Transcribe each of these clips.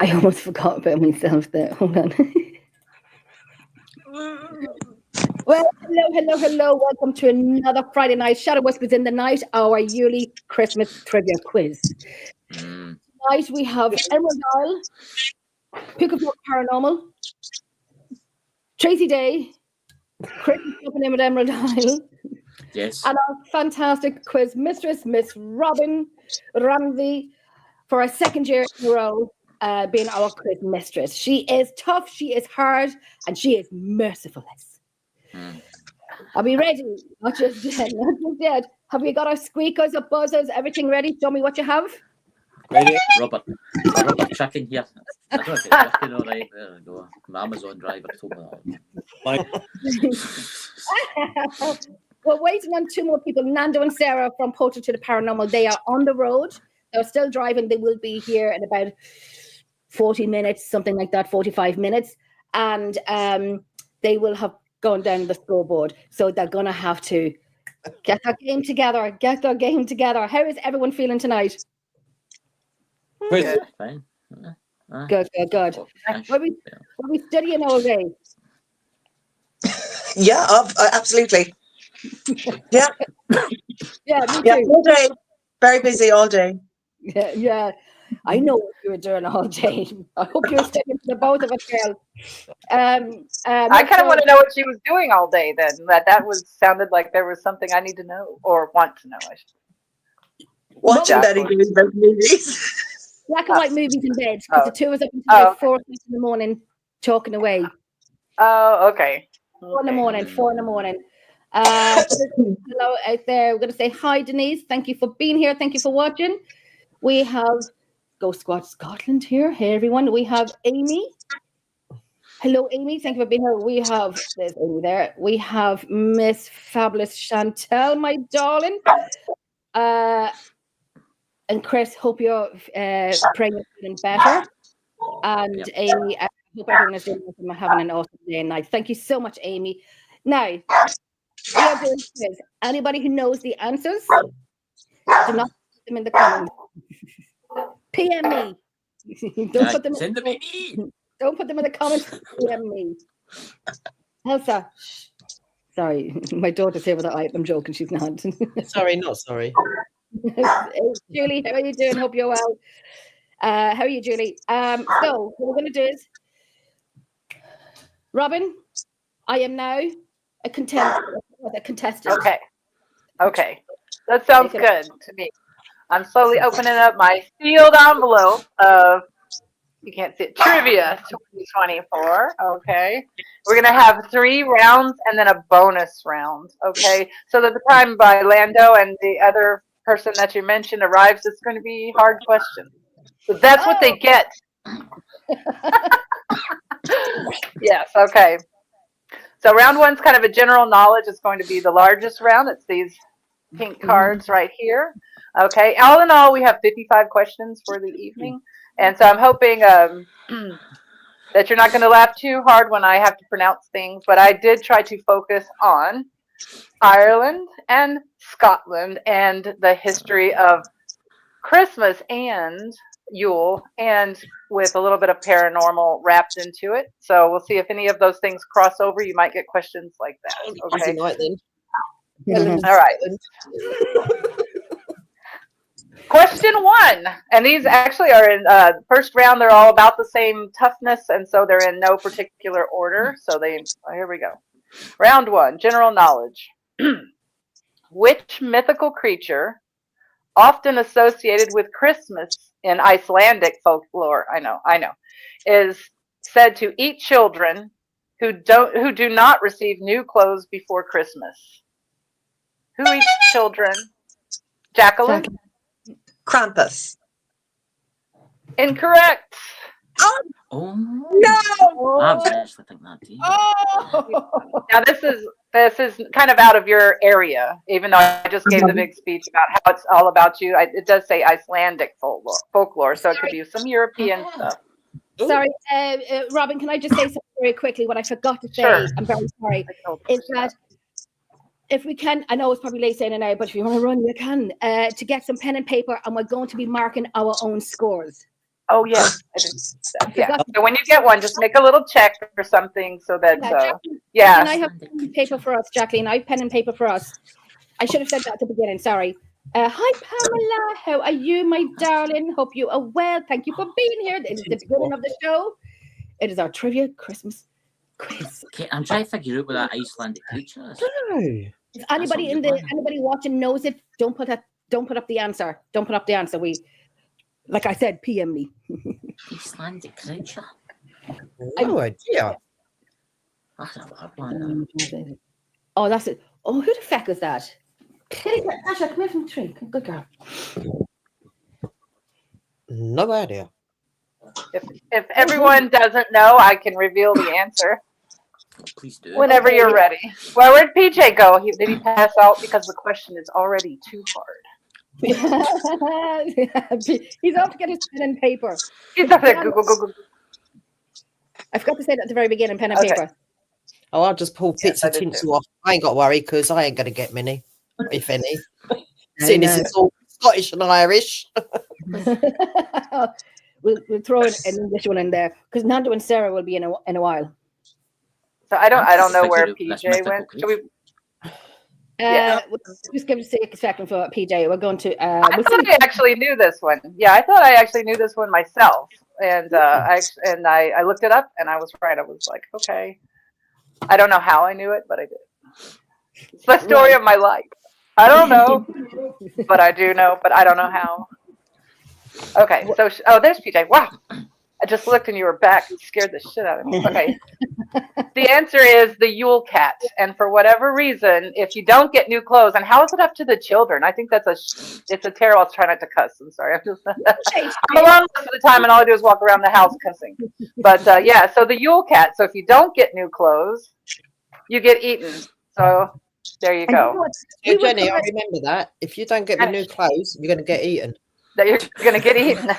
I almost forgot about myself there. Hold on. Well, hello. Welcome to another Friday night Shadow Whispers in the Night, our yearly Christmas trivia quiz. Tonight we have Emerald Isle, Pucavogueparanormal, Tracy Day, Christmas Company with Emerald Isle, yes, and our fantastic quiz mistress, Miss Robyn Ramsey, for our second year in a row, being our quiz mistress. She is tough, she is hard, and she is merciful. Are we ready? Not just dead. Have we got our squeakers, our buzzers, everything ready? Show me what you have. ready, Robert. Robert checking here. I don't know if it's working all right. There we go. My Amazon driver told me that. We're waiting on two more people, Nando and Sarah from Portal to the Paranormal. They are on the road. They're still driving. They will be here in about 40 minutes, something like that, 45 minutes. And they will have gone down the scoreboard. So they're going to have to get their game together. How is everyone feeling tonight? Good. Fine. Good. Were we studying all day? Yeah, absolutely. Yeah. Yeah, me too. Yeah, all day. Very busy all day. Yeah. I know what you were doing all day. I hope you're sticking to the both of us, girl. I kind of want to know what she was doing all day then. That sounded like there was something I need to know or want to know. Watching Betty Davis movies. Black and white movies in bed, because the two of us up until 4 o'clock in the morning talking away. Oh, okay. 4 in the morning. Hello out there. We're going to say hi, Denise. Thank you for being here. Thank you for watching. We have Go Squad Scotland here. Hey, everyone. We have Amy. Hello, Amy. Thank you for being here. We have, there's Amy there. We have Miss Fabulous Chantel, my darling. And Chris, hope you're praying you're feeling better. And Amy, I hope everyone is doing awesome and having an awesome day and night. Thank you so much, Amy. Now, we are doing this. Anybody who knows the answers, do not put them in the comments. PM me. Don't put them in the comments. PM me. Elsa. Sorry, my daughter's here with her eye. I'm joking. She's not. Sorry, not sorry. Julie, how are you doing? Hope you're well. How are you, Julie? So what we're going to do is, Robyn, I am now a contestant. Okay. That sounds good to me. I'm slowly opening up my sealed envelope of, you can't see it, Trivia 2024. Okay. We're going to have 3 rounds and then a bonus round. Okay. So that the time by Lando and the other person that you mentioned arrives, it's going to be hard questions. So that's what they get. Yes. Okay. So round 1's kind of a general knowledge. It's going to be the largest round. It's these pink cards right here. Okay. All in all, we have 55 questions for the evening. And so I'm hoping that you're not going to laugh too hard when I have to pronounce things. But I did try to focus on Ireland and Scotland and the history of Christmas and Yule, and with a little bit of paranormal wrapped into it. So we'll see if any of those things cross over. You might get questions like that. Okay. All right. Question 1, and these actually are in first round. They're all about the same toughness, and so they're in no particular order. So here we go. Round 1, general knowledge. Which mythical creature, often associated with Christmas in Icelandic folklore, I know, is said to eat children who do not receive new clothes before Christmas? Who eats children? Jacqueline? Krampus. Incorrect. Oh No! I actually think that too. Now this is kind of out of your area, even though I just gave the big speech about how it's all about you. It does say Icelandic folklore, so it could be some European stuff. Sorry, Robyn, can I just say something very quickly? What I forgot to say, Sure. I'm very sorry, is that if we can, I know it's probably late saying it now, but if you want to run, you can, to get some pen and paper, and we're going to be marking our own scores. Oh, yes. Yeah. So when you get one, just make a little check or something so that, Can I have pen and paper for us, Jacqueline? I have pen and paper for us. I should have said that at the beginning. Sorry. Hi, Pamela. How are you, my darling? Hope you are well. Thank you for being here. It is the beginning of the show. It is our trivia Christmas quiz. Okay, I'm trying to figure out what that Icelandic creature is. If anybody watching knows it, don't put up the answer. Don't put up the answer. Like I said, PM me. Icelandic creature. No idea. That's a hard one. Oh, that's it. Oh, who the fuck is that? Asha, come here from the tree. Good girl. No idea. If everyone doesn't know, I can reveal the answer. Please do. Whenever you're ready. Well, where'd PJ go? Did he pass out because the question is already too hard? He's off to get his pen and paper. He's off there. Go. I forgot to say that at the very beginning, pen and paper. Oh, I'll just pull bits of tinsel off. I ain't got to worry because I ain't going to get many, if any. Seeing this is all Scottish and Irish. We'll throw an English one in there because Nando and Sarah will be in a while. So I don't know where PJ went. Should we? We'll just give us a second for PJ. We're going to. I thought I actually knew this one. Yeah, I thought I actually knew this one myself, and I looked it up, and I was right. I was like, okay. I don't know how I knew it, but I did. It's the story of my life. I don't know, but I do know, but I don't know how. Okay, so there's PJ. Wow. I just looked and you were back and scared the shit out of me. Okay. The answer is the Yule Cat. And for whatever reason, if you don't get new clothes, and how is it up to the children? I think it's a terrible. I'll try not to cuss. I'm sorry. I'm alone most of the time and all I do is walk around the house cussing. But so the Yule Cat. So if you don't get new clothes, you get eaten. So there you go. Hey, Jenny, I remember that. If you don't get the new clothes, you're going to get eaten. That you're going to get eaten.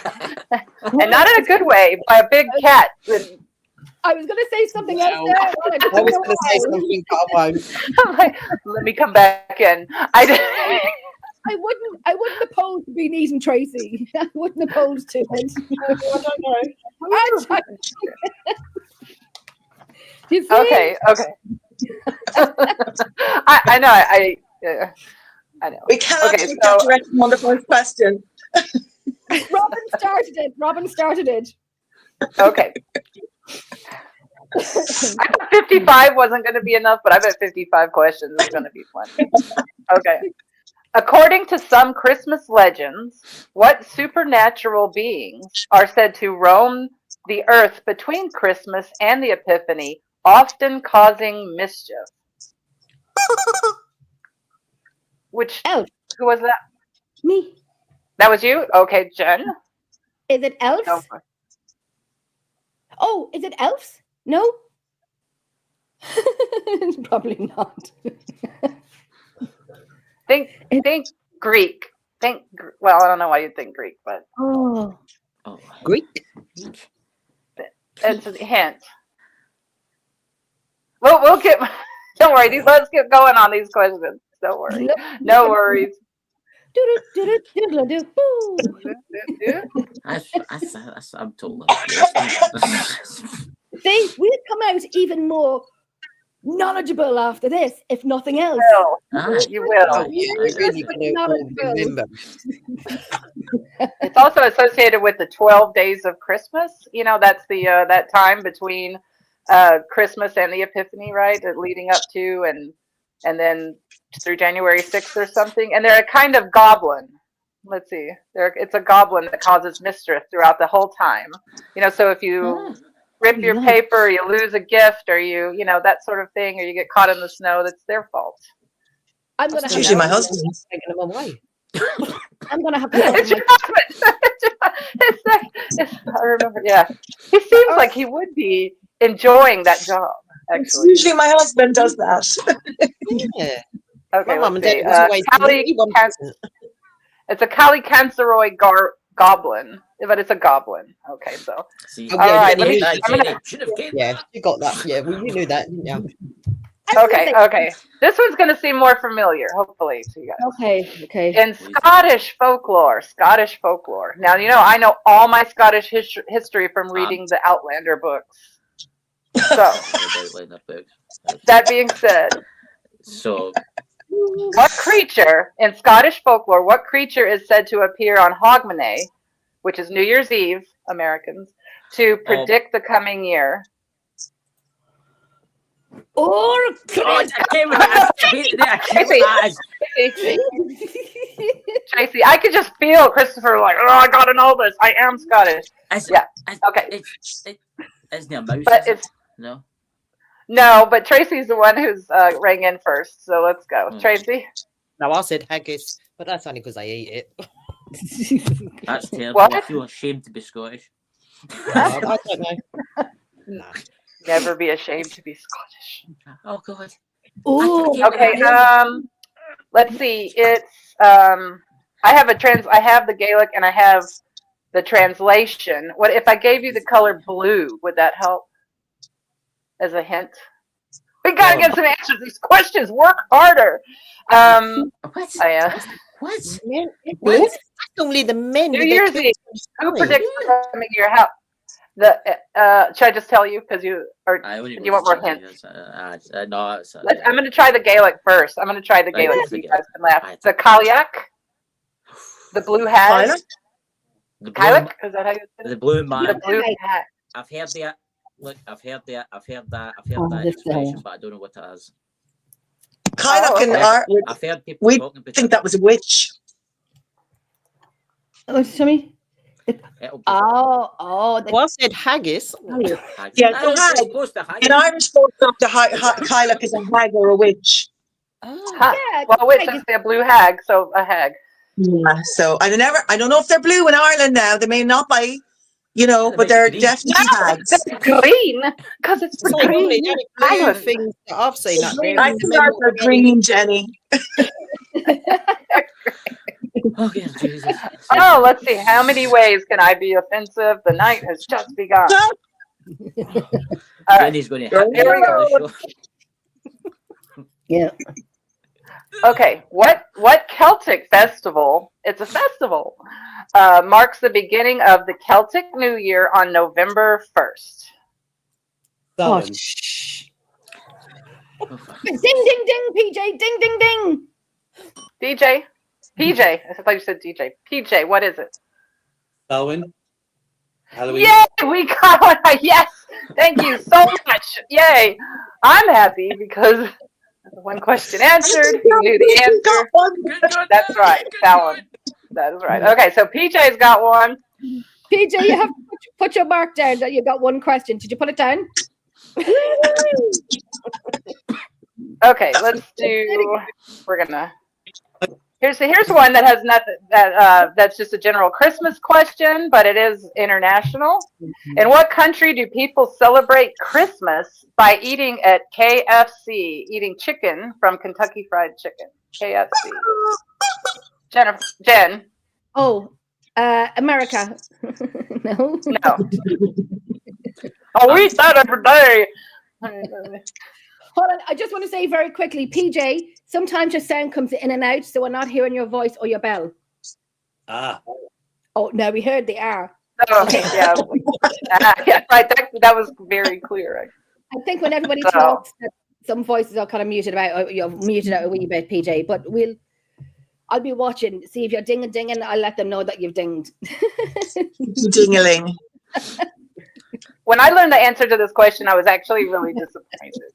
And not in a good way, by a big cat. I was going to say something else there. I was going to say something, but I won't. I'm like, let me come back in. I wouldn't oppose being eaten, Tracy. I wouldn't oppose to it. I don't know. Okay. I know. I know. We cannot take that direction on the first question. Robyn started it. Okay. I thought 55 wasn't going to be enough, but I bet 55 questions is going to be fun. Okay. According to some Christmas legends, what supernatural beings are said to roam the earth between Christmas and the Epiphany, often causing mischief? Who was that? Me. That was you? Okay, Jen. Is it elves? Oh, is it elves? No? Probably not. Think Greek. Well, I don't know why you'd think Greek, but Greek. It's a hint. We'll get. Don't worry. Let's get going on these questions. Don't worry. No worries. I'm totally. See, we'll come out even more knowledgeable after this, if nothing else. You will. You're really going to remember. It's also associated with the 12 days of Christmas. You know, that's the that time between Christmas and the Epiphany, right? Leading up to and then through January 6th or something. And they're a kind of goblin. Let's see. It's a goblin that causes mischief throughout the whole time. You know, so if you rip your paper, you lose a gift, or you know, that sort of thing, or you get caught in the snow, that's their fault. It's usually my husband. Taking them away. I'm going to have to. It's your husband. I remember, yeah. He seems like he would be enjoying that job, actually. Usually my husband does that. Yeah. Okay, Mum and Dad was always it's a Kali Canceroid goblin, but it's a goblin. Okay, so. See, all right, yeah, you got that. Yeah, well, you knew that, didn't you? Okay. This one's going to seem more familiar, hopefully, to you guys. Okay. In Scottish folklore. Now, I know all my Scottish history from reading the Outlander books. So, that being said, what creature in Scottish folklore, is said to appear on Hogmanay, which is New Year's Eve, Americans, to predict the coming year? Oh, God! Tracy, I could just feel Christopher like, I gotta know this. I am Scottish. Okay. Isn't it a mouse? But it's no, but Tracy's the one who's rang in first. So let's go, Tracy. No, I said haggis, but that's only because I eat it. That's terrible. What? I feel ashamed to be Scottish. I don't know. No. Never be ashamed to be Scottish. Oh God. Oh, okay. Let's see. It's I have the Gaelic and I have the translation. What if I gave you the color blue? Would that help? As a hint. We gotta get some answers to these questions. Work harder. What? What? Only the men. New Year's Eve. Who predicts the coming of your house? Should I just tell you? Because you want more hints? No. I'm going to try the Gaelic first. I'm going to try the Gaelic so you guys can laugh. The Cailleach, the blue hag. Cailleach? Is that how you say it? The blue man. The blue hag. I've heard that. Look, I've heard that expression, but I don't know what it is. Cailleach and art. I've heard people We talking about think that was a witch. Oh, tell me. Well, I said haggis. Yeah, in Irish folklore, the Cailleach is a hag or a witch. Well, a witch is a blue hag, so a hag. Yeah, so I don't know if they're blue in Ireland now. They may not be, but they're definitely hags. It's green, because it's the green island things that I've seen. I think they're green, Jenny. Okay, Jesus. Oh, let's see. How many ways can I be offensive? The night has just begun. All right. Here we go. Yeah. Okay. What Celtic festival? It's a festival. Marks the beginning of the Celtic New Year on November 1st. Oh, shh. Ding, ding, ding, PJ. Ding, ding, ding. PJ, I thought you said DJ. PJ, what is it? Halloween. Yay, we got one. Yes, thank you so much. Yay, I'm happy because one question answered. You knew the answer. That's right, Fallon. That is right. Okay, so PJ's got one. PJ, you have to put your mark down that you got one question. Did you put it down? Okay, let's do. We're gonna. Here's one that has nothing. That's just a general Christmas question, but it is international. In what country do people celebrate Christmas by eating at KFC, eating chicken from Kentucky Fried Chicken? KFC. Jen. Oh, America. No. Oh, we eat that every day. Hold on, I just want to say very quickly, PJ, sometimes your sound comes in and out, so we're not hearing your voice or your bell. Ah. Oh, no, we heard the R. Oh, okay, yeah. Yeah, right, that was very clear. I think when everybody talks, some voices are kind of muted out, you're muted out a wee bit, PJ, but I'll be watching, see if you're dinging, I'll let them know that you've dinged. Ding-a-ling. When I learned the answer to this question, I was actually really disappointed.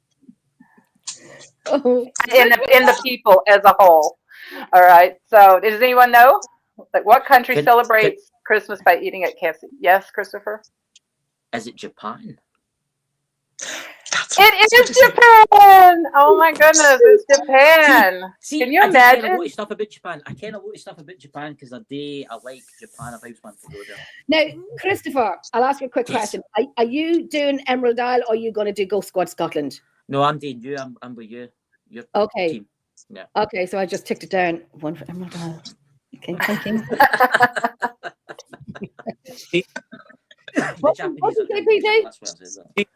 Oh. In the people as a whole. All right. So does anyone know? Like what country celebrates Christmas by eating at KFC? Yes, Christopher? Is it Japan? It is Japan! Oh my goodness, it's Japan. See, can you imagine? I kind of stuff about Japan. I kind of know stuff about Japan because I like Japan. I've always wanted to go there. Now, Christopher, I'll ask you a quick question. Are you doing Emerald Isle or are you going to do Ghost Squad Scotland? No, I'm doing you. I'm with you. Your okay. Team. Yeah. Okay, so I just ticked it down. One for Emerald Isle. Okay, thank you. What did you say, PJ?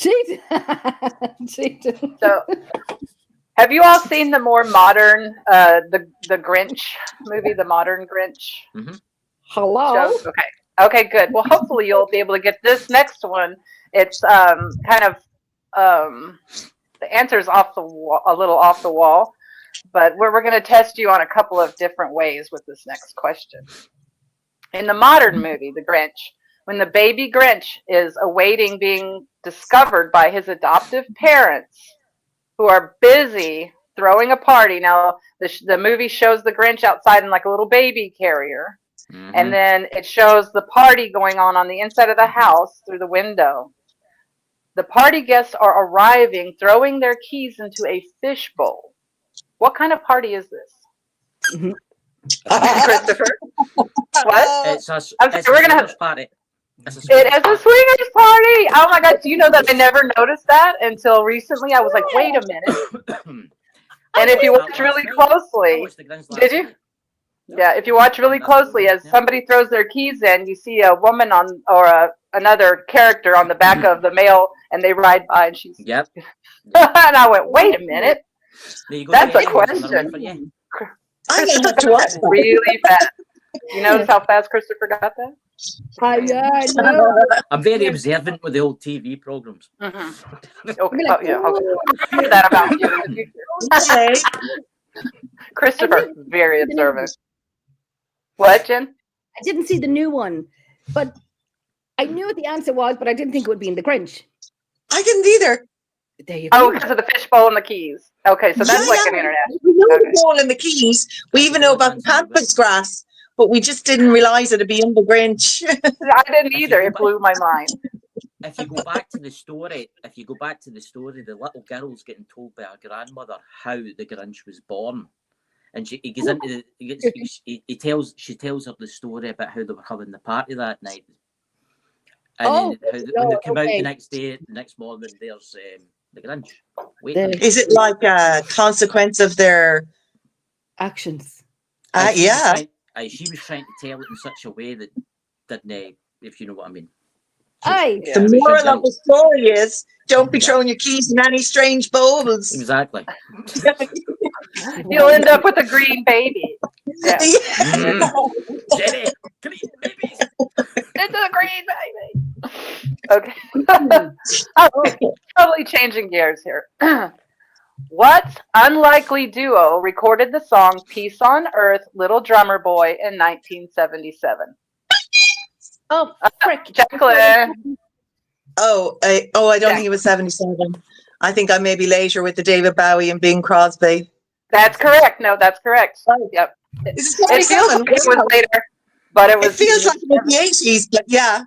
Cheat. Cheat. So, have you all seen the more modern, the Grinch movie, the modern Grinch? Mm-hmm. Hello. Shows? Okay, good. Well, hopefully you'll be able to get this next one. It's kind of the answer's off the wall, a little off the wall, but we're going to test you on a couple of different ways with this next question. In the modern movie, The Grinch, when the baby Grinch is awaiting being discovered by his adoptive parents, who are busy throwing a party. Now, the movie shows the Grinch outside in like a little baby carrier. Mm-hmm. And then it shows the party going on the inside of the house through the window. The party guests are arriving, throwing their keys into a fishbowl. What kind of party is this? Mm-hmm. Christopher? What? It's a we're gonna have party. It is a swingers party. Oh my God! Do you know that I never noticed that until recently? I was like, wait a minute. And if you watch really closely, did you? Yeah, if you watch really closely, as somebody throws their keys in, you see a woman another character on the back of the mail, and they ride by, and she's. Yep. And I went, wait a minute. That's a question. I may have to watch that. Really fast. You notice how fast Christopher got that? I know. I'm very observant with the old TV programs. Mm-hmm. Okay. I'll hear that about you in the future. Christopher, very observant. What, Jen? I didn't see the new one, but I knew what the answer was, but I didn't think it would be in The Grinch. I didn't either. There you go. Oh, because of the fishbowl and the keys. Okay, so that's like an international. We know the bowl and the keys. We even know about the pampas grass, but we just didn't realise it'd be in The Grinch. I didn't either. It blew my mind. If you go back to the story, the little girl's getting told by her grandmother how the Grinch was born. And she tells her the story about how they were having the party that night. And then when they come out the next morning, there's the Grinch. Is it like a consequence of their actions? Yeah. She was trying to tell it in such a way that didn't, if you know what I mean. The moral of the story is don't be throwing your keys in any strange bowls. Exactly. You'll end up with a green baby. Yeah. Jenny, green babies. It's a green baby. Okay. Totally changing gears here. What unlikely duo recorded the song Peace on Earth, Little Drummer Boy in 1977? Oh, frick. Jacqueline. I don't think it was 77. I think I may be later with the David Bowie and Bing Crosby. That's correct. No, that's correct. Yep. It feels like it was later, but it feels like it was the 80s, but yeah.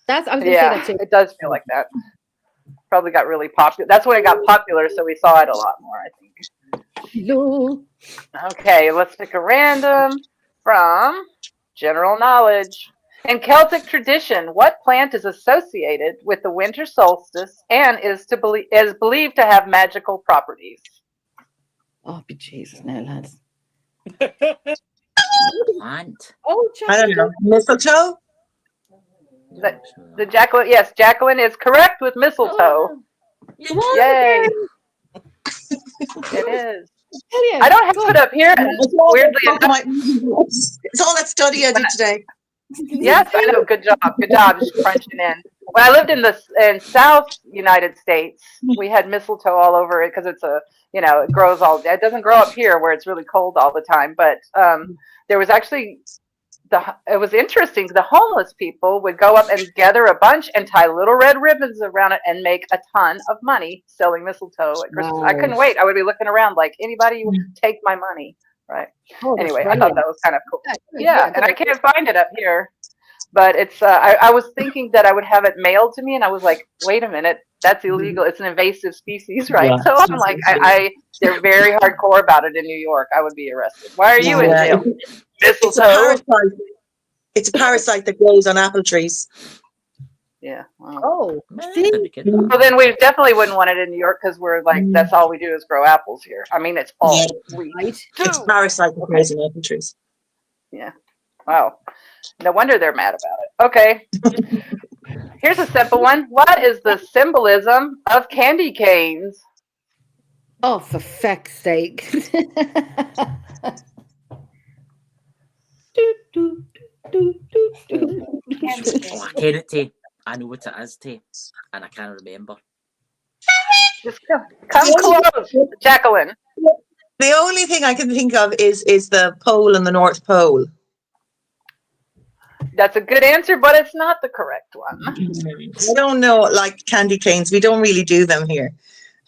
I was going to say that too. It does feel like that. Probably got really popular. That's when it got popular, so we saw it a lot more, I think. No. Okay, let's pick a random from general knowledge. In Celtic tradition, what plant is associated with the winter solstice and is believed to have magical properties? Oh, Jesus, now, lads. Plant? Oh, I don't know. Mistletoe? The Jacqueline, yes, Jacqueline is correct with mistletoe. Yay! It is. I don't have it up here. Weirdly enough, it's all that study I did today. Yes, I know. Good job. Good job. Just crunching in. When I lived in South United States, we had mistletoe all over it because it's it grows all day. It doesn't grow up here where it's really cold all the time. But there was actually it was interesting. The homeless people would go up and gather a bunch and tie little red ribbons around it and make a ton of money selling mistletoe at Christmas. Wow. I couldn't wait. I would be looking around like, anybody take my money. Right. Anyway, I thought that was kind of cool. Yeah, and I can't find it up here. But it's I was thinking that I would have it mailed to me, and I was like, wait a minute, that's illegal. It's an invasive species, right? Yeah. So I'm like, they're very hardcore about it in New York. I would be arrested. Why are you in jail? Mistletoe. It's a parasite that grows on apple trees. Yeah. Wow. Oh, see? Well, then we definitely wouldn't want it in New York because we're like, that's all we do is grow apples here. I mean, it's all wheat. It's a parasite that grows on apple trees. Yeah. Wow. No wonder they're mad about it. Okay. Here's a simple one. What is the symbolism of candy canes? Oh, for feck's sake. I can it, Tay. I know what it is, Tay, and I can't remember. Just come close, Jacqueline. The only thing I can think of is the pole and the North Pole. That's a good answer, but it's not the correct one. I don't know, like candy canes. We don't really do them here.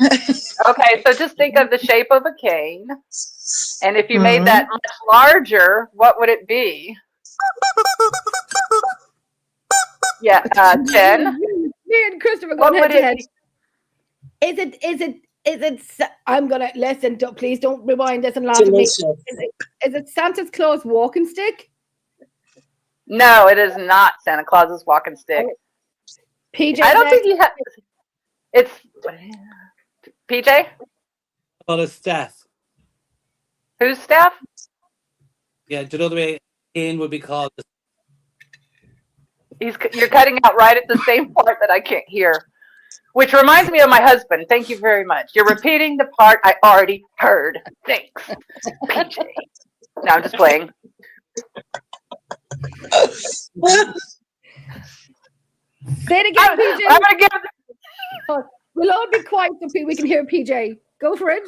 Okay, so just think of the shape of a cane. And if you made that much larger, what would it be? Yeah, Jen? Me and Christopher What going would head to head. it be? Is it, I'm going to, listen, please don't rewind this and laugh at me. Is it Santa's Claus walking stick? No, it is not Santa Claus's walking stick. PJ, I don't think you have. It's PJ. Or a staff. Whose staff? Yeah, do you know the way cane would be called? You're cutting out right at the same part that I can't hear, which reminds me of my husband. Thank you very much. You're repeating the part I already heard. Thanks, PJ. No, I'm just playing. Say it again, PJ. I'm gonna give. We'll all be quiet so we can hear PJ. Go for it.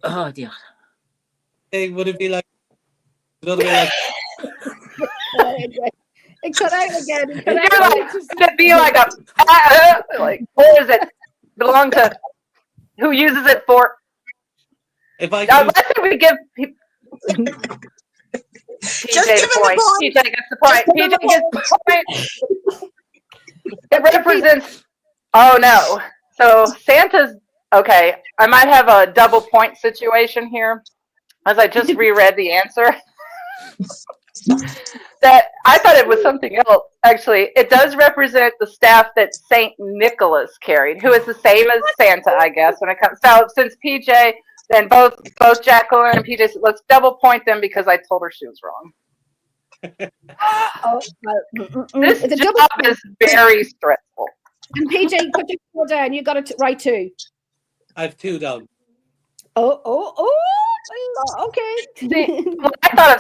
Oh dear. Hey, would it be like? Another way, like It cut out again. It cut You're out. like, should it be like a like? Who is it? Belong to? Who uses it for? if I Now, could, let's say we give PJ the point. PJ gets the point. PJ gets the point. It represents. Oh no! So Santa's okay. I might have a double point situation here, as I just reread the answer. That I thought it was something else. Actually, it does represent the staff that Saint Nicholas carried, who is the same as Santa, I guess. When it comes, so since PJ, then both Jacqueline and PJ, said, let's double point them because I told her she was wrong. This job is very stressful. And PJ, put your foot down. You got it right too. I have two down. Oh, okay. See, when I thought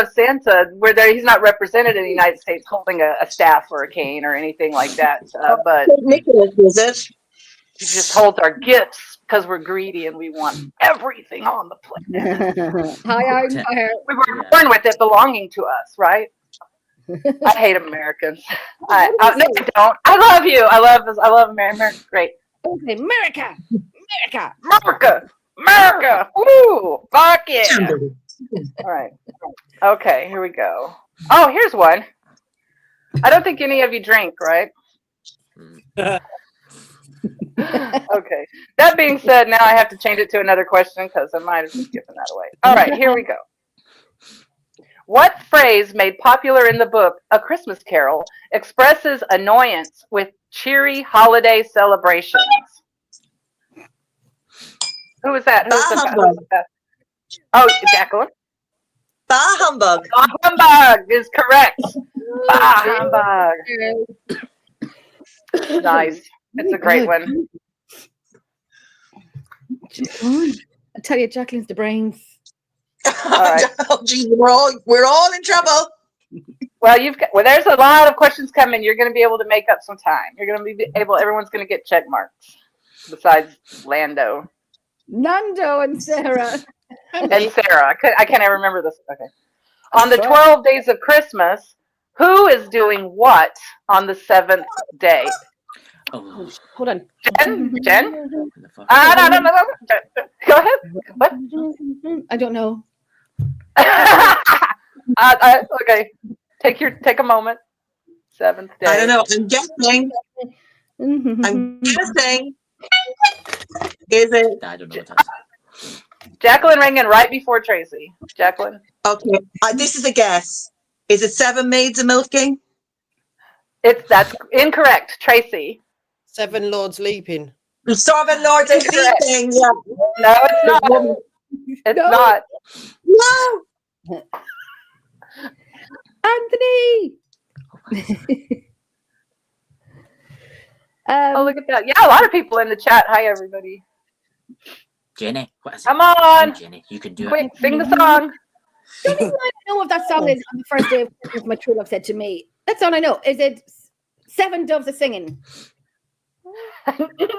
of Santa, where he's not represented in the United States holding a staff or a cane or anything like that, but Nicholas, is it? he just holds our gifts because we're greedy and we want everything on the planet. We were born with it belonging to us, right? I hate Americans. No, I don't. I love you. I love America. Great. Okay, America. Woo! Fuck yeah! All right. Okay, here we go. Oh, here's one. I don't think any of you drink, right? Okay. That being said, now I have to change it to another question because I might have just given that away. All right, here we go. What phrase made popular in the book A Christmas Carol expresses annoyance with cheery holiday celebrations? Who was that? Oh, Jacqueline. Bah humbug. Bah humbug is correct. Bah humbug. Nice. It's a great one. I tell you, Jacqueline's the brains. All right. Oh, geez, we're all in trouble. Well, there's a lot of questions coming. You're going to be able to make up some time. You're going to be able. Everyone's going to get check marks, besides Nando and Sarah. And Sarah. I can't ever remember this. Okay. On the 12 days of Christmas, who is doing what on the 7th day? Oh, hold on. Jen? No. Go ahead. What? I don't know. Okay. Take a moment. 7th day. I don't know. I'm guessing. Is it? I don't know what that is. Jacqueline ringing right before Tracy. Jacqueline. Okay. This is a guess. Is it 7 Maids of Milking? That's incorrect. Tracy. 7 Lords Leaping. 7 Lords of Leaping. Yeah. No, it's not. It's not. No. Anthony. Oh, look at that. Yeah, a lot of people in the chat. Hi, everybody. Jenny, what is it? Come on. Jenny, you can do Quick, it. sing the song. The only thing I know of that song is on the first day of Christmas, my true love said to me. That's all I know. Is it Seven Doves are singing?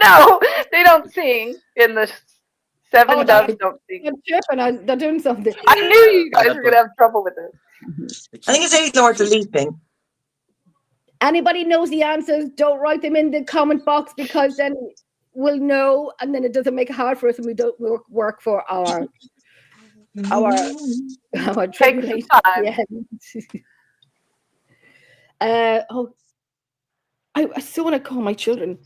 No, they don't sing in the Seven Doves don't sing. They're tripping. They're doing something. I knew you guys were going to have trouble with this. I think it's 8 Lords of Leaping. Anybody knows the answers, don't write them in the comment box, because then we'll know, and then it doesn't make it hard for us, and we don't work for our Take time. Yeah. I still want to call my children.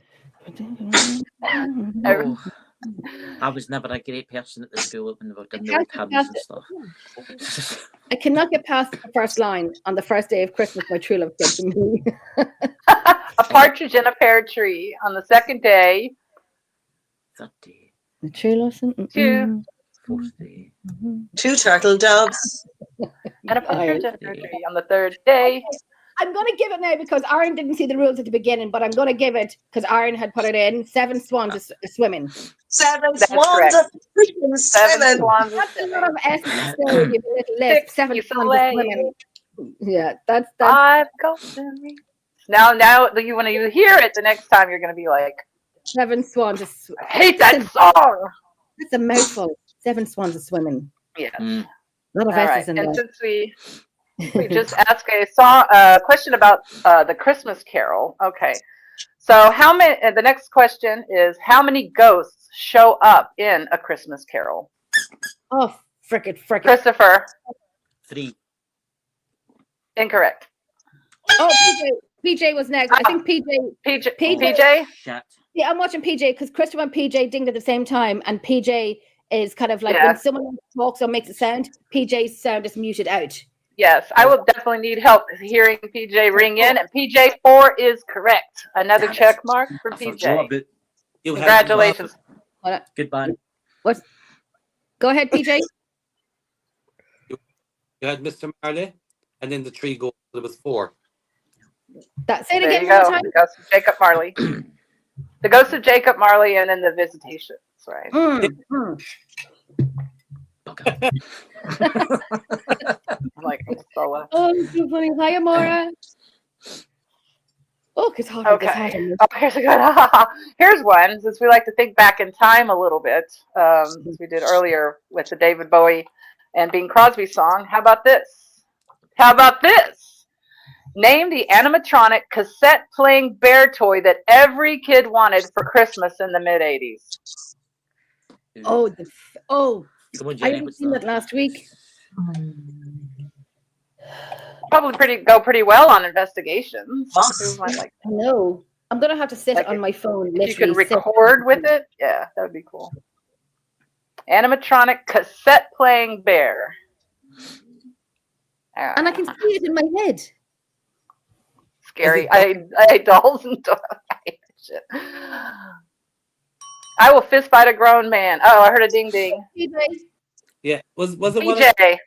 Oh, I was never a great person at the school when we were doing the old hymns and stuff. I cannot get past the first line. On the first day of Christmas, my true love said to me. A partridge in a pear tree. On the second day. 30. The true love said, 40. 2 turtle doves. And a partridge in a pear tree. On the third day. I'm going to give it now because Aaron didn't see the rules at the beginning, but I'm going to give it because Aaron had put it in. 7 swans are swimming. 7 That's swans correct. are freaking 7 swans. That's a lot of S's to say. You have a little list. 7 swans are swimming. Yeah, that's. 5 golden rings. Now, when you hear it, the next time you're going to be like, 7 swans. I hate that song. That's a mouthful. 7 swans are swimming. Yeah. A lot of All S's right. in And there. since we just asked a question about the Christmas Carol. Okay. So the next question is, how many ghosts show up in A Christmas Carol? Oh, frick it. Christopher. 3. Incorrect. Oh, PJ was next. I think PJ? Shit. Yeah, I'm watching PJ because Christopher and PJ dinged at the same time, and PJ is kind of like when someone talks or makes a sound, PJ's sound is muted out. Yes, I will definitely need help hearing PJ ring in, and PJ 4 is correct. Another check mark for PJ. Congratulations. Goodbye. What? Go ahead, PJ. You had Mr. Marley, and then the 3 goals. It was 4. Say it There again you one go. time. The Ghost of Jacob Marley. The Ghost of Jacob Marley, and then the Visitations, right? Like Sola. Oh, so funny. Hi, Amora. Oh, it's hard. Okay. Here's one. Since we like to think back in time a little bit, as we did earlier with the David Bowie and Bing Crosby song. How about this? Name the animatronic cassette-playing bear toy that every kid wanted for Christmas in the mid-'80s. I haven't seen that last week. Probably go pretty well on investigations. No, I'm gonna have to sit on my phone. If you could record with it, yeah, that would be cool. Animatronic cassette-playing bear. And I can see it in my head. Scary. I hate dolls and dolls. Shit. I will fist fight a grown man. Oh, I heard a ding ding. Yeah, was it PJ?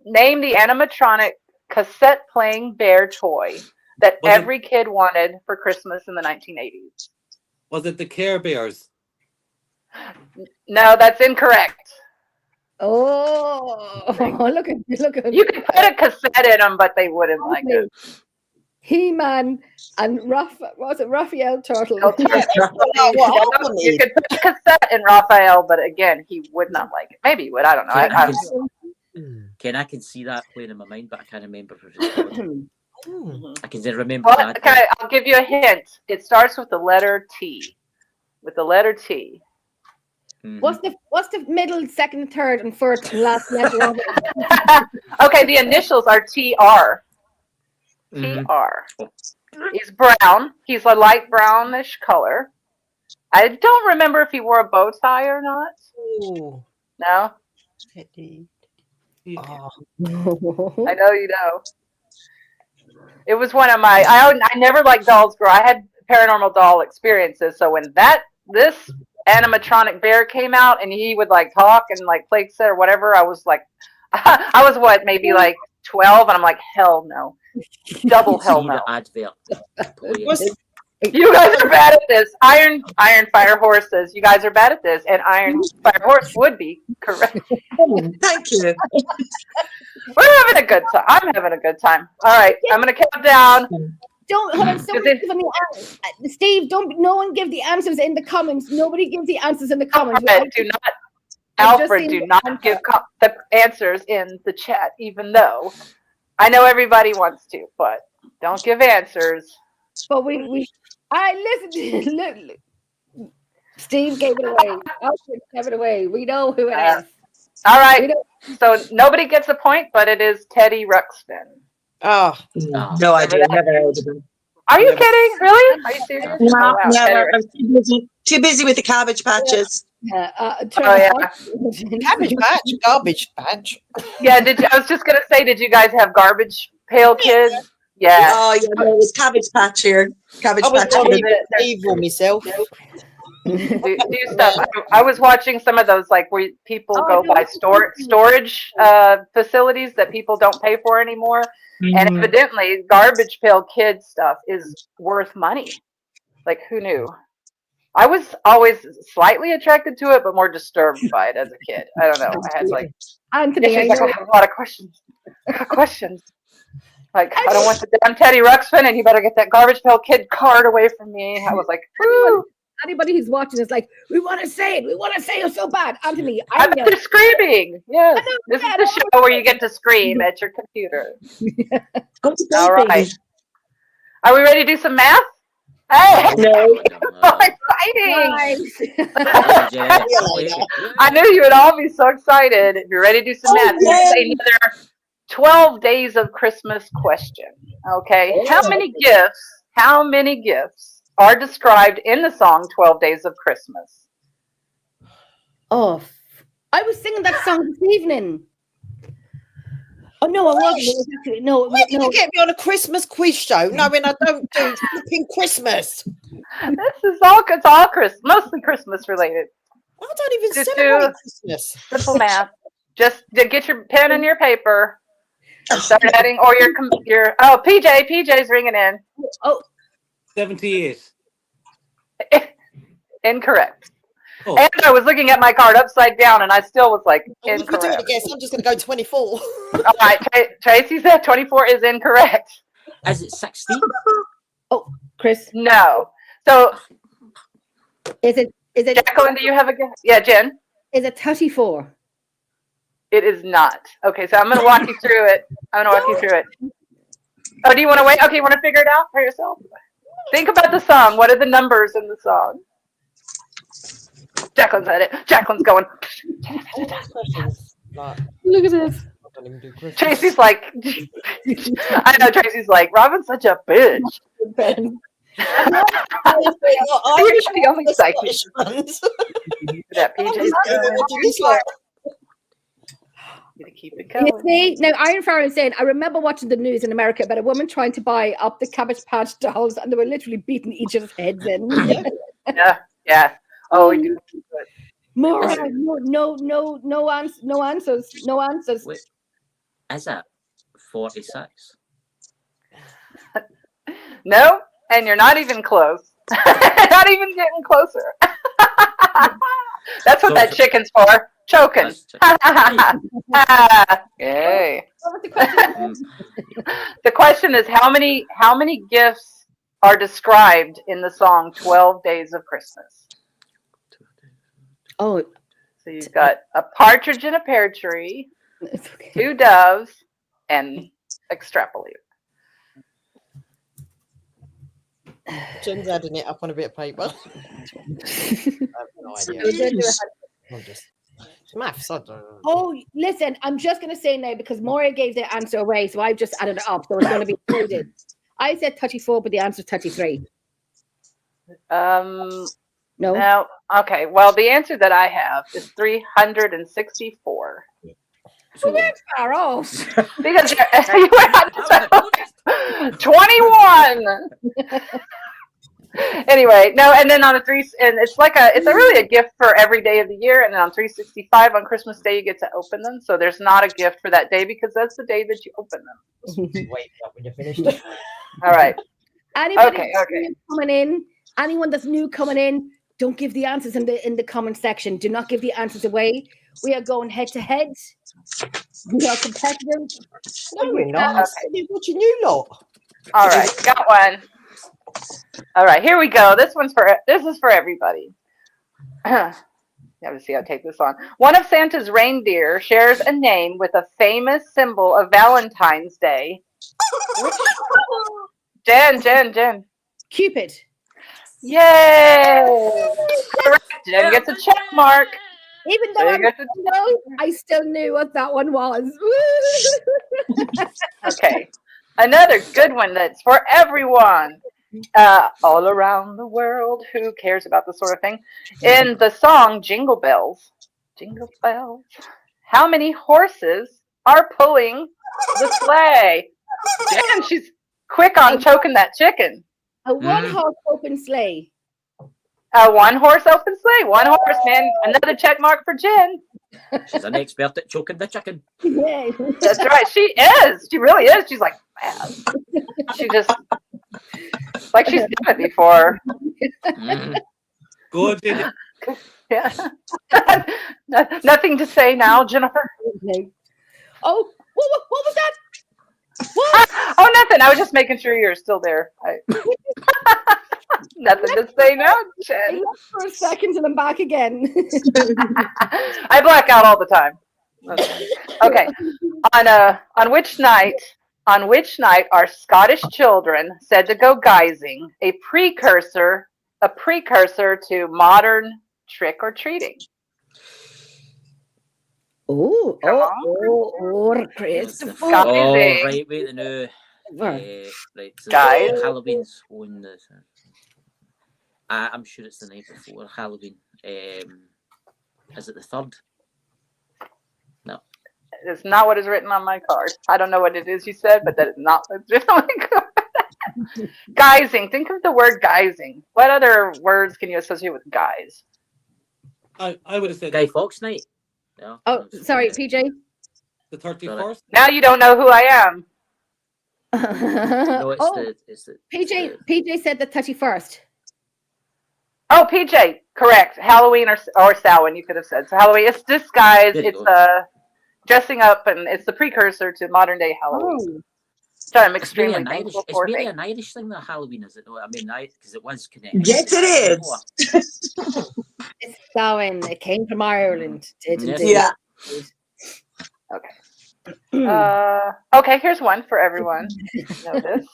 Name the animatronic cassette-playing bear toy that every kid wanted for Christmas in the 1980s. Was it the Care Bears? No, that's incorrect. Oh, look at you could put a cassette in them, but they wouldn't like it. He-Man and Raphael Turtle? You could put a cassette in Raphael, but again, he would not like it. Maybe he would. I don't know. I can see that playing in my mind, but I can't remember. I can remember that. Okay, I'll give you a hint. It starts with the letter T. Mm-hmm. What's the middle, second, third, and fourth, and last letter of it? Okay, the initials are TR. TR. He's brown. He's a light brownish color. I don't remember if he wore a bow tie or not. Ooh. No? Oh. I know you know. It was one of my. I never liked dolls grow. I had paranormal doll experiences. So when this animatronic bear came out and he would like talk and like play set or whatever, I was like, I was what, maybe like 12, and I'm like, hell no. Double hell no. Advert. You guys are bad at this. Iron Fire Horse says you guys are bad at this, and Iron Fire Horse would be correct. Thank you. We're having a good time. I'm having a good time. All right, I'm going to count down. Don't hold on. Steve, no one give the answers in the comments. Nobody gives the answers in the comments. Alfred, do not give the answers in the chat, even though I know everybody wants to, but don't give answers. But listen. Steve gave it away. Alfred gave it away. We know who it is. All right. So nobody gets a point, but it is Teddy Ruxpin. Oh. No idea. Never heard of him. Are you kidding? Really? Are you serious? No, wow. never. I'm too busy with the cabbage patches. Cabbage patch, garbage patch. Yeah, I was just gonna say, did you guys have garbage pail kids? Yeah. Oh yeah, no, it was cabbage patch here. Cabbage patch. Evil myself. Do stuff. I was watching some of those, like where people go by storage facilities that people don't pay for anymore, and evidently garbage pail kid stuff is worth money. Like, who knew? I was always slightly attracted to it, but more disturbed by it as a kid. I don't know. I had like, Anthony, I have a lot of questions. Like, I don't want the damn Teddy Ruxpin, and you better get that garbage pail kid card away from me. I was like, woo. Anybody who's watching is like, we want to say it. We want to say it so bad. Anthony, I bet they're screaming. Yes. This is the show where you get to scream at your computer. All right. Are we ready to do some math? Hey! No. Exciting! I knew you would all be so excited. If you're ready to do some math, this is another 12 days of Christmas question. Okay. How many gifts are described in the song 12 Days of Christmas? Oh, I was singing that song this evening. Oh, no, I wasn't. No, Why did you get me on a Christmas quiz show knowing I don't do flipping Christmas? It's all Christmas, mostly Christmas related. I don't even celebrate Christmas. Simple math. Just get your pen and your paper and start adding, or your PJ's ringing in. Oh. 70 years. Incorrect. Oh. And I was looking at my card upside down, and I still was like, incorrect. If you do it again, I'm just going to go 24. All right, Tracy said 24 is incorrect. Is it 16? Oh, Chris. No. So, is it? Jacqueline, do you have a guess? Yeah, Jen. Is it 34? It is not. Okay, so I'm going to walk you through it. Oh, do you want to wait? Okay, you want to figure it out for yourself? Think about the song. What are the numbers in the song? Jacqueline's at it. Jacqueline's going. Look at this. Tracy's like, I know Tracy's like, Robyn's such a bitch. You're only psychic. That PJ's to keep it going. You see, now Iron Farron is saying, I remember watching the news in America about a woman trying to buy up the Cabbage Patch dolls, and they were literally beating each other's heads in. Yeah. Oh, we do. No answers. Wait, is that 46? No, and you're not even close. Not even getting closer. That's what that chicken's for. Choking. Yay. The question is, how many gifts are described in the song 12 Days of Christmas? Oh. So you've got a partridge in a pear tree, 2 doves, and extrapolate. Jen's adding it up on a bit of paper. I have no idea. Maths, I don't know. Oh, listen, I'm just going to say now, because Maura gave the answer away, so I've just added it up, so it's going to be included. I said 34, but the answer is 33. No? Okay, well, the answer that I have is 364. Well, that's far off. Because you had 21. Anyway, no, and then on it's really a gift for every day of the year, and then on 365 on Christmas Day you get to open them. So there's not a gift for that day because that's the day that you open them. Wait up when you're finished. All right. Anybody coming in? Anyone that's new coming in? Don't give the answers in the comment section. Do not give the answers away. We are going head to head. We are competitive. No, we're not. Okay. Watching you lot. All right, got one. All right, here we go. This is for everybody. Let me see. I'll take this on. One of Santa's reindeer shares a name with a famous symbol of Valentine's Day. Jen. Cupid. Yay! Correct. Jen gets a check mark. Even though I still knew what that one was. Okay. Another good one that's for everyone. All around the world, who cares about this sort of thing? In the song Jingle Bells, Jingle Bells, how many horses are pulling the sleigh? Jen, she's quick on choking that chicken. A one-horse open sleigh. A one-horse open sleigh. One horse, man. Another check mark for Jen. She's an expert at choking the chicken. Yeah. That's right. She is. She really is. She's like, man. She just, like she's done it before. Good. Yeah. Nothing to say now, Jennifer. Oh, what was that? What? Oh, nothing. I was just making sure you're still there. Nothing to say now, Jen. I left for a second and I'm back again. I black out all the time. Okay. On which night are Scottish children said to go guising, a precursor to modern trick or treating? Christopher. Right, wait, the new. Right, so Guys. Halloween's on the. I'm sure it's the night before Halloween. Is it the 3rd? No. It's not what is written on my card. I don't know what it is you said, but that is not what's written on my card. Guising. Think of the word guising. What other words can you associate with guise? I would have said Guy Fawkes night. No, Oh, sorry, PJ. the 31st. Now you don't know who I am. No, it's the PJ said the 31st. Oh, PJ, correct. Halloween or Samhain, you could have said. So Halloween, it's disguise. It's dressing up, and it's the precursor to modern day Halloween. So I'm extremely thankful for it. It's really an Irish thing, that Halloween, is it? No, I mean, because it was connected. Yes, it is. It's Samhain. It came from Ireland. Yeah. Okay. Okay, here's one for everyone. Know this.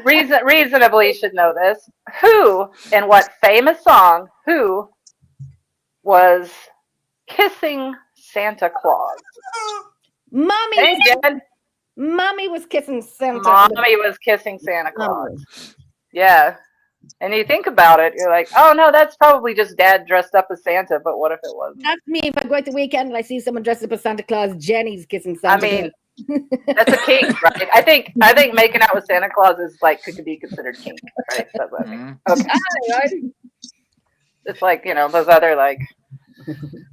Reasonably, you should know this. Who, in what famous song, who was kissing Santa Claus? Mommy. Hey, Jen. Mommy was kissing Santa. Mommy was kissing Santa Claus. Yeah. And you think about it, you're like, oh no, that's probably just Dad dressed up as Santa, but what if it wasn't? That's me. If I go out the weekend and I see someone dressed up as Santa Claus, Jenny's kissing Santa. I mean, that's a kink, right? I think making out with Santa Claus is could be considered kink, right? That's what I think. Okay. It's like, those other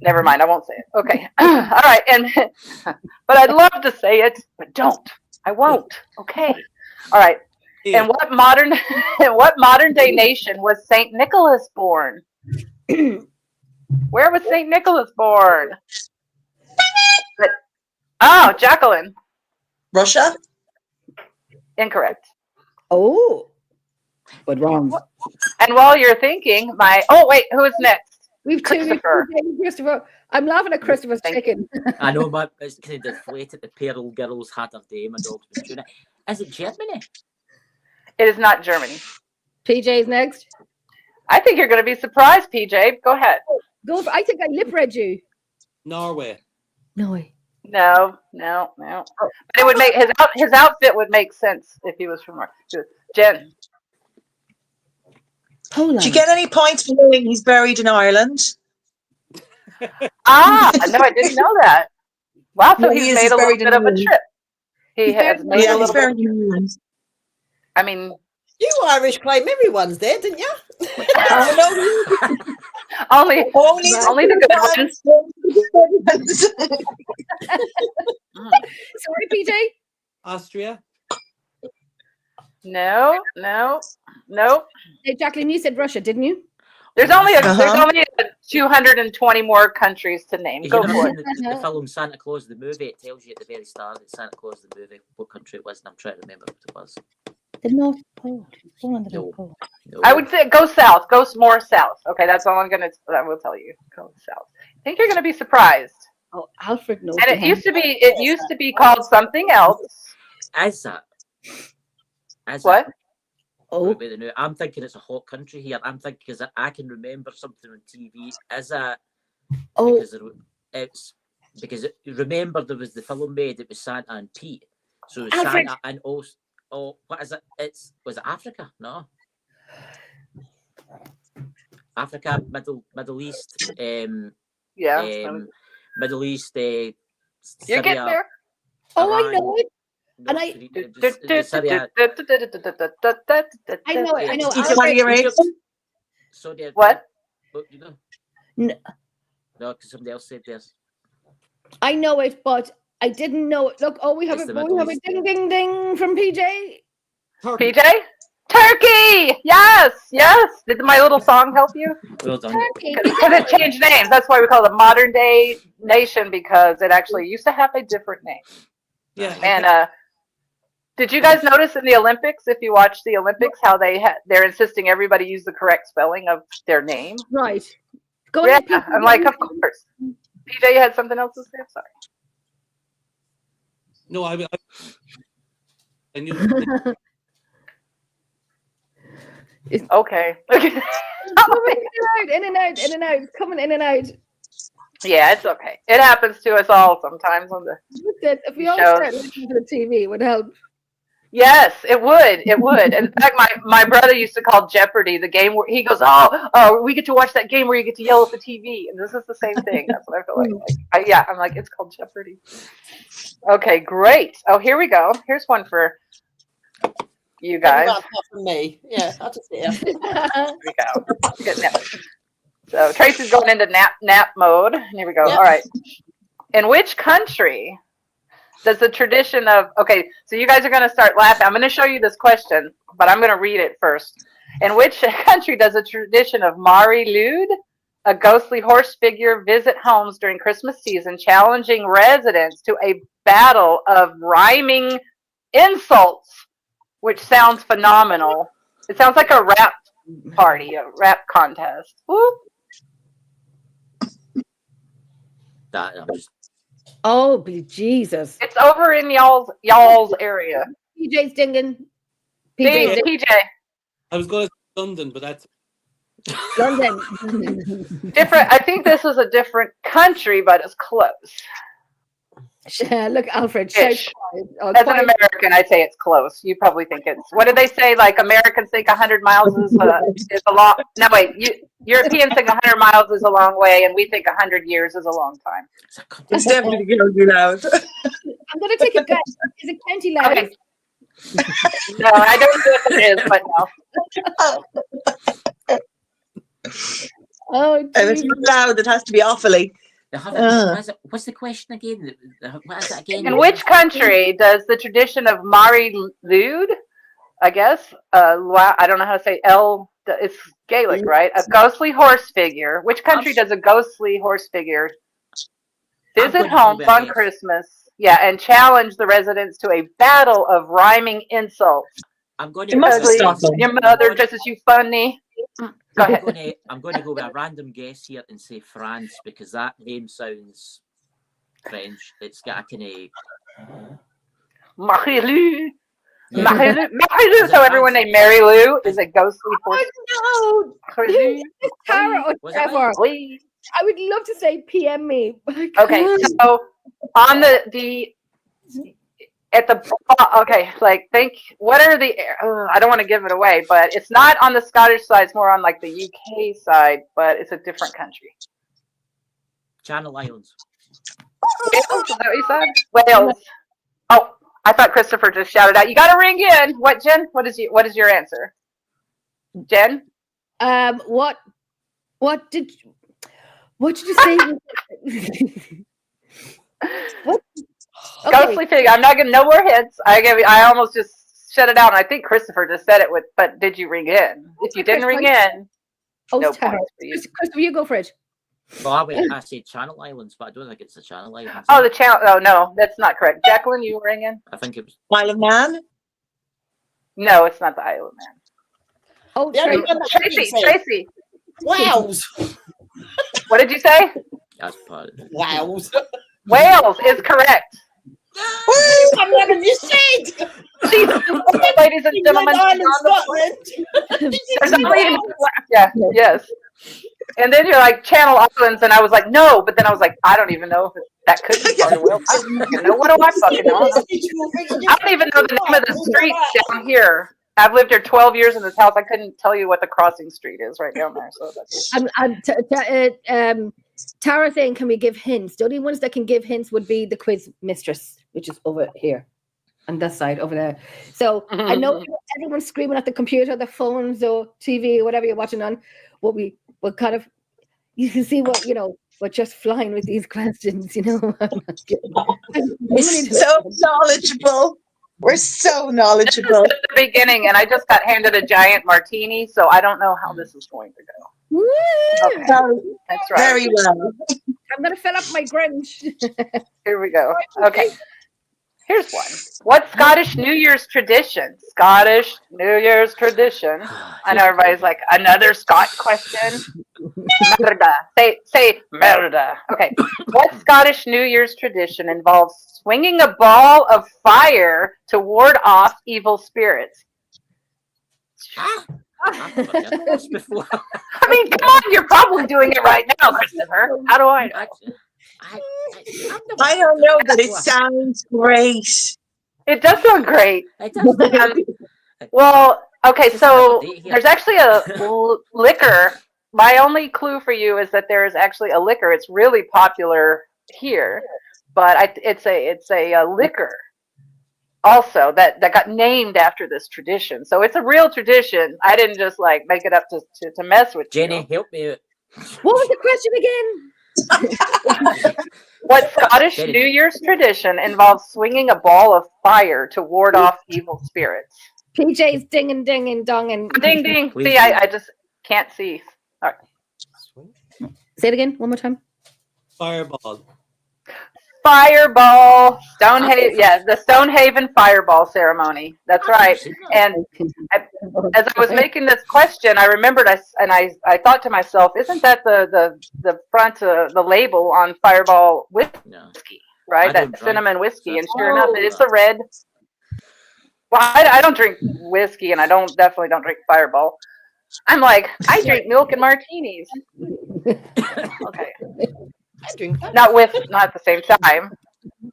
never mind, I won't say it. Okay. All right. But I'd love to say it, but don't. I won't. Okay. All right. In what modern day nation was Saint Nicholas born? Where was Saint Nicholas born? Jacqueline. Russia? Incorrect. Oh. But wrong. And while you're thinking, who is next? We've Christopher. Christopher. I'm laughing at Christopher's chicken. I know, but it's kind of deflated. The Pearl girls had their day. My dog's been tuning. Is it Germany? It is not Germany. PJ's next. I think you're going to be surprised, PJ. Go ahead. I think I lip read you. Norway. No. But it would make his outfit would make sense if he was from Norway. Jen. Poland. Did you get any points for knowing he's buried in Ireland? No, I didn't know that. Wow, so he's made a little bit of a trip. He has made a little bit. I mean, You Irish claim everyone's there, didn't you? Only the good ones. Sorry, PJ. Austria. No. Hey, Jacqueline, you said Russia, didn't you? There's only 220 more countries to name. Go for it. The film Santa Claus the movie, it tells you at the very start that Santa Claus the movie what country it was, and I'm trying to remember what it was. The North Pole. No. I would say go south. Go more south. Okay, that's all I will tell you. Go south. I think you're gonna be surprised. Oh, Alfred knows. And it used to be called something else. Is that? What? Oh, wait, I'm thinking it's a hot country here. I'm thinking because I can remember something on TV. Is that? Oh, because remember there was the film made. It was Santa and Pete. So it was Alfred. Santa and also. Oh, what is it? Was it Africa? No. Africa, Middle East. Middle East. You're Syria, getting there. oh, I Iran, know it. And I know it. I know. Saudi Arabia. Saudi. What? You know? No, because somebody else said this. I know it, but I didn't know it. Look, we have It's a the Middle ding, East. ding, ding, ding from PJ. PJ? Turkey! Yes! Did my little song help you? Well done. Turkey. Because it changed names. That's why we call it a modern day nation, because it actually used to have a different name. Yeah. And did you guys notice in the Olympics, if you watch the Olympics, how they're insisting everybody use the correct spelling of their name? Right. Go Yeah, ahead, I'm like, of course. PJ, you had something else to say? I'm sorry. No, I knew. Okay. in and out, coming in and out. Yeah, it's okay. It happens to us all sometimes on the If we all shows. start listening to the TV, it would help. Yes, it would. It would. In fact, my brother used to call Jeopardy the game where he goes, oh, we get to watch that game where you get to yell at the TV. And this is the same thing. That's what I feel like. I'm like, it's called Jeopardy. Okay, great. Oh, here we go. Here's one for you guys. Apart from me. Yeah, I'll just hear. Here we go. Good nap. So Tracy's going into nap mode. Here we go. Yep. All right. In which country does the tradition of, okay, so you guys are going to start laughing. I'm going to show you this question, but I'm going to read it first. In which country does the tradition of Mari Lud, a ghostly horse figure, visit homes during Christmas season, challenging residents to a battle of rhyming insults, which sounds phenomenal. It sounds like a rap party, a rap contest. Woo. Oh, Jesus. It's over in y'all's area. PJ's dinging. PJ. I was going to London, but that's London. Different. I think this is a different country, but it's close. Look, Alfred. As an American, I'd say it's close. You probably think it's. What did they say? Like Americans think 100 miles is a long. No, wait. Europeans think 100 miles is a long way, and we think 100 years is a long time. It's definitely going to be loud. I'm going to take a guess. Is it County Louth? Okay. No, I don't know if it is, but no. Oh, If it's loud, it has to be awfully. What's the question again? What is it again? In which country does the tradition of Mari Lud, I guess, I don't know how to say it's Gaelic, right? A ghostly horse figure. Which country does a ghostly horse figure visit homes on Christmas? Yeah, and challenge the residents to a battle of rhyming insults. I'm going to your mother dresses you funny. Go ahead. I'm going to go with a random guess here and say France, because that name sounds French. It's got a kind of Marie-Lou. Marie-Lou. So everyone named Mary Lou is a ghostly horse. Oh, no. Tara or Trevor. I would love to say PM me. Okay, so on what are the, I don't want to give it away, but it's not on the Scottish side, it's more on like the UK side, but it's a different country. Channel Islands. Wales, is that what you said? Wales. Oh, I thought Christopher just shouted out, "You got to ring in." What, Jen? What is your answer? Jen? What did you say? What? Ghostly pig. I'm not getting no more hints. I almost just shut it out, and I think Christopher just said it but did you ring in? If you didn't ring in, no points for you. Christopher, you go for it. Well, I said Channel Islands, but I don't think it's the Channel Islands. Oh, the channel. Oh, no, that's not correct. Jacqueline, you ring in? I think it was Isle of Man. No, it's not the Isle of Man. Oh, Tracy. Wales. What did you say? that's part of it. Wales. Wales is correct. I'm one of you said. Ladies and gentlemen, there's only yes. And then you're like Channel Islands, and I was like, no, but then I was like, I don't even know if that could be part of Wales. I don't fucking know. What do I fucking know? I don't even know the name of the street down here. I've lived here 12 years in this house. I couldn't tell you what the crossing street is right down there. So that's Tara saying, can we give hints? The only ones that can give hints would be the Quiz Mistress, which is over here on this side over there. So I know everyone's screaming at the computer, the phones or TV or whatever you're watching on. What kind of, you can see what, we're just flying with these questions, We're so knowledgeable. We're so knowledgeable. This is the beginning, and I just got handed a giant martini, so I don't know how this is going to go. Woo! Okay. That's right. Very well. I'm going to fill up my Grinch. Here we go. Okay. Here's one. What Scottish New Year's tradition? Scottish New Year's tradition. I know everybody's like, another Scott question. Merda. Say merda. Okay. What Scottish New Year's tradition involves swinging a ball of fire to ward off evil spirits? I've never heard this before. I mean, come on, you're probably doing it right now, Christopher. How do I know? I don't know, but it sounds great. It does sound great. It does. Well, okay, so there's actually a liquor. My only clue for you is that there is actually a liquor. It's really popular here, but it's a liquor also that got named after this tradition. So it's a real tradition. I didn't just like make it up to mess with you. Jenny, help me out. What was the question again? What Scottish New Year's tradition involves swinging a ball of fire to ward off evil spirits? PJ's ding and ding and dong and ding ding. See, I just can't see. All right. Say it again, one more time. Fireball. Fireball. Stonehaven. Yeah, the Stonehaven fireball ceremony. That's right. And as I was making this question, I remembered I thought to myself, isn't that the front the label on Fireball whiskey, right? That cinnamon whiskey. And sure enough, it's the red. Well, I don't drink whiskey, and I definitely don't drink Fireball. I'm like, I drink milk and martinis. Okay. I drink that. Not at the same time.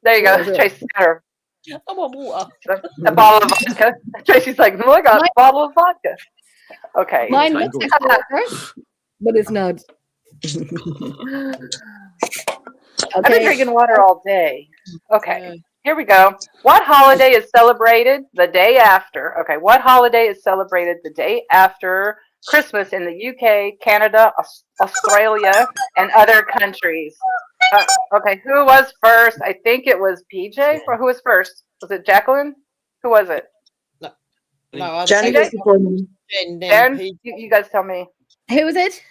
There you go. Tracy's got her. I want water. A bottle of vodka. Tracy's like, look, I got a bottle of vodka. Okay. Mine looks like water, but it's not. I've been drinking water all day. Okay. Here we go. What holiday is celebrated the day after? Okay. What holiday is celebrated the day after Christmas in the UK, Canada, Australia, and other countries? Okay, who was first? I think it was PJ. Or who was first? Was it Jacqueline? Who was it? No, Jenny was before me. Jen? You guys tell me. Who was it?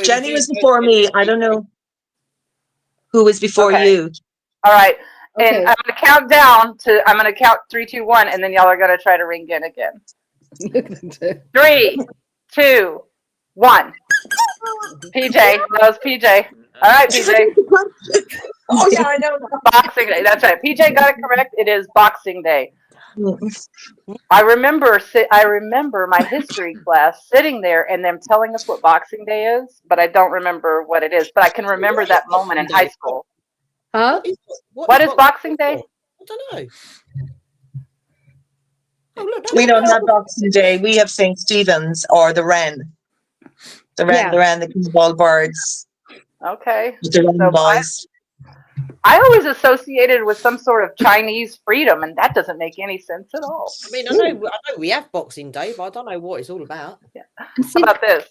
Jenny was before me. I don't know who was before you. All right. Okay. And I'm going to count down I'm going to count 3, 2, 1, and then y'all are going to try to ring in again. 3, 2, 1. PJ. That was PJ. All right, PJ. Oh, yeah, I know. Boxing Day. That's right. PJ got it correct. It is Boxing Day. I remember my history class sitting there and them telling us what Boxing Day is, but I don't remember what it is. But I can remember that moment in high school. Huh? What is Boxing Day? I don't know. We don't have Boxing Day. We have St. Stephen's or the Wren. The Wren, the Kingsball Birds. Okay. The Wren boys. I always associated with some sort of Chinese freedom, and that doesn't make any sense at all. I mean, I know we have Boxing Day, but I don't know what it's all about. Yeah. How about this?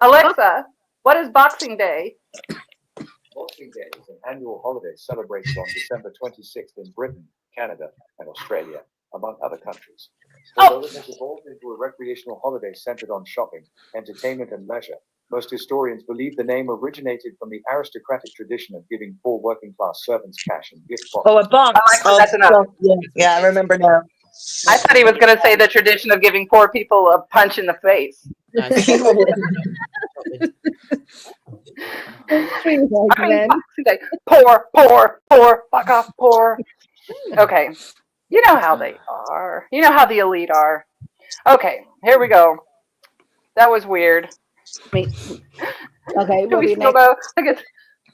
Alexa, what is Boxing Day? Boxing Day is an annual holiday celebrated on December 26th in Britain, Canada, and Australia, among other countries. Although it has evolved into a recreational holiday centered on shopping, entertainment, and leisure, most historians believe the name originated from the aristocratic tradition of giving poor working-class servants cash and gift boxes. Oh, a box. That's enough. Yeah, I remember now. I thought he was going to say the tradition of giving poor people a punch in the face. Poor, fuck off, poor. Okay. You know how they are. You know how the elite are. Okay, here we go. That was weird. Okay, do we still go?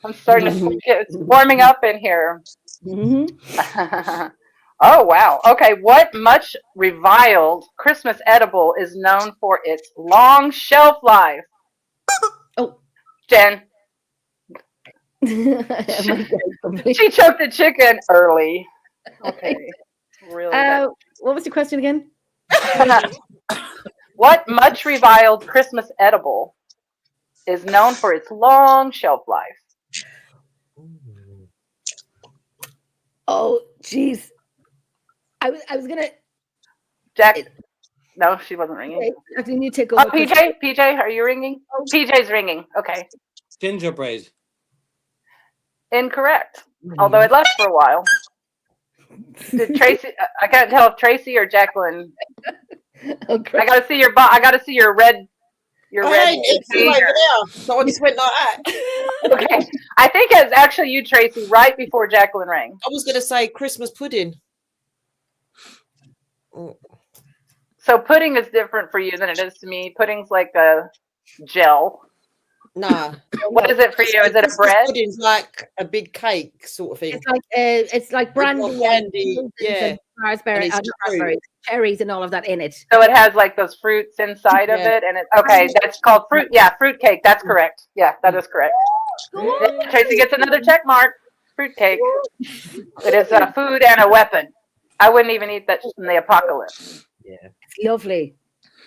I'm starting to get warming up in here. Oh, wow. Okay, what much reviled Christmas edible is known for its long shelf life? Oh. Jen. She choked the chicken early. Okay. Really what was the question again? What much reviled Christmas edible is known for its long shelf life? Oh, jeez. I was gonna. Jack. No, she wasn't ringing. I think you take over. Oh, PJ, are you ringing? Oh. PJ's ringing. Okay. Gingerbread. Incorrect. Although it lasts for a while. Did Tracy? I can't tell if Tracy or Jacqueline. Okay. I gotta see your. I gotta see your red. Your red. It's over there. So I just went like that. Okay. I think it's actually you, Tracy, right before Jacqueline rang. I was gonna say Christmas pudding. So pudding is different for you than it is to me. Pudding's like a gel. Nah. What is it for you? Is it a bread? Pudding's like a big cake sort of thing. It's like brandy, yeah. Raspberry, cherries, and all of that in it. So it has like those fruits inside of it, and okay, that's called fruit. Yeah, fruit cake. That's correct. Yeah, that is correct. Yeah, Tracy gets another check mark. Fruit cake. It is a food and a weapon. I wouldn't even eat that in the apocalypse. Yeah, it's lovely.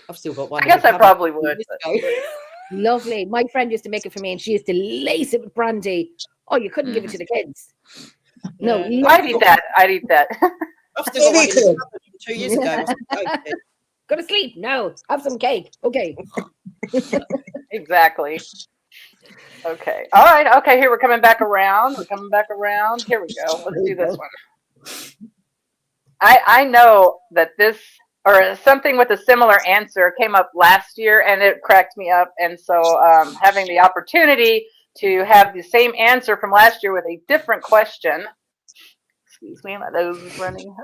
I've still got one. I guess I probably would. Lovely. My friend used to make it for me, and she used to lace it with brandy. Oh, you couldn't give it to the kids. No, I'd eat that. I'd eat that. I've still got one 2 years ago. Go to sleep. No, have some cake. Okay. Exactly. Okay. All right. Okay. Here we're coming back around. We're coming back around. Here we go. Let's do this one. I know that this or something with a similar answer came up last year, and it cracked me up. And so having the opportunity to have the same answer from last year with a different question. Excuse me, my nose is running.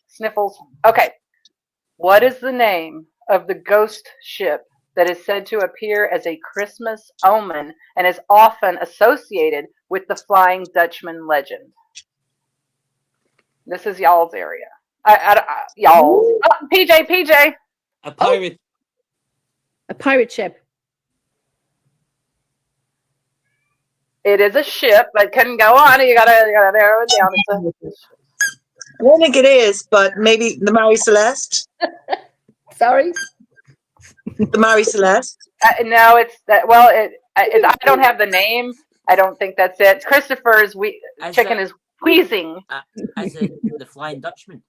Sniffles. Okay. What is the name of the ghost ship that is said to appear as a Christmas omen and is often associated with the Flying Dutchman legend? This is y'all's area. Y'all. Oh, PJ. A pirate. A pirate ship. It is a ship, but couldn't go on. You gotta narrow it down. I don't think it is, but maybe the Marie Celeste. Sorry? The Marie Celeste? No, it's that. Well, I don't have the name. I don't think that's it. Christopher's chicken is wheezing. As in the Flying Dutchman?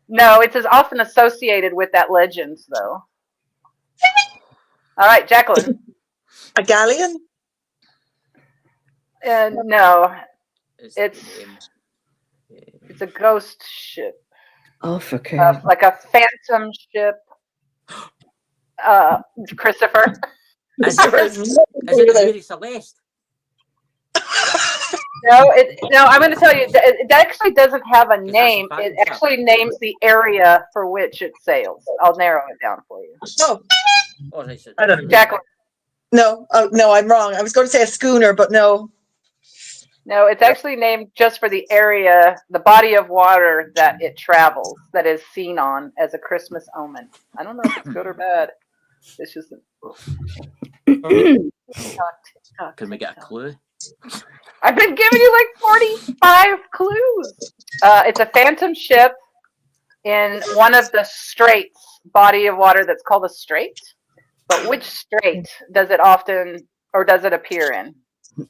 No, it's as often associated with that legend, though. All right, Jacqueline. A galleon? No, it's a ghost ship. Oh, for like a phantom ship. Christopher. Is it Mary Celeste? No, I'm going to tell you, it actually doesn't have a name. It actually names the area for which it sails. I'll narrow it down for you. Oh, I don't know. Jacqueline. No, I'm wrong. I was going to say a schooner, but no. No, it's actually named just for the area, the body of water that it travels, that is seen on as a Christmas omen. I don't know if it's good or bad. It's just. Can we get a clue? I've been giving you like 45 clues. It's a phantom ship in one of the straits, body of water that's called a strait. But which strait does it often, or does it appear in,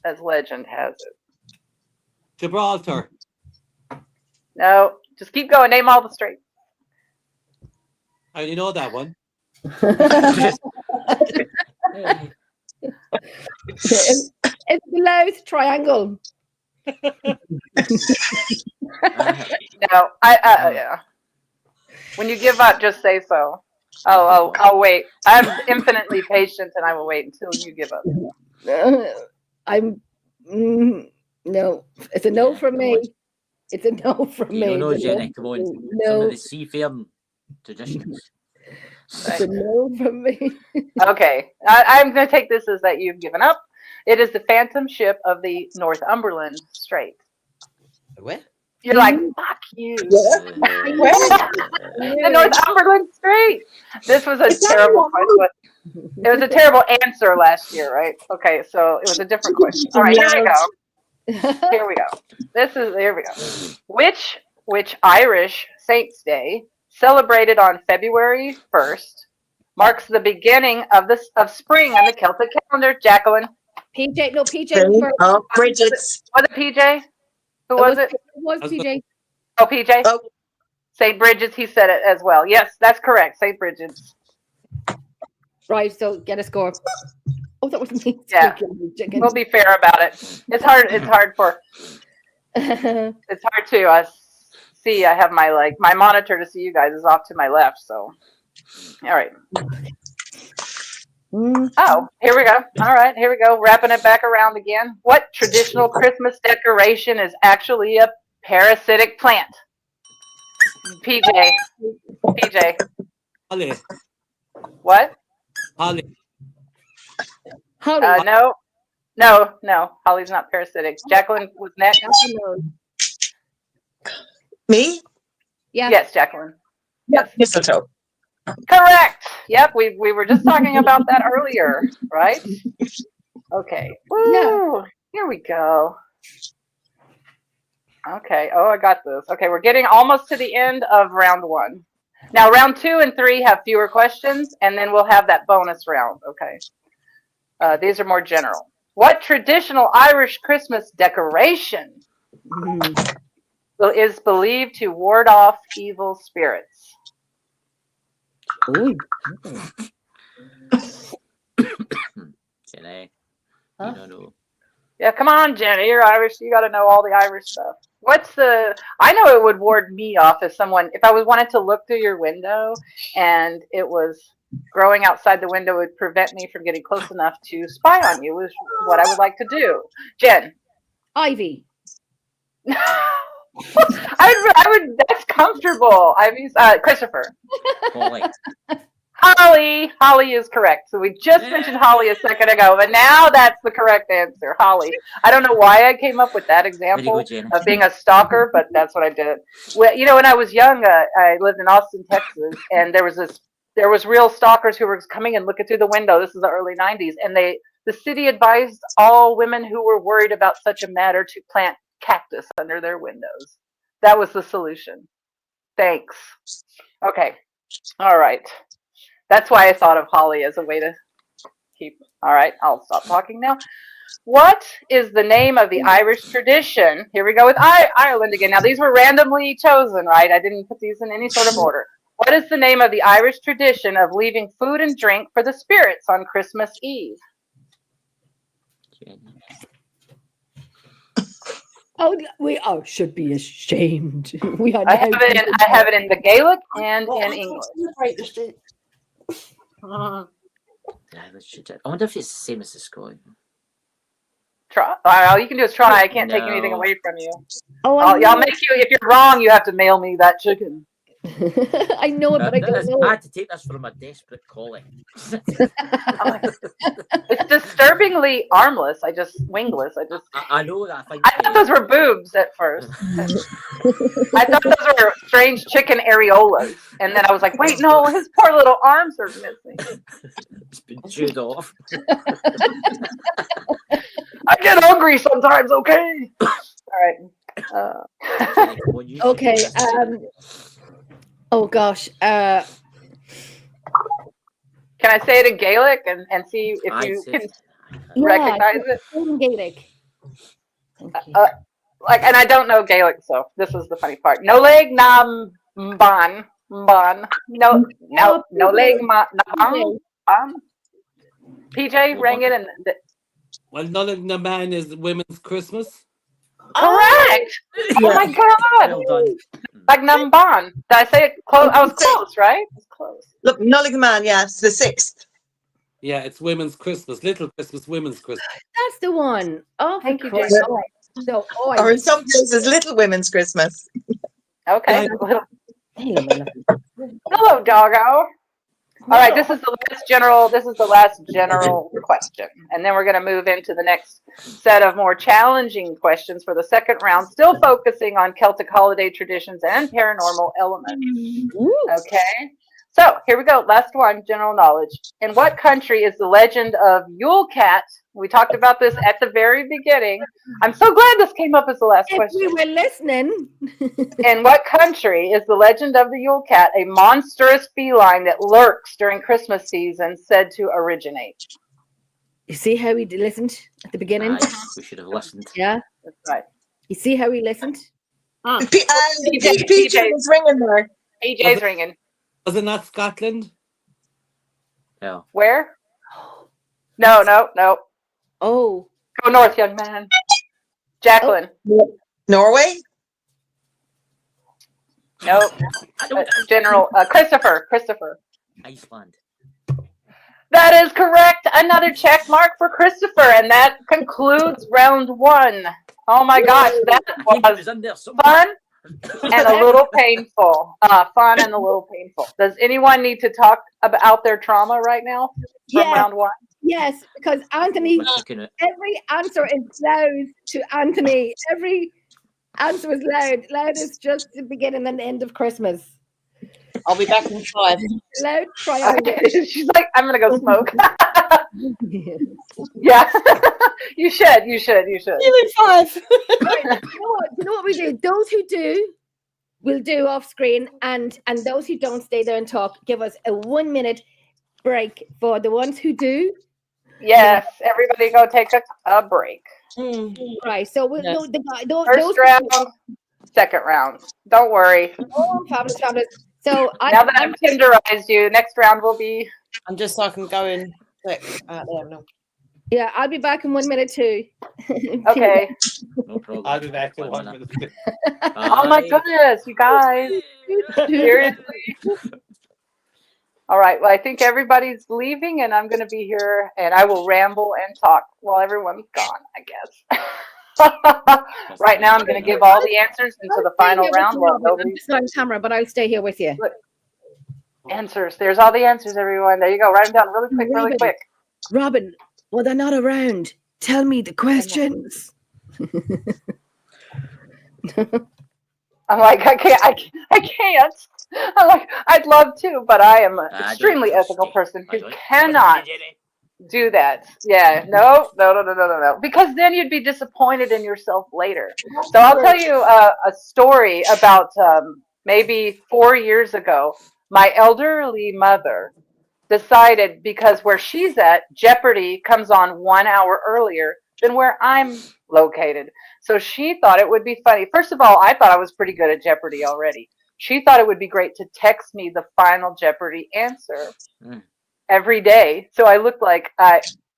as legend has it? Gibraltar. No, just keep going. Name all the straits. I only know that one. It's the Louth Triangle. No, yeah. When you give up, just say so. I'll wait. I'm infinitely patient, and I will wait until you give up. No. It's a no from me. It's a no from me. No, Jenny, come on. No. Some of the seafaring traditions. It's a no from me. Okay, I'm going to take this as that you've given up. It is the phantom ship of the Northumberland Strait. Where? You're like, fuck you. The Northumberland Strait. This was a terrible question. It was a terrible answer last year, right? Okay, so it was a different question. All right, here we go. Here we go. Here we go. Which Irish Saints' Day, celebrated on February 1st, marks the beginning of spring on the Celtic calendar? Jacqueline. PJ. Oh, Bridget's. Was it PJ? Who was it? It was PJ. Oh, PJ? Oh. St. Bridget's, he said it as well. Yes, that's correct. St. Bridget's. Right, so get a score. Oh, that was me. Yeah. We'll be fair about it. It's hard. It's hard to see. I have my monitor to see you guys is off to my left. So, all right. Oh, here we go. All right, here we go. Wrapping it back around again. What traditional Christmas decoration is actually a parasitic plant? PJ. Holly. What? Holly. No. Holly's not parasitic. Jacqueline was next. Me? Yeah. Yes, Jacqueline. Yes. Mistletoe. Correct. Yep, we were just talking about that earlier, right? Okay. Woo. Yeah. Here we go. Okay. Oh, I got this. Okay, we're getting almost to the end of round 1. Now, round 2 and 3 have fewer questions, and then we'll have that bonus round. Okay. These are more general. What traditional Irish Christmas decoration is believed to ward off evil spirits? Jenny. You don't know. Yeah, come on, Jenny. You're Irish. You got to know all the Irish stuff. I know it would ward me off if I was wanted to look through your window and it was growing outside the window would prevent me from getting close enough to spy on you, is what I would like to do. Jen. Ivy. I would, that's comfortable. Ivy's, Christopher. Holly is correct. So we just mentioned Holly a second ago, but now that's the correct answer. Holly. I don't know why I came up with that example of being a stalker, but that's what I did. Well, when I was young, I lived in Austin, Texas, and there was real stalkers who were coming and looking through the window. This is the early 90s, and the city advised all women who were worried about such a matter to plant cactus under their windows. That was the solution. Thanks. Okay. All right. That's why I thought of Holly as a way to keep. All right, I'll stop talking now. What is the name of the Irish tradition? Here we go with Ireland again. Now, these were randomly chosen, right? I didn't put these in any sort of order. What is the name of the Irish tradition of leaving food and drink for the spirits on Christmas Eve? Oh, we should be ashamed. I have it in the Gaelic and in English. I wonder if it's the same as the Scottish. Try. All you can do is try. I can't take anything away from you. I'll make you. If you're wrong, you have to mail me that chicken. I know it, but I don't know. I had to take this from a desperate calling. It's disturbingly armless. Wingless. I know that. I thought those were boobs at first. I thought those were strange chicken areolas, and then I was like, "Wait, no, his poor little arms are missing." It's been chewed off. I get hungry sometimes. Okay. All right. Okay. Oh gosh. Can I say it in Gaelic and see if you can recognize it? In Gaelic. Like, and I don't know Gaelic, so this is the funny part. No leg nam ban. No leg ma ban. PJ rang it and. Well, Nullig na Man is Women's Christmas. Correct. Oh my God. Well done. Like Namban. Did I say it close? I was close, right? It was close. Look, Nulligan, yes, the 6th. Yeah, it's Women's Christmas. Little Christmas, Women's Christmas. That's the one. Oh, thank you, Christ. So, or in some places, Little Women's Christmas. Okay. Hello, doggo. All right, this is the last general question. And then we're going to move into the next set of more challenging questions for the second round, still focusing on Celtic holiday traditions and paranormal elements. Okay. So here we go. Last one, general knowledge. In what country is the legend of Yule Cat? We talked about this at the very beginning. I'm so glad this came up as the last question. We were listening. In what country is the legend of the Yule Cat, a monstrous feline that lurks during Christmas season, said to originate? You see how he listened at the beginning? We should have listened. Yeah, that's right. You see how he listened? PJ is ringing there. PJ's ringing. Wasn't that Scotland? Yeah. Where? No. Oh. Go north, young man. Jacqueline. Norway? Nope. General Christopher. Iceland. That is correct. Another check mark for Christopher, and that concludes round one. Oh my gosh, that was fun and a little painful. Does anyone need to talk about their trauma right now from round one? Yes, because Anthony, every answer is loud to Anthony. Every answer is loud. Loud is just the beginning and end of Christmas. I'll be back in 5. Loud triangle. She's like, I'm gonna go smoke. Yeah, you should. You're in 5. Right, you know what we do? Those who do, we'll do off screen, and those who don't, stay there and talk. Give us a 1 minute break for the ones who do. Yes, everybody go take a break. Right, so we'll do first round, second round. Don't worry. Oh, fabulous. So now that I've tenderized you, next round will be. I'm just so I can go in quick. No. Yeah, I'll be back in 1 minute too. Okay. No problem. I'll be back in 1 minute. Oh my goodness, you guys! Seriously. All right. Well, I think everybody's leaving, and I'm going to be here, and I will ramble and talk while everyone's gone, I guess. Right now, I'm going to give all the answers into the final round. I'm just on camera, but I'll stay here with you. Answers. There's all the answers, everyone. There you go. Write them down really quick. Robyn, well, they're not around. Tell me the questions. I'm like, I can't. I'm like, I'd love to, but I am an extremely ethical person who cannot do that. Yeah, no. Because then you'd be disappointed in yourself later. So I'll tell you a story about maybe 4 years ago. My elderly mother decided, because where she's at, Jeopardy comes on 1 hour earlier than where I'm located. So she thought it would be funny. First of all, I thought I was pretty good at Jeopardy already. She thought it would be great to text me the final Jeopardy answer every day. So I looked like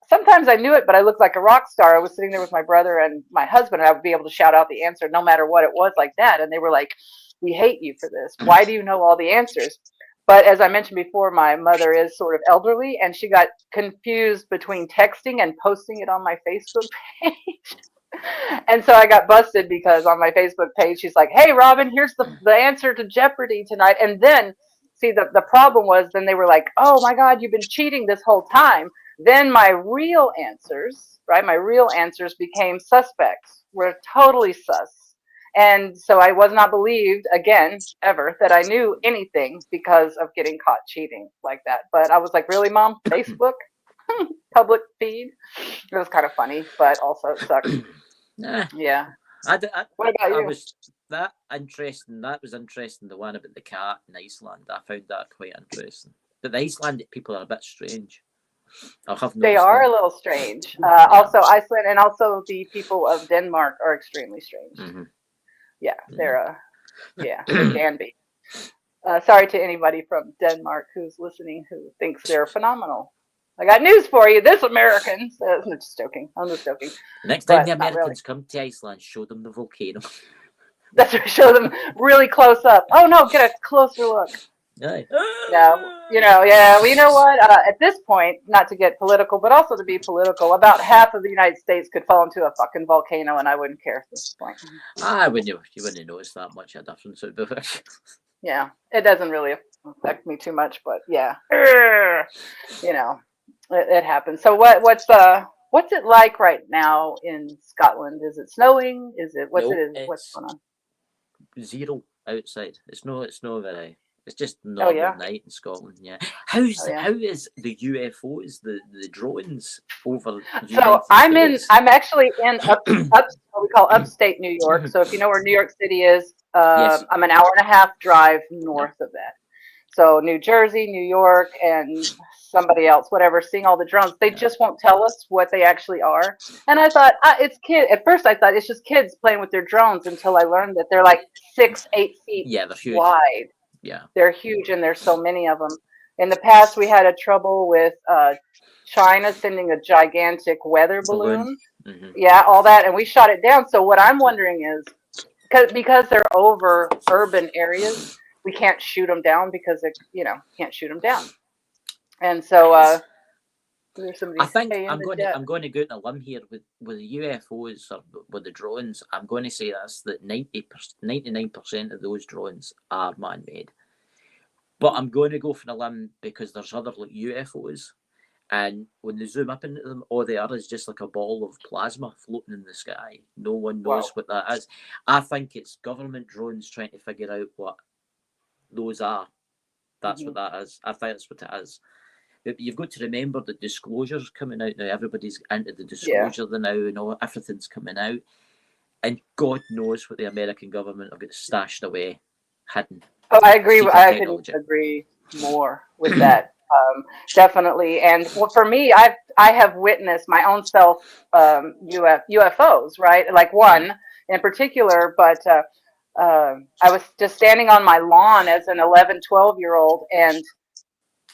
sometimes I knew it, but I looked like a rock star. I was sitting there with my brother and my husband, and I would be able to shout out the answer no matter what it was, like that. And they were like, "We hate you for this. Why do you know all the answers?" But as I mentioned before, my mother is sort of elderly, and she got confused between texting and posting it on my Facebook page. And so I got busted because on my Facebook page, she's like, "Hey, Robyn, here's the answer to Jeopardy tonight." And then, see, the problem was then they were like, "Oh, my God, you've been cheating this whole time." Then my real answers, became suspects, were totally sus. And so I was not believed again, ever, that I knew anything because of getting caught cheating like that. But I was like, "Really, Mom? Facebook?" public feed. It was kind of funny, but also it sucked. Yeah. What about you? Was that interesting? That was interesting. The one about the cat in Iceland. I found that quite interesting. But the Icelandic people are a bit strange. They are a little strange. Also, Iceland and also the people of Denmark are extremely strange. Mm-hmm. Yeah, they're they can be. Sorry to anybody from Denmark who's listening who thinks they're phenomenal. I got news for you. This Americans. I'm just joking. Next time the Americans come to Iceland, show them the volcano. That's right. Show them really close up. Oh no, get a closer look. Aye. No, well, you know what? At this point, not to get political, but also to be political, about half of the United States could fall into a fucking volcano, and I wouldn't care at this point. You wouldn't notice that much a difference. Yeah, it doesn't really affect me too much, but yeah, it happens. So what's it like right now in Scotland? Is it snowing? What's going on? Zero outside. It's no very. It's just normal night in Scotland. Yeah. How is the UFOs, the drones over? So I'm actually in what we call upstate New York. So if you know where New York City is, yes. I'm an hour and a half drive north of that. So New Jersey, New York, and somebody else, whatever, seeing all the drones, they just won't tell us what they actually are. And I thought it's kids. At first, I thought it's just kids playing with their drones until I learned that they're like 6-8 feet wide. Yeah, they're huge, and there's so many of them. In the past, we had a trouble with China sending a gigantic weather balloon. Mm-hmm. Yeah, all that, and we shot it down. So what I'm wondering is, because they're over urban areas, we can't shoot them down because can't shoot them down. And so I think I'm going to go out on a limb here with the UFOs or with the drones. I'm going to say that 99% of those drones are man-made. But I'm going to go for a limb because there's other like UFOs, and when they zoom up into them, all they are is just like a ball of plasma floating in the sky. No one knows what that is. I think it's government drones trying to figure out what those are. That's what that is. I think that's what it is. But you've got to remember that disclosure's coming out now. Everybody's into the disclosure now, and everything's coming out. And God knows what the American government have got stashed away, hidden. Oh, I agree. I couldn't agree more with that. Definitely. And for me, I have witnessed my own self UFOs, right? Like one in particular, but I was just standing on my lawn as an 11, 12-year-old, and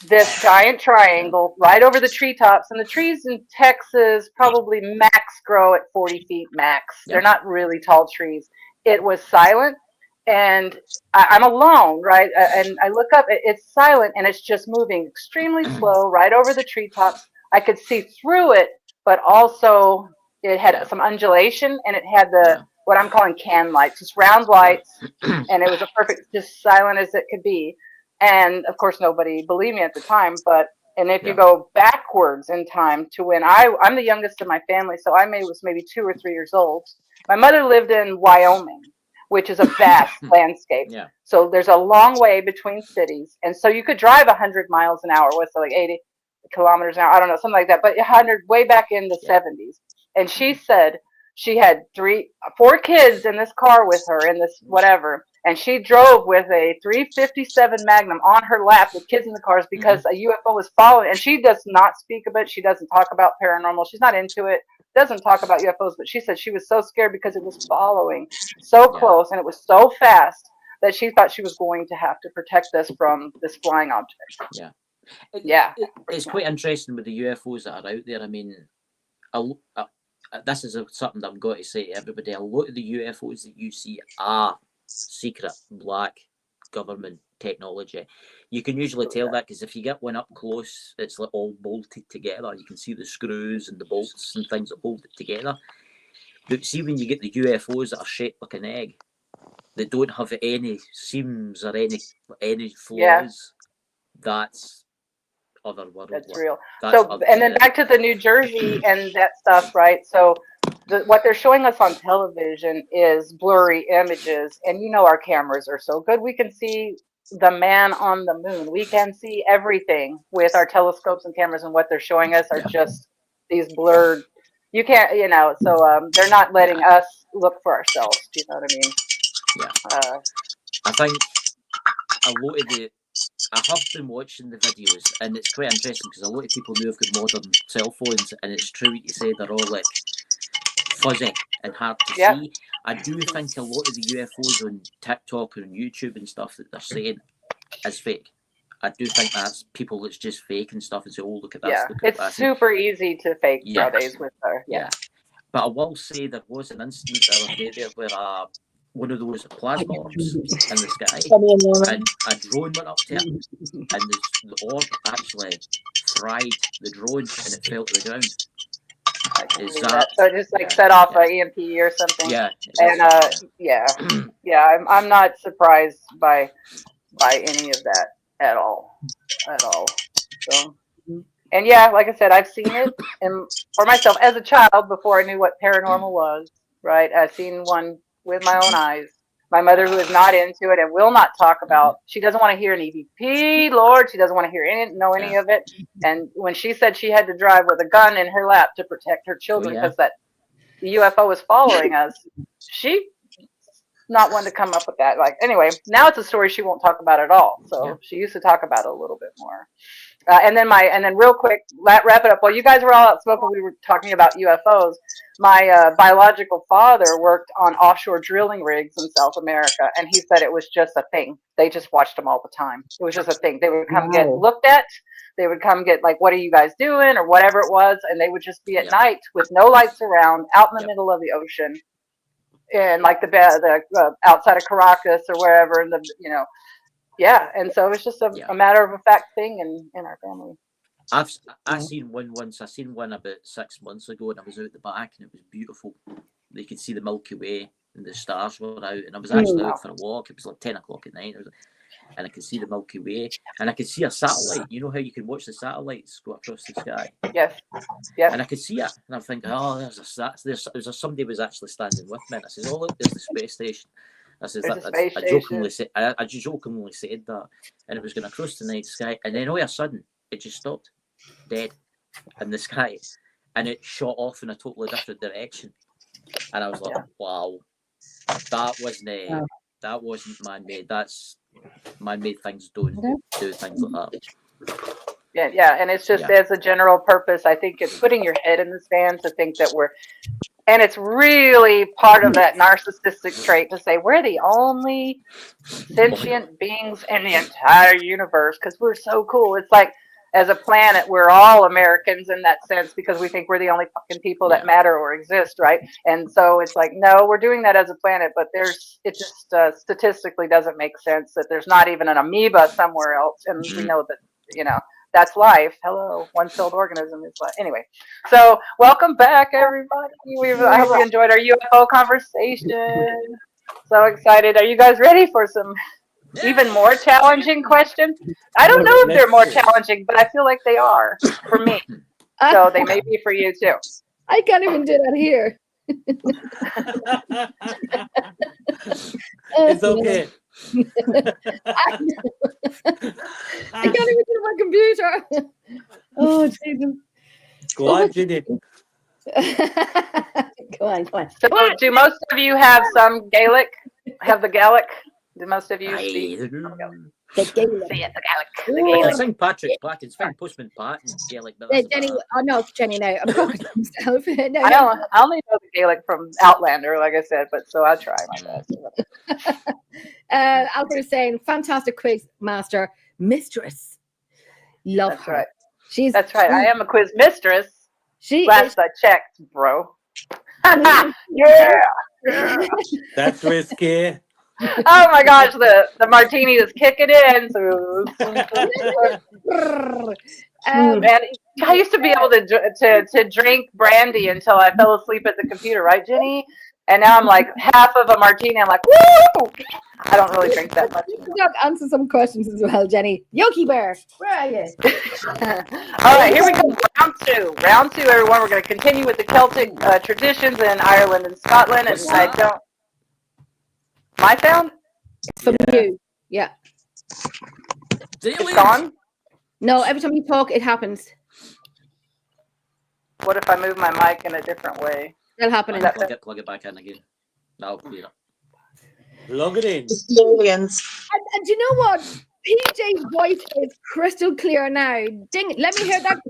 this giant triangle right over the treetops, and the trees in Texas probably max grow at 40 feet max. Yep. They're not really tall trees. It was silent, and I'm alone, right? And I look up, it's silent, and it's just moving extremely slow right over the treetops. I could see through it, but also it had some undulation, and it had what I'm calling can lights, just round lights, and it was just silent as it could be. And of course, nobody believed me at the time. And if you go backwards in time to when I'm the youngest in my family, so I was maybe 2 or 3 years old. My mother lived in Wyoming, which is a vast landscape. Yeah. So there's a long way between cities, and so you could drive 100 miles an hour. What's it, like 80 kilometers an hour? I don't know, something like that. But 100 way back in the 70s. And she said she had 4 kids in this car with her in this whatever. And she drove with a 357 Magnum on her lap with kids in the cars because a UFO was following. And she does not speak of it. She doesn't talk about paranormal. She's not into it. Doesn't talk about UFOs. But she said she was so scared because it was following so close and it was so fast that she thought she was going to have to protect us from this flying object. Yeah. It's quite interesting with the UFOs that are out there. I mean, this is something that I'm going to say to everybody. A lot of the UFOs that you see are secret black government technology. You can usually tell that because if you get one up close, it's like all bolted together. You can see the screws and the bolts and things that hold it together. But see, when you get the UFOs that are shaped like an egg, that don't have any seams or any flaws, that's otherworldly. That's real. And then back to the New Jersey and that stuff, right? So what they're showing us on television is blurry images, and our cameras are so good we can see the man on the moon. We can see everything with our telescopes and cameras, and what they're showing us are just these blurred. You can't, so they're not letting us look for ourselves. Do you know what I mean? Yeah. I think a lot of I have been watching the videos, and it's quite interesting because a lot of people now have got modern cell phones, and it's true what you say, they're all like fuzzy and hard to see. I do think a lot of the UFOs on TikTok and YouTube and stuff that they're saying is fake. I do think that's people that's just fake and stuff and say, oh, look at that. Yeah, look at it's that. super easy to fake nowadays with her. Yeah. But I will say there was an incident the other day there where one of those plasma orbs in the sky, and a drone went up to it, and the orb actually fried the drone and it fell to the ground. So it just set off an EMP or something. Yeah. And I'm not surprised by any of that at all. So, and like I said, I've seen it, and for myself as a child before I knew what paranormal was. Right, I've seen one with my own eyes. My mother, who is not into it and will not talk about, she doesn't want to hear an EVP, Lord. She doesn't want to hear any of it. And when she said she had to drive with a gun in her lap to protect her children because the UFO was following us, she not one to come up with that. Like, anyway, now it's a story she won't talk about at all. So she used to talk about it a little bit more. And then real quick, wrap it up. While you guys were all out smoking, we were talking about UFOs. My biological father worked on offshore drilling rigs in South America, and he said it was just a thing. They just watched them all the time. It was just a thing. They would come get looked at. They would come get, like, what are you guys doing, or whatever it was, and they would just be at night with no lights around, out in the middle of the ocean, and like the outside of Caracas or wherever, and and so it's just a matter of a fact thing in our family. I seen one once. I seen one about 6 months ago, and I was out the back, and it was beautiful. You could see the Milky Way, and the stars were out, and I was actually out for a walk. It was like 10 o'clock at night, and I could see the Milky Way, and I could see a satellite. You know how you can watch the satellites go across the sky? Yes. And I could see it, and I'm thinking, oh, there's somebody was actually standing with me. And I said, oh, look, there's the space station. I said, I jokingly said that, and it was going across the night sky, and then all of a sudden it just stopped, dead in the sky, and it shot off in a totally different direction, and I was like, wow, that wasn't man-made. That's man-made things don't do things like that. Yeah, and it's just as a general purpose. I think it's putting your head in the sand to think that and it's really part of that narcissistic trait to say we're the only sentient beings in the entire universe because we're so cool. It's like, as a planet, we're all Americans in that sense because we think we're the only fucking people that matter or exist, right? And so it's like, no, we're doing that as a planet, but it just statistically doesn't make sense that there's not even an amoeba somewhere else, and we know that, that's life. Hello, one-celled organism is life. Anyway, so welcome back, everybody. I hope you enjoyed our UFO conversation. So excited. Are you guys ready for some even more challenging questions? I don't know if they're more challenging, but I feel like they are for me. So they may be for you too. I can't even do that here. It's okay. I can't even do my computer. Oh, Jesus. Go on, Ginny. Go on. So do most of you have some Gaelic? Have the Gaelic? Do most of you speak? The Gaelic. The Gaelic. It's St. Patrick's Black. It's fine, Postman Pat and Gaelic. Jenny, Jenny, now I'm talking to myself. No, I only know the Gaelic from Outlander, like I said, but so I'll try my best. Albert is saying, fantastic quiz master, mistress. Love That's her. Right. That's right. I am a quiz mistress. I checked, bro. Yeah. That's risky. Oh my gosh, the martini is kicking in. Man, I used to be able to drink brandy until I fell asleep at the computer, right, Jenny? And now I'm like half of a martini. I'm like, woo! I don't really drink that much. Answer some questions as well, Jenny. Yogi Bear, where are you? All right, here we go. Round two, everyone. We're going to continue with the Celtic traditions in Ireland and Scotland. And I don't. My sound? From you. Yeah. It's gone? No, every time you talk, it happens. What if I move my mic in a different way? That'll happen. Plug it back in again. That'll clear it. Plug it in. Aliens. And you know what? PJ's voice is crystal clear now. Ding it. Let me hear that.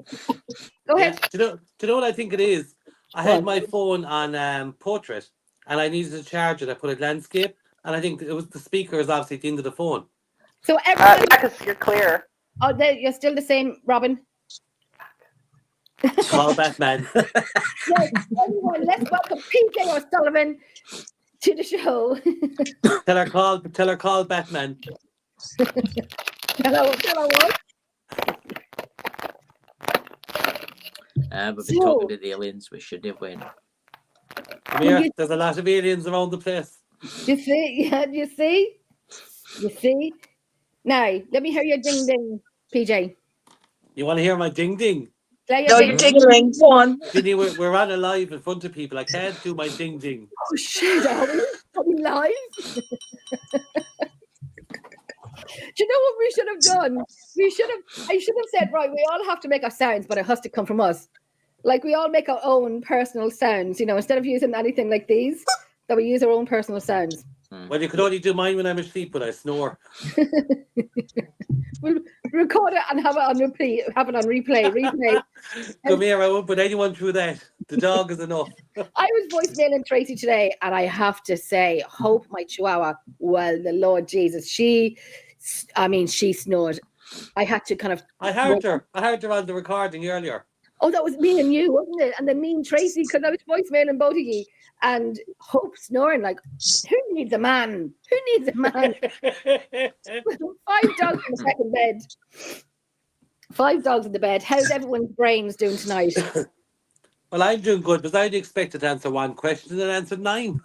Go ahead. Do you know what I think it is? I had my phone on portrait and I needed to charge it. I put it landscape and I think it was the speaker is obviously at the end of the phone. So everyone... yeah, because you're clear. Oh, you're still the same, Robyn. Call Batman. Yes, everyone, let's welcome PJ O'Sullivan to the show. Tell her call Batman. Hello what? We've been talking to the aliens. We should have went. Come here. There's a lot of aliens around the place. You see? Yeah, you see? You see? Now, let me hear your ding ding, PJ. You want to hear my ding ding? No, you're ding-a-ling. Go on. Ginny, we're on a live in front of people. I can't do my ding ding. Oh shit! Are we live? Do you know what we should have done? I should have said, right, we all have to make our sounds, but it has to come from us. Like we all make our own personal sounds, instead of using anything like these, that we use our own personal sounds. Well, you could only do mine when I'm asleep, when I snore. We'll record it and have it on repeat, replay. Come here, I won't put anyone through that. The dog is enough. I was voicemailing Tracy today, and I have to say, Hope, my chihuahua, well, the Lord Jesus, she snored. I had to kind of... I heard her on the recording earlier. Oh, that was me and you, wasn't it? And then me and Tracy, because I was voicemailing both of you. And Hope snoring like, who needs a man? Who needs a man? 5 dogs in the second bed. 5 dogs in the bed. How's everyone's brains doing tonight? Well, I'm doing good, because I'd expected to answer 1 question and answered 9.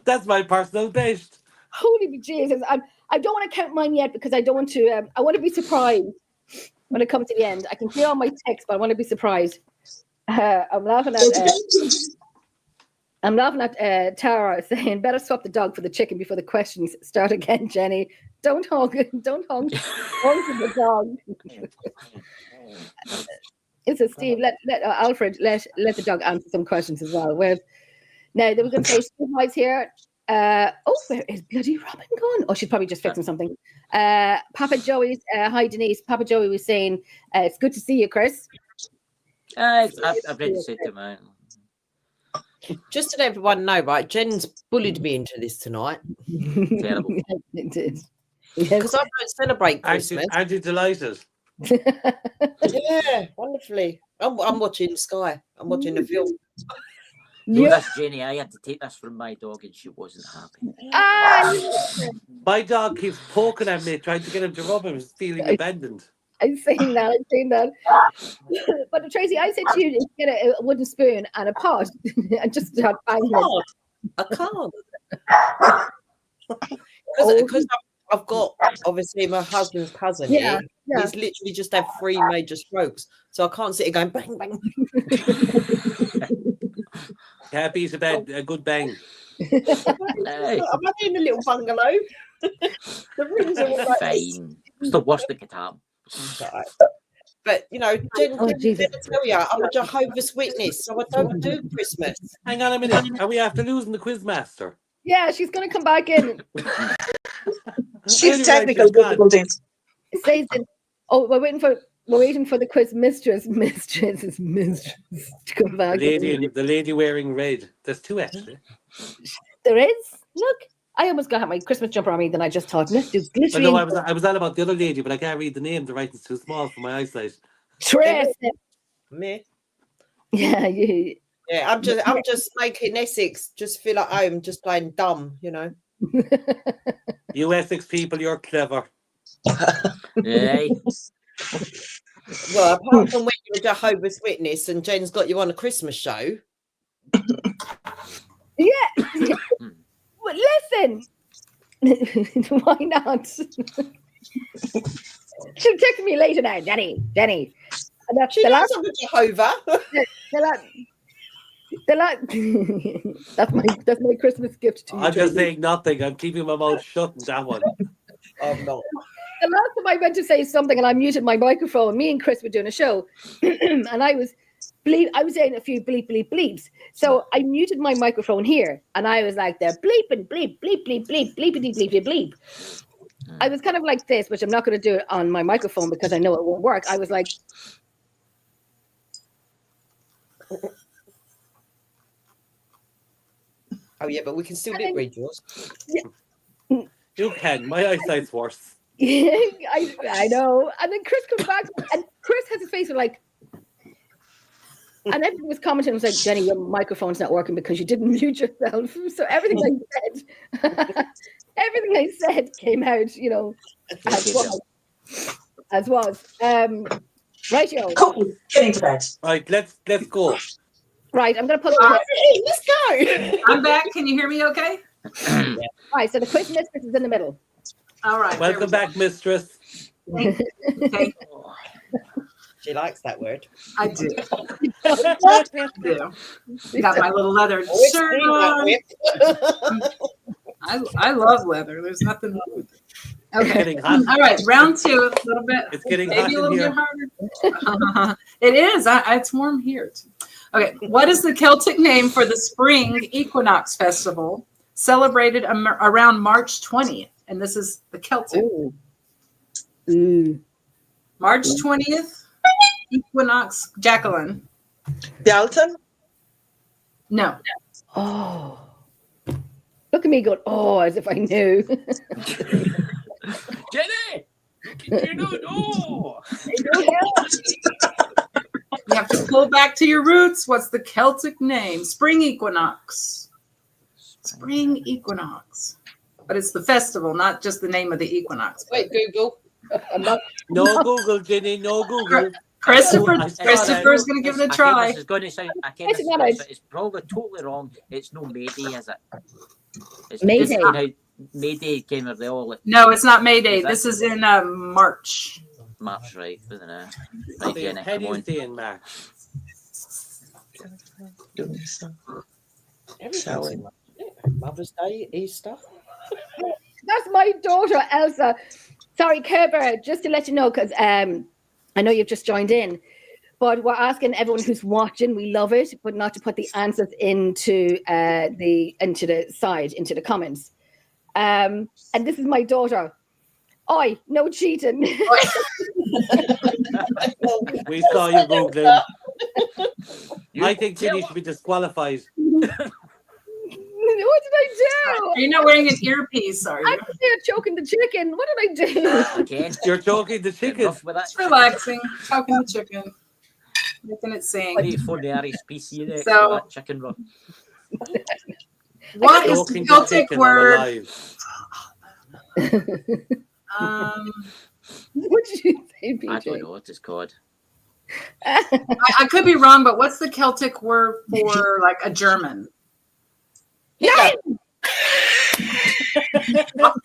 That's my personal best. Holy Jesus. I don't want to count mine yet, because I don't want to... I want to be surprised when it comes to the end. I can hear all my texts, but I want to be surprised. I'm laughing at Tara saying, better swap the dog for the chicken before the questions start again, Jenny. Don't honk the dog. It's a Steve, let Alfred, let the dog answer some questions as well. Now, they were going to say, Steve High's here. Where is bloody Robyn gone? Oh, she's probably just fixing something. Papa Joey's, hi Denise. Papa Joey was saying, it's good to see you, Chris. I've read the same man. Just to let everyone know, right? Jen's bullied me into this tonight. Terrible. It did. Because I don't celebrate Christmas. Aren't you delighted? Yeah, wonderfully. I'm watching Sky. I'm watching the film. That's Jenny. I had to take this from my dog and she wasn't happy. My dog keeps poking at me, trying to get him to rub him. He's feeling abandoned. I've seen that. But Tracy, I said to you, get a wooden spoon and a pot and just start banging it. I can't. Because I've got, obviously, my husband's cousin here. Yeah. He's literally just had 3 major strokes. So I can't sit here going, bang, bang. Happy is a good bang. I'm only in a little bungalow. The rooms are all like fine. It's the worst that could happen. But Jen, I tell you, I'm a Jehovah's Witness, so I don't do Christmas. Hang on a minute. Are we after losing the Quizmaster? Yeah, she's going to come back in. She's technical difficulties. We're waiting for the Quiz Mistress to come back. The lady wearing red. There's 2 actually. There is. Look. I almost got my Christmas jumper on me, then I just thought, let's do glittery. No, I was on about the other lady, but I can't read the name. The writing's too small for my eyesight. Tracy. Me. Yeah, you. Yeah, I'm just making Essex just feel like I'm just playing dumb, You Essex people, you're clever. Hey. Well, apart from when you're a Jehovah's Witness and Jen's got you on a Christmas show. Yeah. But listen, why not? She'll text me later now, Jenny. And that's she knows I'm a Jehovah. That's my Christmas gift to you. I'm just saying nothing. I'm keeping my mouth shut on that one. I'm not. The last time I went to say something and I muted my microphone, me and Chris were doing a show, and I was saying a few bleep, bleep, bleeps. So I muted my microphone here, and I was like, they're bleeping, bleep, bleep, bleep, bleep, bleepity, bleepity, bleep. I was kind of like this, which I'm not going to do it on my microphone because I know it won't work. I was like, oh yeah, but we can still read yours. Yeah. You can. My eyesight's worse. I know. And then Chris comes back, and Chris has his face like, and everyone was commenting, was like, Jenny, your microphone's not working because you didn't mute yourself. So everything I said came out, you know, as was. Right, yo. Cool. Getting to bed. Right, let's go. Right, I'm going to put let's go. I'm back. Can you hear me okay? Right, so the quiz mistress is in the middle. All right. Welcome back, mistress. Okay. She likes that word. I do. Got my little leather shirt on. I love leather. There's nothing wrong with it. Okay. All right. Round 2. A little bit. It's getting maybe a little bit harder. It is. It's warm here too. Okay. What is the Celtic name for the spring equinox festival celebrated around March 20th? And this is the Celtic. March 20th, equinox, Jacqueline. Dalton? No. Oh. Look at me going, oh, as if I knew. Jenny! You don't know! You have to pull back to your roots. What's the Celtic name? Spring equinox. Spring equinox. But it's the festival, not just the name of the equinox. Wait, Google. No Google, Jenny. No Google. Christopher's going to give it a try. This is going to sound. It's probably totally wrong. It's no Mayday, is it? It's Mayday. Mayday came of the all. No, it's not Mayday. This is in March. March, right? Isn't it? Right, Jenny, come on. In March. Mother's Day, Easter. That's my daughter, Elsa. Sorry, Kerber, just to let you know, because I know you've just joined in, but we're asking everyone who's watching, we love it, but not to put the answers into the comments. And this is my daughter. Oi, no cheating. We saw you Googling. I think Jenny should be disqualified. What did I do? You're not wearing an earpiece, are you? I'm there choking the chicken. What did I do? Okay. You're choking the chicken. Just relaxing, choking the chicken, making it sing. So, chicken run. What is the Celtic word? What did you say, PJ? I don't know what it's called. I could be wrong, but what's the Celtic word for like a German? Yeah. Get out.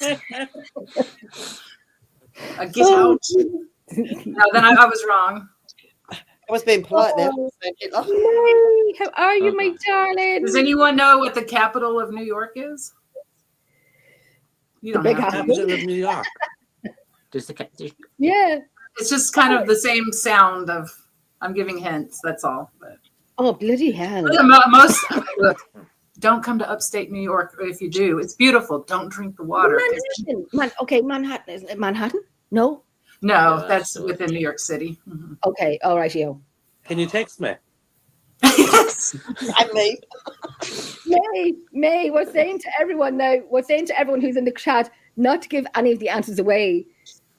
No, then I was wrong. I was being polite there. Hey, how are you, my darling? Does anyone know what the capital of New York is? You don't know. Capital of New York. Yeah. It's just kind of the same sound of. I'm giving hints. That's all. But. Oh, bloody hell! Look. Don't come to upstate New York. If you do, it's beautiful. Don't drink the water. Manhattan. Manhattan. Is it Manhattan? No. No, that's within New York City. Mm-hmm. Okay. All right, yo. Can you text me? Yes. I'm me. May, we're saying to everyone now, who's in the chat not to give any of the answers away.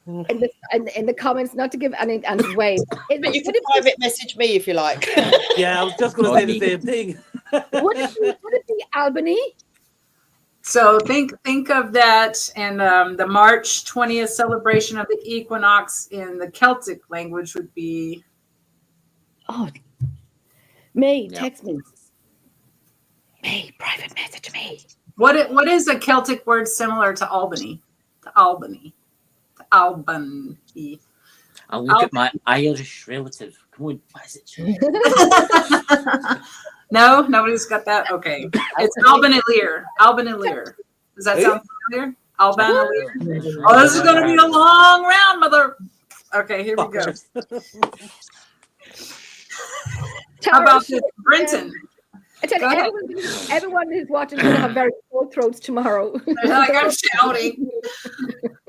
In the comments, not to give any answers away. But you can private message me if you like. Yeah, I was just going to say the same thing. Would it be Albany? So think of that, and the March 20th celebration of the equinox in the Celtic language would be. Oh, May, text me. May, private message me. What is a Celtic word similar to Albany? Albany. I'll look at my Irish relative. Come on, what is it? No, nobody's got that. Okay, it's Albany Lear. Does that sound familiar? Albana. Oh, this is going to be a long round, mother. Okay, here we go. How about this, Brenton? I tell you, everyone who's watching is going to have very sore throats tomorrow. Like I'm shouting.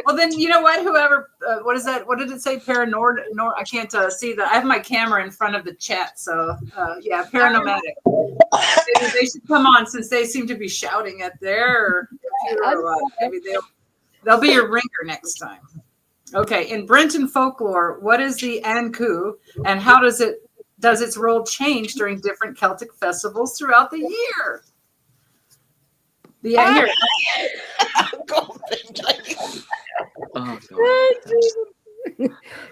Well, then you know what? Whoever, what is that? What did it say? I can't see that. I have my camera in front of the chat, so yeah, Paranormatic. They should come on since they seem to be shouting at their computer a lot. Maybe they'll be your ringer next time. Okay, in Brenton folklore, what is the Anku, and how does its role change during different Celtic festivals throughout the year? Here.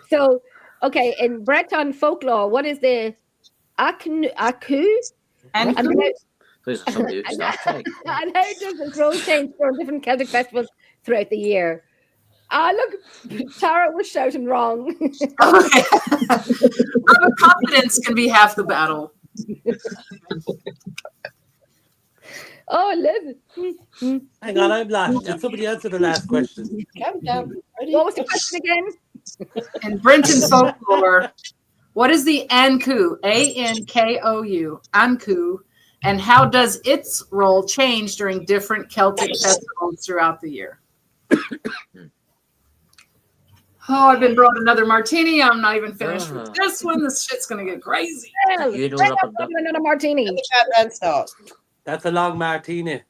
So, okay, in Breton folklore, what is the Aku? And how does its role change during different Celtic festivals throughout the year? Look, Tara was shouting wrong. Confidence can be half the battle. Oh, Liz. Hang on, I'm last. Did somebody answer the last question? What was the question again? In Brenton folklore, what is the Anku? Ankou. Anku. And how does its role change during different Celtic festivals throughout the year? Oh, I've been brought another martini. I'm not even finished with this one. This shit's gonna get crazy. Another martini. That's a long martini.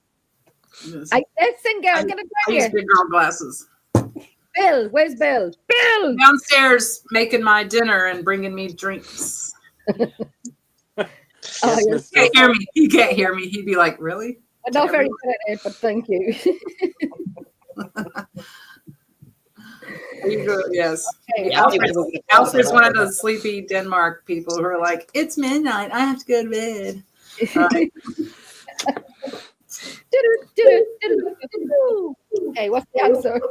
I listen, girl. Get it I use big girl glasses. Bill, where's Bill? Bill Downstairs making my dinner and bringing me drinks. He can't hear me. He can't hear me. He'd be like, "Really?" I'm not very good at it, but thank you. Yes. Okay. Alfred's one of those sleepy Denmark people who are like, "It's midnight. I have to go to bed." Okay, what's the answer?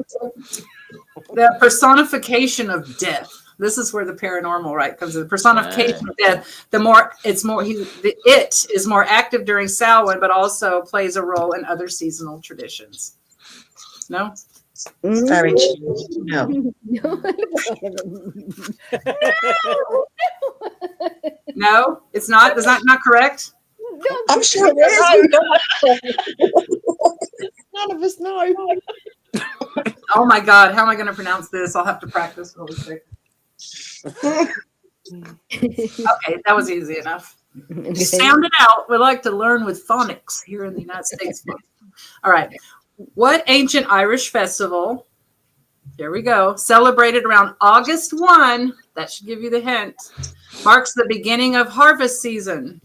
The personification of death. This is where the paranormal, right? Because the personification of death, it is more active during Samhain, but also plays a role in other seasonal traditions. No? Very true. No. No, it's not. Is that not correct? I'm sure it is. None of us know. Oh my God, how am I going to pronounce this? I'll have to practice really quick. Okay, that was easy enough. Sound it out. We like to learn with phonics here in the United States. All right. What ancient Irish festival, here we go, celebrated around August 1, that should give you the hint, marks the beginning of harvest season?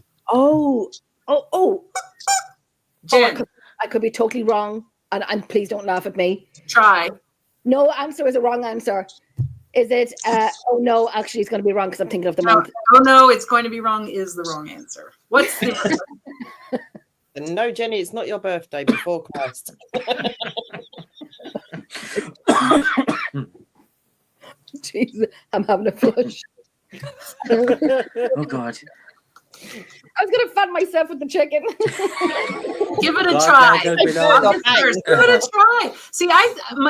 Jen. I could be totally wrong, and please don't laugh at me. Try. No answer is a wrong answer. Is it, oh no, actually it's going to be wrong because I'm thinking of the month. Oh no, it's going to be wrong is the wrong answer. What's the No, Jenny, it's not your birthday before Christ. Jeez, I'm having a flush. Oh God. I was going to fan myself with the chicken. Give it a try. Give it a try. See,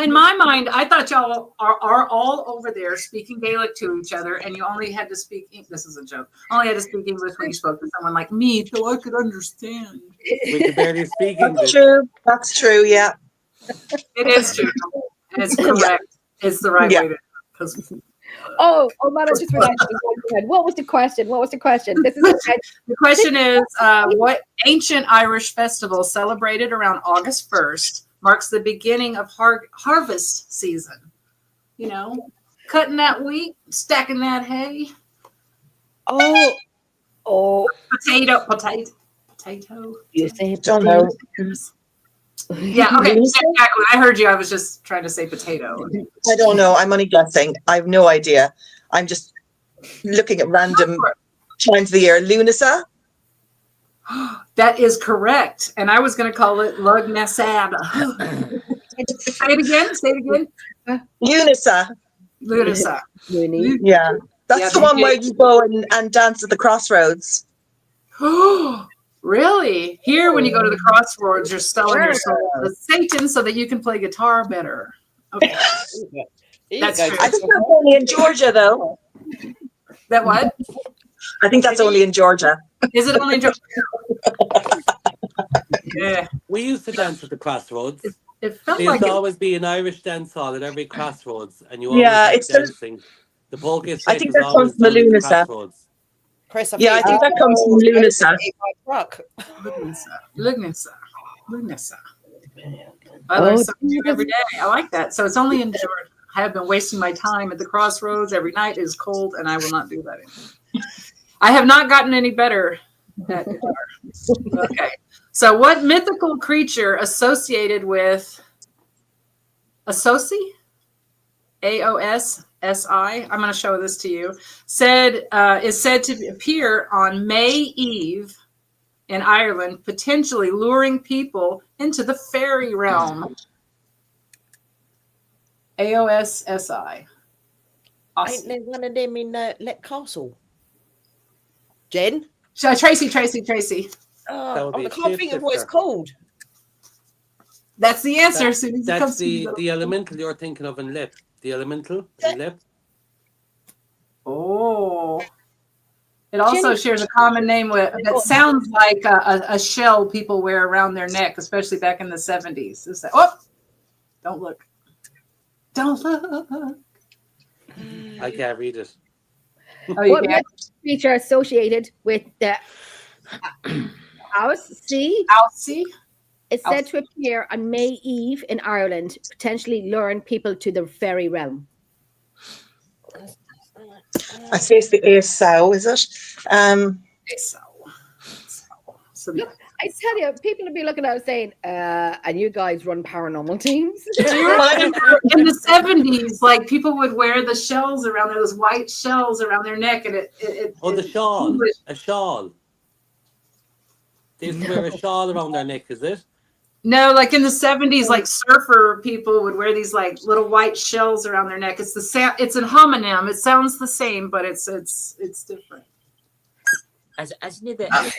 in my mind, I thought y'all are all over there speaking Gaelic to each other, and you only had to speak. This is a joke. Only had to speak English when you spoke to someone like me, so I could understand. We could barely speak English. That's true. That's true. Yeah. It is true, and it's correct. It's the right way to. Because. Oh, man, I just realized. What was the question? This is the question is, what ancient Irish festival celebrated around August 1st marks the beginning of harvest season? You know, cutting that wheat, stacking that hay. Potato. You say don't know. Yeah, okay, exactly. I heard you. I was just trying to say potato. I don't know. I'm only guessing. I have no idea. I'm just looking at random times of the year. Lunasa? That is correct. And I was going to call it Lugnasad. Say it again. Lunasa. Yeah. That's the one where you go and dance at the crossroads. Really? Here, when you go to the crossroads, you're selling your soul to Satan so that you can play guitar better. Okay. That's true. I think that's only in Georgia, though. That what? I think that's only in Georgia. Is it only in Georgia? Yeah. We used to dance at the crossroads. It felt There like used to it. always be an Irish dance hall at every crossroads, and you Yeah, always it's dancing. The polka I think was that always comes from done at the Lunasa. crossroads. Chris, Yeah, I think that comes from Lunasa. Lunasa. I learn something new every day. I like that. So it's only in Georgia. I have been wasting my time at the crossroads every night. It is cold, and I will not do that anymore. I have not gotten any better at guitar. Okay. So what mythical creature associated with Aosi? A-O-S-S-I. I'm going to show this to you. Is said to appear on May Eve in Ireland, potentially luring people into the fairy realm. A-O-S-S-I. Ain't there one of them in Let Castle? Jen? Tracy. Oh, I can't think of what it's called. That's the answer. As soon as it comes That's the elemental you're thinking of in Lip. The elemental in Lip. Oh. It also shares a common name that sounds like a shell people wear around their neck, especially back in the 70s. It's like, oh, don't look. Don't look. I can't read it. What creature associated with the Aosi? It's said to appear on May Eve in Ireland, potentially luring people to the fairy realm. I say it's the Aosow, is it? So look, I tell you, people will be looking at us saying, and you guys run paranormal teams. In the 70s, like people would wear the shells around those white shells around their neck, and the shawl. A shawl. They used to wear a shawl around their neck, is it? No, like in the 70s, like surfer people would wear these like little white shells around their neck. It's it's an homonym. It sounds the same, but it's different. Isn't it the Fae, is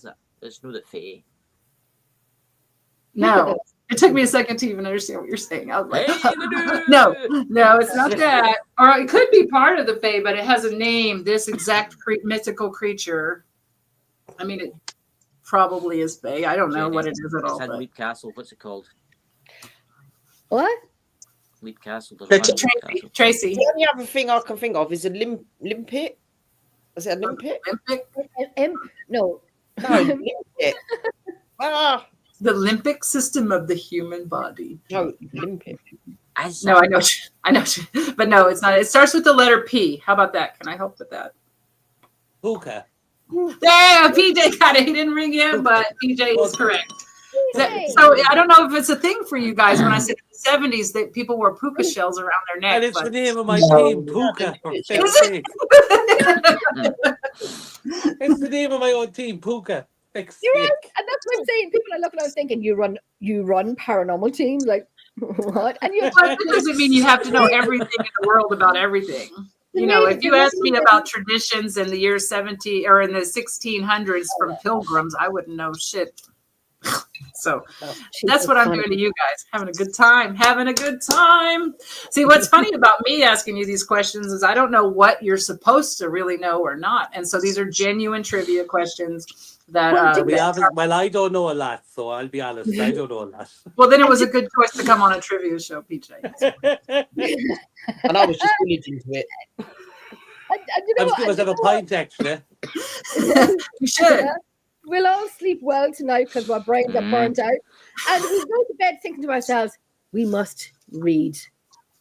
it? It's not the Fae. No. It took me a second to even understand what you're saying. I was like, no, it's not that. Or it could be part of the Fae, but it has a name, this exact mythical creature. I mean, it probably is Fae. I don't know what it is at all. It's Leap Castle. What's it called? What? Leap Castle. Tracy. The only other thing I can think of is a limpet. Is it a limpet? No. No, limpet. The limbic system of the human body. No, limpet. No, I know. But no, it's not. It starts with the letter P. How about that? Can I help with that? Puca. Yeah, PJ got it. He didn't ring in, but PJ is correct. So I don't know if it's a thing for you guys. When I said in the 70s that people wore puka shells around their neck. And it's the name of my team, Puca. It's the name of my own team, Puca. You're right, and that's what I'm saying. People are looking at us thinking, you run paranormal teams, like what? And that doesn't mean you have to know everything in the world about everything. You know, if you asked me about traditions in the year 70 or in the 1600s from pilgrims, I wouldn't know shit. So that's what I'm doing to you guys. Having a good time. See, what's funny about me asking you these questions is I don't know what you're supposed to really know or not. And so these are genuine trivia questions that well, I don't know a lot, so I'll be honest, I don't know a lot. Well, then it was a good choice to come on a trivia show, PJ. And I was just really into it. I'm just going to have a pint, actually. You should. We'll all sleep well tonight because our brains are burnt out. And we go to bed thinking to ourselves, we must read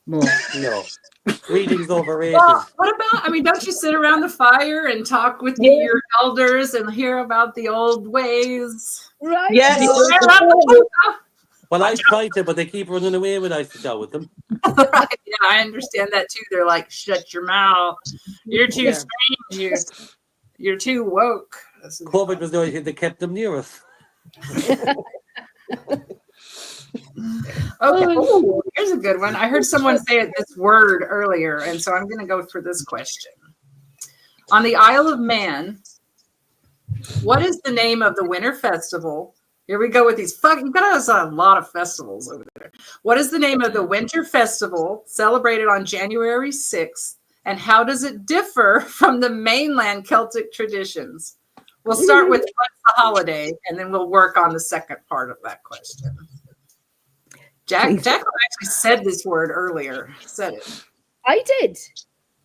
more. No. Reading's overrated. Well, what about, don't you sit around the fire and talk with your elders and hear about the old ways? Right. Yes. Well, I tried to, but they keep running away when I sit down with them. Right. Yeah, I understand that too. They're like, shut your mouth. You're too strange. You're too woke. COVID was the only thing that kept them near us. Okay, ooh, here's a good one. I heard someone say this word earlier, and so I'm going to go for this question. On the Isle of Man, what is the name of the winter festival? Here we go with these you've got a lot of festivals over there. What is the name of the winter festival celebrated on January 6th? And how does it differ from the mainland Celtic traditions? We'll start with what's the holiday, and then we'll work on the second part of that question. Jacqueline actually said this word earlier. Said it. I did.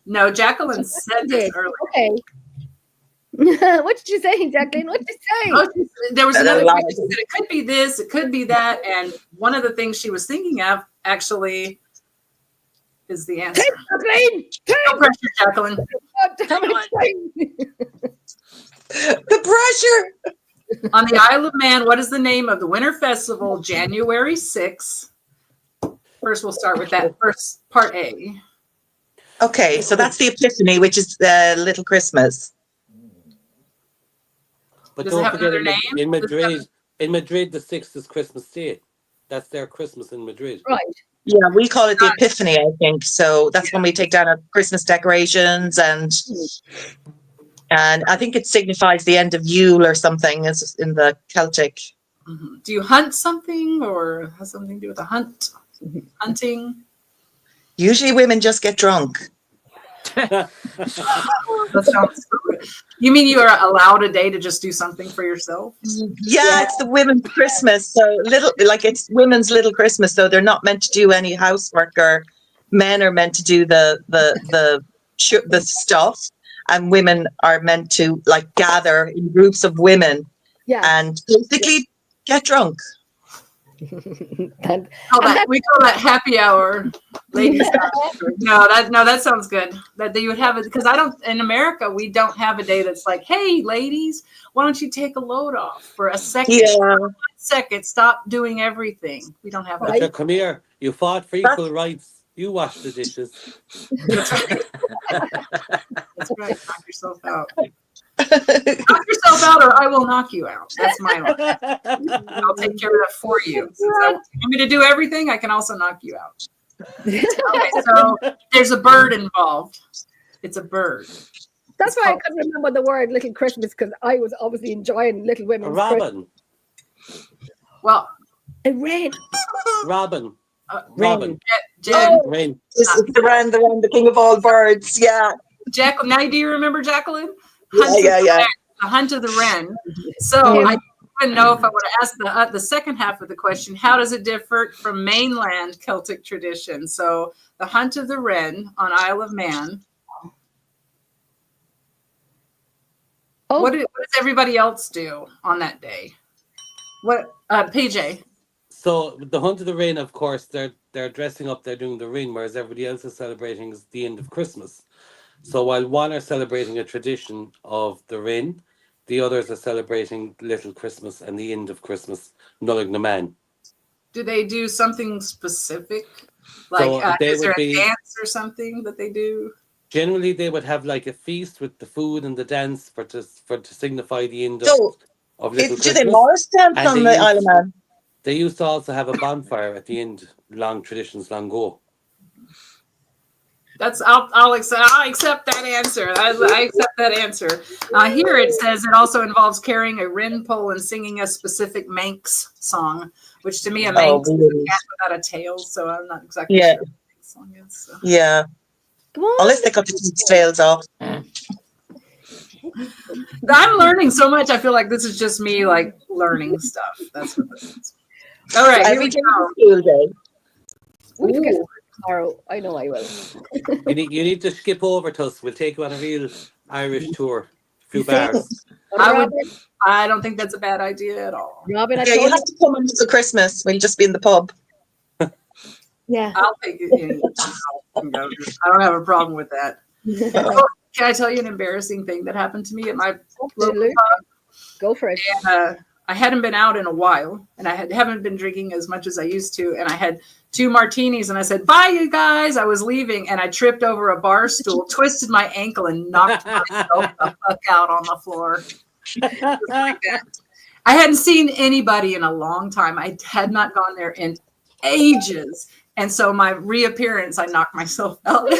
No, Jacqueline said this earlier. Okay. What did you say, Jacqueline? What did you say? Oh, there was another question. She said it could be this, it could be that, and one of the things she was thinking of actually is the answer. Jacqueline! No pressure, Jacqueline. The pressure. On the Isle of Man, what is the name of the winter festival, January 6th? First, we'll start with that first part A. Okay, so that's the Epiphany, which is Little Christmas. But Does it don't have forget, another name? in Madrid, the 6th is Christmas Day. That's their Christmas in Madrid. Right. Yeah, we call it the Epiphany, I think. So that's when we take down our Christmas decorations, and I think it signifies the end of Yule or something, is in the Celtic. Mm-hmm. Do you hunt something, or has something to do with a hunt? Hunting? Usually women just get drunk. That sounds so good. You mean you are allowed a day to just do something for yourself? Yeah, it's the women's Christmas. So it's women's little Christmas. So they're not meant to do any housework, or men are meant to do the stuff, and women are meant to gather in groups of women and basically get drunk. We call that happy hour, ladies. No, that sounds good. That you would have it, because in America we don't have a day that's like, hey, ladies, why don't you take a load off for a second? Yeah. 1 second, stop doing everything. We don't have that. So come here. You fought for equal rights. You wash the dishes. That's right. That's right. Knock yourself out. Knock yourself out, or I will knock you out. That's my line. I'll take care of that for you. Since you want me to do everything, I can also knock you out. Okay, so there's a bird involved. It's a bird. That's why I couldn't remember the word Little Christmas, because I was obviously enjoying Little Women's Robyn. Well, it rained. Robyn. Robyn. Rain. This is the king of all birds. Yeah. Jacqueline. Now, do you remember Jacqueline? Yeah. The Hunt of the Wren. So I don't even know if I would ask the second half of the question. How does it differ from mainland Celtic tradition? So the Hunt of the Wren on Isle of Man. Oh. What does everybody else do on that day? What, PJ? So the Hunt of the Wren, of course, they're dressing up, they're doing the Wren, whereas everybody else is celebrating the end of Christmas. So while one are celebrating a tradition of the Wren, the others are celebrating Little Christmas and the end of Christmas, Nullag na Man. Do they do something specific? Is there a dance or something that they do? Generally, they would have like a feast with the food and the dance to signify the end of Little Christmas. Do they Morris dance on the Isle of Man? They used to also have a bonfire at the end. Long traditions, long ago. I'll accept that answer. I accept that answer. Here it says it also involves carrying a wren pole and singing a specific Manx song, which to me a Manx is a cat without a tail. So I'm not exactly sure what the Manx song is. So. Yeah. Unless they cut the tails off. I'm learning so much. I feel like this is just me learning stuff. That's what this is. All right, here we go. Tomorrow, I know I will. You need to skip over to us. We'll take you on a real Irish tour, a few bars. I don't think that's a bad idea at all. Robyn, you have to come on for Christmas. We'll just be in the pub. Yeah, I'll take it. I don't have a problem with that. Can I tell you an embarrassing thing that happened to me at my local pub? Go for it. And, I hadn't been out in a while, and I haven't been drinking as much as I used to, and I had 2 martinis, and I said, bye, you guys. I was leaving, and I tripped over a bar stool, twisted my ankle, and knocked myself the fuck out on the floor. Just like that. I hadn't seen anybody in a long time. I had not gone there in ages, and so my reappearance, I knocked myself out.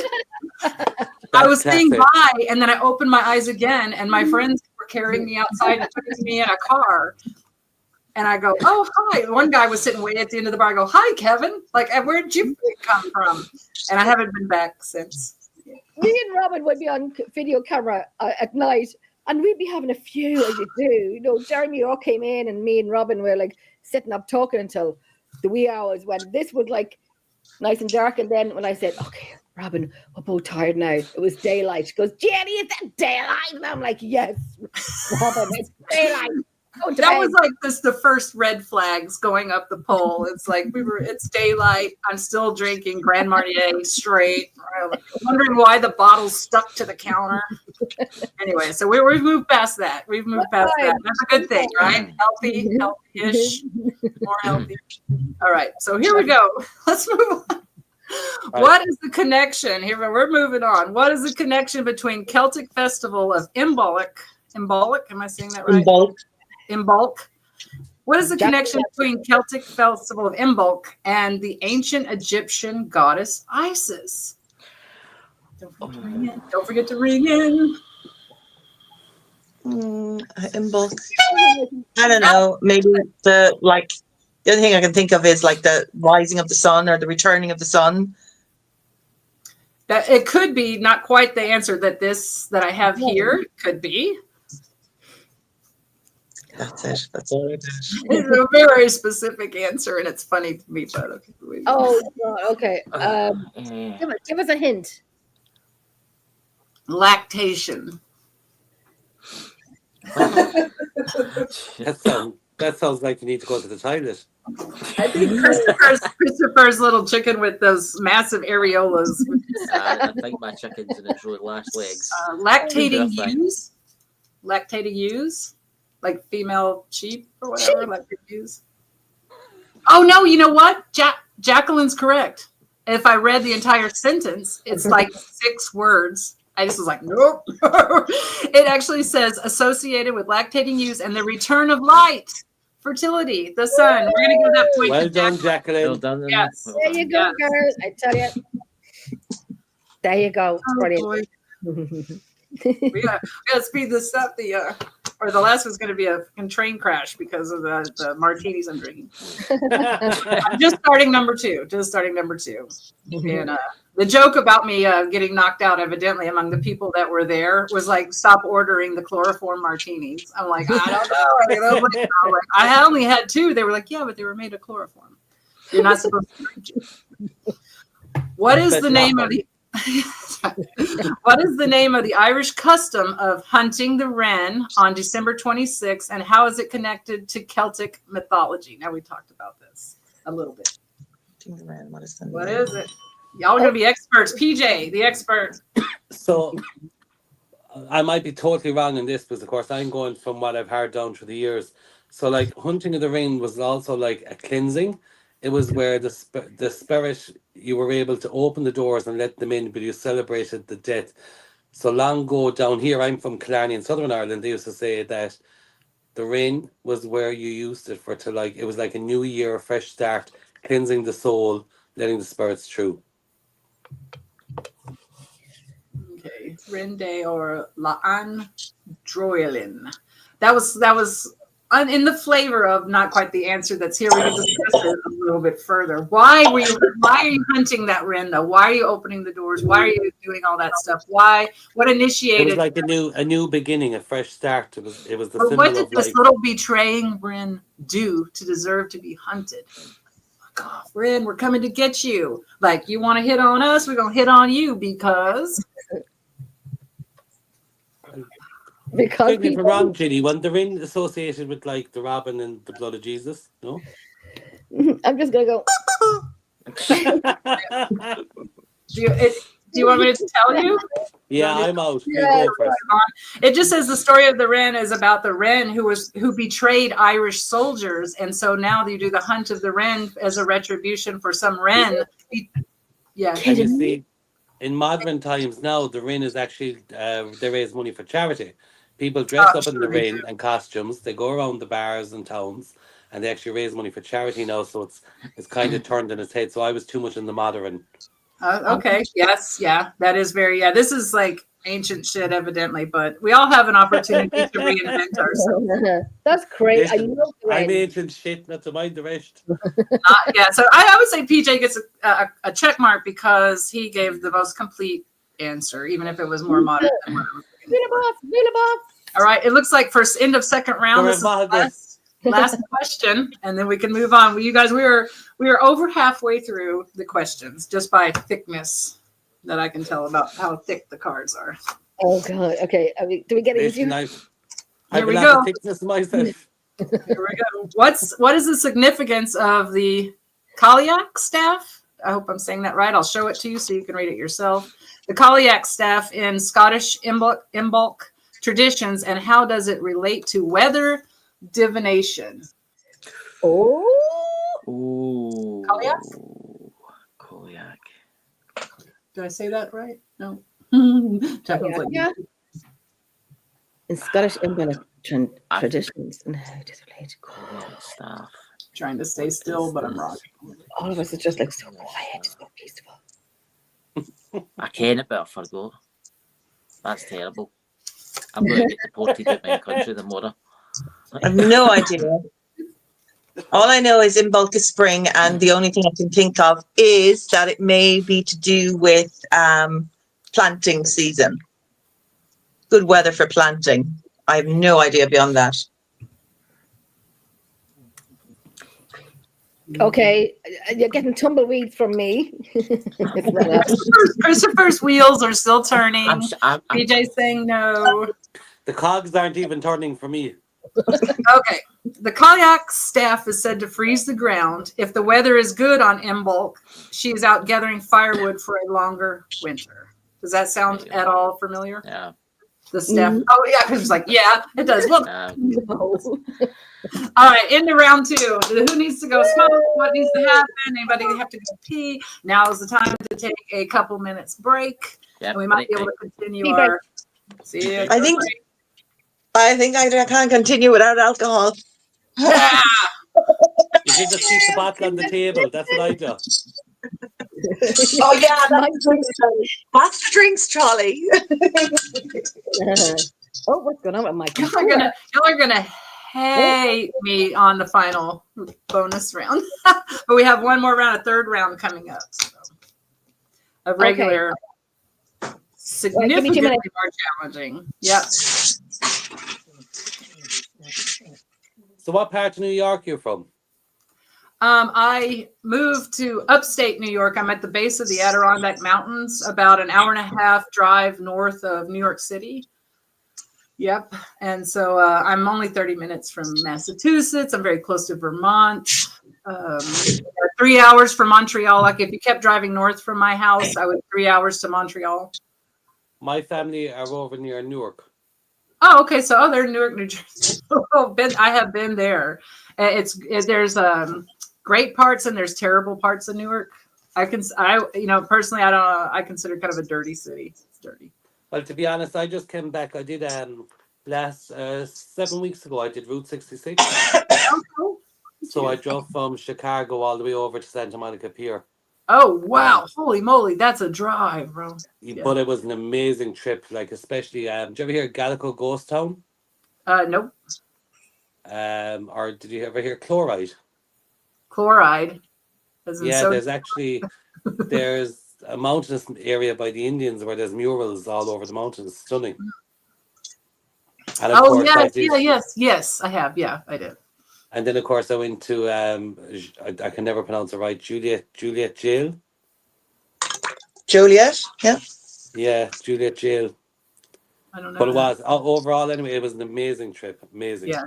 I was saying bye, and then I opened my eyes again, and my friends were carrying me outside and putting me in a car. And I go, oh, hi. One guy was sitting way at the end of the bar. I go, hi, Kevin. Like, where'd you come from? And I haven't been back since. Me and Robyn would be on video camera at night, and we'd be having a few, as you do. You know, Jeremy all came in, and me and Robyn were like sitting up talking until the wee hours when this was like nice and dark. And then when I said, okay, Robyn, we're both tired now. It was daylight. She goes, Jenny, is that daylight? And I'm like, yes, Robyn, it's daylight. That was like the first red flags going up the pole. It's like it's daylight. I'm still drinking Grand Marnier straight. I'm wondering why the bottle's stuck to the counter. Anyway, so we've moved past that. We've moved past that. That's a good thing, right? Healthy-ish, more healthy. All right, so here we go. Let's move on. What is the connection? Here we're moving on. What is the connection between Celtic festival of Imbolc? Imbolc? Am I saying that right? Imbolc. What is the connection between Celtic festival of Imbolc and the ancient Egyptian goddess Isis? Don't forget to ring in. Imbolc. I don't know. Maybe the other thing I can think of is like the rising of the sun or the returning of the sun. That it could be not quite the answer that I have here. Could be. That's it. That's all it is. It's a very specific answer, and it's funny to me. But okay. Okay. Give us a hint. Lactation. That sounds like you need to go to the toilet. I think Christopher's little chicken with those massive areolas. I think my chicken's in its really last legs. Lactating ewes. Lactating ewes. Like female sheep or whatever, like ewes. Oh no, you know what? Jacqueline's correct. If I read the entire sentence, it's like 6 words. I just was like, nope. It actually says associated with lactating ewes and the return of light, fertility, the sun. We're gonna give that point. Well done, Jacqueline. Well done. Yes. There you go, girls. I tell you. There you go. Oh, we gotta speed this up. The last one's going to be a train crash because of the martinis I'm drinking. I'm just starting number two. And the joke about me getting knocked out, evidently, among the people that were there was like, stop ordering the chloroform martinis. I'm like, I don't know. I only had 2. They were like, yeah, but they were made of chloroform. You're not supposed to drink it. What is the name of the... What is the name of the Irish custom of hunting the wren on December 26th, and how is it connected to Celtic mythology? Now we talked about this a little bit. Hunting the wren. What is it? Y'all are gonna be experts. PJ, the expert. So I might be totally wrong in this, because of course I'm going from what I've heard down through the years. So like hunting of the wren was also like a cleansing. It was where the spirit, you were able to open the doors and let them in, but you celebrated the death. So long ago down here, I'm from Killarney in Southern Ireland, they used to say that the rain was where you used it for it was like a new year, a fresh start, cleansing the soul, letting the spirits through. Okay, Rin Day or La'an Droilin. That was in the flavor of not quite the answer that's here. We can discuss it a little bit further. Why are you hunting that wren though? Why are you opening the doors? Why are you doing all that stuff? Why? What initiated? It was like a new beginning, a fresh start. It was the symbol. What did this little betraying wren do to deserve to be hunted? Fuck off, wren! We're coming to get you. Like, you want to hit on us? We're gonna hit on you because. Correct me if I'm wrong, Ginny. Wasn't the ring associated with like the Robyn and the blood of Jesus? No. I'm just gonna go. Do you want me to tell you? Yeah, I'm out. Yeah, it just says the story of the wren is about the wren who betrayed Irish soldiers, and so now you do the hunt of the wren as a retribution for some wren. Yeah. And you see, in modern times now, the wren is actually they raise money for charity. People dress up in the wren and costumes. They go around the bars and towns, and they actually raise money for charity now. So it's kind of turned in its head. So I was too much in the modern. Okay. Yes. Yeah. That is very. Yeah. This is like ancient shit, evidently, but we all have an opportunity to reinvent ourselves. That's great. I Listen, love the I'm way. ancient shit, not to mind the rest. Yeah. So I would say PJ gets a check mark because he gave the most complete answer, even if it was more modern than what I was looking for. All right. It looks like for end of second round. This is the last question, and then we can move on. Well, you guys, we are over halfway through the questions just by thickness that I can tell about how thick the cards are. Oh God. Okay. Do we get it easier? Here we go. Thickness myself. Here we go. What is the significance of the Kaliak staff? I hope I'm saying that right. I'll show it to you so you can read it yourself. The Kaliak staff in Scottish Imbolc traditions, and how does it relate to weather divination? Oh. Kaliak? Kaliak. Did I say that right? No. Yeah. In Scottish Imbolc traditions, and how does it relate to Kaliak staff? Trying to stay still, but I'm wrong. All of us are just like so quiet, so peaceful. I ken it, but I forgot. That's terrible. I'm going to get deported out of my country tomorrow. I have no idea. All I know is Imbolc is spring, and the only thing I can think of is that it may be to do with planting season. Good weather for planting. I have no idea beyond that. Okay, you're getting tumbleweeds from me. Christopher's wheels are still turning. PJ's saying no. The cogs aren't even turning for me. Okay. The Kaliak staff is said to freeze the ground. If the weather is good on Imbolc, she is out gathering firewood for a longer winter. Does that sound at all familiar? Yeah. The staff. Oh, yeah. Because it's like, yeah, it does. Well, no. All right. Into round two. Who needs to go smoke? What needs to happen? Anybody have to go pee? Now is the time to take a couple minutes break. Yep, and we might be able to continue Pee our. See you. I think I can't continue without alcohol. Yeah. You should just keep the bottle on the table. That's what I do. Oh yeah, that's the drinks trolley. Oh, what's going on with my Y'all are gonna hate me on the final bonus round. But we have one more round, a third round coming up. So. A regular, significantly more challenging. Yep. So what part of New York are you from? I moved to upstate New York. I'm at the base of the Adirondack Mountains, about an hour and a half drive north of New York City. Yep. And so I'm only 30 minutes from Massachusetts. I'm very close to Vermont. 3 hours from Montreal. Like if you kept driving north from my house, I would 3 hours to Montreal. My family are over near Newark. Oh, okay. So they're in Newark, New Jersey. I have been there. There's great parts and there's terrible parts of Newark. Personally, I consider kind of a dirty city. It's dirty. Well, to be honest, I just came back. I did last 7 weeks ago. I did Route 66. So I drove from Chicago all the way over to Santa Monica Pier. Oh wow! Holy moly, that's a drive, bro. Yeah. But it was an amazing trip. Like especially, did you ever hear Gallico Ghost Town? Nope. Or did you ever hear Chloride? Chloride. Yeah, there's a mountainous area by the Indians where there's murals all over the mountains. Stunning. And of course, yes, I have. Yeah, I did. And then, of course, I went to, I can never pronounce it right, Juliet Jail. Joliet, yeah. Yeah, Juliet Jail. I don't know. But it was, overall, anyway, it was an amazing trip. Amazing. Yeah.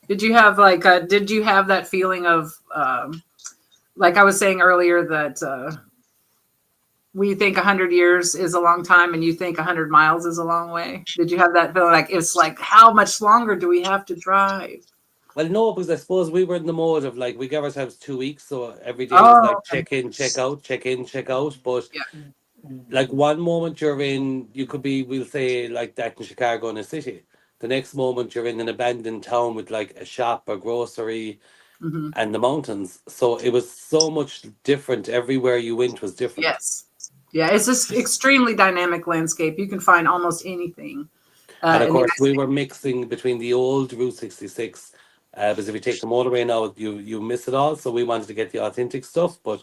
Did you have that feeling of, like I was saying earlier, that we think 100 years is a long time and you think 100 miles is a long way? Did you have that feeling like, it's like, how much longer do we have to drive? Well, no, because I suppose we were in the mode of like, we gave ourselves 2 weeks. So every day was like check in, check out, check in, check out. But like one moment you're in, you could be, we'll say like that in Chicago in a city. The next moment you're in an abandoned town with like a shop, a grocery, and the mountains. So it was so much different. Everywhere you went was different. Yes. Yeah, it's just extremely dynamic landscape. You can find almost anything. And of course, we were mixing between the old Route 66, because if you take the motorway now, you miss it all. So we wanted to get the authentic stuff, but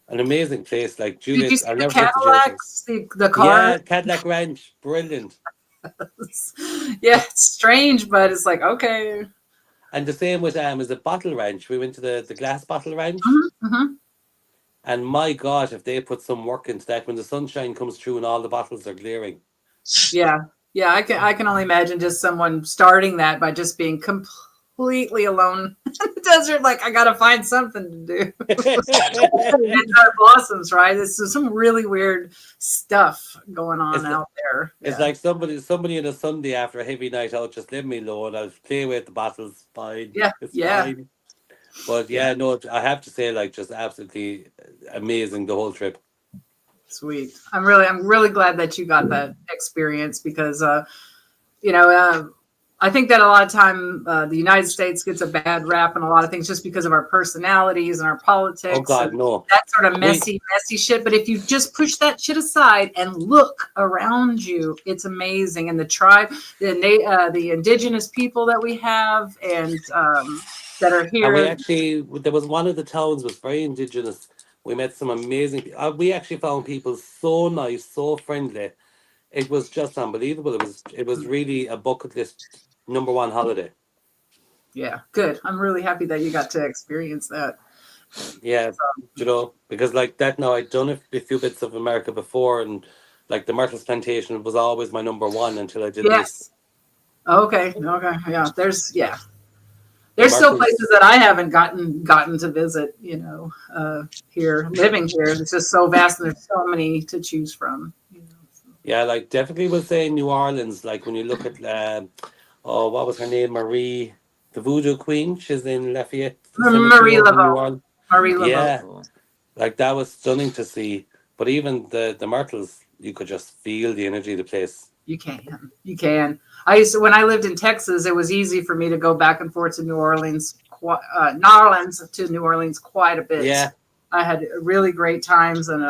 an amazing place. Like Did you Juliet, see I'll the never forget Cadillacs, the car? Yeah, Cadillac Ranch, brilliant. Yeah, it's strange, but it's like, okay. And the same with is a Bottle Ranch. We went to the glass Bottle Ranch. And my God, if they put some work into that, when the sunshine comes through and all the bottles are glaring. Yeah. Yeah, I can only imagine just someone starting that by just being completely alone in the desert. Like, I got to find something to do. And our blossoms, right? It's some really weird stuff going on out there. It's like somebody on a Sunday after a heavy night out, just leave me alone. I'll play with the bottles. Fine. Yeah. It's fine. But no, I have to say, like, just absolutely amazing the whole trip. Sweet. I'm really glad that you got that experience because, I think that a lot of time the United States gets a bad rap and a lot of things just because of our personalities and our politics. Oh God, no. That sort of messy shit. But if you just push that shit aside and look around you, it's amazing. And the tribe, the indigenous people that we have and that are here. And there was one of the towns was very indigenous. We met some amazing. We actually found people so nice, so friendly. It was just unbelievable. It was really a bucket list #1 holiday. Yeah, good. I'm really happy that you got to experience that. Yeah, because like that now I'd done a few bits of America before, and like the Myrtles Plantation was always my #1 until I did this. Okay. Yeah. There's still places that I haven't gotten to visit, here, living here. It's just so vast and there's so many to choose from. Yeah, like definitely would say New Orleans, like when you look at what was her name? Marie, the Voodoo Queen. She's in Lafayette. Marie Laveau. Yeah. Like that was stunning to see. But even the Myrtles, you could just feel the energy of the place. You can. When I lived in Texas, it was easy for me to go back and forth to New Orleans quite a bit. Yeah. I had really great times, and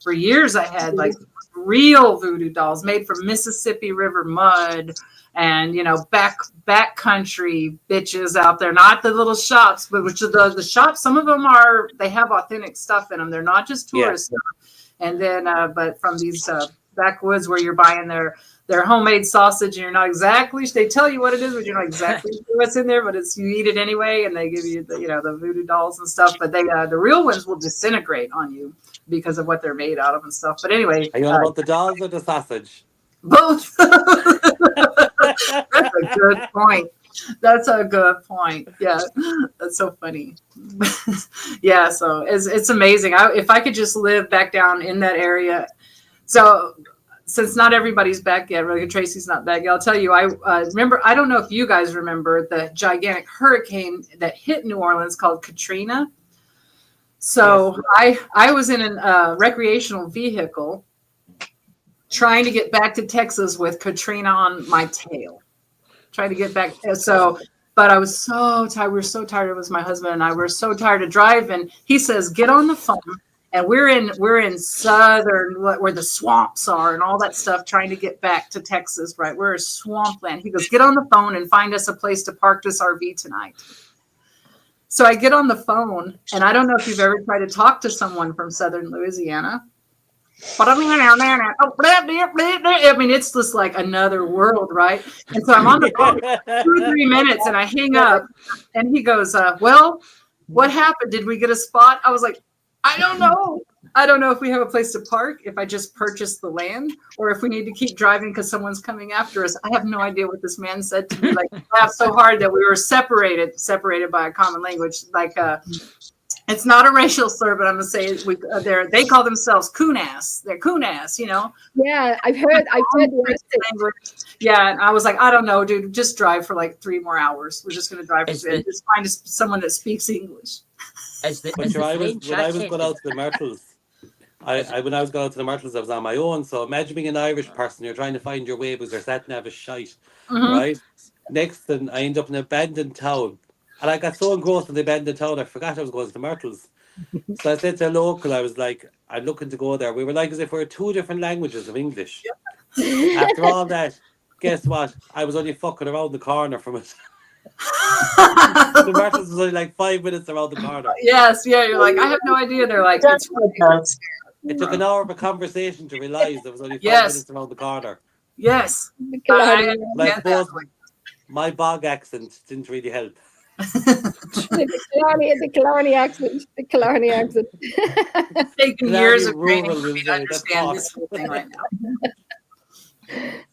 for years I had like real voodoo dolls made from Mississippi River mud, and back country bitches out there, not the little shops, but which are the shops. Some of them they have authentic stuff in them. They're not just tourist stuff. And then, but from these backwoods where you're buying their homemade sausage, and you're not exactly, they tell you what it is, but you're not exactly sure what's in there, but you eat it anyway, and they give you the voodoo dolls and stuff, but the real ones will disintegrate on you because of what they're made out of and stuff. But anyway. Are you on about the dolls or the sausage? Both. That's a good point. That's a good point. Yeah, that's so funny. Yeah, so it's amazing. If I could just live back down in that area. So since not everybody's back yet, really, Tracy's not back yet, I'll tell you, I remember, I don't know if you guys remember the gigantic hurricane that hit New Orleans called Katrina. So yes. I was in a recreational vehicle trying to get back to Texas with Katrina on my tail, trying to get back. But I was so tired. We were so tired. It was my husband and I were so tired of driving. He says, get on the phone. And we're in southern, where the swamps are and all that stuff, trying to get back to Texas, right? We're a swampland. He goes, get on the phone and find us a place to park this RV tonight. So I get on the phone, and I don't know if you've ever tried to talk to someone from southern Louisiana. I mean, it's just like another world, right? And so I'm on the phone for 2 or 3 minutes, and I hang up, and he goes, well, what happened? Did we get a spot? I was like, I don't know. I don't know if we have a place to park, if I just purchased the land, or if we need to keep driving because someone's coming after us. I have no idea what this man said to me. Like, laughed so hard that we were separated by a common language. Like, it's not a racial slur, but I'm gonna say they call themselves coon-ass. They're coon-ass, Yeah, I've heard the language. Yeah, and I was like, I don't know, dude. Just drive for like 3 more hours. We're just gonna drive. Just find someone that speaks English. When I was going out to the Myrtles, when I was going out to the Myrtles, I was on my own. So imagine being an Irish person, you're trying to find your way because your sat nav is shite, right? Next thing, I end up in an abandoned town, And I got so engrossed in the abandoned town, I forgot I was going to the Myrtles. So I said to a local, I was like, I'm looking to go there. We were like as if we were two different languages of English. After all that, guess what? I was only fucking around the corner from it. The Myrtles was only like 5 minutes around the corner. Yes, yeah. You're like, I have no idea. They're like, That's what counts. It took an hour of a conversation to realise there was only 5 Yes. minutes around the corner. yes. Killarney, Like, suppose my bog accent didn't really help. the Killarney accent. The Killarney accent. It's taken Killarney years of rural training for me to Louisiana, that's understand all. this whole thing right now.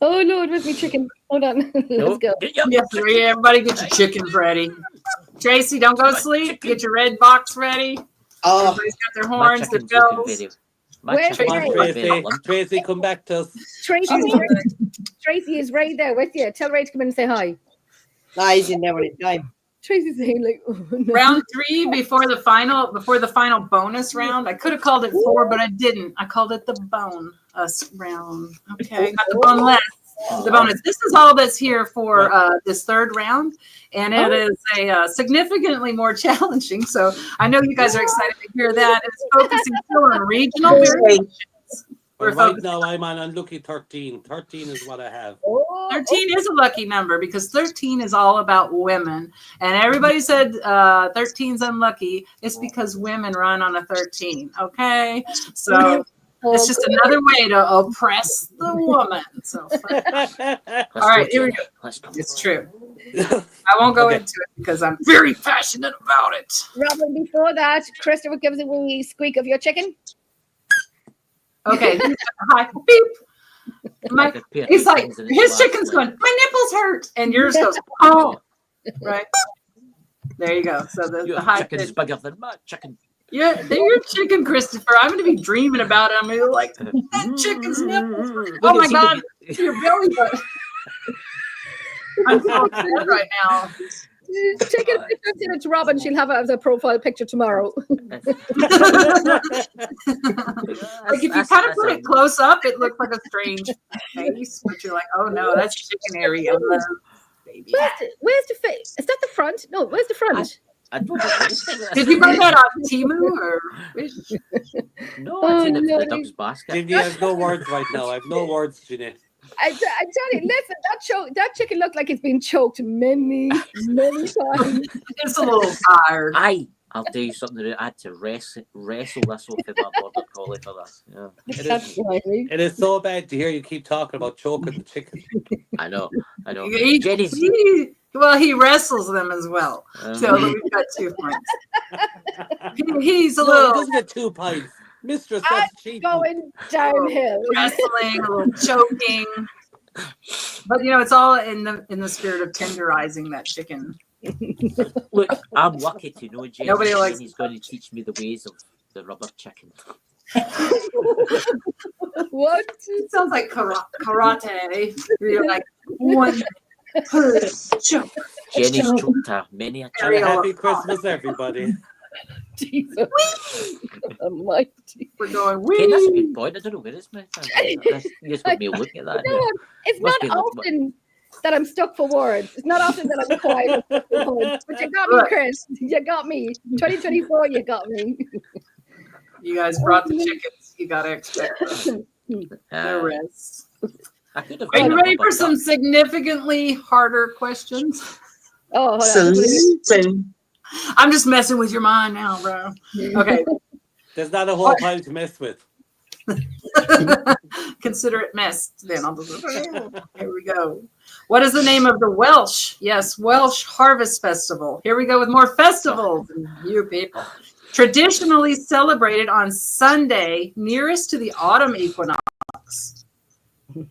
Oh Lord, where's my chicken? Hold on. Let's go. Yes, everybody get your chickens ready. Tracy, don't go to sleep. Get your red box ready. Oh, Everybody's got their My horns, their chicken's looking bells. very. My Where's chicken's Come on, Tracy? looking very Tracy. limp. Tracy, come back to us. Tracy is right there with you. Tell Ray to come in and say hi. no, he's in there when it's time. Tracy's saying like, oh, no. Round 3 before the final bonus round. I could have called it 4, but I didn't. I called it the bonus round. Okay, not the boneless. The bonus. This is all that's here for this third round, and it is a significantly more challenging. So I know you guys are excited to hear that. It's focusing still on regional variations. Well, right now, I'm on unlucky 13. 13 is what I have. 13 is a lucky number because 13 is all about women. And everybody said 13 is unlucky. It's because women run on a 13. Okay. So it's just another way to oppress the woman. So, all right, here we go. It's true. I won't go into it because I'm very passionate about it. Robyn, before that, Christopher gives a wee squeak of your chicken. Okay. Hi. Beep. He's like, his chicken's going, my nipples hurt. And yours goes, oh. Right. There you go. So the high chicken is bigger than my chicken. Yeah, your chicken, Christopher. I'm going to be dreaming about it. I'm going to be like, that chicken's nipples. Oh my God. Your belly button. I'm so upset right now. Chicken, if I send it to Robyn, she'll have it as a profile picture tomorrow. Like if you kind of put it close up, it looks like a strange face, but you're like, oh no, that's chicken area, baby. Where's the face? Is that the front? No, where's the front? I don't know. Did you buy that on Temu or? No, it's in the dog's basket. Ginny has no words right now. I have no words, Ginny. I tell you, listen, that chicken looked like it's been choked many times. It's a little tired. I'll tell you something. I had to wrestle this off of my border collie for this. Yeah. It is so bad to hear you keep talking about choking the chicken. I know. He wrestles them as well. So we've got 2 points. He's a little. He doesn't get 2 points. Mistress, that's cheating. Going downhill. Wrestling, a little choking. But it's all in the spirit of tenderizing that chicken. Look, I'm lucky to know Jenny. Nobody likes. He's going to teach me the ways of the rubber chicken. What? It sounds like karate. You're like 1, 2, choke. Jenny's choked her many a And time. a happy Christmas, everybody. Jesus almighty. We're going, Okay, that's a good point. I don't know where it's my. You just got me looking at that. No, it's not often that I'm stuck for words. It's not often that I'm quiet. But you got me, Chris. You got me. 2024, you got me. You guys brought the chickens. You got to expect the rest. Are you ready for some significantly harder questions? Oh, hold on. I'm just messing with your mind now, bro. Okay. There's not a whole pile to mess with. Consider it messed. Then here we go. What is the name of the Welsh Harvest Festival? Here we go with more festivals. You people. Traditionally celebrated on Sunday nearest to the autumn equinox.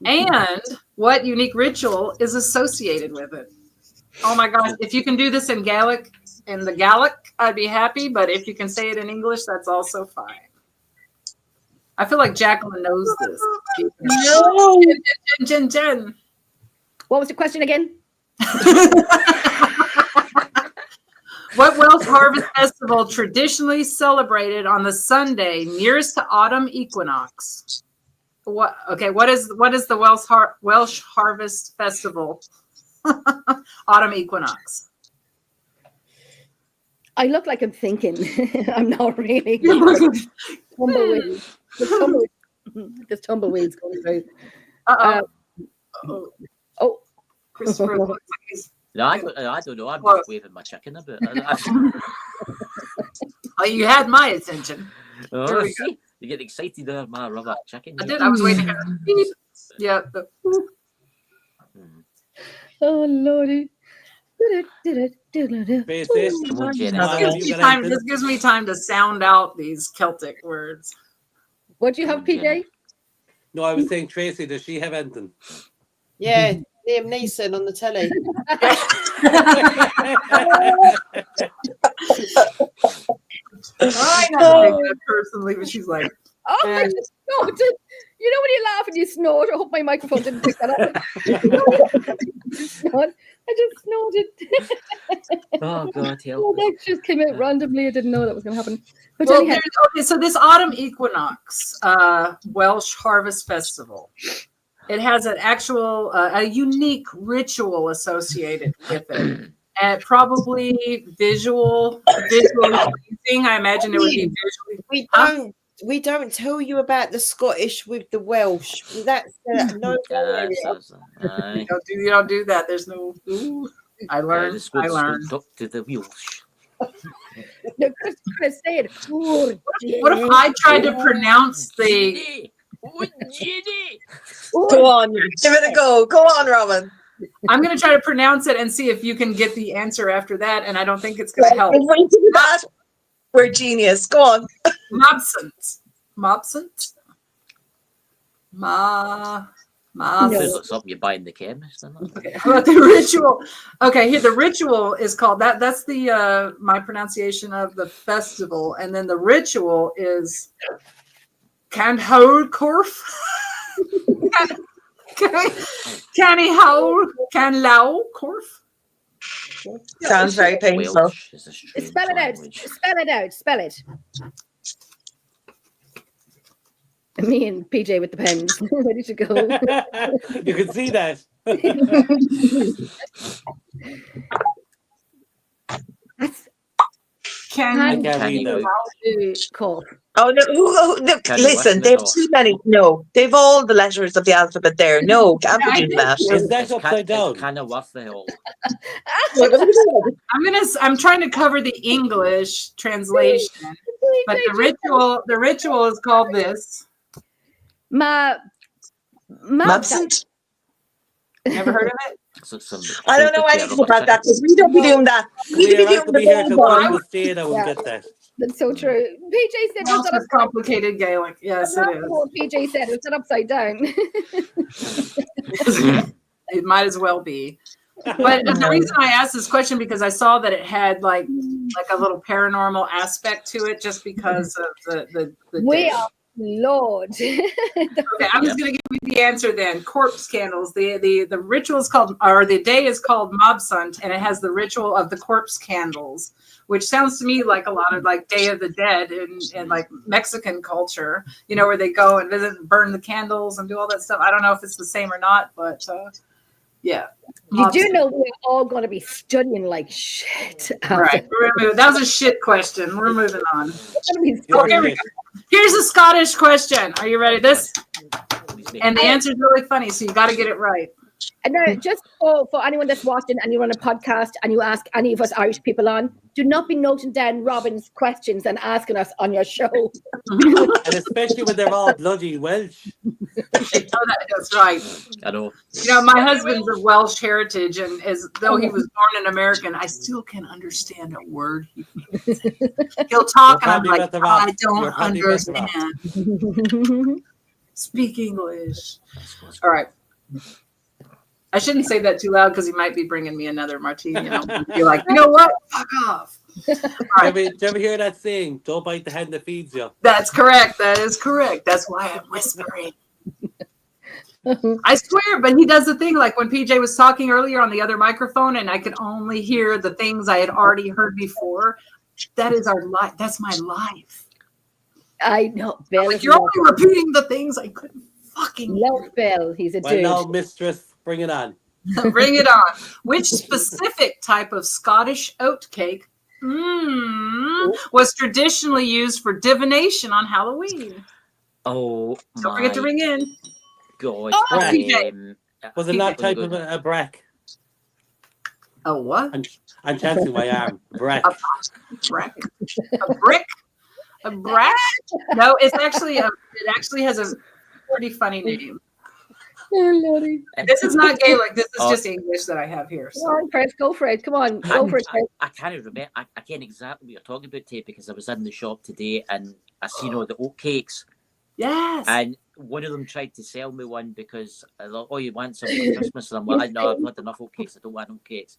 And what unique ritual is associated with it? Oh my gosh, if you can do this in Gaelic, I'd be happy, but if you can say it in English, that's also fine. I feel like Jacqueline knows this. No. Jen. What was the question again? What Welsh Harvest Festival traditionally celebrated on the Sunday nearest to autumn equinox? What is the Welsh Harvest Festival? Autumn equinox. I look like I'm thinking. I'm not really. There's tumbleweeds going through. Oh. Christopher looks like he's... No, I don't know. I'm just waving my chicken a bit. Oh, you had my attention. Oh, see? You get excited over my rubber chicken. I did. I was waiting. Yeah. Oh, Lordy. This gives me time to sound out these Celtic words. What do you have, PJ? No, I was saying, Tracy, does she have anything? Yeah, Liam Neeson on the telly. I know personally, but she's like, oh, I just snorted. You know when you laugh and you snort? I hope my microphone didn't pick that up. I just snorted. Oh, God, help. Oh, that just came out randomly. I didn't know that was going to happen. But well, okay, so this autumn equinox Welsh Harvest Festival, it has an actual, a unique ritual associated with it. And probably visually pleasing. I imagine it would be visually. We don't tell you about the Scottish with the Welsh. That's no. You don't do that. There's no. Ooh, I learned. I learned. To the Welsh. No, Chris say it. What if I tried to pronounce the? Go on, give it a go. Go on, Robyn. I'm going to try to pronounce it and see if you can get the answer after that. And I don't think it's going to help. If we do that, we're genius. Go on. Mobsant. It's something you buy in the chemist. Okay. How about the ritual? Okay, here the ritual is called that. That's the my pronunciation of the festival, and then the ritual is Canhowcorf. Canlowcorf. Sounds very painful. Spell it out. Spell it out. Spell it. Me and PJ with the pens. Ready to go. You can see that. Can Oh no! Look, listen, they have too many. No, they've all the letters of the alphabet there. No, can't be doing that. Is that upside down? Kind of worth the whole. I'm trying to cover the English translation, but the ritual is called this. Mobsant. Never heard of it? I don't know anything about that because we don't be doing that. We be doing that. That's so true. PJ said it's complicated Gaelic. Yes, it is. PJ said it's upside down. It might as well be. But the reason I asked this question because I saw that it had like a little paranormal aspect to it, just because of the way up. Lord. Okay, I'm just going to give you the answer then. Corpse candles. The ritual is called, or the day is called Mobsant, and it has the ritual of the corpse candles, which sounds to me like a lot of like Day of the Dead and like Mexican culture, you know, where they go and visit and burn the candles and do all that stuff. I don't know if it's the same or not, but yeah. You do know we're all going to be studying like shit. All right, that was a shit question. We're moving on. Here we go. Here's a Scottish question. Are you ready? And the answer is really funny, so you got to get it right. And now, just for anyone that's watching and you run a podcast and you ask any of us Irish people on, do not be noting down Robyn's questions and asking us on your show. And especially when they're all bloody Welsh. That's right. I know. You know, my husband's of Welsh heritage, and though he was born an American, I still can understand a word he means. He'll talk, and I'm like, I don't understand. Speak English. All right. I shouldn't say that too loud because he might be bringing me another martini. And I'll be like, you know what? Fuck off. Right. Do you ever hear that saying? Don't bite the hand that feeds you. That's correct. That is correct. That's why I'm whispering. I swear, but he does the thing like when PJ was talking earlier on the other microphone and I could only hear the things I had already heard before. That is our life. That's my life. I know. Bill, like, you're only repeating the things I couldn't fucking love Bill. He's a dude. Well, now, mistress. Bring it on. Bring it on. Which specific type of Scottish oat cake was traditionally used for divination on Halloween? Oh, don't forget to ring in. God. Was it not type of a brack? A what? I'm chancing my arm. Brack. A brack? A brick? A brack? No, it's actually it actually has a pretty funny name. This is not Gaelic. This is just English that I have here. So. Come on, Chris, go for it. Come on, go for it, Chris. I can't remember. I can't exactly what you're talking about, Tate, because I was in the shop today and I seen all the oat cakes. Yes. And one of them tried to sell me one because I thought, oh, you want some for Christmas? And I'm like, no, I've had enough oat cakes. I don't want oat cakes.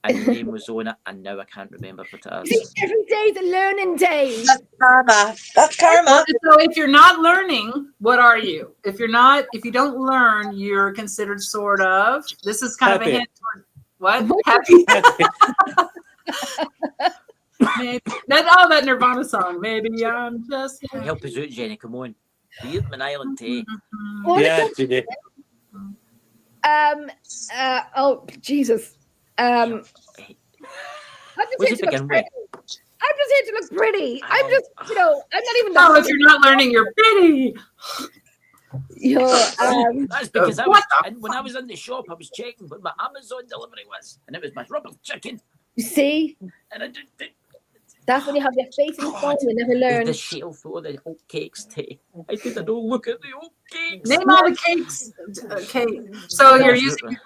And the name was on it, and now I can't remember what it is. Every day's a learning day. That's karma. That's karma. So if you're not learning, what are you? If you don't learn, you're considered sort of. This is kind of a hint toward what? Happy. Maybe, that Nirvana song. Maybe I'm just happy. Help us out, Jenny. Come on. You're an island tea. Yeah, Jenny. Oh Jesus. I'm just here to look pretty. I'm just, I'm not even. No, if you're not learning, you're pretty. That's because when I was in the shop, I was checking what my Amazon delivery was, and it was my rubber chicken. You see? And I did. That's when you have your face in the phone, you never learn. The shelf full of the oat cakes, Tate. I did not look at the oat cakes. Name all the cakes. Okay, so you're using.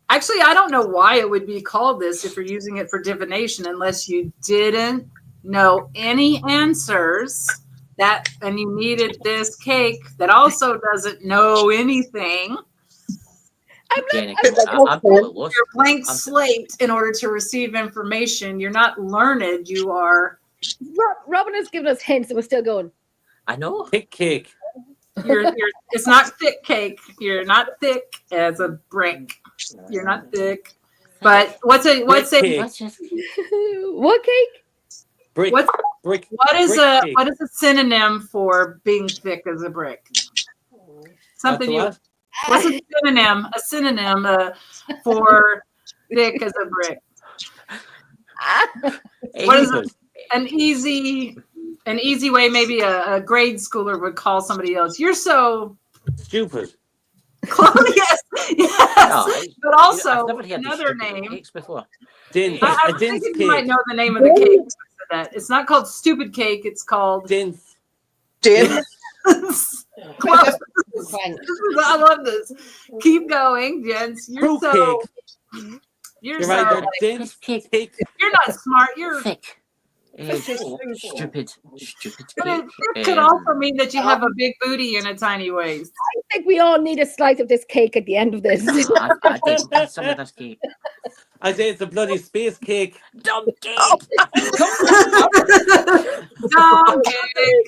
Actually, I don't know why it would be called this if you're using it for divination, unless you didn't know any answers and you needed this cake that also doesn't know anything. I'm You're blank slate in order to receive information. You're not learned. You are. Robyn has given us hints, and we're still going. I know. Thick cake. It's not thick cake. You're not thick as a brick. You're not thick. But what's a what cake? Brick. What is a synonym for being thick as a brick? Something you. What's a synonym? A synonym for thick as a brick. What is an easy way? Maybe a grade schooler would call somebody else. You're so stupid. Yes. No, but also another name. Dinth. I think you might know the name of the cake. That it's not called stupid cake. It's called Dinth. Close. I love this. Keep going, gents. You're so. You're so. You're not smart. You're thick. Stupid. But it could also mean that you have a big booty in a tiny waist. I think we all need a slice of this cake at the end of this. I think some of this cake. I say it's a bloody space cake. Dumb cake. Dumb cake.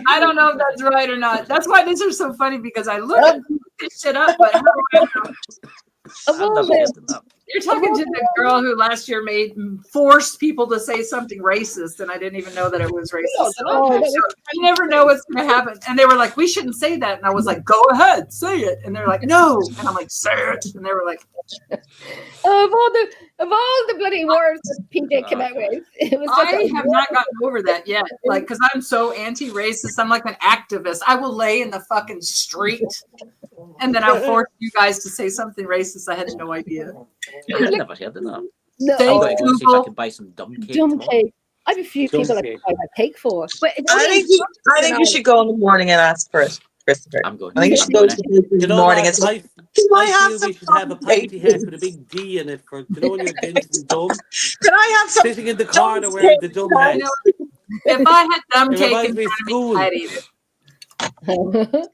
I don't know if that's right or not. That's why these are so funny, because I look at this shit up, but how do I know? You're talking to the girl who last year forced people to say something racist, and I didn't even know that it was racist. You never know what's going to happen. And they were like, "We shouldn't say that," and I was like, "Go ahead, say it." And they're like, "No," and I'm like, "Say it," and they were like, "Of all the bloody words that PJ came out with, it was." I have not gotten over that yet, like, because I'm so anti-racist. I'm like an activist. I will lay in the fucking street, and then I'll force you guys to say something racist. I had no idea. Yeah, I've never heard of that. No. I'm going to go see if I can buy some dumb cake. I have a few people I can buy that cake for. But I think you should go in the morning and ask for it, Christopher. I'm going. I think you should go to the morning and say, "Can I have some? We should have a pinty hat with a big D in it for when you're getting dumb. Can I have some? Sitting in the corner wearing the dumb hat. If I had dumb cake, I'd eat it.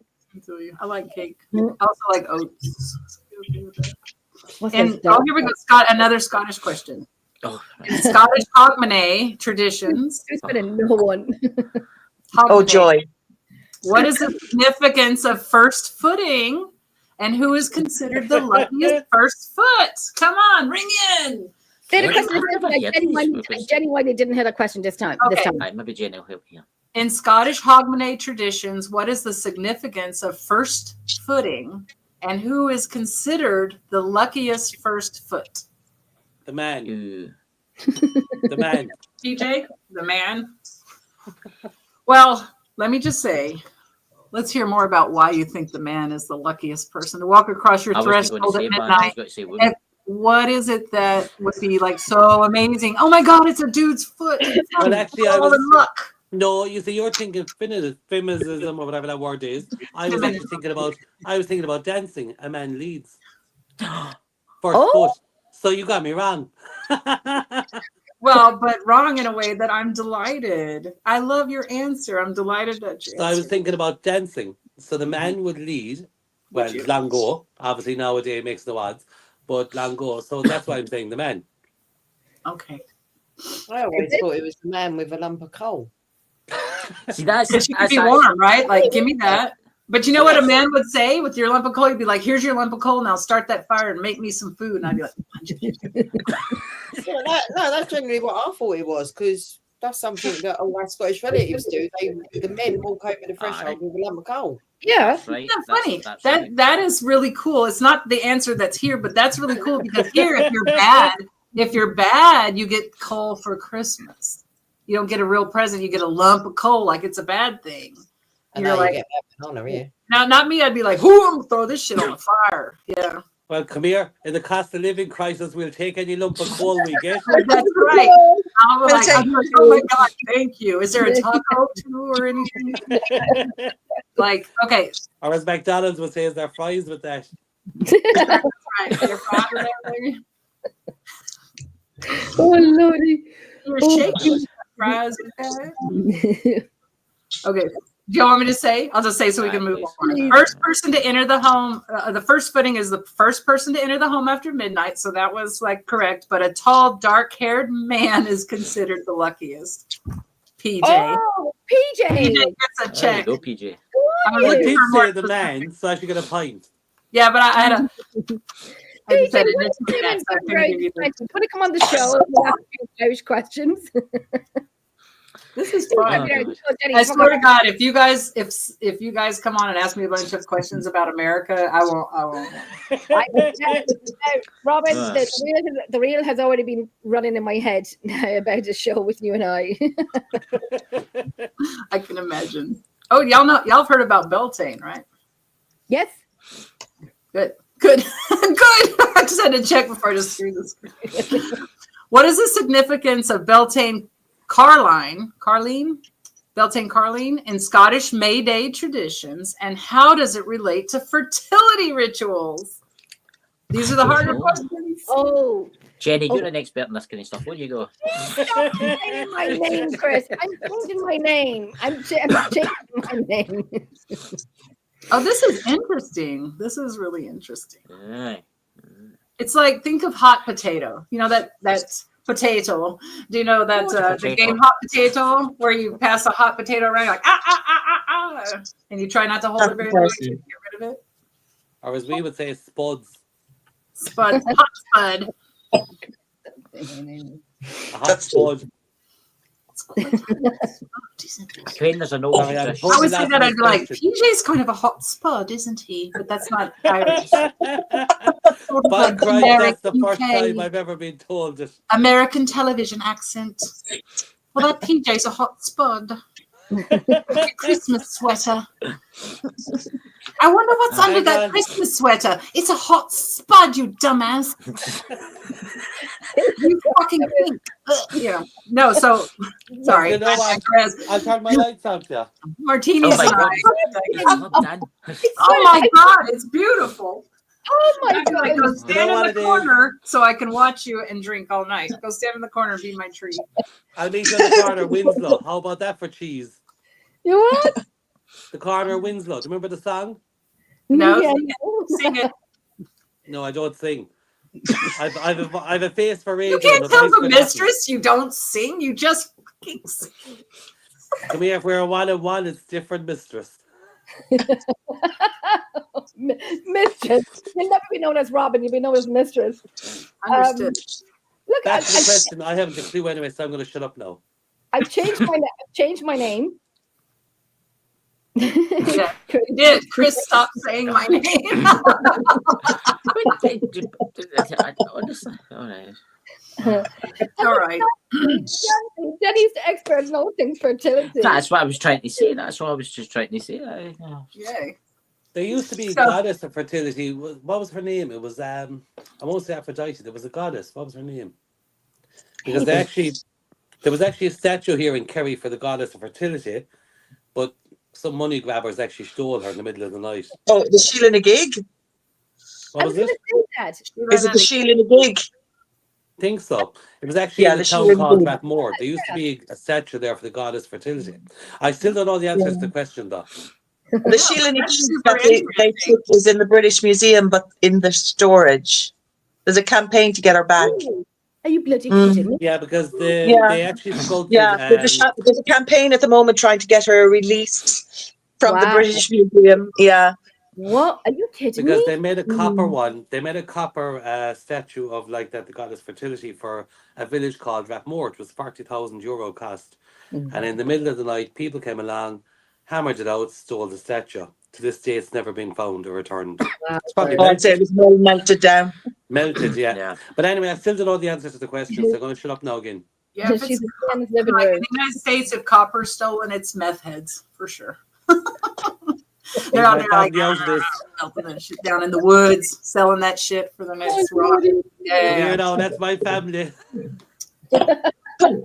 I like cake. I also like oats. And here we go, Scott. Another Scottish question. In Scottish Hogmanay traditions. There's been a no one. Oh joy! What is the significance of first footing, and who is considered the luckiest first foot? Come on, ring in. Say the question. Jenny, why they didn't hear the question this time? Okay. Maybe Jenny will help here. In Scottish Hogmanay traditions, what is the significance of first footing, and who is considered the luckiest first foot? The man. The man. PJ, the man. Well, let me just say, let's hear more about why you think the man is the luckiest person to walk across your threshold at midnight. What is it that would be like so amazing? Oh my God, it's a dude's foot. Well, actually, I all in luck. No, you see, you're thinking feminism or whatever that word is. I was actually thinking about dancing. A man leads. First foot. So you got me wrong. Well, but wrong in a way that I'm delighted. I love your answer. I'm delighted that you. So I was thinking about dancing. So the man would lead. Well, long ago. Obviously nowadays it makes no odds. But long ago. So that's why I'm saying the man. Okay. I always thought it was the man with a lump of coal. See, that's be warm, right? Like, give me that. But you know what a man would say with your lump of coal? He'd be like, "Here's your lump of coal. Now start that fire and make me some food." And I'd be like, that's generally what I thought it was, because that's something that all our Scottish relatives do. The men walk over the threshold with a lump of coal. Yeah, that's right. Funny. That is really cool. It's not the answer that's here, but that's really cool because here, if you're bad, you get coal for Christmas. You don't get a real present. You get a lump of coal, like it's a bad thing. And you're like, now, not me. I'd be like, "Whoo, I'm gonna throw this shit on the fire." Yeah. Well, come here. In the cost of living crisis, we'll take any lump of coal we get. That's right. I'm like, oh my God, thank you. Is there a taco too or anything? Like, okay. Or as McDonald's would say, is there fries with that? That's right. You're fries with that, baby. Oh Lordy. You're shaking fries with that. Okay. Do you want me to say? I'll just say so we can move on. First person to enter the home. The first footing is the first person to enter the home after midnight. So that was like correct. But a tall, dark-haired man is considered the luckiest. PJ. Oh, PJ. PJ gets a check. Go, PJ. I did say the man, so I should get a pint. Yeah, but I had a. PJ, want to come on the show and ask you Irish questions? This is fun. I swear to God, if you guys come on and ask me a bunch of questions about America, I won't. Robyn, the reel has already been running in my head about a show with you and I. I can imagine. Oh, y'all have heard about Beltane, right? Yes. Good. I just had to check before I just threw this. What is the significance of Beltane Carline in Scottish May Day traditions, and how does it relate to fertility rituals? These are the harder questions. Oh, Jenny, you're an expert in this kind of stuff. Where you go? Stop saying my name, Chris. I'm changing my name. I'm changing my name. Oh, this is interesting. This is really interesting. Aye. It's like, think of hot potato. You know that's potato. Do you know that the game Hot Potato, where you pass a hot potato around, like and you try not to hold it very long to get rid of it? Or as we would say, spuds. Spud, hot spud. A hot spud. There's a no. I always say that. I'd be like, PJ's kind of a hot spud, isn't he? But that's not Irish. By Christ, that's the first time I've ever been told this. American television accent. Well, that PJ's a hot spud. Christmas sweater. I wonder what's under that Christmas sweater. It's a hot spud, you dumbass. You fucking think. Yeah. No, so sorry. You know what? I'll turn my lights on, yeah. Martinis and I. Oh my God, it's beautiful. Oh my God. Go stand in the corner so I can watch you and drink all night. Go stand in the corner and be my treat. I'll meet you in the corner, Winslow. How about that for cheese? You what? The corner, Winslow. Do you remember the song? No, sing it. No, I don't sing. I've a face for radio. You can't tell the mistress you don't sing. You just sing. Come here, if we're a one-on-one, it's different, mistress. Mistress. You'll never be known as Robyn. You'll be known as mistress. Understood. Look, that's the question. I haven't a clue anyway, so I'm going to shut up now. I've changed my name. Yeah, you did. Chris, stop saying my name. It's all right. Denny's the expert in all things fertility. That's what I was trying to say. That's what I was just trying to say. Yay. There used to be a goddess of fertility. What was her name? It was I won't say Aphrodite. There was a goddess. What was her name? Because there was actually a statue here in Kerry for the goddess of fertility, but some money grabbers actually stole her in the middle of the night. Oh, the Sheila na Gig? What was it? Is it the Sheila na Gig? I think so. It was actually in a town called Rathmore. There used to be a statue there for the goddess fertility. I still don't know the answers to the question, though. The Sheila na Gig that they took is in the British Museum, but in the storage. There's a campaign to get her back. Are you bloody kidding me? Yeah, because they actually sculpted. Yeah, there's a campaign at the moment trying to get her released from the British Museum. Yeah. What? Are you kidding me? Because they made a copper one. They made a copper statue of like that the goddess fertility for a village called Rathmore. It was €40,000 cost. And in the middle of the night, people came along, hammered it out, stole the statue. To this day, it's never been found or returned. It's probably I'd say it was more melted down. Melted, yeah. But anyway, I still don't know the answers to the questions. So I'm going to shut up now again. Yeah, if it's like in the United States, if copper's stolen, it's meth heads for sure. They're out there like melting that shit down in the woods, selling that shit for the next rock. Yeah, you know, that's my family. Come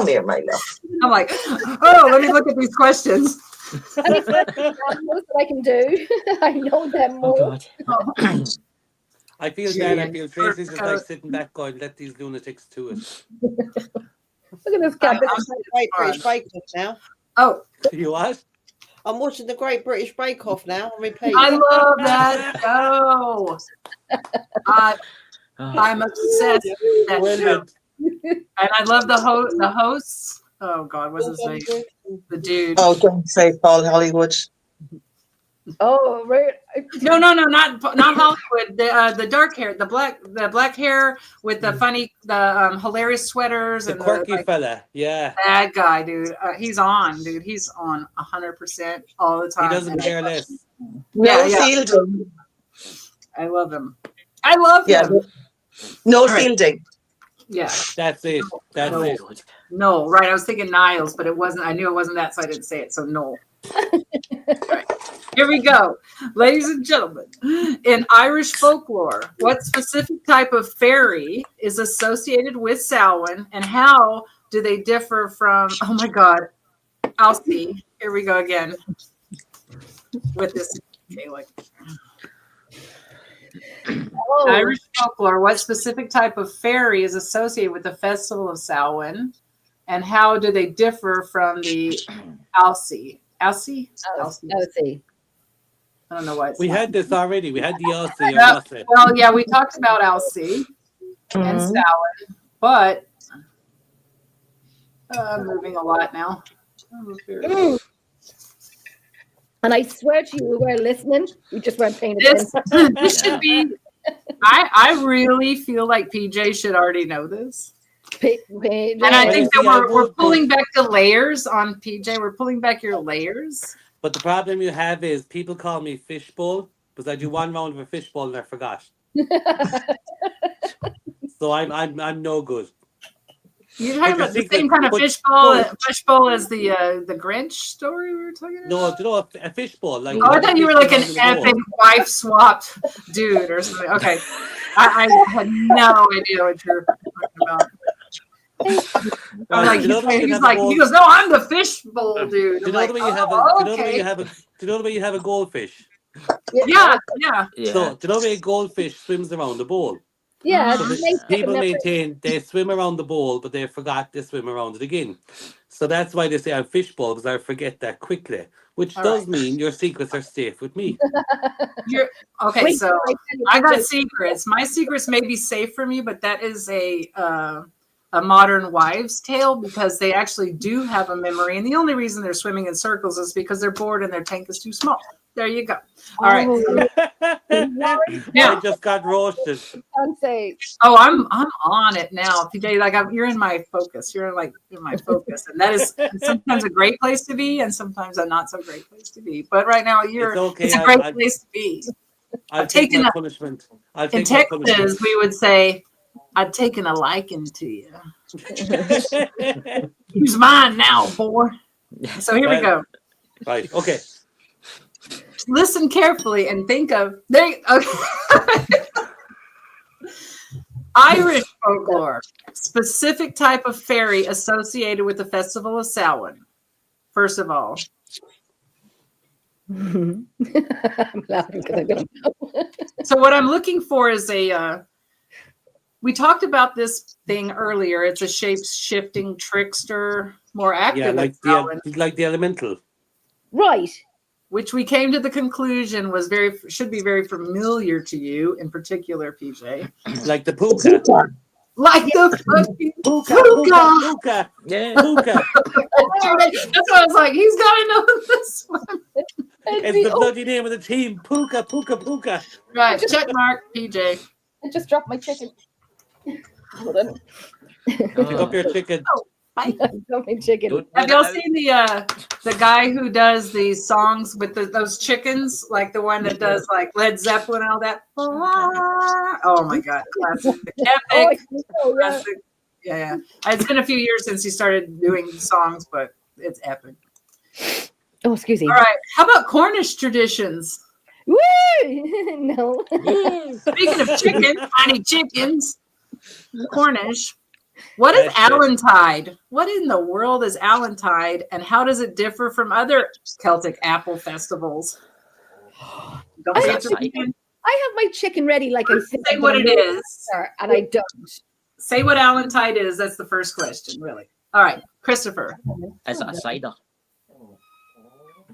here, my love. I'm like, oh, let me look at these questions. Most that I can do. I know them more. Oh, God. I feel bad. I feel Tracy's just like sitting back going, let these lunatics to it. Look at this guy. Great British Bake Off now. Oh. You what? I'm watching the Great British Bake Off now on repeat. I love that show. I'm obsessed with that show. And I love the hosts. Oh God, what's his name? The dude. Oh, don't say Paul Hollywood. Oh, right. No, not Hollywood. The dark hair, the black hair with the funny, hilarious sweaters the and quirky fella. Yeah, that guy, dude. He's on, dude. He's on 100% all the time. He doesn't care less. No Fielding. I love him. I love him. No Fielding. Yeah, that's it. That's it. No, right. I was thinking Niles, but it wasn't. I knew it wasn't that, so I didn't say it. So no. Right. Here we go. Ladies and gentlemen, in Irish folklore, what specific type of fairy is associated with Samhain, and how do they differ from, oh my God, Alcy. Here we go again with this. Okay, like, Irish folklore, what specific type of fairy is associated with the festival of Samhain, and how do they differ from the Alcy? Alcy? I don't know why. We had this already. We had the Alcy. Well, yeah, we talked about Alcy and Samhain, but I'm moving a lot now. And I swear to you, we were listening. We just weren't paying attention. This should be. I really feel like PJ should already know this. And I think that we're pulling back the layers on PJ. We're pulling back your layers. But the problem you have is people call me fishbowl because I do one round of a fishbowl and I forgot. So I'm no good. You're talking about the same kind of fishbowl as the Grinch story we were talking about? No, you know, a fishbowl. Like, I thought you were like an epic wife swapped dude or something. Okay. I had no idea what you're talking about. I'm like, he goes, no, I'm the fishbowl dude. Do you know the way you have a goldfish? Yeah. So, do you know the way a goldfish swims around the bowl? Yeah. So people maintain they swim around the bowl, but they forgot to swim around it again. So that's why they say I'm fishbowl, because I forget that quickly, which does mean your secrets are safe with me. Okay, so I got secrets. My secrets may be safe from you, but that is a modern wives' tale, because they actually do have a memory, and the only reason they're swimming in circles is because they're bored and their tank is too small. There you go. All right. I just got roasted. Oh, I'm on it now. PJ, like you're in my focus. You're like in my focus, and that is sometimes a great place to be, and sometimes a not so great place to be. But right now, it's a great place to be. I'll take my punishment. In Texas, we would say I'd taken a liking to you. Who's mine now, boy? So here we go. Right. Okay. Listen carefully and think of Irish folklore, specific type of fairy associated with the festival of Samhain. First of all, I'm laughing because I don't know. so what I'm looking for is we talked about this thing earlier. It's a shape-shifting trickster, more active like the elemental. Right. Which we came to the conclusion should be very familiar to you, in particular, PJ. Like the Puca. Like the fucking Puca. Yeah, Puca. That's why I was like, he's got to know this one. It's the bloody name of the team. Puca, Puca, Puca. Right, check mark, PJ. I just dropped my chicken. Hold on. Pick up your chicken. Bye. My chicken. Have y'all seen the guy who does these songs with those chickens, like the one that does like Led Zeppelin and all that? Oh my God, classic, epic. Classic. Yeah. It's been a few years since he started doing songs, but it's epic. Oh, excuse me. All right, how about Cornish traditions? Woo! No. Speaking of chicken, tiny chickens, Cornish. What is Allantide? What in the world is Allantide, and how does it differ from other Celtic apple festivals? Don't I answer me. have my chicken ready, like I said. Say what it is, and I don't. Say what Allantide is. That's the first question, really. All right, Christopher. Is it a cider?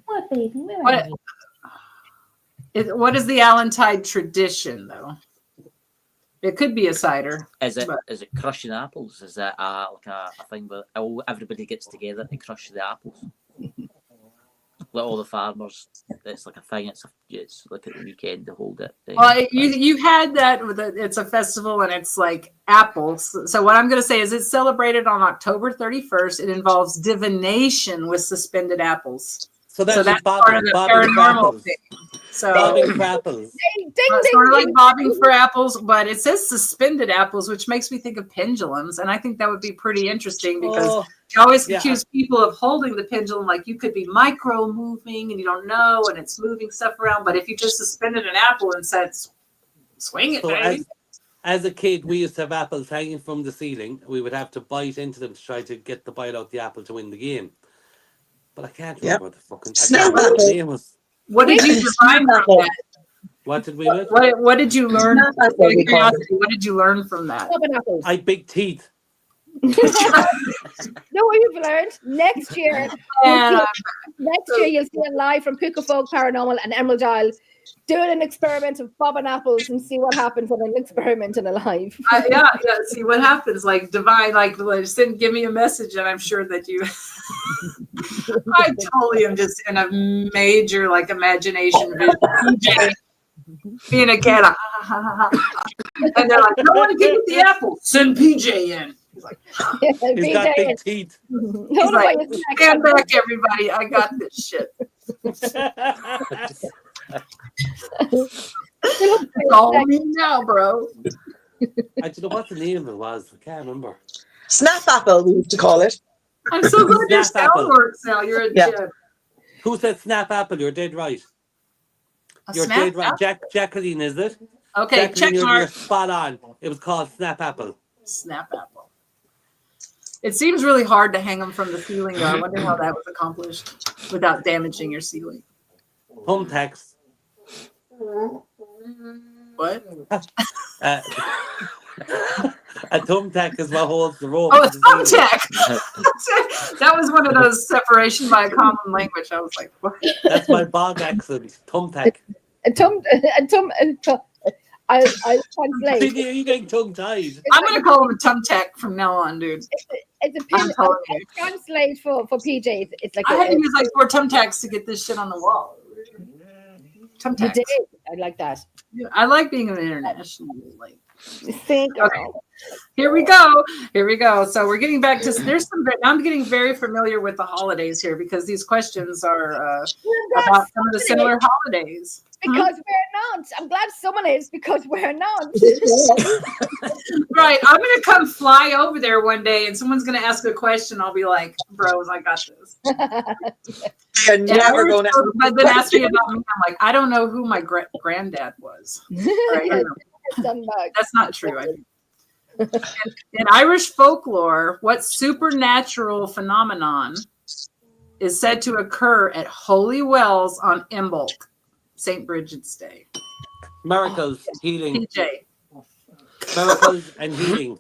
What, baby? Where What, are you? what is the Allantide tradition, though? It could be a cider. Is it crushing apples? Is that like a thing where everybody gets together to crush the apples? Like all the farmers, it's like a thing. It's like at the weekend to hold it. Well, you had that with it's a festival and it's like apples. So what I'm going to say is it's celebrated on October 31st. It involves divination with suspended apples. So that's part of the paranormal thing. So bobbing for apples. Sort of like bobbing for apples, but it says suspended apples, which makes me think of pendulums, and I think that would be pretty interesting because you always accuse people of holding the pendulum like you could be micro moving and you don't know, and it's moving stuff around. But if you just suspended an apple and said, "Swing it," baby. As a kid, we used to have apples hanging from the ceiling. We would have to bite into them to try to get the bite out the apple to win the game. But I can't remember what the fucking name was. What did you define from that? What did we do? What did you learn? What did you learn from that? I big teeth. No, you've learned next year. Next year, you'll see it live from Pucavogue Paranormal and Emerald Isle doing an experiment of bobbing apples and see what happens in an experiment and a live. Yeah, see what happens. Like divine, like give me a message, and I'm sure that you. I totally am just in a major like imagination vision. PJ being a cat, and they're like, "I want to get the apple. Send PJ in." He's like, he's got big teeth. He's like, stand back, everybody. I got this shit. Call me now, bro. I don't know what the name of it was. I can't remember. Snap apple, we used to call it. I'm so glad your sound works now. You're a gem. Who said snap apple? You're dead right. You're dead right. Jacqueline, is it? Okay, Jacqueline, check mark. You're spot on. It was called snap apple. Snap apple. It seems really hard to hang them from the ceiling, though. I wonder how that was accomplished without damaging your ceiling. Thumbtacks. What? A thumbtack is what holds the rope. Oh, a thumbtack. That was one of those separation by a common language. I was like, what? That's my bog accent. Thumbtack. I'll translate. Are you getting tongue-tied? I'm going to call him a thumbtack from now on, dude. It's a pin. I'll translate for PJs. It's like I had to use like 4 thumbtacks to get this shit on the wall. Thumbtacks. I like that. I like being an international like Thank you. Okay. Here we go. So we're getting back to I'm getting very familiar with the holidays here because these questions are about some of the similar holidays. Because we're not. I'm glad someone is because we're not. Right. I'm going to come fly over there one day and someone's going to ask a question. I'll be like, bros, I got this. You're never going to. But then ask me about me. I'm like, I don't know who my granddad was. Right? That's not true. In Irish folklore, what supernatural phenomenon is said to occur at holy wells on Imbolc, St. Bridget's Day? Miracles, healing. PJ. Miracles and healing.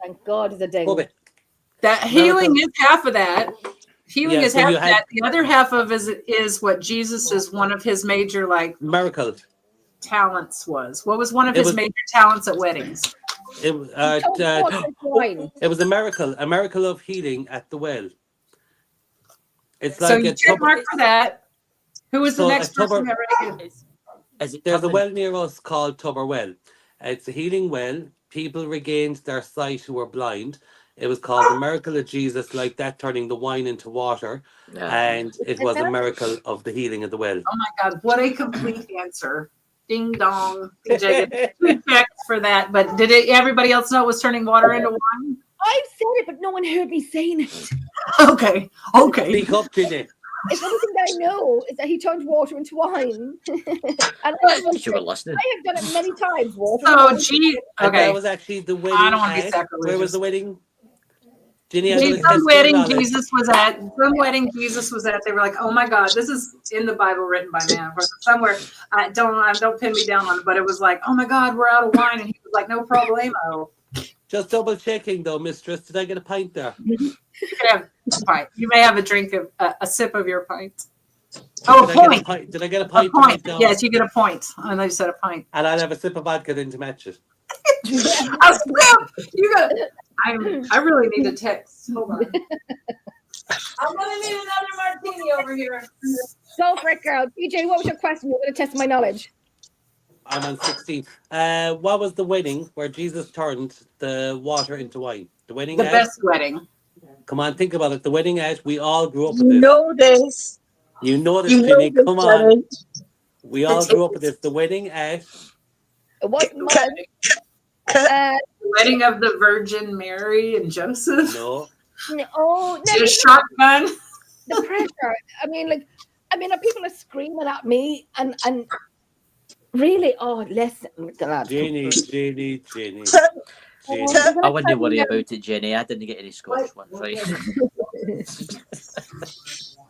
Thank God the day. That healing is half of that. Healing is half of that. The other half of is what Jesus is one of his major miracles talents was. What was one of his major talents at weddings? It was a miracle of healing at the well. It's like so you check mark for that. Who was the next person that read it? There's a well near us called Tubber Well. It's a healing well. People regained their sight who were blind. It was called the miracle of Jesus, like that turning the wine into water. And it was a miracle of the healing of the well. Oh my God, what a complete answer. Ding dong. PJ, respect for that. But did everybody else know it was turning water into wine? I've said it, but no one heard me saying it. Okay. Speak up, PJ. It's the only thing that I know is that he turned water into wine. And you were listening. I have done it many times. That was actually the wedding. I don't want to be sacrilegious. Where was the wedding? Some wedding Jesus was at. They were like, "Oh my God, this is in the Bible, written by man." Somewhere, don't pin me down on it, but it was like, "Oh my God, we're out of wine," and he was like, "No problemo." Just double checking though, mistress. Did I get a pint there? You can have a pint. You may have a drink of a sip of your pint. Oh, a point. Did I get a pint? A point. Yes, you get a point. I know you said a pint. And I'll have a sip of vodka then to match it. A sip. You got. I really need a text. Hold on. I'm gonna need another martini over here. Go for it, girl. PJ, what was your question? You're gonna test my knowledge. I'm on 16. What was the wedding where Jesus turned the water into wine? The wedding. The best wedding. Come on, think about it. The wedding ash. We all grew up with this. You know this, Jenny. Come on. We all grew up with this. The wedding ash. What? The wedding of the Virgin Mary and Joseph. No. A shotgun. The pressure. I mean, people are screaming at me and really. Oh, listen, Jenny. I wouldn't worry about it, Jenny. I didn't get any Scottish ones right.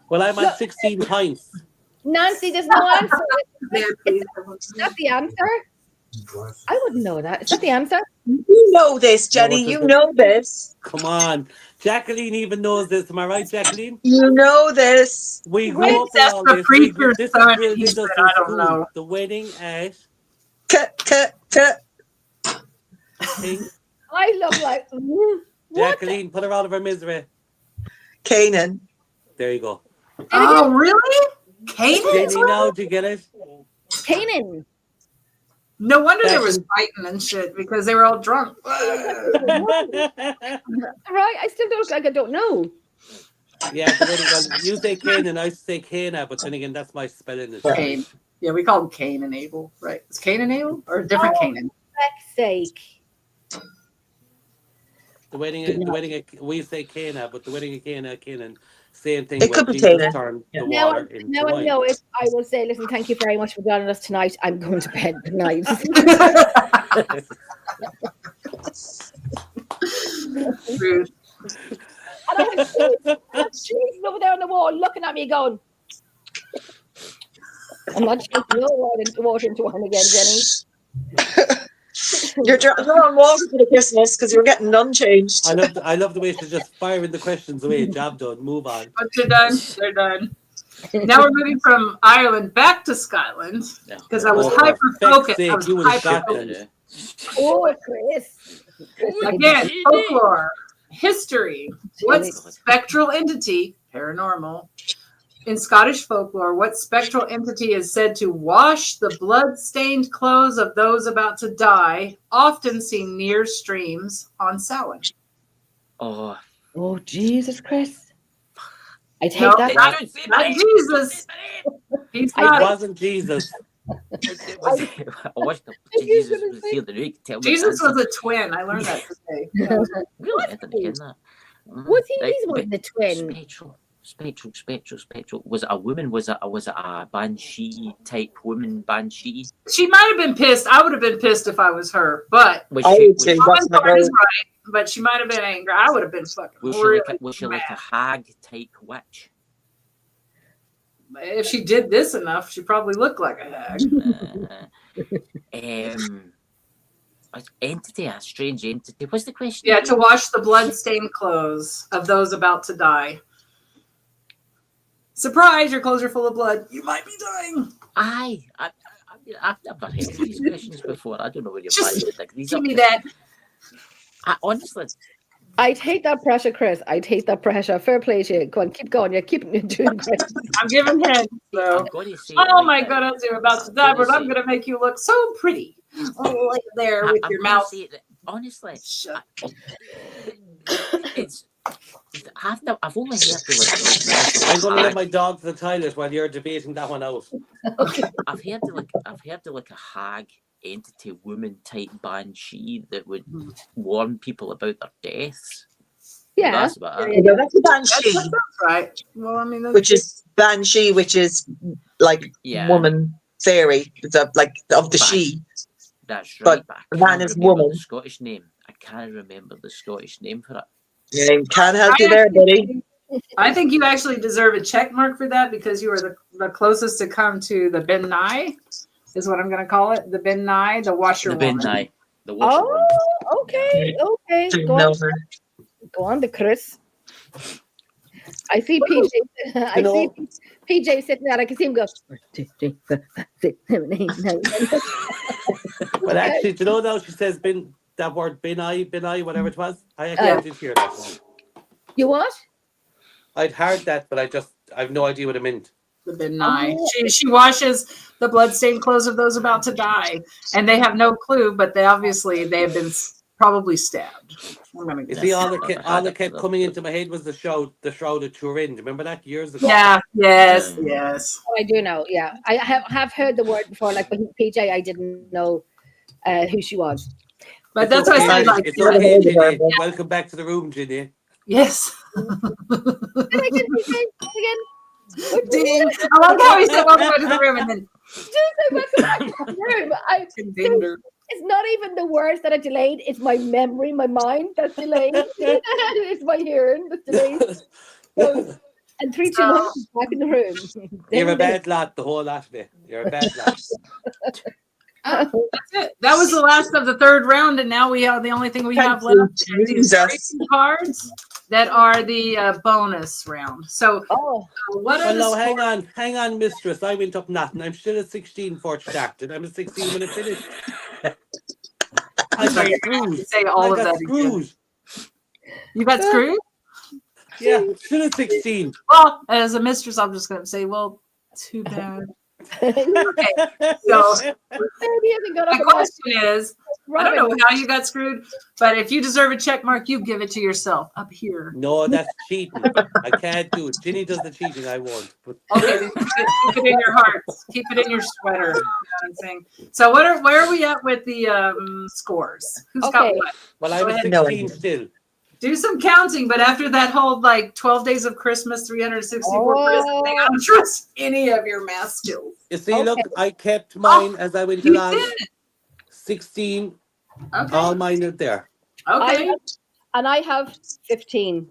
Well, I'm at 16 pints. Nancy, there's no answer. Is that the answer? I wouldn't know that. Is that the answer? You know this, Jenny. You know this. Come on. Jacqueline even knows this. Am I right, Jacqueline? You know this. We grew up with all this. I don't know. The wedding ash. I love Jacqueline, put her out of her misery. Canaan. There you go. Oh, really? Canaan? Jenny, now did you get it? Canaan. No wonder there was fighting and shit because they were all drunk. Right, I still don't look like I don't know. Yeah, you say Cain and I say Cana, but then again, that's my spelling. Cain. Yeah, we call him Cain and Abel, right? Is Cain and Abel or a different Canaan? For heck's sake. The wedding, we say Cana, but the wedding of Canaan, same thing. It could be Canaan. Now I know it. I will say, listen, thank you very much for joining us tonight. I'm going to bed tonight. Rude. And I have children over there on the wall looking at me going, I'm not shaking no water into one again, Jenny. You're on water for the Christmas because you're getting none changed. I love the way she's just firing the questions away. Job done. Move on. But they're done. They're done. Now we're moving from Ireland back to Scotland because I was hyper-focused. Oh, Chris. Again, folklore, history. What's spectral entity, paranormal, In Scottish folklore, what spectral entity is said to wash the blood-stained clothes of those about to die, often seen near streams on Samhain? Oh, Jesus, Chris. I take No, that. not Jesus. He's It not. wasn't Jesus. I watched Jesus was here the week. Tell me Jesus the was a twin. I learned that today. really, I didn't get that. Was he? He's one of the twin. Spectral. Was it a woman? Was it a banshee type woman? Banshee. She might have been pissed. I would have been pissed if I was her. But Was I she, would say was that's my part is girl. right. But she might have been angry. I would have been fucking really she like a mad. hag type witch? If she did this enough, she probably looked like a hag. Entity, a strange entity. What's the question? Yeah, to wash the blood-stained clothes of those about to die. Surprise, your clothes are full of blood. You might be dying. I've never heard of these questions before. I don't know where you're Just finding these. give me that. Honestly, I take that pressure, Chris. I take that pressure. Fair play to you. Go on, keep going. You're keeping it doing great. I'm giving hints. So. I'm going to say. Oh my goodness, you're about to die, but I'm going to make you look so pretty. Oh, like there with your mouth. Honestly, it's. I've only heard the I'm going to let my dog to the toilet while you're debating that one out. I've heard like a hag entity woman type banshee that would warn people about their deaths. Yeah, that's about it. Yeah, that's a banshee. That's right. Well, I mean, Which is banshee, which is like woman fairy. It's like of the she. That's right. But man is woman. The Scottish name. I can't remember the Scottish name for it. Yeah, can't help you there, buddy. I think you actually deserve a check mark for that because you are the closest to come to the Ben Nye, is what I'm going to call it. The Ben Nye, the washer woman. The Ben Nye, the washer woman. Okay. Go on, the Chris. I see PJ. PJ sitting there. I can see him go. 1, 2, 3, 4, 5, 6, 7, 8, 9. Well, actually, do you know now she says that word benai, whatever it was? I actually did hear that. You what? I'd heard that, but I've no idea what it meant. The benai. She washes the bloodstained clothes of those about to die, and they have no clue, but they have been probably stabbed. I'm gonna guess. You see, all that kept coming into my head was the Shroud of Turin. Remember that years ago? Yeah. Yes. Oh, I do know. Yeah, I have heard the word before. Like with PJ, I didn't know who she was. But that's what I said. It's okay, Ginny. Welcome back to the room, Ginny. Yes. Again. Dean, I like how he said welcome back to the room and then welcome back to the room. It's not even the words that are delayed. It's my memory, my mind that's delayed. It's my hearing that's delayed. So, and 3, 2, 1, back in the room. You're a bad lad, the whole lot of it. You're a bad lad. That's it. That was the last of the third round, and now we have the only thing we have left is these racing cards that are the bonus round. So, what are no, hang on, mistress. I went up nothing. I'm still at 16 for it started. I'm at 16 when it finished. I got screwed. Say all of that. Screwed. You got screwed? Yeah, still at 16. Well, as a mistress, I'm just going to say, well, too bad. Okay, so my question is, I don't know how you got screwed, but if you deserve a check mark, you give it to yourself up here. No, that's cheating. I can't do it. Ginny does the cheating. I won't. But... Okay, keep it in your hearts. Keep it in your sweater. You know what I'm saying? So where are we at with the scores? Who's got what? Well, I'm at 16 still. Do some counting, but after that whole 12 days of Christmas, 364 Christmas thing, I don't trust any of your math skills. You see, look, I kept mine as I went along. 16. Okay. All mine are there. Okay. And I have 15.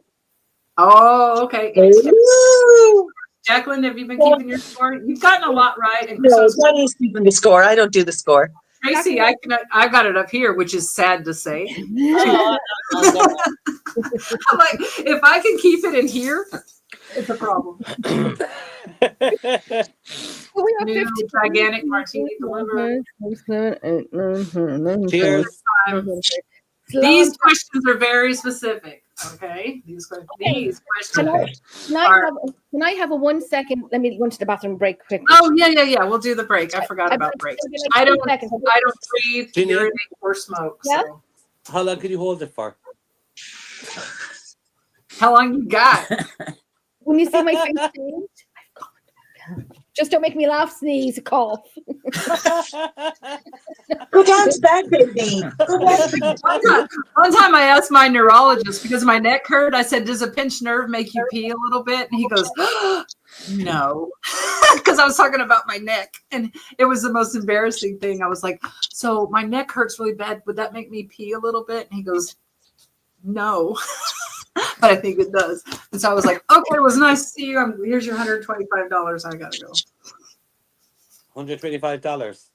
Oh, okay. Ooh. Jacqueline, have you been keeping your score? You've gotten a lot right. And no, Johnny's keeping the score. I don't do the score. Tracy, I got it up here, which is sad to say. I'm like, if I can keep it in here, it's a problem. We have New 15. gigantic martini delivered. Cheers. These questions are very specific. Okay, these questions Can I have a 1 second? Let me go to the bathroom break quickly. Oh yeah. We'll do the break. I forgot about break. I don't breathe, urinate, or smoke. Yeah? So How long can you hold it for? how long you got? When you see my face change, I've gone. Just don't make me laugh, sneeze, cough. Go dance back, baby. One time I asked my neurologist because my neck hurt. I said, "Does a pinched nerve make you pee a little bit?" And he goes, "No," because I was talking about my neck, and it was the most embarrassing thing. I was like, "So my neck hurts really bad. Would that make me pee a little bit?" And he goes, "No." But I think it does. And so I was like, okay, it was nice to see you. Here's your $125. I gotta go. $125.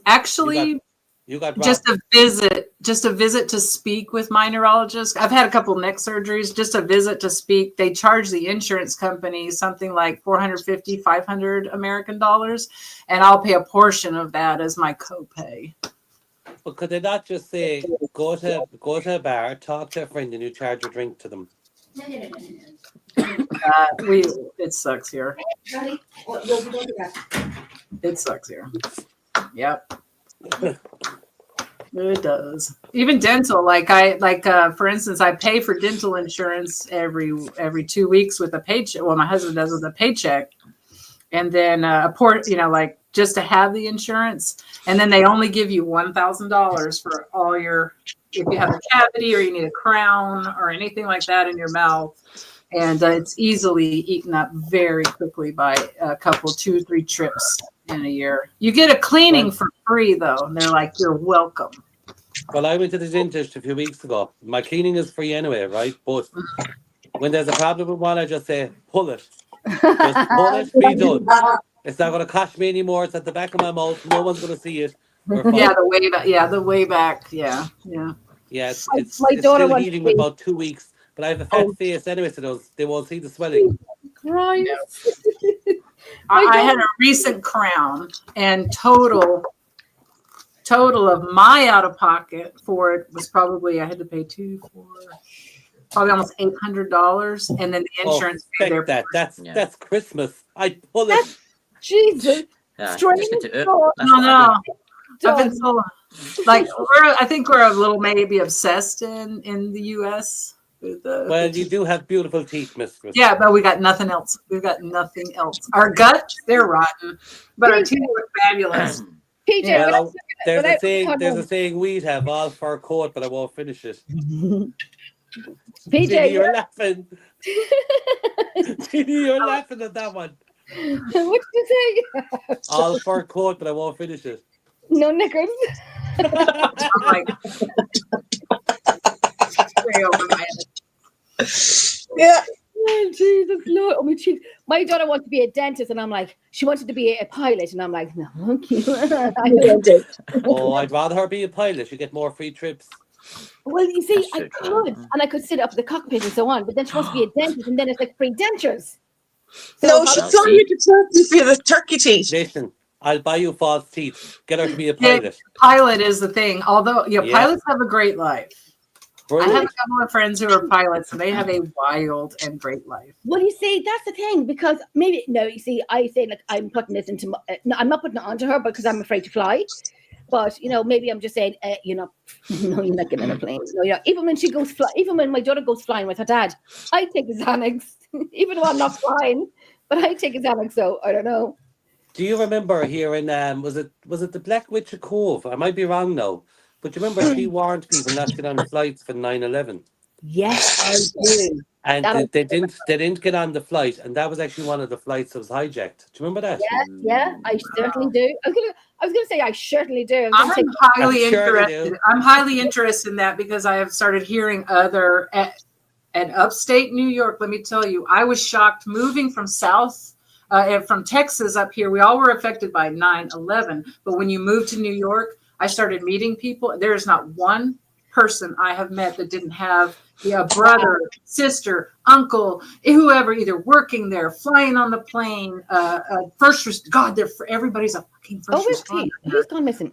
Actually, you got just a visit to speak with my neurologist. I've had a couple neck surgeries, just a visit to speak. They charge the insurance company something like $450, $500 American dollars, and I'll pay a portion of that as my copay. But could they not just say, go to a bar, talk to a friend, and you charge a drink to them? It sucks here. It sucks here. Yep. It does. Even dental, for instance, I pay for dental insurance every 2 weeks with a paycheck. Well, my husband does with a paycheck, and then just to have the insurance, and then they only give you $1,000 for all if you have a cavity or you need a crown or anything like that in your mouth, and it's easily eaten up very quickly by a couple, 2-3 trips in a year. You get a cleaning for free though, and they're like, "You're welcome." Well, I went to the dentist a few weeks ago. My cleaning is free anyway, right? But when there's a problem with one, I just say, pull it. Just pull it, be done. It's not going to cost me anymore. It's at the back of my mouth. No one's going to see it. Yeah, the way back. Yeah. Yeah, it's still healing with about 2 weeks. But I have a fat face anyway, so they won't see the swelling. Christ. I had a recent crown, and total of my out of pocket for it was probably, I had to pay probably almost $800, and then the insurance paid their that. That's Christmas. I pull it. Jesus. Yeah, no. I've been so, I think we're a little maybe obsessed in the U.S. Well, you do have beautiful teeth, Mistress. Yeah, but we got nothing else. We've got nothing else. Our guts, they're rotten, but our teeth look fabulous. PJ, yeah, there's a saying we'd have, all fur coat, but I won't finish it. PJ, you're laughing. You're laughing at that one. What did you say? All fur coat, but I won't finish it. No knickers. Yeah. Oh, Jesus Lord. Oh, my daughter wants to be a dentist, and I'm like, she wanted to be a pilot, and I'm like, no, okay. I'd rather her be a pilot. You get more free trips. Well, you see, I could, and I could sit up in the cockpit and so on, but then she wants to be a dentist, and then it's like free dentures. So no, she's flying you to Turkey for the turkey teeth. Listen, I'll buy you false teeth. Get her to be a pilot. Yeah, pilot is the thing. Although, pilots have a great life. Brilliant. I have a couple of friends who are pilots, and they have a wild and great life. Well, you see, that's the thing, because I say, like, I'm putting this into, I'm not putting it onto her because I'm afraid to fly. But, maybe I'm just saying, no, you're not getting on a plane. No, even when even when my daughter goes flying with her dad, I take a Xanax, even though I'm not flying, but I take a Xanax, so I don't know. Do you remember here in, was it the Black Witch Cove? I might be wrong now, but you remember she warned people not to get on flights for 9/11? Yes, I do. And they didn't get on the flight, and that was actually one of the flights that was hijacked. Do you remember that? Yeah, I certainly do. I was going to say I certainly do. I'm highly interested in that because I have started hearing other at upstate New York. Let me tell you, I was shocked moving from from Texas up here. We all were affected by 9/11, but when you move to New York, I started meeting people. There is not one person I have met that didn't have a brother, sister, uncle, whoever, either working there, flying on the plane, everybody's a fucking first responder. Who's gone missing?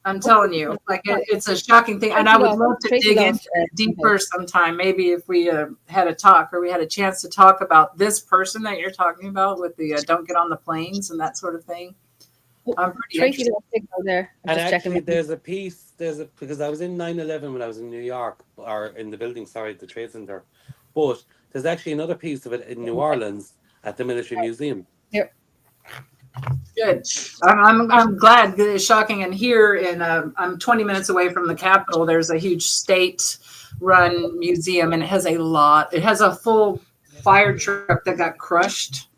I'm telling you, like it's a shocking thing, and I would love to dig in deeper sometime. Maybe if we had a talk, or we had a chance to talk about this person that you're talking about with the don't get on the planes and that sort of thing. I'm pretty interested. There. And actually, there's a piece. Because I was in 9/11 when I was in New York, or in the building, sorry, the Trade Center. But there's actually another piece of it in New Orleans at the Military Museum. Yep. Good. I'm glad. It's shocking. And here I'm 20 minutes away from the Capitol. There's a huge state-run museum, and it has a full fire truck that got crushed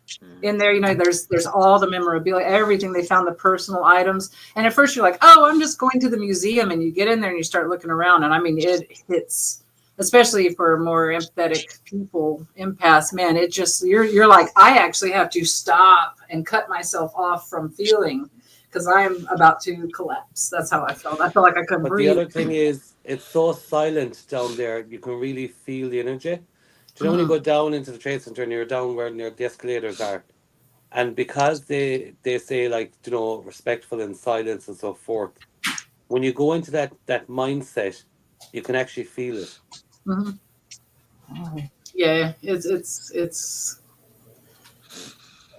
in there. You know, there's all the memorabilia, everything they found, the personal items. And at first you're like, oh, I'm just going to the museum, and you get in there and you start looking around, and I mean, it hits. Especially for more empathetic people, empaths, man, it just, you're like, I actually have to stop and cut myself off from feeling, because I'm about to collapse. That's how I felt. I felt like I couldn't breathe. But the other thing is, it's so silent down there, you can really feel the energy. Do you know when you go down into the Trade Center and you're down where near the escalators are, and because they say, like, you know, respectful and silence and so forth, when you go into that mindset, you can actually feel it. Mm-hmm. Yeah, it's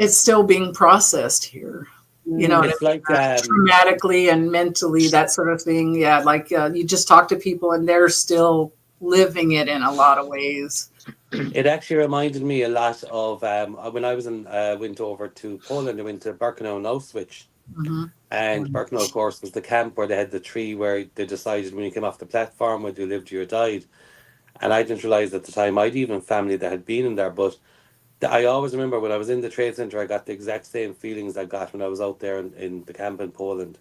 still being processed here. You know, it's like traumatically and mentally, that sort of thing. Yeah, like you just talk to people and they're still living it in a lot of ways. It actually reminded me a lot of when I was went over to Poland. I went to Birkenau and Auschwitz. And Birkenau, of course, was the camp where they had the tree where they decided when you came off the platform whether you lived or you died. And I didn't realize at the time I'd even family that had been in there. But I always remember when I was in the Trade Center, I got the exact same feelings I got when I was out there in the camp in Poland.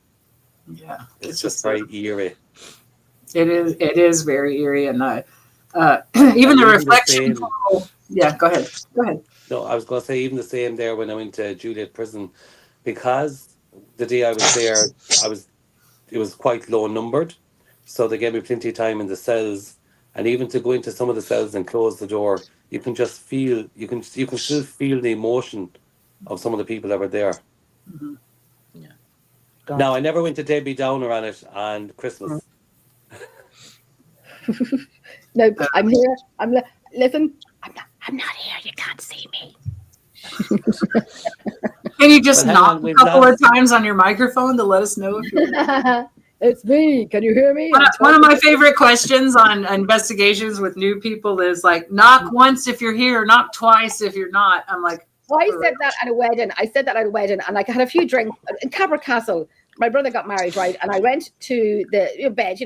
Yeah, it's just very eerie. It is very eerie, and even the reflection. Yeah, go ahead. No, I was going to say even the same there when I went to Juliet Prison, because the day I was there, it was quite low numbered, so they gave me plenty of time in the cells. And even to go into some of the cells and close the door, you can just feel, you can still feel the emotion of some of the people that were there. Mm-hmm. Yeah. Now, I never went to Debbie Downer on it on Christmas. No, I'm here. Listen, I'm not here. You can't see me. Can you just knock a couple of times on your microphone to let us know if you're... It's me. Can you hear me? One of my favorite questions on investigations with new people is like, knock once if you're here, knock twice if you're not. I'm like, I said that at a wedding. And I had a few drinks in Cabra Castle. My brother got married, right? And I went to the bed,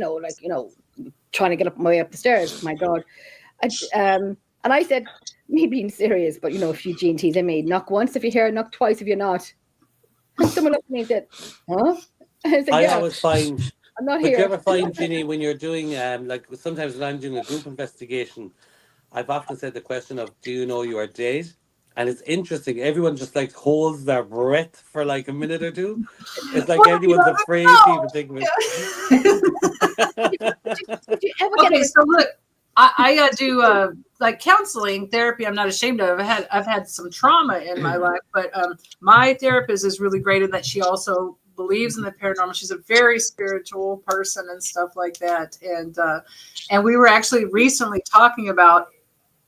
trying to get my way up the stairs. My God. And I said, me being serious, but a few G&Ts in me. Knock once if you're here, knock twice if you're not. And someone looked at me and said, huh? I always find, I'm not but here. you ever find, Ginny, when you're doing, like sometimes when I'm doing a group investigation, I've often said the question of, do you know you are dead? And it's interesting. Everyone just like holds their breath for like a minute or two. It's like everyone's afraid to even think of it. Okay, so look, I do like counseling therapy. I'm not ashamed of. I've had some trauma in my life, but my therapist is really great in that she also believes in the paranormal. She's a very spiritual person and stuff like that. And we were actually recently talking about,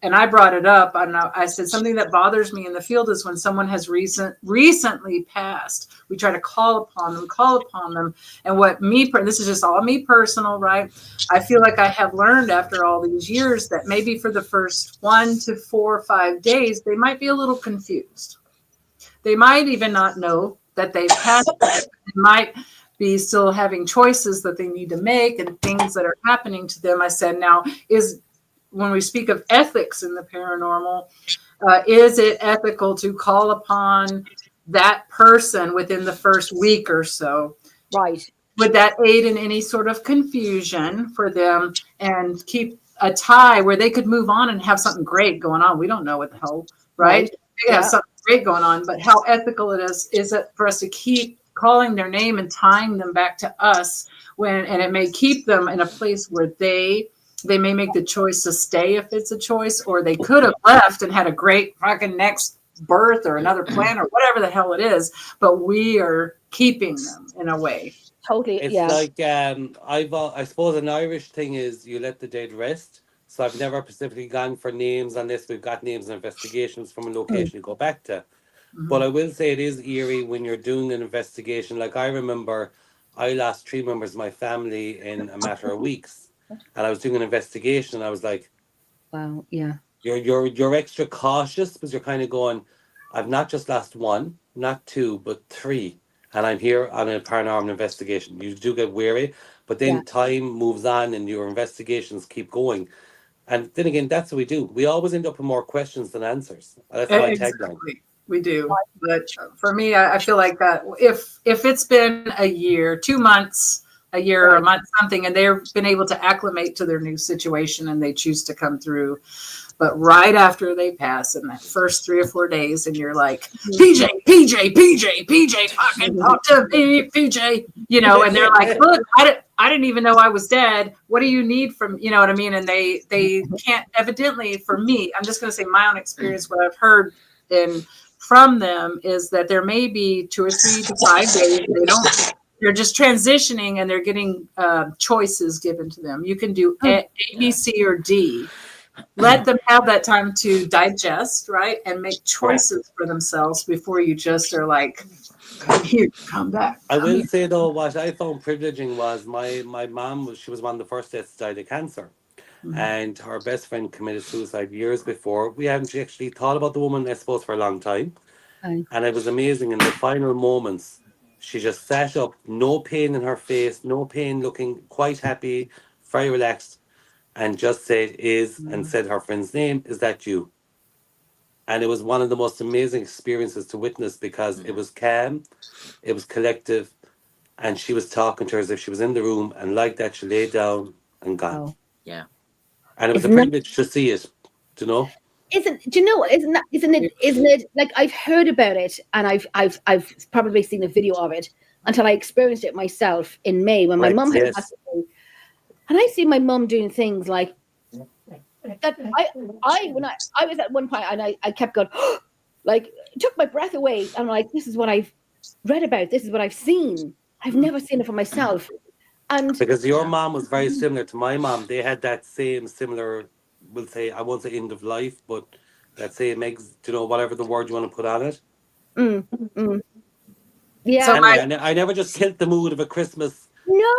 and I brought it up. I said something that bothers me in the field is when someone has recently passed, we try to call upon them. And this is just all me personal, right? I feel like I have learned after all these years that maybe for the first 1 to 4 or 5 days, they might be a little confused. They might even not know that they've passed. They might be still having choices that they need to make and things that are happening to them. I said, now when we speak of ethics in the paranormal, is it ethical to call upon that person within the first week or so? Right. Would that aid in any sort of confusion for them and keep a tie where they could move on and have something great going on? We don't know what the hell, right? They have something great going on, but how ethical it is it for us to keep calling their name and tying them back to us and it may keep them in a place where they may make the choice to stay if it's a choice, or they could have left and had a great fucking next birth or another plan or whatever the hell it is, but we are keeping them in a way. totally. It's Yeah. like I suppose an Irish thing is you let the dead rest. So I've never specifically gone for names unless we've got names and investigations from a location to go back to. But I will say it is eerie when you're doing an investigation. Like I remember I lost 3 members of my family in a matter of weeks. And I was doing an investigation and I was like, Wow. Yeah. you're extra cautious because you're kind of going, I've not just lost 1, not 2, but 3. And I'm here on a paranormal investigation. You do get weary, but then time moves on and your investigations keep going. And then again, that's what we do. We always end up with more questions than answers. That's my tagline. Exactly. We do. But for me, I feel like that if it's been a year, 2 months, a year or a month, something, and they've been able to acclimate to their new situation and they choose to come through. But right after they pass in that first 3 or 4 days, and you're like, PJ, fucking talk to me, PJ, you know, and they're like, look, I didn't even know I was dead. What do you need from, you know what I mean? And they can't, evidently for me, I'm just going to say my own experience, what I've heard from them is that there may be 2 or 3 to 5 days. They're just transitioning and they're getting choices given to them. You can do A, B, C, or D. Let them have that time to digest, right? And make choices for themselves before you just are like, come here, come back. I will say though, what I found privileging was my mom, she was one of the first deaths died of cancer. And her best friend committed suicide years before. We hadn't actually thought about the woman, I suppose, for a long time. And it was amazing. In the final moments, she just sat up, no pain in her face, no pain, looking quite happy, very relaxed, and just said, and said her friend's name, is that you? And it was one of the most amazing experiences to witness because it was calm, it was collective, and she was talking to her as if she was in the room, and like that, she lay down and gone. Wow. Yeah. And it was a privilege to see it, do you know? Isn't it like I've heard about it and I've probably seen a video of it until I experienced it myself in May when my mum had passed away. And I see my mum doing things like that. I was at one point and I kept going, like, it took my breath away. I'm like, this is what I've read about. This is what I've seen. I've never seen it for myself. And because your mom was very similar to my mom. They had that same similar, we'll say, I won't say end of life, but let's say it makes, you know, whatever the word you want to put on it. Yeah. So anyway, I never just killed the mood of a Christmas. No,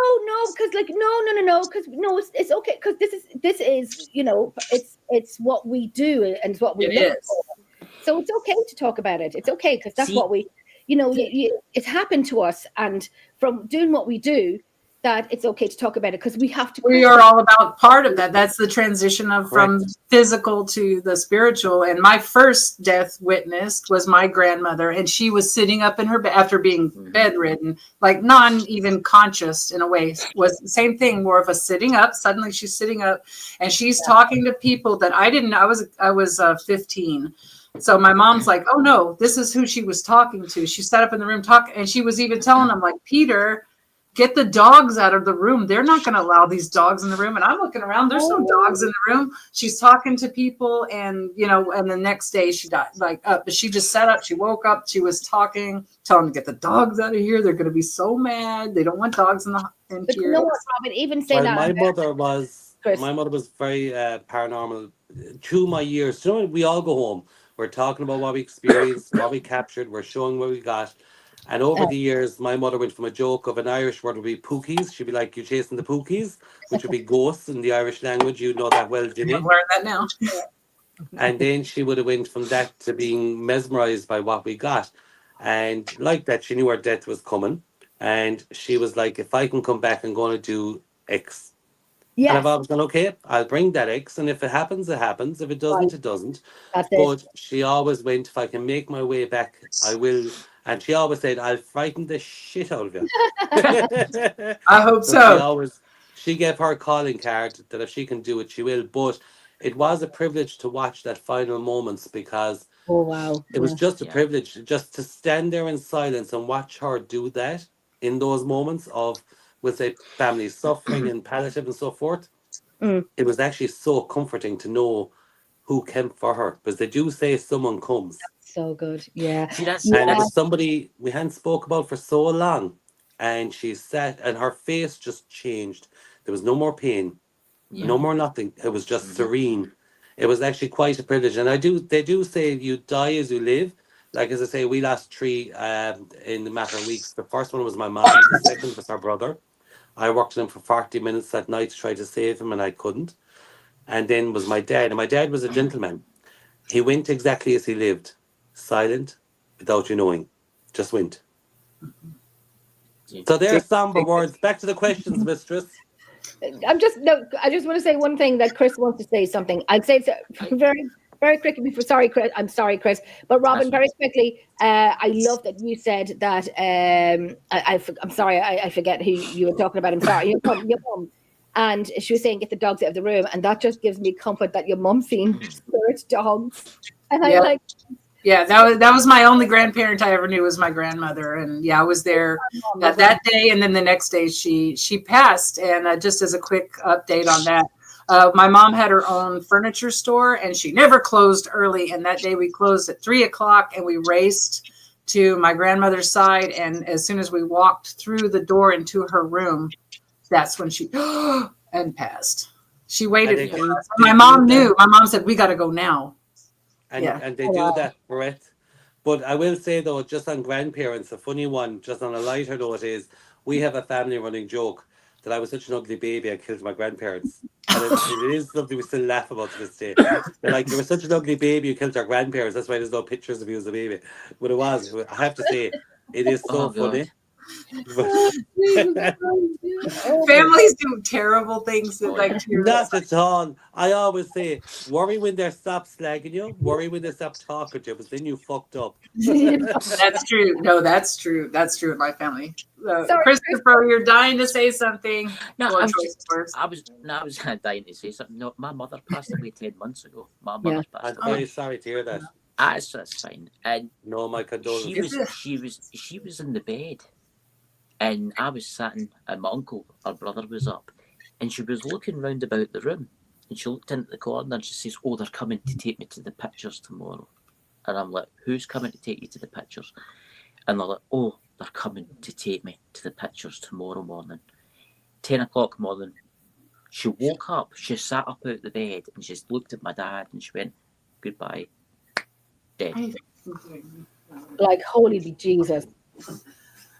because like no, because no, it's okay, because this is you know it's what we do and it's what we live for. So it's okay to talk about it. It's okay because that's what we, you know, it's happened to us, and from doing what we do, that it's okay to talk about it because we have to. We are all about part of that. That's the transition of from physical to the spiritual. And my first death witnessed was my grandmother, and she was sitting up in her bed after being bedridden, like non even conscious in a way. Was the same thing, more of a sitting up. Suddenly she's sitting up, and she's talking to people that I didn't know. I was 15. So my mom's like, oh no, this is who she was talking to. She sat up in the room talking, and she was even telling them like, Peter, get the dogs out of the room. They're not going to allow these dogs in the room. And I'm looking around. There's no dogs in the room. She's talking to people. And, you know, and the next day she died. Like, she just sat up. She woke up. She was talking, telling them to get the dogs out of here. They're going to be so mad. They don't want dogs in here. You know what, Robyn? Even say that. My mother was very paranormal. Through my years, you know, we all go home. We're talking about what we experienced, what we captured. We're showing what we got. And over the years, my mother went from a joke of an Irish word would be pookies. She'd be like, you're chasing the pookies, which would be ghosts in the Irish language. You know that well, Jimmy. I've learned that now. And then she would have went from that to being mesmerized by what we got. And like that, she knew her death was coming. And she was like, if I can come back, I'm going to do X. Yes. And I've always gone, okay, I'll bring that X. And if it happens, it happens. If it doesn't, it doesn't. But she always went, if I can make my way back, I will. And she always said, I'll frighten the shit out of you. I hope so. She gave her calling card that if she can do it, she will. But it was a privilege to watch that final moments because it was just a privilege just to stand there in silence and watch her do that in those moments of, we'll say, family suffering and palliative and so forth. It was actually so comforting to know who came for her, because they do say someone comes. So good, yeah. And it was somebody we hadn't spoke about for so long, and she sat, and her face just changed. There was no more pain, no more nothing. It was just serene. It was actually quite a privilege. And they do say you die as you live. Like, as I say, we lost 3 in a matter of weeks. The first one was my mom. The second was her brother. I worked with him for 40 minutes that night to try to save him, and I couldn't. And then was my dad. And my dad was a gentleman. He went exactly as he lived, silent, without you knowing. Just went. So there's somber words. Back to the questions, Mistress. I just want to say one thing that Chris wants to say something. I'd say it's very, very quickly before. Sorry, Chris. I'm sorry, Chris. But Robyn, very quickly. I love that you said that. I'm sorry. I forget who you were talking about. I'm sorry. Your mum. And she was saying, get the dogs out of the room. And that just gives me comfort that your mum seen spirit dogs. And I like. Yeah, that was my only grandparent I ever knew was my grandmother, and I was there that day, and then the next day she passed. And just as a quick update on that, my mom had her own furniture store, and she never closed early. And that day we closed at 3:00, and we raced to my grandmother's side. And as soon as we walked through the door into her room, that's when she and passed. She waited for us. My mom knew. My mom said, "We got to go now." And they do that, correct? But I will say, though, just on grandparents, a funny one, just on a lighter note, is we have a family running joke that I was such an ugly baby, I killed my grandparents. And it is something we still laugh about to this day. They're like, you were such an ugly baby, you killed our grandparents. That's why there's no pictures of you as a baby. But it was, I have to say, it is so funny. Families do terrible things that not at all. I always say, worry when they stop slagging you, worry when they stop talking to you, but then you fucked up. That's true. No, that's true. That's true in my family. Christopher, you're dying to say something. No, I was dying to say something. No, my mother passed away 10 months ago. My mother passed away. I'm very sorry to hear that. That's fine. And no, my condolences. She was in the bed. And I was sitting, and my uncle, her brother, was up, and she was looking round about the room, and she looked into the corner, and she says, "Oh, they're coming to take me to the pictures tomorrow." And I'm like, "Who's coming to take you to the pictures?" And they're like, "Oh, they're coming to take me to the pictures tomorrow morning." 10:00 morning, she woke up, she sat up out the bed, and she looked at my dad, and she went, "Goodbye." Dead. Like, holy be Jesus.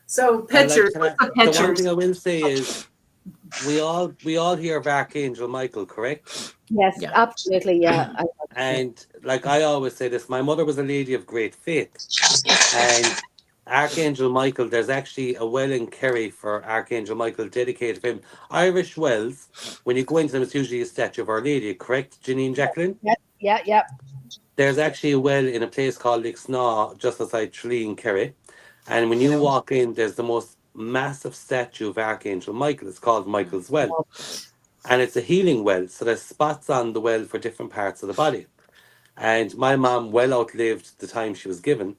So pictures. The one thing I will say is, we all hear of Archangel Michael, correct? Yes, absolutely, yeah. And like I always say this, my mother was a lady of great faith, and Archangel Michael, there's actually a well in Kerry for Archangel Michael dedicated to him. Irish wells, when you go into them, it's usually a statue of Our Lady, correct, Janine Jacqueline? Yeah. There's actually a well in a place called Lixnaw, just outside Tralee, Kerry. And when you walk in, there's the most massive statue of Archangel Michael. It's called Michael's Well. And it's a healing well. So there's spots on the well for different parts of the body. And my mom well outlived the time she was given.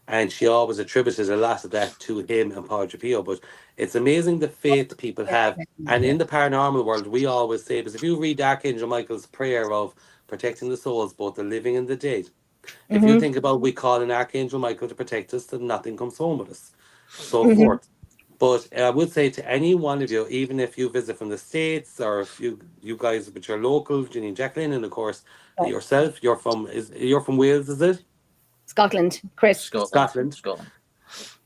And she always attributed a lot of that to him and Padre Pio. But it's amazing the faith people have. And in the paranormal world, we always say, because if you read Archangel Michael's prayer of protecting the souls, both the living and the dead, if you think about we call an Archangel Michael to protect us, then nothing comes home with us, so forth. But I would say to any one of you, even if you visit from the States, or if you guys, but you're local, Janine Jacqueline, and of course yourself, you're from Wales, is it? Scotland, Chris. Scotland.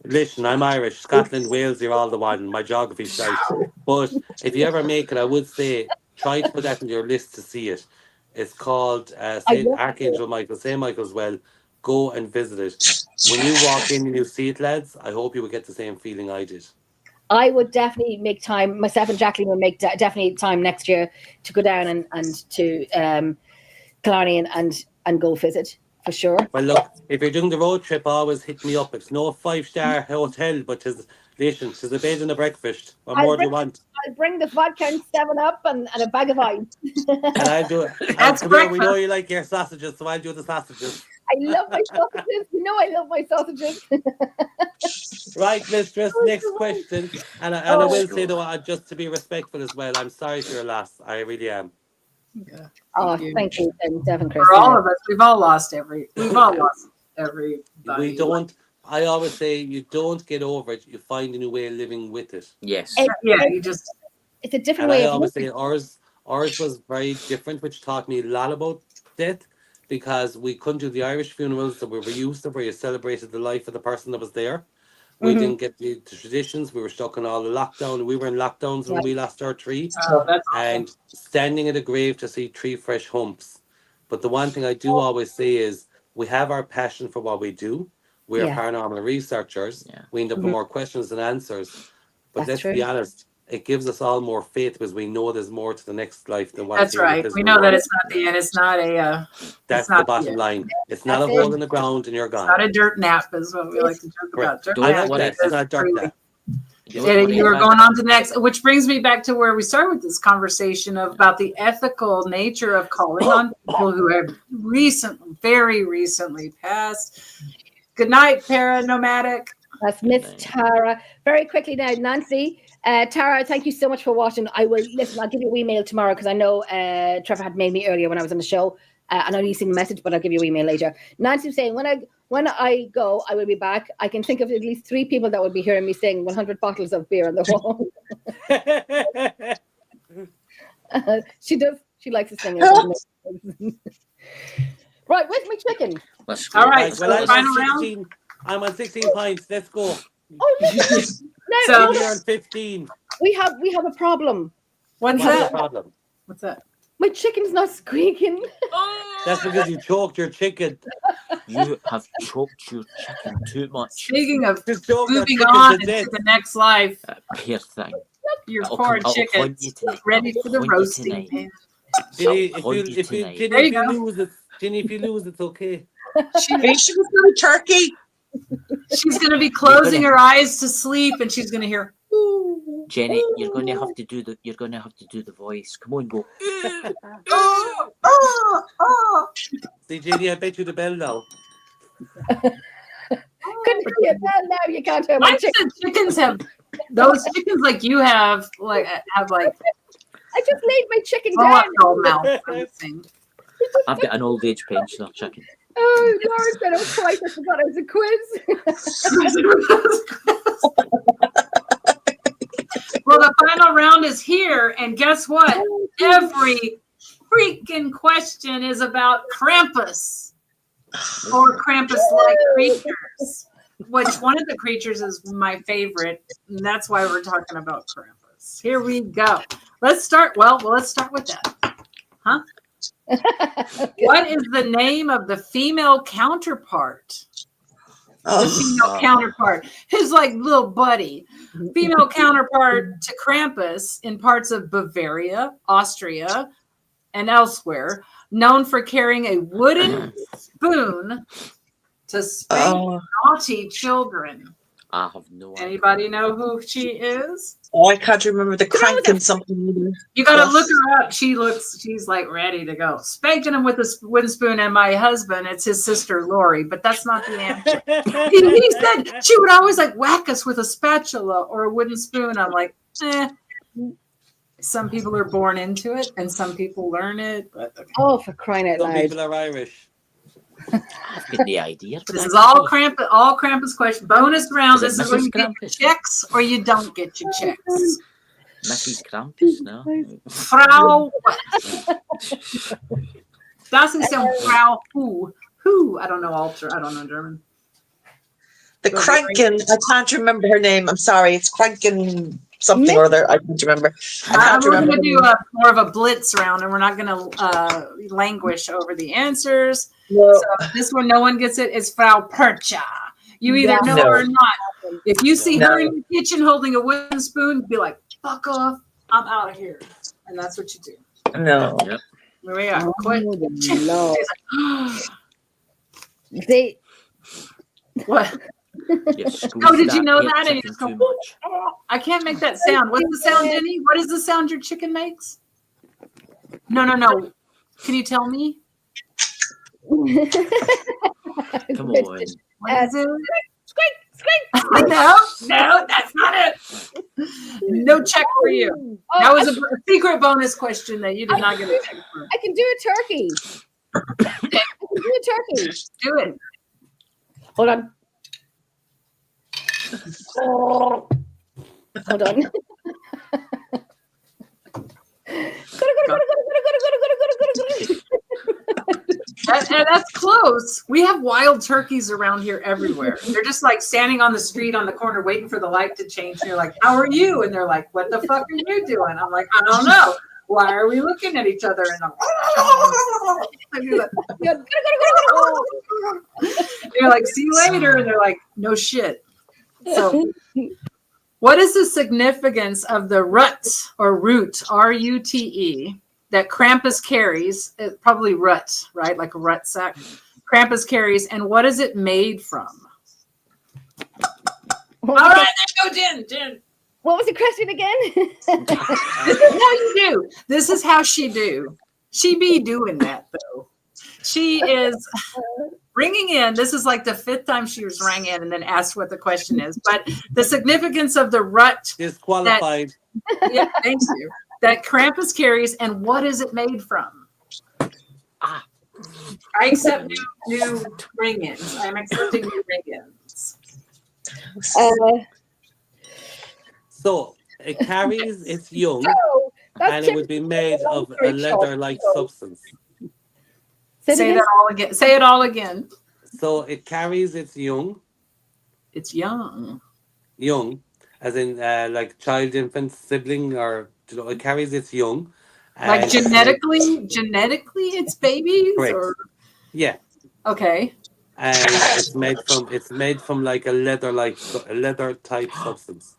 Listen, I'm Irish. Scotland, Wales, you're all the one. My geography's right. But if you ever make it, I would say try to put that in your list to see it. It's called St. Archangel Michael, St. Michael's Well. Go and visit it. When you walk in and you see it, lads, I hope you would get the same feeling I did. I would definitely make time. Myself and Jacqueline would make definitely time next year to go down and to Killarney and go visit for sure. Well, look, if you're doing the road trip, always hit me up. It's no 5-star hotel, but it's a bed and a breakfast. What more do you want? I'll bring the vodka and 7-Up and a bag of ice. And I'll do it. We know you like your sausages, so I'll do the sausages. I love my sausages. You know I love my sausages. Right, Mistress, next question. And I will say, though, just to be respectful as well, I'm sorry for your loss. I really am. Yeah. Thank you, Devin, Chris. For all of us, we've all lost every. We don't. I always say you don't get over it. You find a new way of living with it. Yes. It's a different way I of always living. say ours was very different, which taught me a lot about death, because we couldn't do the Irish funerals that we were used to, where you celebrated the life of the person that was there. We didn't get the traditions. We were stuck in all the lockdown. We were in lockdowns when we lost our tree. And standing at a grave to see 3 fresh humps. But the one thing I do always say is we have our passion for what we do. We are paranormal researchers. Yeah. We end up with more questions than answers. But That's let's be honest, it gives us all more faith because we know there's more to the next life than what's That's here in the right. physical We know that world. it's not the end. It's not a. That's not the bottom the end. line. It's not That's a hole in the ground and you're It's gone. not a dirt nap, is what we like to joke about. Dirt Don't I nap like that. is It's not dark truly- that. You were going on to the next, which brings me back to where we started with this conversation about the ethical nature of calling on people who have very recently passed. Good night, Paranomadic. That's Miss Tara. Very quickly now, Nancy. Tara, thank you so much for watching. I will listen. I'll give you an email tomorrow because I know Trevor had made me earlier when I was on the show. I know you've seen the message, but I'll give you an email later. Nancy was saying, when I go, I will be back. I can think of at least 3 people that would be hearing me sing 100 bottles of beer on the wall. She does. She likes to sing. Right, where's my chicken? Let's go. All right, so Well, final round. I'm on 16 points. Let's go. Oh, listen. So- You're on 15. we have a problem. What's What's the that? problem? What's that? My chicken's not squeaking. That's because you choked your chicken. You have choked your chicken too much. Speaking of Just choked your moving chicken on to into death. the next life, Peer thing. your I'll poor haunt chickens you tonight. ready I'll for the haunt you roasting tonight. pan. Jenny, Hold you tonight. Jenny, There if you you go. lose it, Jenny, if you lose, it's okay. Are you sure it's not a turkey? She's going to be closing her eyes to sleep, and she's going to hear. Ooh, Jenny, you're going to have to do the voice. Come on, go. See, Jenny, I bet you the bell now. Couldn't be a bell now. You can't hear my I chicken. said chickens have those chickens like you have like I just laid my chicken blow up down. doll mouth kind of thing. I've got an old age pensioner chicken. Oh, Laura said, "Oh Christ, I forgot it was a quiz." Well, the final round is here, and guess what? Every freaking question is about Krampus or Krampus-like creatures. Which one of the creatures is my favorite, and that's why we're talking about Krampus. Here we go. Let's start. Well, let's start with that. Huh? What is the name of the female counterpart? The female counterpart, his like little buddy, female counterpart to Krampus in parts of Bavaria, Austria, and elsewhere, known for carrying a wooden spoon to spank naughty children. I have no idea. Anybody know who she is? Oh, I can't remember the crank and something. You gotta look her up. She's like ready to go. Spanking him with a wooden spoon, and my husband, it's his sister Lori, but that's not the answer. He said she would always like whack us with a spatula or a wooden spoon. I'm like, Some people are born into it, and some people learn it. But okay. Oh, for crying out Some loud! people are Irish. I've got the idea. This is all Krampus question. Bonus round. This is when you get your Krampus? checks or you don't get your checks. Mrs. Krampus, no? Frau. Das ist ja Frau who. Who? I don't know I don't know German. The Kranken, I can't remember her name. I'm sorry. It's Kranken something or other. I can't remember. We're going to do more of a blitz round, and we're not going to languish over the answers. No. So this one, no one gets it. It's Frau Percha. You either know her or not. If you see her in the kitchen holding a wooden spoon, be like, fuck off. I'm out of here. And that's what you do. No. Yep. Here we are. Quit. No. They. What? Yes, Oh, did you know that? And you just go, too much. I can't make that sound. What's the sound, Denny? What is the sound your chicken makes? No. Can you tell me? Come on. What is it? Squeak. No, that's not it. No check for you. That was a secret bonus question that you did not get a check for. I can do a turkey. I can do a turkey. Do it. Hold on. Hold on. That's close. We have wild turkeys around here everywhere. They're just like standing on the street on the corner waiting for the light to change. And you're like, how are you? And they're like, what the fuck are you doing? I'm like, I don't know. Why are we looking at each other? And you're like, see you later. And they're like, no shit. So what is the significance of the rut or root, R-U-T-E, that Krampus carries? Probably rut, right? Like a rut sack. Krampus carries, and what is it made from? All right, there you go, Jen. What was the question again? This is how you do. This is how she do. She be doing that, though. She is ringing in. This is like the 5th time she was rang in and then asked what the question is. But the significance of the rut. Disqualified. Yeah, thank you. That Krampus carries, and what is it made from? I accept new ring-ins. I'm accepting new ring-ins. So it carries its young, and it would be made of a leather-like substance. Say that all again. Say it all again. So it carries its young. It's young. Young, as in like child, infant, sibling, or it carries its young. Like genetically, it's babies. Correct. Or yeah. Okay. And it's made from like a leather type substance.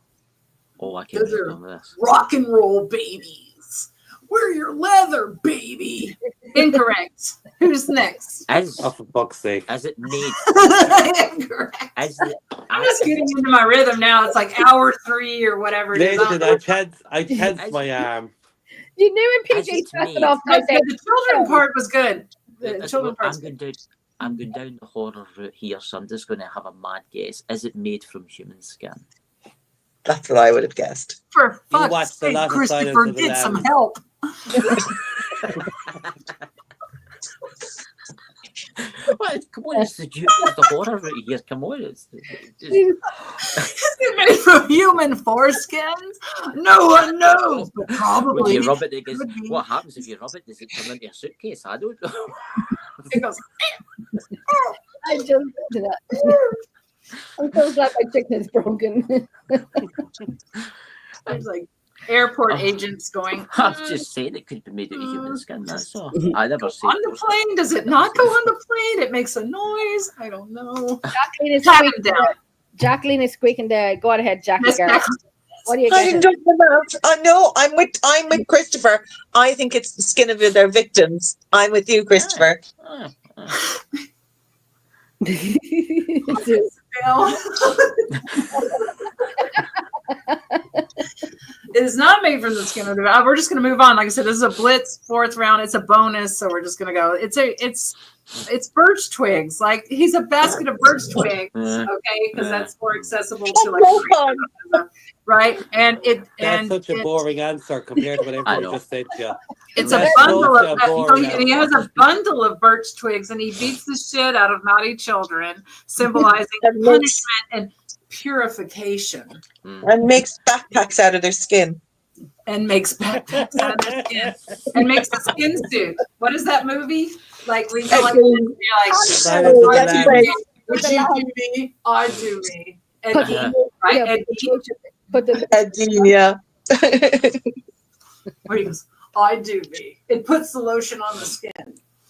Oh, I can't remember this. Rock and roll babies. We're your leather, baby. Incorrect. Who's next? Oh, for fuck's sake. As it made. Incorrect. I'm just getting into my rhythm now. It's like hour 3 or whatever. Listen, I tensed my arm. You knew when PJ tossed it off. The children part was good. The children part. I'm going down the horror route here, so I'm just going to have a mad guess. Is it made from human skin? That's what I would have guessed. For fuck's sake, Christopher, get some help. Come on, it's the horror route here. Come on, Is it made from human foreskins? No one knows, but probably. When you rub it, what happens if you rub it? Does it turn into a suitcase? I don't know. It goes. I just did that. I'm so glad my chicken is broken. There's like airport agents going. I'm just saying it could be made out of human skin. That's all. I never seen on the plane. Does it not go on the plane? It makes a noise. I don't know. Jacqueline is squeaking down. Jacqueline is squeaking down. Go ahead, Jacqueline. What do you get? No, I'm with Christopher. I think it's the skin of their victims. I'm with you, Christopher. It is not made from the skin of the. We're just going to move on. Like I said, this is a blitz 4th round. It's a bonus, so we're just going to go. It's birch twigs. Like he's a basket of birch twigs. Okay, because that's more accessible to like right. And that's such a boring answer compared to what everyone just said. Yeah, it's a bundle of. He has a bundle of birch twigs, and he beats the shit out of naughty children, symbolizing punishment and purification. And makes backpacks out of their skin. And makes backpacks out of their skin. And makes a skin suit. What is that movie? Like we feel like you're like, would you do me? I do me. And right? Yeah. Where he goes, I do me. It puts the lotion on the skin.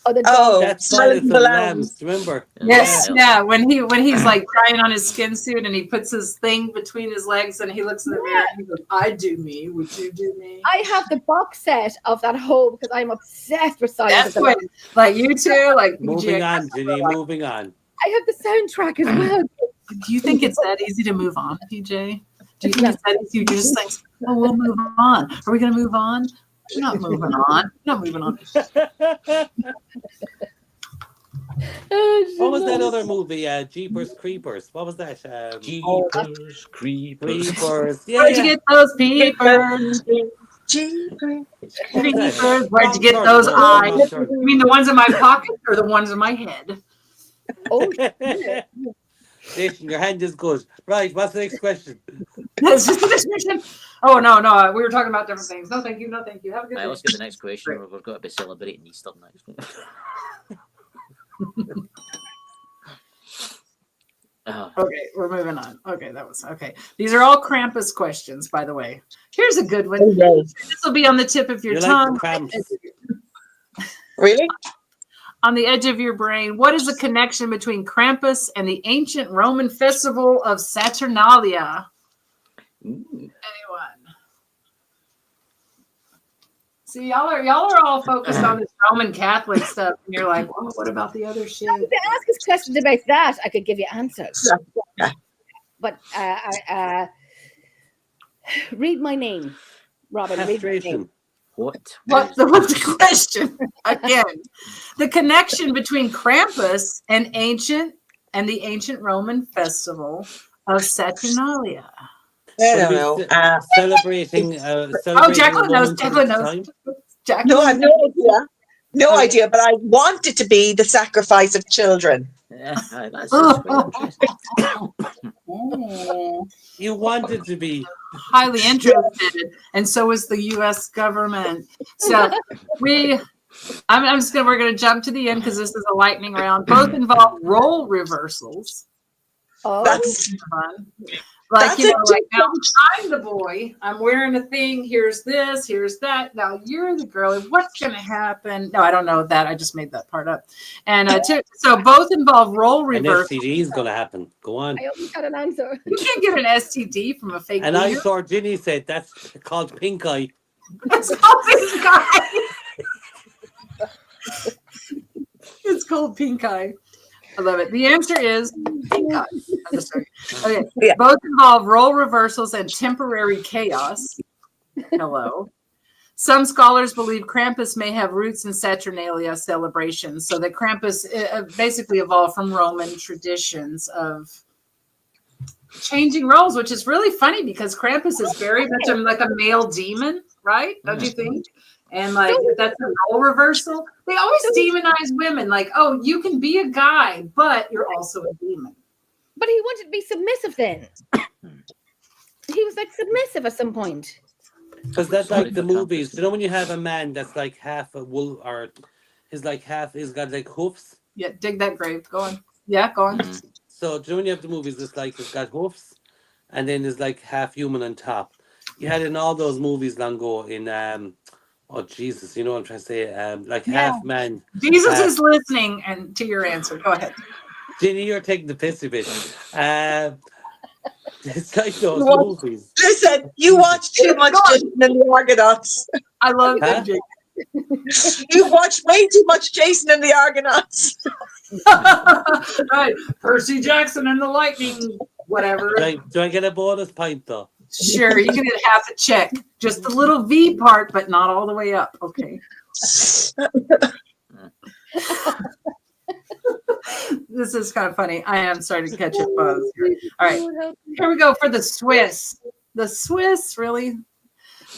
That's Silence of the Lambs. Remember? Yes, yeah. When he's like trying on his skin suit and he puts his thing between his legs and he looks in the mirror and he goes, "I do me. Would you do me?" I have the box set of that whole because I'm obsessed with Silence of the Lambs. Like you too. Like moving on, Ginny. Moving on. I have the soundtrack as well. Do you think it's that easy to move on, PJ? Do you think it's that easy? You just think, "Oh, we'll move on." Are we going to move on? We're not moving on. We're not moving on. What was that other movie? Jeepers Creepers. What was that? Jeepers Creepers. Yeah, Where'd you get those peepers? Jeepers Creepers. Where'd you get those eyes? You mean the ones in my pocket or the ones in my head? Oh, Jason, your hand is good. Right, what's the next question? That's just the next question. Oh, no, we were talking about different things. No, thank you. Have a good day. Let's get the next question. Right. We've got to be celebrating Easter next. Okay, we're moving on. Okay, that was okay. These are all Krampus questions, by the way. Here's a good one. This will be on the tip of your tongue. Really? On the edge of your brain. What is the connection between Krampus and the ancient Roman festival of Saturnalia? Anyone? See, y'all are all focused on this Roman Catholic stuff, and you're like, "Oh, what about the other shit?" To ask us questions about that, I could give you answers. But read my name, Robyn. Read my name. What's the question again? The connection between Krampus and the ancient Roman festival of Saturnalia. I don't know. Celebrating. Jacqueline knows. No, I have no idea. No idea, but I want it to be the sacrifice of children. Yeah, that's quite interesting. You want it to be highly interested, and so is the U.S. government. So we're going to jump to the end because this is a lightning round. Both involve role reversals. Oh, that's fun. Like, like now I'm the boy. I'm wearing a thing. Here's this. Here's that. Now you're the girl. What's going to happen? No, I don't know that. I just made that part up. And so both involve role reversals. An STD is going to happen. Go on. I always got an answer. You can't get an STD from a fake. And I saw Ginny said that's called pink eye. It's called pink eye. It's called pink eye. I love it. The answer is pink eye. I'm just sorry. Okay. Yeah. Both involve role reversals and temporary chaos. Hello. Some scholars believe Krampus may have roots in Saturnalia celebrations, so that Krampus basically evolved from Roman traditions of changing roles, which is really funny because Krampus is very much like a male demon, right? Don't you think? And like that's a role reversal. They always demonize women, like, oh, you can be a guy, but you're also a demon. But he wanted to be submissive then. He was like submissive at some point. Because that's like the movies. You know when you have a man that's like half a wool or he's got like hoofs? Yeah, dig that grave. Go on. Yeah, go on. So do you know when you have the movies it's got hoofs and then there's like half human on top. You had in all those movies long ago in oh Jesus, you know what I'm trying to say? Like half man. Jesus is listening and to your answer. Go ahead. Ginny, you're taking the piss a bit. It's like those movies. Listen, you watch too much Jason and the Argonauts. I love that. You watch way too much Jason and the Argonauts. Right. Percy Jackson and the Lightning, whatever. Do I get a bonus point though? Sure, you can get half a check. Just the little V part, but not all the way up. Okay. This is kind of funny. I am starting to catch a buzz here. All right. Here we go for the Swiss. The Swiss, really?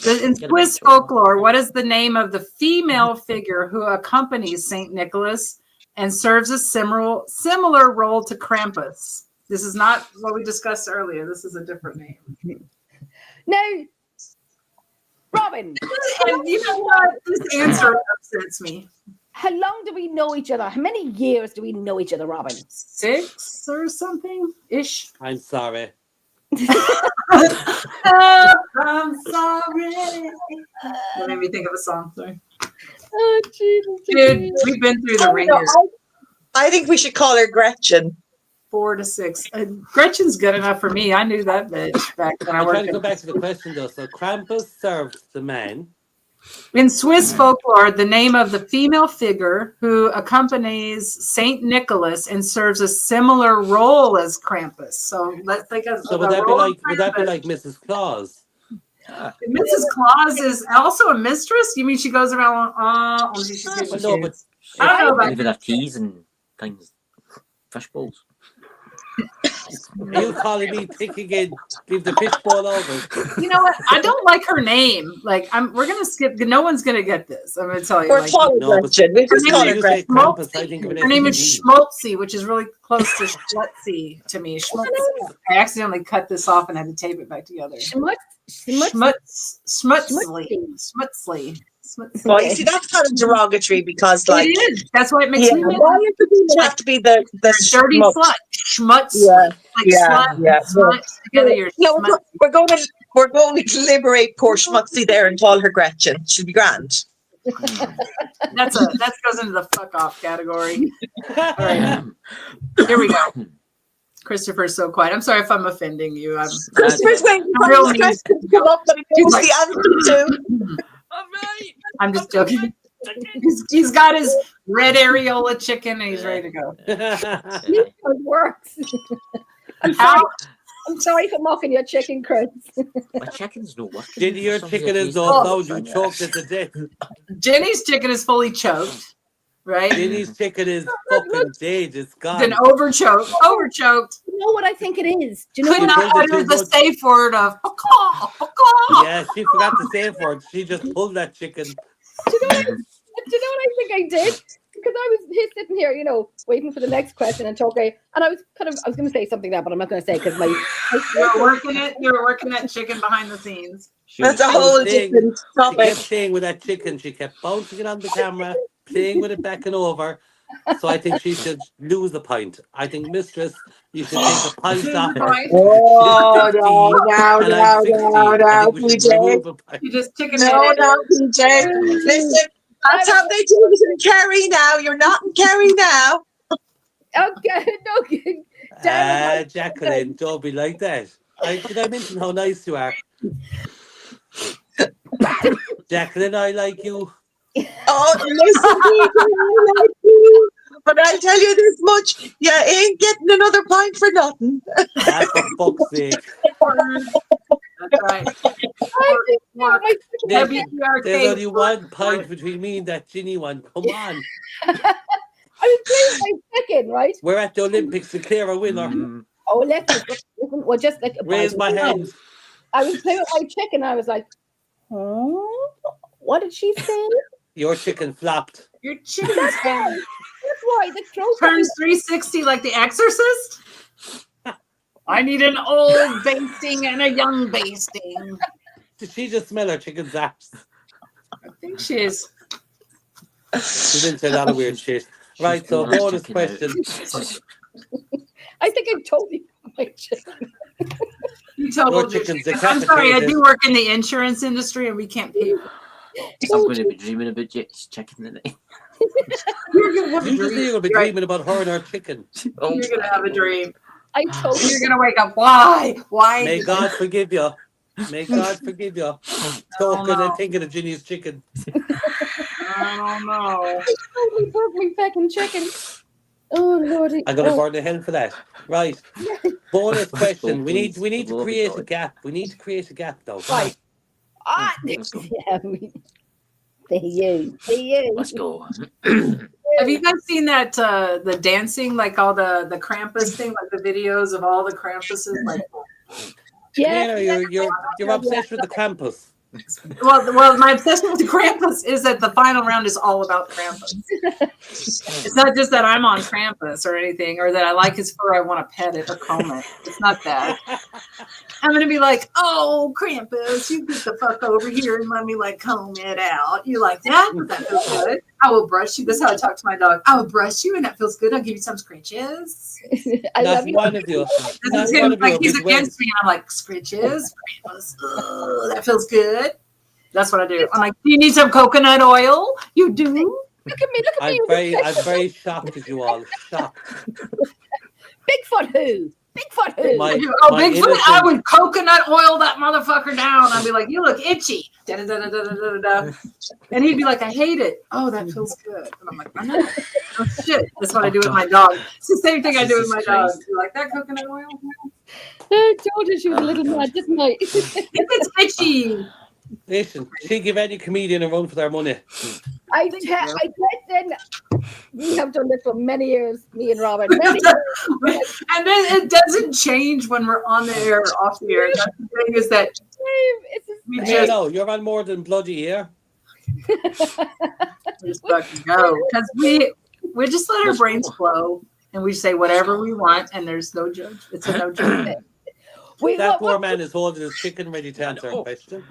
In Swiss folklore, what is the name of the female figure who accompanies St. Nicholas and serves a similar role to Krampus? This is not what we discussed earlier. This is a different name. No, Robyn. And you know what? This answer upsets me. How long do we know each other? How many years do we know each other, Robyn? 6 or something ish. I'm sorry. I'm sorry. That made me think of a song. Sorry. Oh, Jesus. Dude, we've been through the ringer. I think we should call her Gretchen. 4 to 6. Gretchen's good enough for me. I knew that bitch back when I worked. I'm trying to go back to the question though. So Krampus serves the man. In Swiss folklore, the name of the female figure who accompanies Saint Nicholas and serves a similar role as Krampus. So let's think of. So would that be like Mrs. Claus? Mrs. Claus is also a mistress. You mean she goes around? No, but I don't know about their teas and things, fish bowls. Are you calling me thick again? Leave the fishbowl over. You know what? I don't like her name. Like, we're gonna skip. No one's gonna get this. I'm gonna tell you. We're Like, calling Gretchen. We just call her Gretchen. Her name is Schmaltzy, which is really close to Schmutzy to me. Schmaltzy. I accidentally cut this off and had to tape it back together. Schmutzly. Well, you see, that's kind of derogatory because, like, it is. That's why it makes me mad. Why does it have to be the dirty slut? Schmutz. Smut together. We're going to liberate poor Schmutzy there and call her Gretchen. She'll be grand. That goes into the fuck off category. All right, here we go. Christopher's so quiet. I'm sorry if I'm offending you. Christopher's waiting for his question to come up that he knows the answer to. I'm just joking. He's got his red areola chicken and he's ready to go. It works. I'm sorry for mocking your chicken, Chris. My chicken's no working. Jenny, your chicken is not loud. You choked it to death. Jenny's chicken is fully choked, right? Jenny's chicken is fucking dead. It's gone. Then overchoked. You know what I think it is? Do you know Could not utter the safe word of Yeah, she forgot the safe word. She just pulled that chicken. Do you know what I think I did? Because I was sitting here, waiting for the next question and talking, and I was going to say something there, but I'm not going to say because you were working that chicken behind the scenes. That's a whole different topic. She kept playing with that chicken. She kept bouncing it on the camera, playing with it back and over. So I think she should lose the point. I think, Mistress, you should take a pint off her. Oh, no, PJ. You just chicken PJ. Listen, that's how they do it in Kerry now. You're not in Kerry now. Okay, no. Jacqueline, don't be like that. Did I mention how nice you are? Jacqueline, I like you. Oh, listen, I like you. But I'll tell you this much, you ain't getting another pint for nothing. That's for fuck's sake. That's right. There's only one pint between me and that Ginny one. Come on. I was playing my chicken, right? We're at the Olympics, declare a winner. Oh, listen, well, just like raise my hand. I was playing with my chicken. I was like, what did she say? Your chicken flopped. Your chicken's That's why the throat turns 360 like The Exorcist. I need an old basting and a young basting. Did she just smell her chicken's ass? I think she is. She's into a lot of weird shit. Right, so bonus question. I think I told you my chicken. You told I'm sorry, I do work in the insurance industry and we can't pay you. I'm going to be dreaming about chicken tonight. You're going to have a dream. You're going to be dreaming about her and her chicken. You're going to have a dream. I told you. You're going to wake up. Why? May God forgive you. May God forgive you. Talking and thinking of Ginny's chicken. I don't know. I totally broke my fucking chicken. Oh Lordy. I'm going to burn the hell for that. Right. Bonus question. We need to create a gap. We need to create a gap though. Right. Yeah, they you. Let's go. Have you guys seen that the dancing, like all the Krampus thing, like the videos of all the Krampuses? Like, yeah, you're obsessed with the Krampus. Well, my obsession with the Krampus is that the final round is all about Krampus. It's not just that I'm on Krampus or anything, or that I like his fur, I want to pet it or comb it. It's not that. I'm going to be like, oh, Krampus, you get the fuck over here and let me like comb it out. You like that? That feels good. I will brush you. This is how I talk to my dog. I will brush you and that feels good. I'll give you some scritches. I love you. One of you. This is him, like he's against me and I'm like, scritches, Krampus. That feels good. That's what I do. I'm like, do you need some coconut oil? You do? Look at me. I'm very shocked at you all. Shocked. Bigfoot who? Bigfoot who? Bigfoot, I would coconut oil that motherfucker down. I'd be like, you look itchy. Da-da-da-da-da-da-da. And he'd be like, I hate it. Oh, that feels good. And I'm like, I know. Oh, shit. That's what I do with my dog. It's the same thing I do with my dog. You like that coconut oil? I told her she was a little mad, didn't I? If it's itchy, Listen, she give any comedian a run for their money. I listen. We have done this for many years, me and Robyn. Many years. And then it doesn't change when we're on the air or off the air. That's the thing is that we just know you're on more than bloody here. Just fucking go because we just let our brains flow and we say whatever we want and there's no judge. It's a no judge thing. That poor man is holding his chicken ready to answer a question.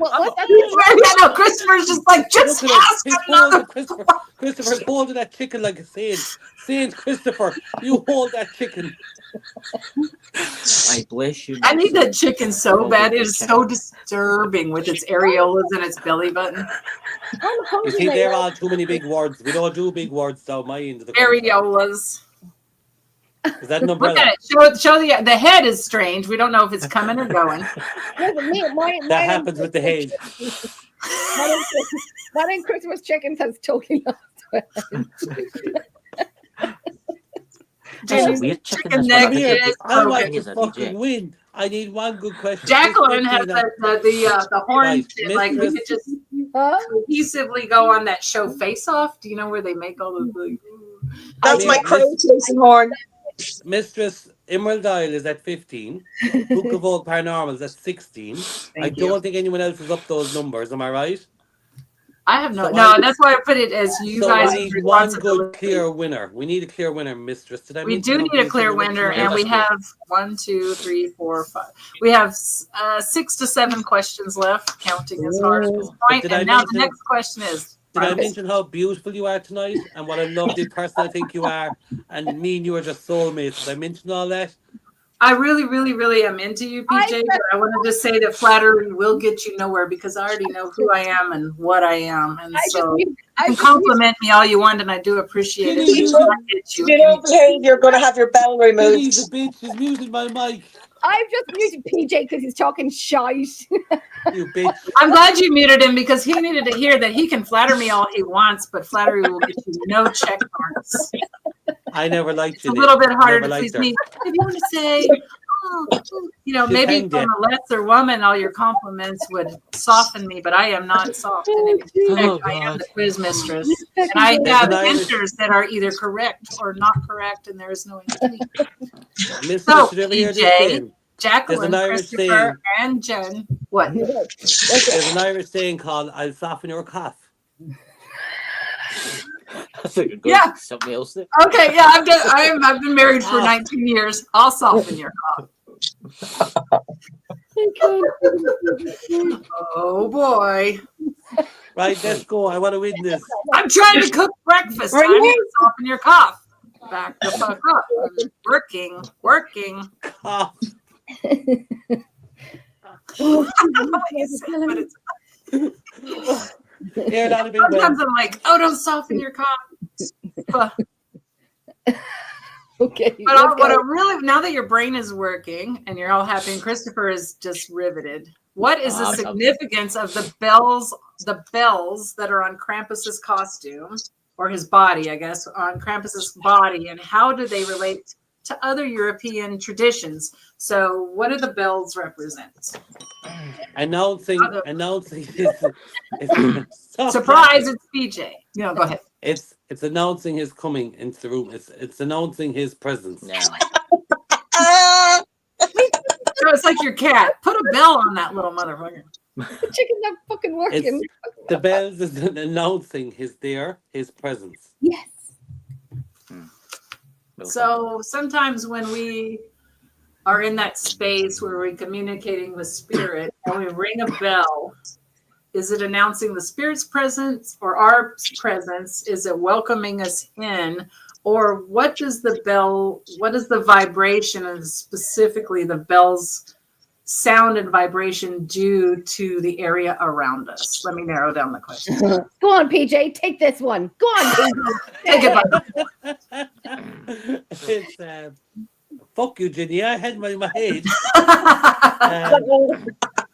Christopher's just like, just ask another. Christopher's holding that chicken like a saint. Saint Christopher, you hold that chicken. I bless you. I need that chicken so bad. It is so disturbing with its areolas and its belly button. You see, there are too many big words. We don't do big words down my end of the areolas. Is that an umbrella? Look at it. Show the head is strange. We don't know if it's coming or going. That happens with the head. One in Christmas chickens has totally lost. That's a weird chicken. I like to fucking win. I need one good question. Jacqueline has the horn. Like we could just cohesively go on that show Face Off. Do you know where they make all the? That's my crow chasing horn. Mistress Emerald Isle is at 15. Pucavogueparanormal is at 16. I don't think anyone else is up those numbers. Am I right? I have no. That's why I put it as you guys. We need one good clear winner. We need a clear winner, Mistress. We do need a clear winner, and we have 1, 2, 3, 4, 5. We have 6 to 7 questions left, counting as hard at this point. And now the next question is. Did I mention how beautiful you are tonight and what a lovely person I think you are? And me and you are just soulmates. Did I mention all that? I really, really, really am into you, PJ. But I want to just say that flattery will get you nowhere because I already know who I am and what I am. And so you can compliment me all you want, and I do appreciate it. If you don't behave, you're going to have your bell removed. He's a bitch. He's muted my mic. I've just muted PJ because he's talking shite. You bitch. I'm glad you muted him because he needed to hear that he can flatter me all he wants, but flattery will get you no check marks. I never liked you. It's a little bit harder to please me. If you want to say, maybe from a lesser woman, all your compliments would soften me, but I am not soft in any respect. I am the quiz mistress. And I have answers that are either correct or not correct, and there is no in between. So, PJ, Jacqueline, Christopher, and Jen, what? There's an Irish saying called, I'll soften your cough. Yeah. Something else there. Okay, yeah, I've been married for 19 years. I'll soften your cough. Oh boy. Right, let's go. I want to win this. I'm trying to cook breakfast. I need to soften your cough. Back the fuck up. Working. Cough. Sometimes I'm like, oh, don't soften your cough. Okay. But what I really, now that your brain is working and you're all happy and Christopher is just riveted, what is the significance of the bells that are on Krampus's costume, or his body, I guess, on Krampus's body, and how do they relate to other European traditions? So what do the bells represent? Announcing surprise, it's PJ. No, go ahead. It's announcing his coming into the room. It's announcing his presence. Yeah. So it's like your cat. Put a bell on that little motherfucker. The chicken's not fucking working. The bells is announcing his presence. Yes. So sometimes when we are in that space where we're communicating with spirit and we ring a bell, is it announcing the spirit's presence or our presence? Is it welcoming us in? Or what is the vibration and specifically the bell's sound and vibration do to the area around us? Let me narrow down the question. Go on, PJ, take this one. Go on, PJ. Take it. It's fuck you, Ginny. I had my head.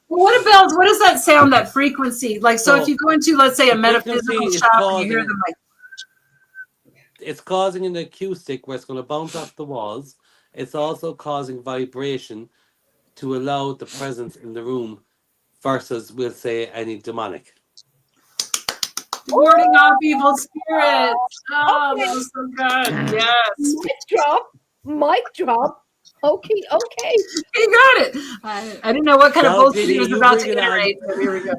What is that sound, that frequency? Like, so if you go into, let's say, a metaphysical shop and you hear them like... It's causing an acoustic where it's going to bounce off the walls. It's also causing vibration to allow the presence in the room versus, we'll say, any demonic. Warding off evil spirits. Oh, that was so good. Yes. Mic drop. Okay. He got it. I didn't know what kind of bullshit he was about to iterate. But here we go.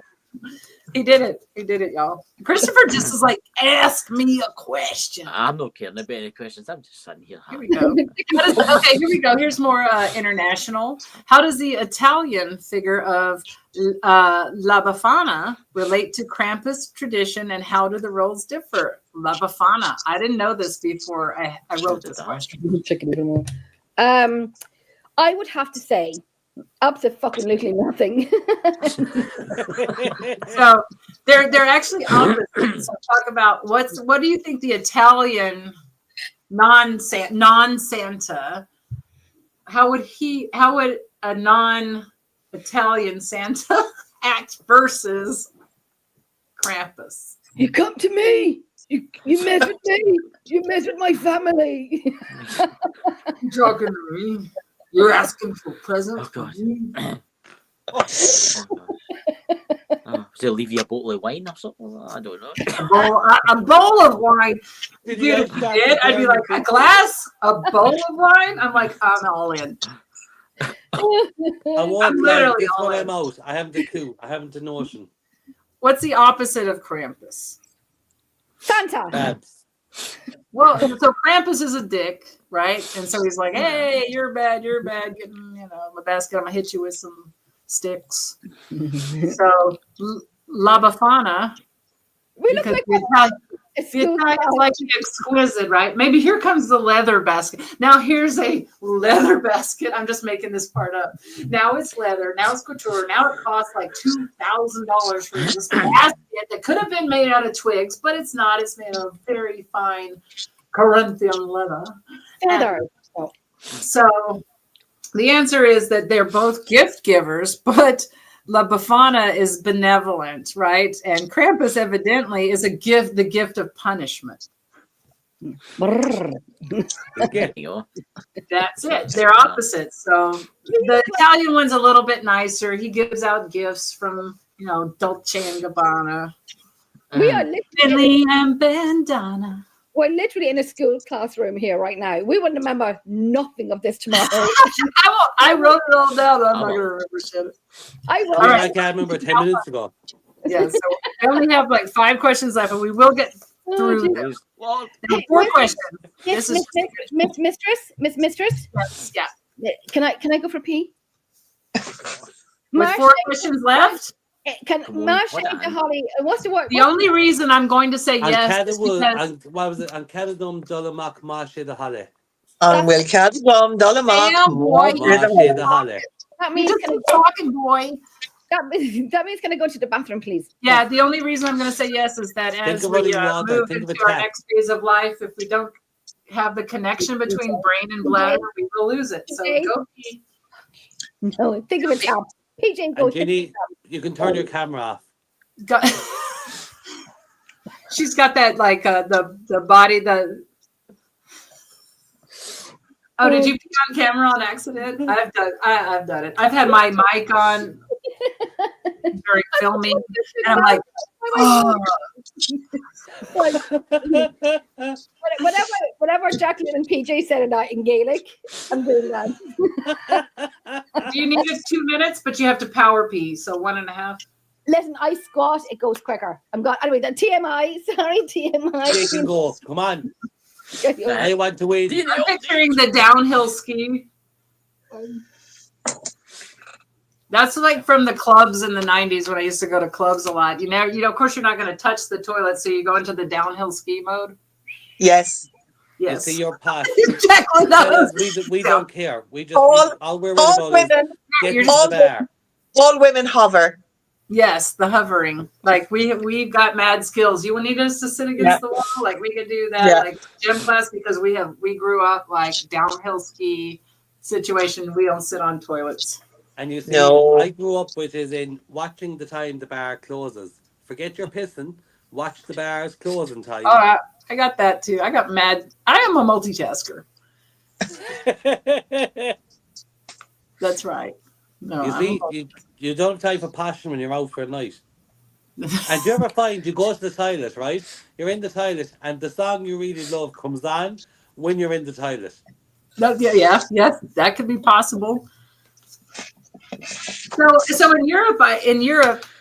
He did it, y'all. Christopher just is like, ask me a question. I'm not caring about any questions. I'm just sitting here. Here we go. Okay, here we go. Here's more international. How does the Italian figure of La Befana relate to Krampus tradition, and how do the roles differ? La Befana. I didn't know this before I wrote this question. I would have to say absolutely nothing. So they're actually opposites. So talk about what do you think the Italian non-Santa, how would a non-Italian Santa act versus Krampus? You come to me. You mess with me. You mess with my family. You're talking to me. You're asking for presents. Oh, God. Should I leave you a bottle of wine or something? I don't know. A bowl of wine. Dude, if you did, I'd be like, a glass? A bowl of wine? I'm like, I'm all in. I'm literally all in. I'm out. I haven't a clue. I haven't a notion. What's the opposite of Krampus? Santa. Bad. Well, so Krampus is a dick, right? And so he's like, hey, you're bad. Getting, my basket, I'm going to hit you with some sticks. So La Befana. We look like the Italians like to be exquisite, right? Maybe here comes the leather basket. Now here's a leather basket. I'm just making this part up. Now it's leather. Now it's couture. Now it costs like $2,000 for this basket that could have been made out of twigs, but it's not. It's made of very fine Corinthian leather. So the answer is that they're both gift givers, but La Befana is benevolent, right? And Krampus evidently is the gift of punishment. That's it. They're opposites. So the Italian one's a little bit nicer. He gives out gifts from, Dolce and Gabbana. We are literally and bandana. We're literally in a school classroom here right now. We wouldn't remember nothing of this tomorrow. I wrote it all down. I'm not going to remember shit. I can't remember 10 minutes ago. Yeah, so I only have like 5 questions left, but we will get through them. 4 questions. Miss Mistress? Yes, yeah. Can I go for pee? With 4 questions left? Can Marsha and Holly? What's the word? The only reason I'm going to say yes is because what was it? An Cadadum Dolamak Marsha the Holly. Will Cadadum Dolamak Marsha the Holly. That means talking boy. That means can I go to the bathroom, please? Yeah, the only reason I'm going to say yes is that as we move into our next phase of life, if we don't have the connection between brain and bladder, we will lose it. So go pee. No, think of it now. PJ, go. Ginny, you can turn your camera off. She's got that like the body Oh, did you pee on camera on accident? I've done it. I've had my mic on during filming, and I'm like, oh. Whatever Jacqueline and PJ said in Gaelic, I'm doing that. Do you need 2 minutes? But you have to power pee, so 1.5. Listen, I squat, it goes quicker. Anyway, the TMI. Sorry, TMI. You can go. Come on. I want to wait. I'm picturing the downhill ski. That's like from the clubs in the 90s when I used to go to clubs a lot. Of course, you're not going to touch the toilet, so you go into the downhill ski mode. Yes. Yes. See your path. We don't care. We just all we're women. All women hover. Yes, the hovering. Like we've got mad skills. You need us to sit against the wall? Like we could do that, like gym class, because we grew up like downhill ski situation. We don't sit on toilets. And you see, I grew up with is in watching the time the bar closes. Forget your pissing. Watch the bars closing time. Oh, I got that too. I got mad. I am a multitasker. That's right. No, You see, you don't have time for passion when you're out for a night. And do you ever find you go to the toilet, right? You're in the toilet, and the song you really love comes on when you're in the toilet. Yes, that could be possible. So in Europe,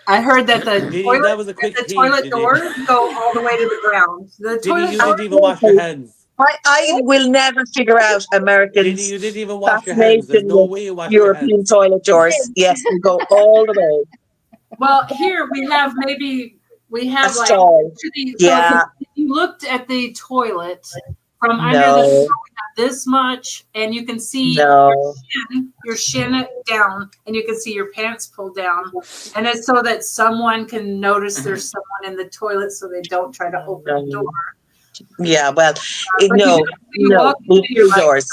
I heard that that was a quick toilet doors go all the way to the ground. The toilet you didn't even wash your hands. I will never figure out Americans' You didn't even wash your hands. There's no way you wash your hands. European toilet doors. Yes, we go all the way. Well, here we have like yeah. If you looked at the toilet from under the stall, we have this much, and you can see your shin down, and you can see your pants pulled down, and it's so that someone can notice there's someone in the toilet, so they don't try to open the door. Yeah, well, we do doors.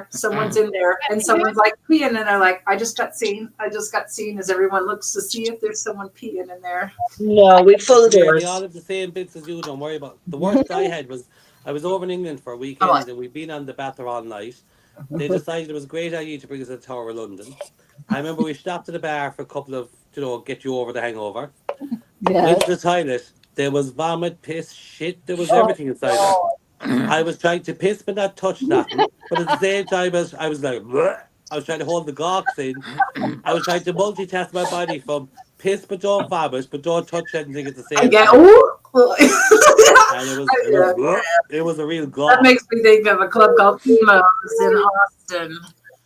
Someone's in there, and someone's like peeing, and they're like, I just got seen as everyone looks to see if there's someone peeing in there. No, we full doors. We all have the same bits as you, don't worry about it. The worst I had was I was over in England for a weekend, and we'd been on the bathroom all night. They decided it was a great idea to bring us to the Tower of London. I remember we stopped at the bar for a couple of, get you over the hangover. Went to the toilet. There was vomit, piss, shit. There was everything inside there. I was trying to piss but not touch nothing. But at the same time, I was like, bleh. I was trying to hold the gawks in. I was trying to multitask my body from piss but don't vomit, but don't touch anything at the same time. And it was a real gawk. That makes me think of a club called Emos in Austin.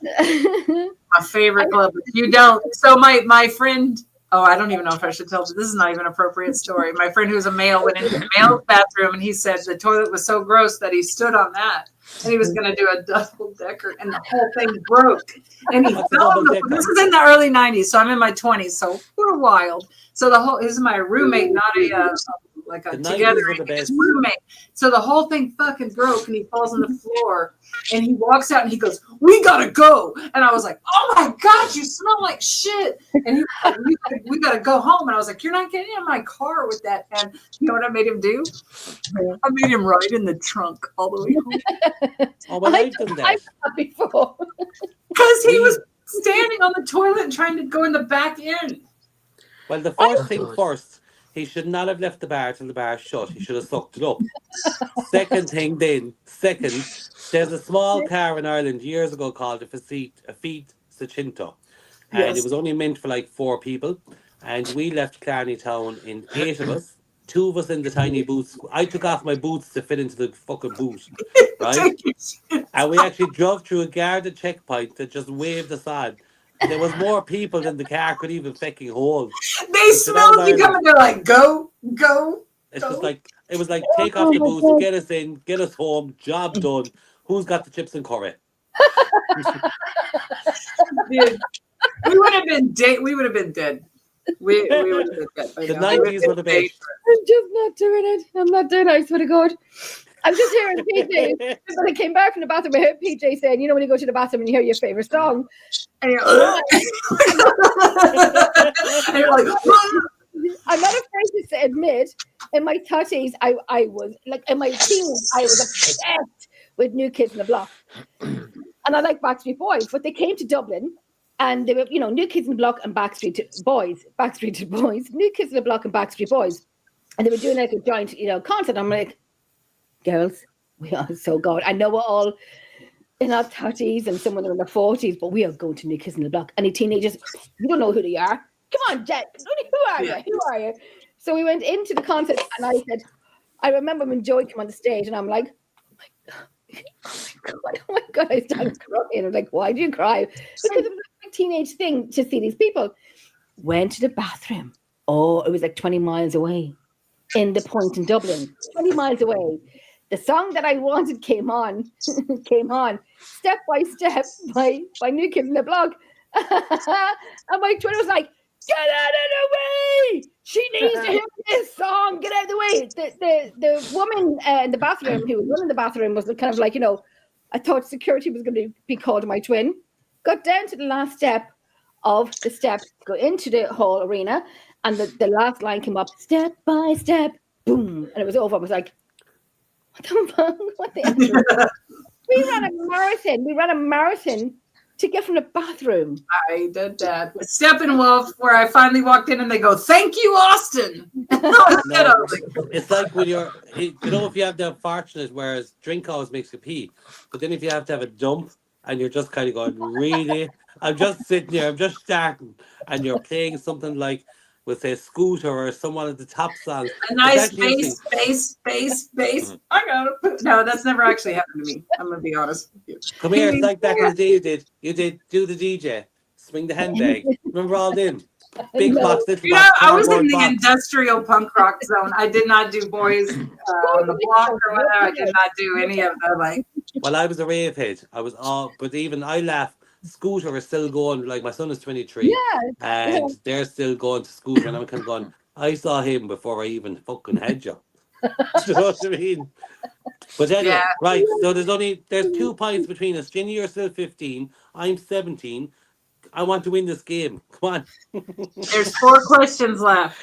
My favorite club. You don't. So my friend. Oh, I don't even know if I should tell you. This is not even an appropriate story. My friend who's a male went into the male bathroom, and he said the toilet was so gross that he stood on that, and he was going to do a double-decker, and the whole thing broke. And he fell on this is in the early 90s, so I'm in my 20s, so we're wild. So this is my roommate, not a together his roommate. So the whole thing fucking broke, and he falls on the floor, and he walks out and he goes, "We gotta go." And I was like, "Oh my God, you smell like shit." And he was like, we gotta go home. And I was like, "You're not getting in my car with that." And you know what I made him do? I made him ride in the trunk all the way home. Oh, well, I've done that before. Because he was standing on the toilet and trying to go in the back end. Well, the first thing first, he should not have left the bar till the bar shut. He should have sucked it up. Second, there's a small car in Ireland years ago called a Fiat Seicento. And it was only meant for like 4 people. And we left Clarny Town in 8 of us. 2 of us in the tiny boots. I took off my boots to fit into the fucking boot. Right? And we actually drove through a guarded checkpoint that just waved us on. There was more people than the car could even fucking hold. They smelled you coming. They're like, go. It's just like, it was like, take off the boots, get us in, get us home, job done. Who's got the chips and curry? Dude, we would have been dead. We would have been dead. We would have been dead. The 90s were the best. I'm just not doing it. I'm not doing it. I swear to God. I'm just hearing PJ. When I came back from the bathroom, I heard PJ saying, when you go to the bathroom and you hear your favorite song. And you're like, I'm not afraid to admit, in my 30s, I was, like, in my teens, I was obsessed with New Kids on the Block. And I like Backstreet Boys, but they came to Dublin, and they were, New Kids on the Block and Backstreet Boys, New Kids on the Block and Backstreet Boys. And they were doing like a joint, concert. I'm like, girls, we are so good. I know we're all in our 30s and some of them in their 40s, but we are going to New Kids on the Block. Any teenagers, you don't know who they are. Come on, Jet. Who are you? Who are you? So we went into the concert, and I said, I remember when Joey came on the stage, and I'm like, oh my God, I started crying. I was like, why do you cry? Because it was a teenage thing to see these people. Went to the bathroom. Oh, it was like 20 miles away in the point in Dublin. 20 miles away. The song that I wanted came on, Step by Step by New Kids on the Block. And my twin was like, get out of the way! She needs to hear this song. Get out of the way. The woman in the bathroom who was running the bathroom was kind of like, I thought security was going to be called to my twin. Got down to the last step of the steps to go into the whole arena, and the last line came up, step by step, boom, and it was over. I was like, what the fuck? What the We ran a marathon to get from the bathroom? I did that with Steppenwolf, where I finally walked in and they go, "Thank you, Austin." No, it's like when if you have the unfortunate, whereas drink always makes you pee, but then if you have to have a dump and you're just kind of going, really? I'm just sitting here, I'm just starting, and you're playing something like with a Scooter or someone at the top songs. A nice bass. I gotta put. No, that's never actually happened to me. I'm gonna be honest with you. Come here, it's like back in the day you did do the DJ, swing the handbag. Remember all them? Big box, little box. I was in the industrial punk rock zone. I did not do boys on the block or whatever. I did not do any of the like. Well, I was a rave head. I was all, but even I laugh. Scooter is still going. Like my son is 23, and they're still going to Scooter, and I'm kind of going. I saw him before I even fucking had you. Do you know what I mean? But anyway, right. So there's 2 points between us. Ginny, you're still 15. I'm 17. I want to win this game. Come on. There's 4 questions left.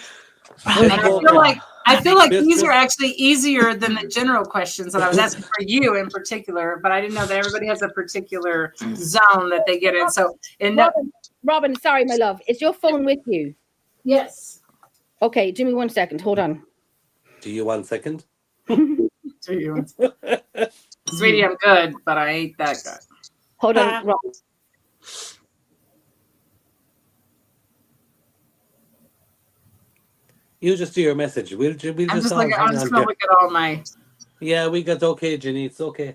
I feel like these are actually easier than the general questions that I was asking for you in particular, but I didn't know that everybody has a particular zone that they get in. So, Robyn, sorry, my love. Is your phone with you? Yes. Okay, give me 1 second. Hold on. Do you 1 second? Sweetie, I'm good, but I ain't that good. Hold on, Robyn. You just do your message. I'm just gonna look at all my. Yeah, we got okay, Ginny. It's okay.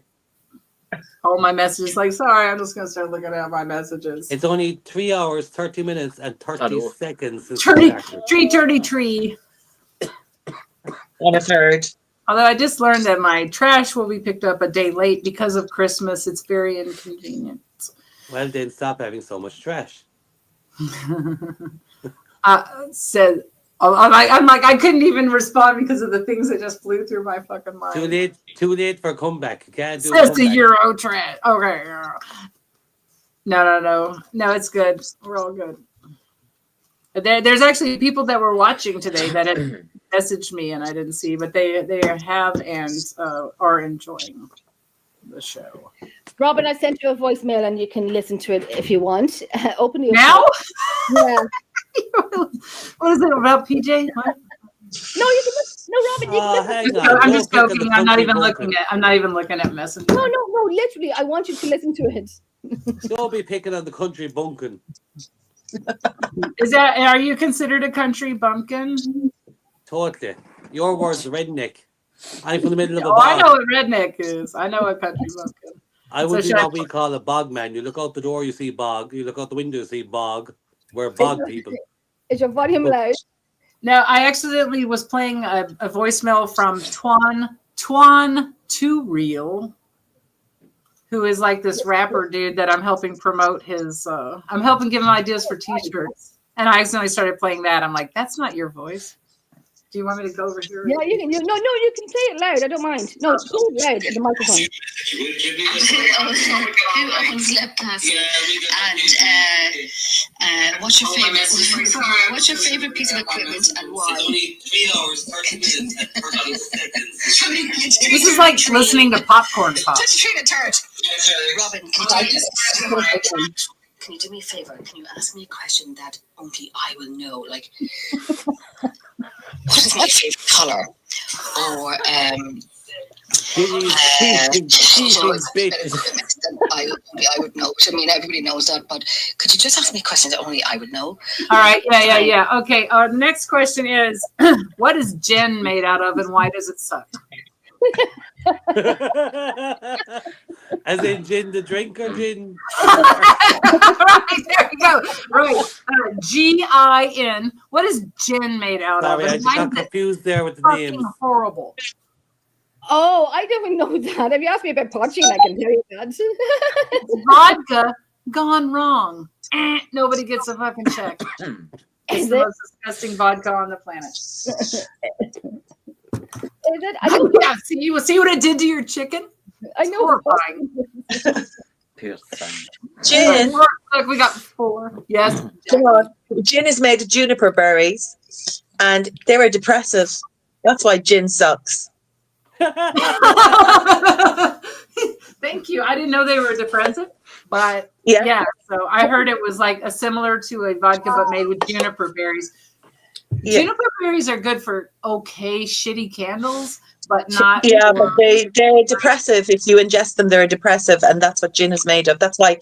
All my messages. Like, sorry, I'm just gonna start looking at my messages. It's only 3 hours, 30 minutes, and 30 seconds. 33. On a third. Although I just learned that my trash will be picked up a day late because of Christmas. It's very inconvenient. Well, then stop having so much trash. Said. I'm like, I couldn't even respond because of the things that just flew through my fucking mind. Too late for a comeback. You can't do it's the Euro trend. Okay. No, it's good. We're all good. There's actually people that were watching today that had messaged me and I didn't see, but they have and are enjoying the show. Robyn, I sent you a voicemail and you can listen to it if you want. Open your now. Yeah. What is it about, PJ? What? No, you can. No, Robyn, you can. I'm just joking. I'm not even looking at Messenger. No. Literally, I want you to listen to it. Don't be picking on the country bumpkin. Are you considered a country bumpkin? Totally. Your word's redneck. I'm from the middle of a bog. I know what redneck is. I know a country bumpkin. I would be what we call a bog man. You look out the door, you see bog. You look out the window, you see bog. We're bog people. Is your volume loud? No, I accidentally was playing a voicemail from Twan Too Real, who is like this rapper dude that I'm helping promote his. I'm helping give him ideas for T-shirts, and I accidentally started playing that. I'm like, that's not your voice. Do you want me to go over here? Yeah, you can. No, you can say it loud. I don't mind. No, say it loud at the microphone. Who owns Lepcast? And what's your favorite? What's your favorite piece of equipment and why? This is like listening to popcorn pop. Robyn, can you do me a favor? Can you ask me a question that only I will know? Like, what is my favorite color? Or I would know. I mean, everybody knows that, but could you just ask me questions that only I would know? All right. Yeah. Okay. Our next question is, what is gin made out of, and why does it suck? As in gin the drink or gin? Right, there you go. Right. Gin. What is gin made out of? Sorry, I just got confused there with the names. Horrible. Oh, I don't know that. If you ask me about punching, I can tell you that. It's vodka gone wrong. Nobody gets a fucking check. It's the most disgusting vodka on the planet. See what it did to your chicken? I know. Horrifying. Gin. Look, we got 4. Yes. Come on. Gin is made of juniper berries, and they were depressive. That's why gin sucks. Thank you. I didn't know they were depressive. But yeah, so I heard it was like a similar to a vodka but made with juniper berries. Yeah. Juniper berries are good for shitty candles, but not. Yeah, but they're depressive. If you ingest them, they're depressive, and that's what gin is made of. That's why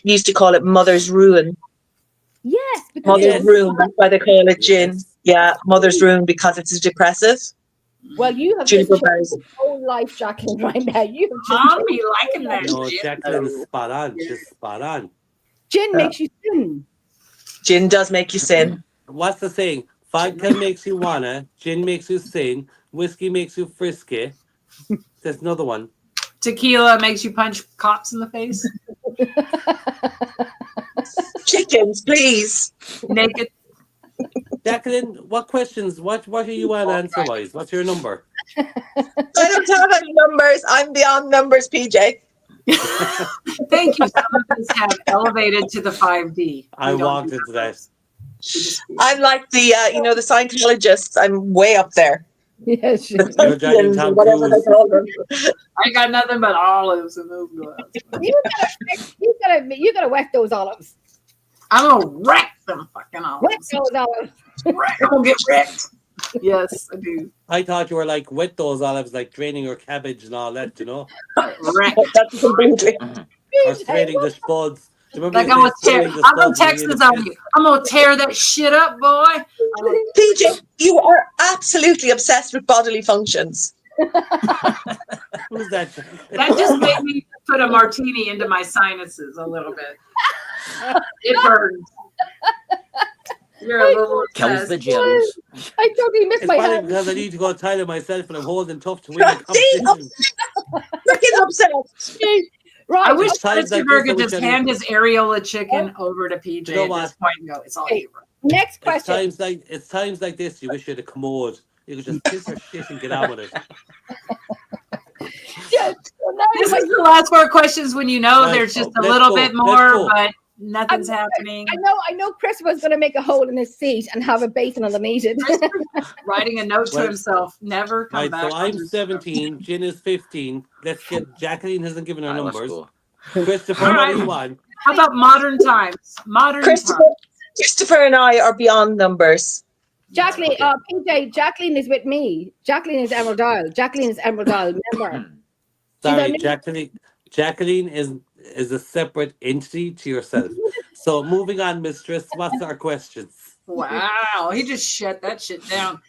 used to call it mother's ruin. Yes, mother's ruin. That's why they call it gin. Yeah, mother's ruin because it's depressive. Well, you have just changed your whole life, Jacqueline, right now. I'll be liking that. No, Jacqueline is spot on. She's spot on. Gin makes you sin. Gin does make you sin. What's the saying? Vodka makes you wanna, gin makes you sin, whiskey makes you frisky. There's another one. Tequila makes you punch cops in the face. Chickens, please. Naked. Jacqueline, what questions? What are you on answer-wise? What's your number? I don't have any numbers. I'm beyond numbers, PJ. Thank you. Some of us have elevated to the 5D. I walked into that. I'm like the the Scientologists. I'm way up there. Yes, whatever they call them. I got nothing but olives in those glasses. You gotta whack those olives. I'm gonna wreck them fucking olives. Whack those olives. I'm gonna get wrecked. Yes, I do. I thought you were like with those olives, like draining your cabbage and all that, you know. Wreck. That's completely. Or straining the spuds. Like I'm gonna text this on you. I'm gonna tear that shit up, boy. PJ, you are absolutely obsessed with bodily functions. Who's that? That just made me put a martini into my sinuses a little bit. It burns. You're a little kills the germs. I totally missed my hand. Because I need to go to the toilet myself and I'm holding tough to win the competition. Freaking obsessed. Right. I wish Christopher could just hand his areola chicken over to PJ at this point and go, it's all you. Next question. It's times like this you wish you had a commode. You could just piss your shit and get on with it. Yes. This is the last 4 questions when you know there's just a little bit more, but nothing's happening. I know Chris was going to make a hole in his seat and have a basin underneath it. Writing a note to himself, never come back. So I'm 17, Jen is 15. Let's get, Jacqueline hasn't given her numbers. Christopher, what do you want? How about modern times? Christopher and I are beyond numbers. Jacqueline, PJ, Jacqueline is with me. Jacqueline is Emerald Isle. Remember? Sorry, Jacqueline is a separate entity to yourself. So moving on, mistress, what's our questions? Wow, he just shut that shit down.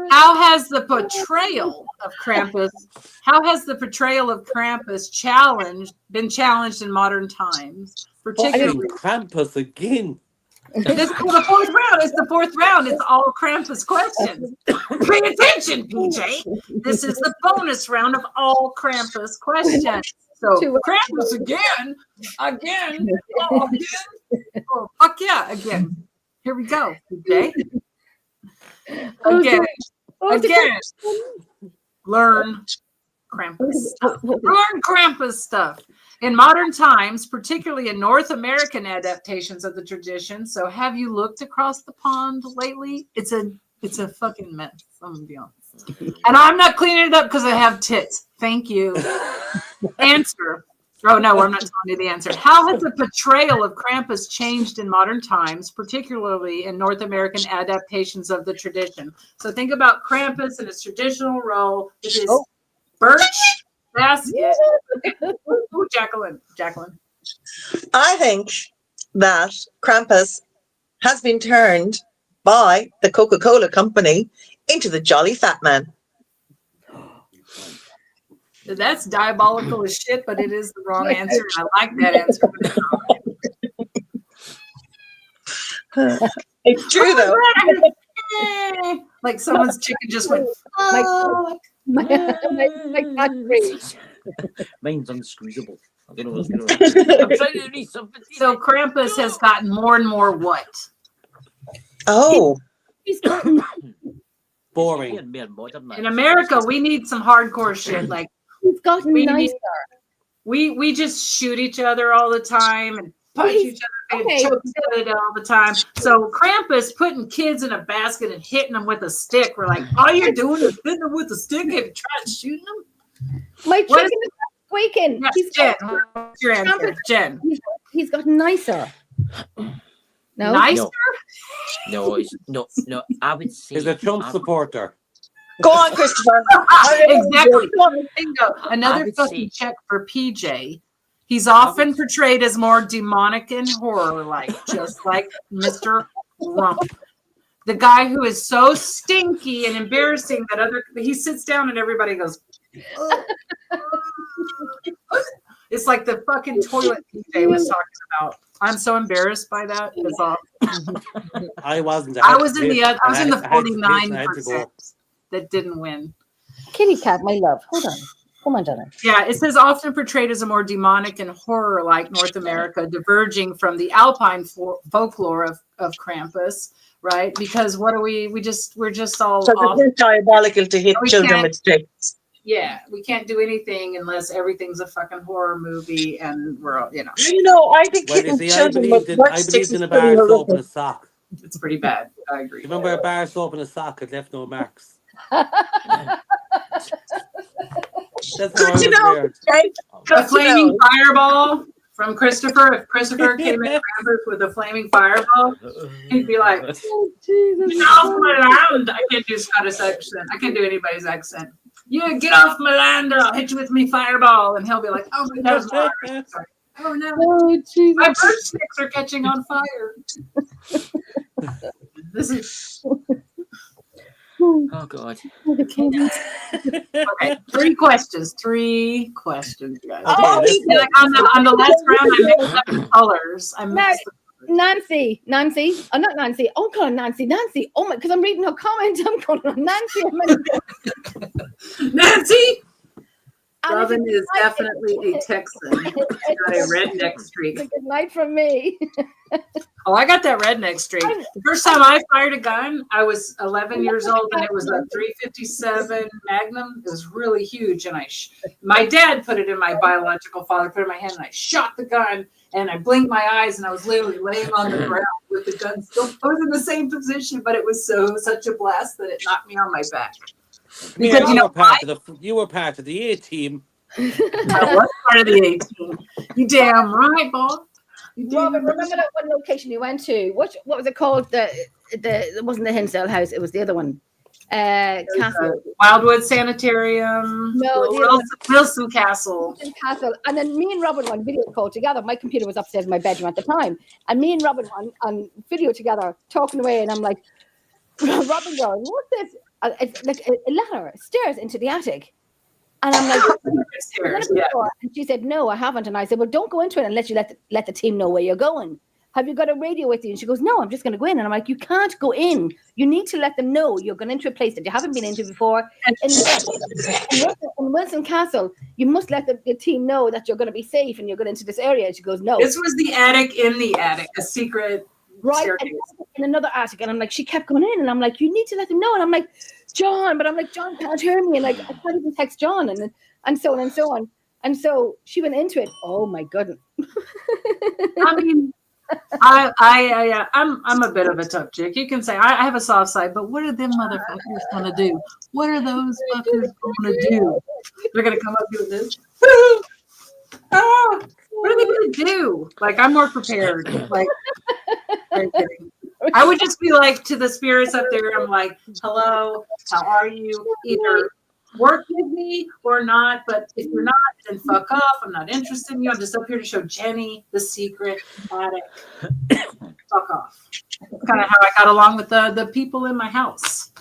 How has the portrayal of Krampus been challenged in modern times? Particularly Krampus again. This is the 4th round. It's the 4th round. It's all Krampus questions. Pay attention, PJ. This is the bonus round of all Krampus questions. So Krampus again. Oh, fuck yeah, again. Here we go, PJ. Again. Learn Krampus stuff. In modern times, particularly in North American adaptations of the tradition. So have you looked across the pond lately? It's a fucking mess, I'm gonna be honest. And I'm not cleaning it up because I have tits. Thank you. Answer. Oh no, I'm not telling you the answer. How has the portrayal of Krampus changed in modern times, particularly in North American adaptations of the tradition? So think about Krampus in his traditional role with his birch basket. Ooh, Jacqueline. I think that Krampus has been turned by the Coca-Cola company into the Jolly Fat Man. That's diabolical as shit, but it is the wrong answer. I like that answer. It's true, though. Like someone's chicken just went. Mine's unsqueezable. I don't know what's going on. I'm trying to read something. So Krampus has gotten more and more what? Oh. He's gotten boring. In America, we need some hardcore shit. Like he's gotten nicer. We just shoot each other all the time and punch each other and choke each other all the time. So Krampus putting kids in a basket and hitting them with a stick. We're like, all you're doing is hitting them with a stick. Have you tried shooting them? My chicken is squeaking. Yes, He's Jen, what's your answer? Jen. He's got nicer. No? Nicer? No, no. I would say He's a Trump supporter. Go on, Christopher. Exactly. Bingo. Another fucking check for PJ. He's often portrayed as more demonic and horror-like, just like Mr. Rump. The guy who is so stinky and embarrassing that he sits down and everybody goes, oh. It's like the fucking toilet PJ was talking about. I'm so embarrassed by that. It's awesome. I wasn't. I was in the 49% that didn't win. Kitty cat, my love. Hold on. Come on, Jenna. Yeah, it says often portrayed as a more demonic and horror-like North America, diverging from the Alpine folklore of Krampus, right? Because what are we're just all so it's diabolical to hit children with sticks. Yeah, we can't do anything unless everything's a fucking horror movie, and we're all, I think hitting children with sticks is in a pretty bar soap and a horrific. sock. It's pretty bad. I agree. Remember a bar soap and a sock had left no marks. That's Good to know. A flaming fireball from Christopher. If Christopher came in Krampus with a flaming fireball, he'd be like, oh, Jesus, "Get off my land!" I can't do Scottish accent. I can't do anybody's accent. Yeah, get off my land, or I'll hit you with me fireball. And he'll be like, "Oh my God, sorry. Oh no, my bird sticks are catching on fire." This is. Oh God. Okay, three questions, guys. Oh, like on the last round, I mixed up the colors. Nancy. Oh, not Nancy. Oh, God, Nancy. Oh my, because I'm reading her comment. I'm calling her Nancy. Nancy. Robyn is definitely a Texan. Got a redneck streak. Good night from me. Oh, I got that redneck streak. The first time I fired a gun, I was 11 years old, and it was a .357 Magnum. It was really huge, and my dad put it in my biological father, put it in my hand, and I shot the gun, and I blinked my eyes, and I was literally laying on the ground with the gun still. I was in the same position, but it was such a blast that it knocked me on my back. Because you were part of the A team. I was part of the A team. You damn right, Bob. Robyn, remember that one location you went to? What was it called? It wasn't the Hinsdale House. It was the other one. Castle. Wildwood Sanitarium. No, Wilson Castle. Castle. And then me and Robyn on video call together. My computer was upstairs in my bedroom at the time, and me and Robyn on video together talking away. And I'm like, Robyn going, "What's this?" It's like a ladder, stairs into the attic. And I'm like, and she said, "No, I haven't." And I said, "Well, don't go into it unless you let the team know where you're going. Have you got a radio with you?" And she goes, "No, I'm just going to go in." And I'm like, "You can't go in. You need to let them know you're going into a place that you haven't been into before." In Wilson Castle, you must let the team know that you're going to be safe and you're going into this area. And she goes, "No." This was the attic in the attic, a secret staircase. In another attic. And I'm like, she kept going in, and I'm like, "You need to let them know." And I'm like, "John," but I'm like, "John can't hear me." And like, I can't even text John, and so on and so on. And so she went into it. Oh my goodness. I mean, I'm a bit of a tough chick. You can say I have a soft side, but what are them motherfuckers gonna do? What are those fuckers gonna do? They're gonna come up doing this. What are they gonna do? Like, I'm more prepared. Like, are you kidding? I would just be like to the spirits up there. I'm like, "Hello, how are you? Either work with me or not. But if you're not, then fuck off. I'm not interested in you. I'm just up here to show Jenny the secret attic. Fuck off." That's kind of how I got along with the people in my house.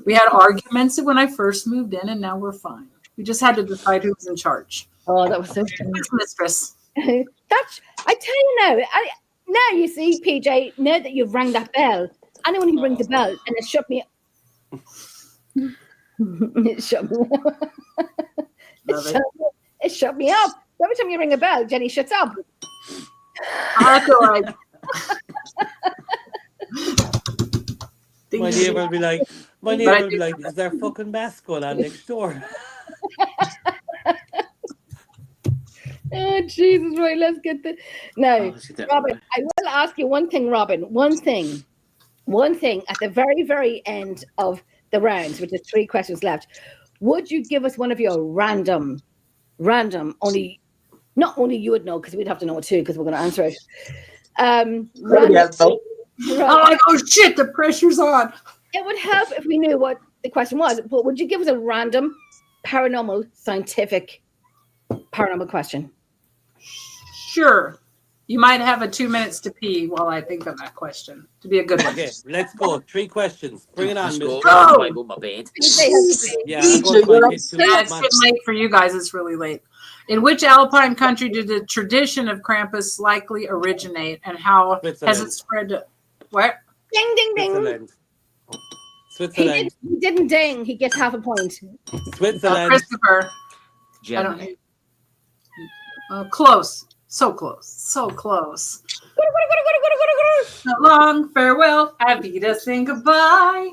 We had arguments when I first moved in, and now we're fine. We just had to decide who was in charge. Oh, that was so Quiz Mistress. That's, I tell you now you see, PJ, now that you've rang that bell, anyone who rings a bell and it shut me up. It shut me up. Every time you ring a bell, Jenny shuts up. That's all right. My neighbor will be like, "Is there fucking mass going on next door?" Oh, Jesus, right, let's get the... Now, Robyn, I will ask you one thing, Robyn. One thing at the very, very end of the rounds, which is 3 questions left. Would you give us one of your random random. Not only you would know, because we'd have to know it too, because we're going to answer it. Very helpful. Oh shit, the pressure's on. It would help if we knew what the question was, but would you give us a random paranormal, scientific paranormal question? Sure. You might have a 2 minutes to pee while I think of that question to be a good one. Okay, let's go. 3 questions. Bring it on, Miss. I go to my bed. Yeah, I'm going to my bed too. It's getting late for you guys. It's really late. In which alpine country did the tradition of Krampus likely originate, and how has it spread to where? Ding, ding, ding. Switzerland. He didn't ding. He gets half a point. Switzerland. Christopher. Germany. Close. So close. So close. So long farewell. Avita, saying goodbye.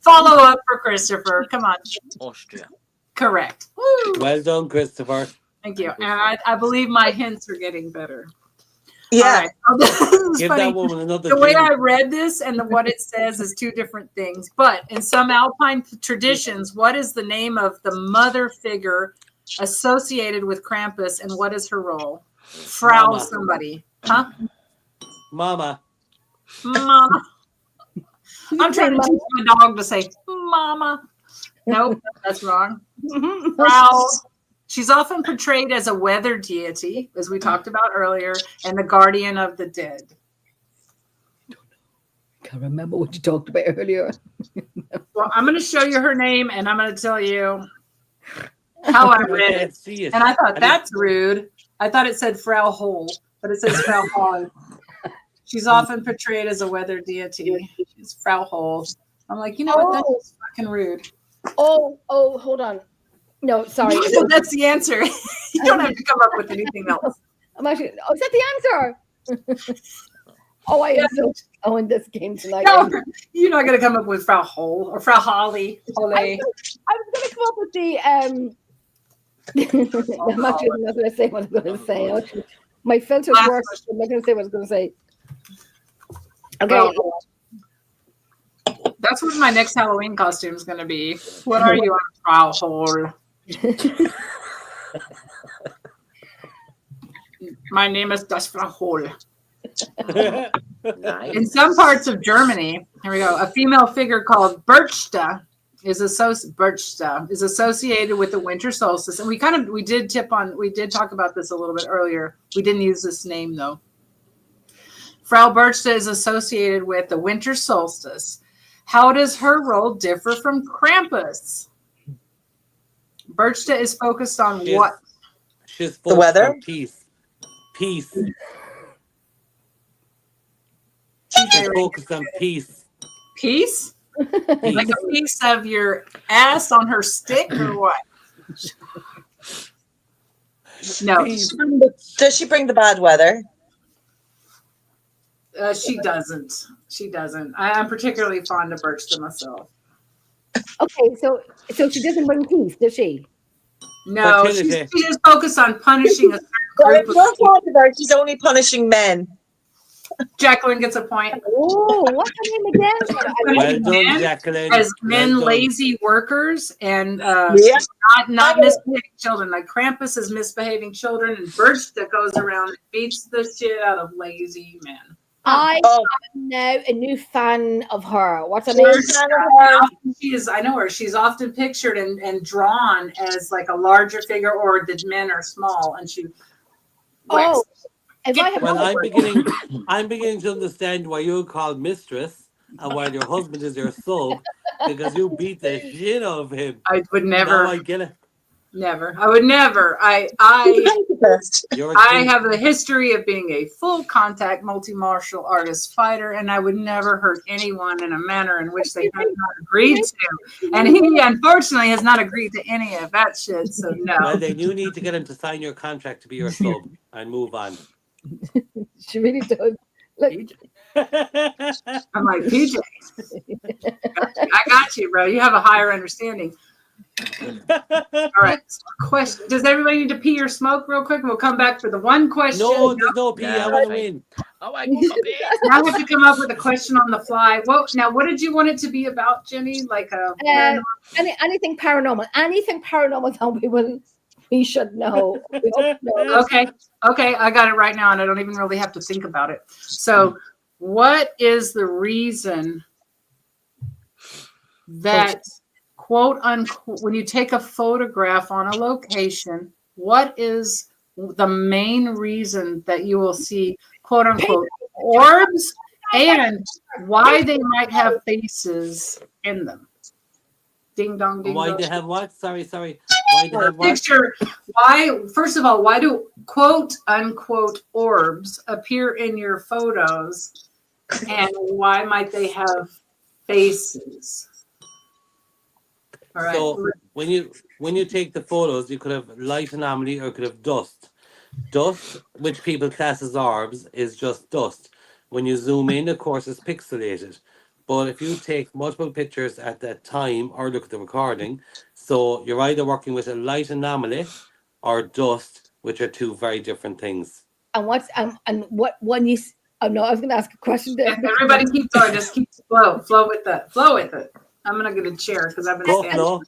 Follow up for Christopher. Come on. Austria. Correct. Woo. Well done, Christopher. Thank you. And I believe my hints are getting better. Yeah. Give that woman another. The way I read this and what it says is 2 different things. But in some alpine traditions, what is the name of the mother figure associated with Krampus, and what is her role? Frau Mama. Somebody. Huh? Mama. Mama. I'm trying to teach my dog to say mama. Nope, that's wrong. Frau. She's often portrayed as a weather deity, as we talked about earlier, and the guardian of the dead. Can't remember what you talked about earlier. Well, I'm going to show you her name, and I'm going to tell you how I read it. And I thought, that's rude. I thought it said Frau Hole, but it says Frau Hall. She's often portrayed as a weather deity. She's Frau Hole. I'm like, you know what? That's fucking rude. Oh, hold on. No, sorry. That's the answer. You don't have to come up with anything else. I'm actually. Is that the answer? I am so in this game tonight. No, you're not going to come up with Frau Hole or Frau Holly. I was going to come up with the. I'm actually not going to say what I'm going to say. My filters work. I'm not going to say what I was going to say. Okay. Well, that's what my next Halloween costume is going to be. What are you on, Frau Hole? My name is Das Frau Hole. In some parts of Germany, here we go. A female figure called Berchta is associated with the winter solstice, and we did talk about this a little bit earlier. We didn't use this name though. Frau Berchta is associated with the winter solstice. How does her role differ from Krampus? Berchta is focused on what? She's the weather. On peace. Peace. She's focused on peace. Peace? Like a piece of your ass on her stick or what? No. Does she bring the bad weather? She doesn't. She doesn't. I'm particularly fond of Berchta myself. Okay, so she doesn't bring peace, does she? No, she is focused on punishing a certain group of people. She's only punishing men. Jacqueline gets a point. Oh, what's her name again? Well done, Jacqueline. As men, lazy workers, and not misbehaving children. Like Krampus is misbehaving children, and Berchta goes around and beats the shit out of lazy men. I am now a new fan of her. What's her name? I know her. She's often pictured and drawn as like a larger figure, or the men are small, and she. I'm beginning to understand why you're called mistress and why your husband is your sub, because you beat the shit out of him. I would never. Now I get it. Never. I would never. I have a history of being a full contact multi-martial artist fighter, and I would never hurt anyone in a manner in which they have not agreed to. And he unfortunately has not agreed to any of that shit. So no. Well, then you need to get him to sign your contract to be your sub and move on. She really does. Look. I'm like, PJ, I got you, bro. You have a higher understanding. All right. Question: does everybody need to pee or smoke real quick? We'll come back for the one question. No, there's no pee. I want to win. Oh, I go for bed. Now I have to come up with a question on the fly. What did you want it to be about, Jenny? Like anything paranormal. Anything paranormal that we should know. Okay, I got it right now, and I don't even really have to think about it. So, what is the reason that, quote unquote, when you take a photograph on a location, what is the main reason that you will see, quote unquote, orbs, and why they might have faces in them? Ding dong, ding why dong. they have what? Sorry. Why they have what? Picture. Why? First of all, why do quote unquote orbs appear in your photos, and why might they have faces? All right. So when you take the photos, you could have light anomaly or you could have dust. Dust, which people class as orbs, is just dust. When you zoom in, of course, it's pixelated. But if you take multiple pictures at that time or look at the recording, so you're either working with a light anomaly or dust, which are two very different things. And what one you? Oh no, I was going to ask a question there. Everybody keep going. Just keep flow with it. I'm gonna get a chair because I've been standing. Flo.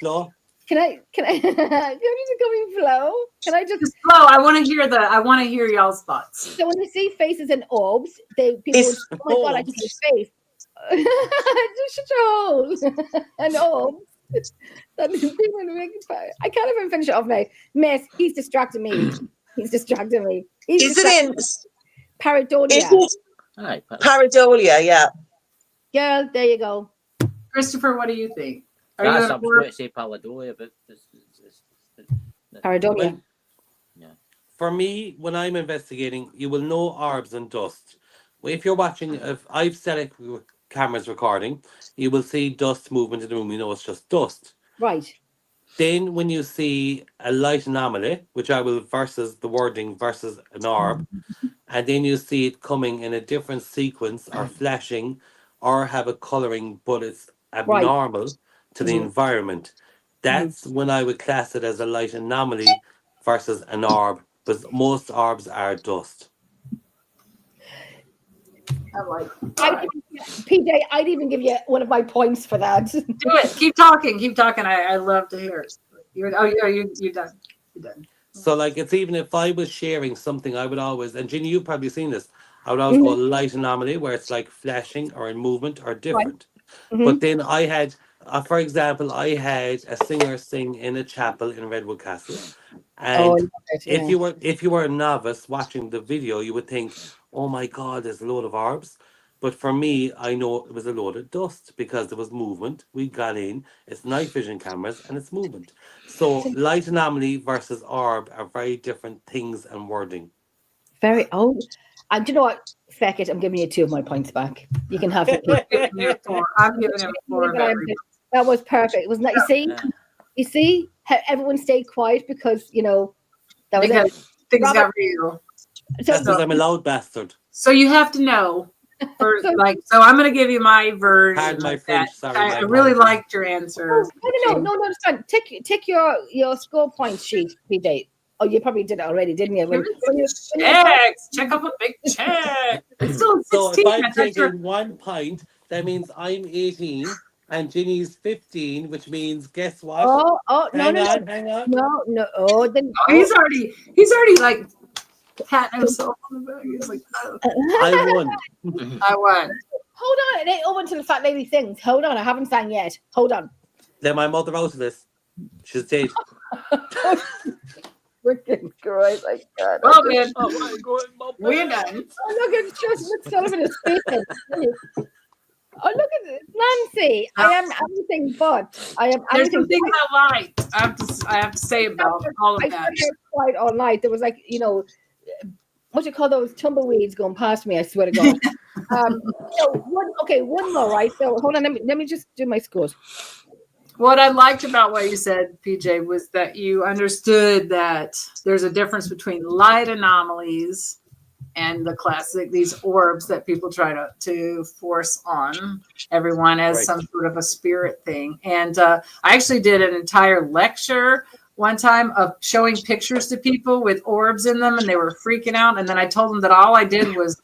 Flo. Can I? Do you need to come in flow? Can I just flow? I want to hear y'all's thoughts. So when they see faces and orbs, people would, oh my god, I just see a face. Just shut your hole. And orbs. I can't even finish it off now. Miss, he's distracting me. Is it in pareidolia? Pareidolia, yeah. Girl, there you go. Christopher, what do you think? I'm going to say pareidolia, but pareidolia. Yeah. For me, when I'm investigating, you will know orbs and dust. If you're watching, if I've set up cameras recording, you will see dust movement in the room. You know it's just dust. Right. Then when you see a light anomaly, which I will versus the wording versus an orb, and then you see it coming in a different sequence or flashing or have a colouring, but it's abnormal to the environment. That's when I would class it as a light anomaly versus an orb, because most orbs are dust. PJ, I'd even give you one of my points for that. Do it. Keep talking. I love to hear it. You're done. You're done. So like, it's even if I was sharing something, I would always, and Ginny, you've probably seen this, I would always go light anomaly where it's like flashing or in movement or different. Right. But then I had, for example, I had a singer sing in a chapel in Redwood Castle. And if you were a novice watching the video, you would think, oh my God, there's a load of orbs. But for me, I know it was a load of dust because there was movement. We got in, it's night vision cameras and it's movement. So light anomaly versus orb are very different things and wording. Very old. And do you know what? Feck it, I'm giving you 2 of my points back. You can have it. I'm giving him 4. That was perfect, wasn't that? You see how everyone stayed quiet because, that was things got real. So I'm a loud bastard. So you have to know. So I'm going to give you my version. Pardon my French, sorry. I really liked your answer. No, it's fine. Take your score point sheet, PJ. Oh, you probably did it already, didn't you? Check up a big check. It's still 16. So if I'm taking 1 point, that means I'm 18 and Ginny's 15, which means guess what? Hang on. No. Oh, then he's already like patting himself on the back. He's like, oh. I won. Hold on, it ain't over till the fat lady sings. Hold on, I haven't sang yet. Hold on. Let my mother out of this. She's dead. Freaking Christ, like God. Well, man. Oh my God, we're done. Oh, look at Justin Sullivan is speaking. Oh, look at this, Nancy. I am everything but. I am There's everything. some things I like. I have to say about all of that. I heard quite all night. There was like, what do you call those tumbleweeds going past me? I swear to God. One more, right? So hold on, let me just do my scores. What I liked about what you said, PJ, was that you understood that there's a difference between light anomalies and the classic, these orbs that people try to force on everyone as some sort of a spirit thing. And I actually did an entire lecture one time of showing pictures to people with orbs in them, and they were freaking out. And then I told them that all I did was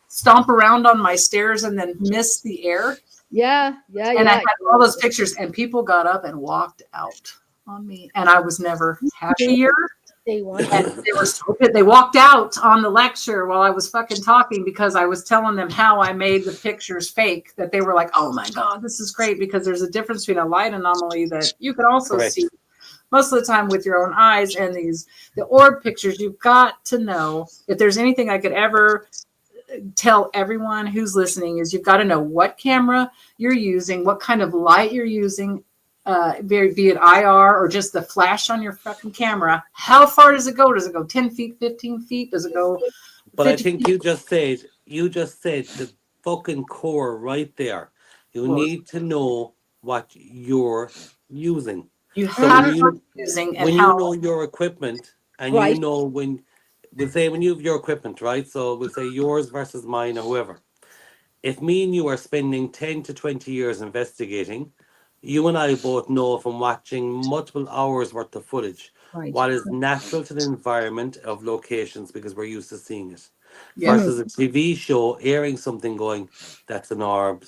stomp around on my stairs and then miss the air. Yeah. And I had all those pictures, and people got up and walked out on me, and I was never happier. They were so good. They walked out on the lecture while I was fucking talking because I was telling them how I made the pictures fake, that they were like, oh my God, this is great, because there's a difference between a light anomaly that you can also see most of the time with your own eyes, and the orb pictures. You've got to know, if there's anything I could ever tell everyone who's listening, is you've got to know what camera you're using, what kind of light you're using, be it IR or just the flash on your fucking camera. How far does it go? Does it go 10 feet, 15 feet? Does it go? But I think you just said the fucking core right there. You need to know what you're using. You have to know using, and when how. You know your equipment, and you know when you have your equipment, right? So we'll say yours versus mine or whoever. If me and you are spending 10 to 20 years investigating, you and I both know from watching multiple hours worth of footage what is natural to the environment of locations, because we're used to seeing it. Versus a TV show airing something going, that's an orb.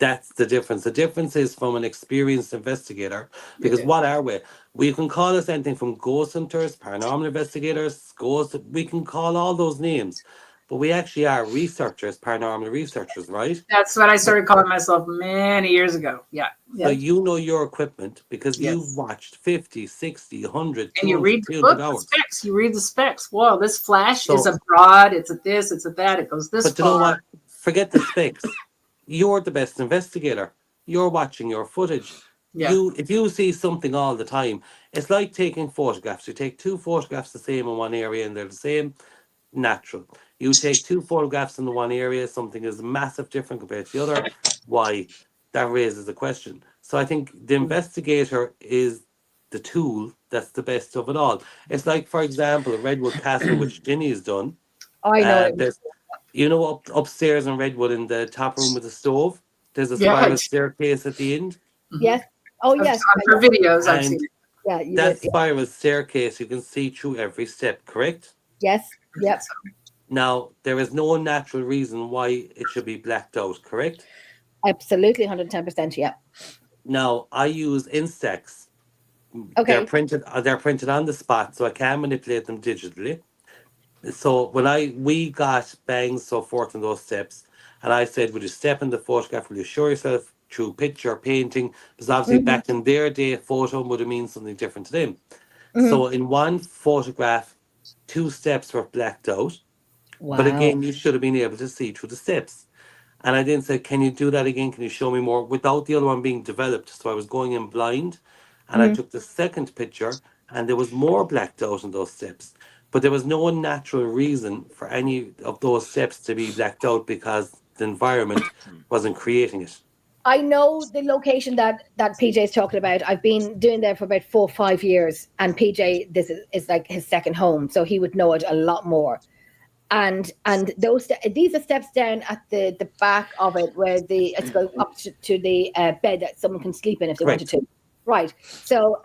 That's the difference. The difference is from an experienced investigator, because what are we? We can call us anything from ghost hunters, paranormal investigators, we can call all those names. But we actually are researchers, paranormal researchers, right? That's what I started calling myself many years ago. Yeah. So you know your equipment because you've watched 50, 60, 100, and you read the book, hours. The specs. You read the specs. Whoa, this flash is a broad, it's a this, it's a that, it goes this far. But you know what? Forget the specs. You're the best investigator. You're watching your footage. If you see something all the time, it's like taking photographs. You take two photographs the same in one area and they're the same, natural. You take two photographs in the one area, something is massive different compared to the other. Why? That raises the question. So I think the investigator is the tool that's the best of it all. It's like, for example, Redwood Castle, which Ginny has done. I know. You know, upstairs in Redwood, in the top room with the stove, there's a spiral staircase at the end. Yes. Oh, yes. For videos, I've seen it. Yeah, that spiral staircase, you can see through every step, correct? Yes. Yep. Now, there is no natural reason why it should be blacked out, correct? Absolutely, 110%, yeah. Now, I use Instax. Okay. They're printed on the spot, so I can manipulate them digitally. So when we got bangs, so forth in those steps, and I said, would you step in the photograph, will you show yourself through picture, painting? Because obviously back in their day, a photo would have meant something different to them. So in one photograph, 2 steps were blacked out. Wow. But again, you should have been able to see through the steps. And I then said, can you do that again? Can you show me more? Without the other one being developed. So I was going in blind. And I took the second picture, and there was more blacked out in those steps. But there was no natural reason for any of those steps to be blacked out because the environment wasn't creating it. I know the location that PJ is talking about. I've been doing there for about 4 or 5 years, and PJ, this is like his second home, so he would know it a lot more. And these are steps down at the back of it, where it's going up to the bed that someone can sleep in if they wanted to. Right. So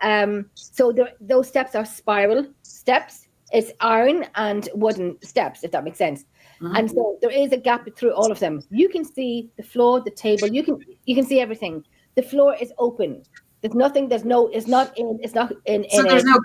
those steps are spiral steps. It's iron and wooden steps, if that makes sense. And so there is a gap through all of them. You can see the floor, the table. You can see everything. The floor is open. There's nothing. It's not in. So there's no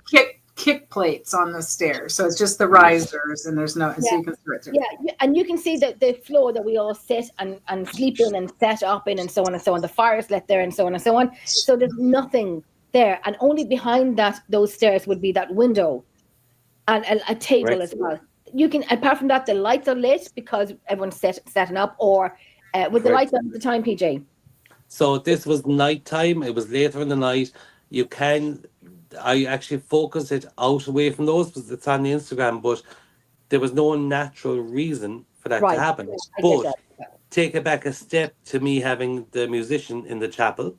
kick plates on the stairs. So it's just the risers, and there's no. So you can through it through. Yeah, and you can see the floor that we all sit and sleep in and set up in, and so on and so on. The fire's lit there, and so on and so on. So there's nothing there, and only behind those stairs would be that window, and a table as well. You can, apart from that, the lights are lit because everyone's setting up, or with the lights on at the time, PJ. So this was nighttime. It was later in the night. I actually focused it out away from those because it's on the Instagram, but there was no natural reason for that to happen. But take it back a step to me having the musician in the chapel.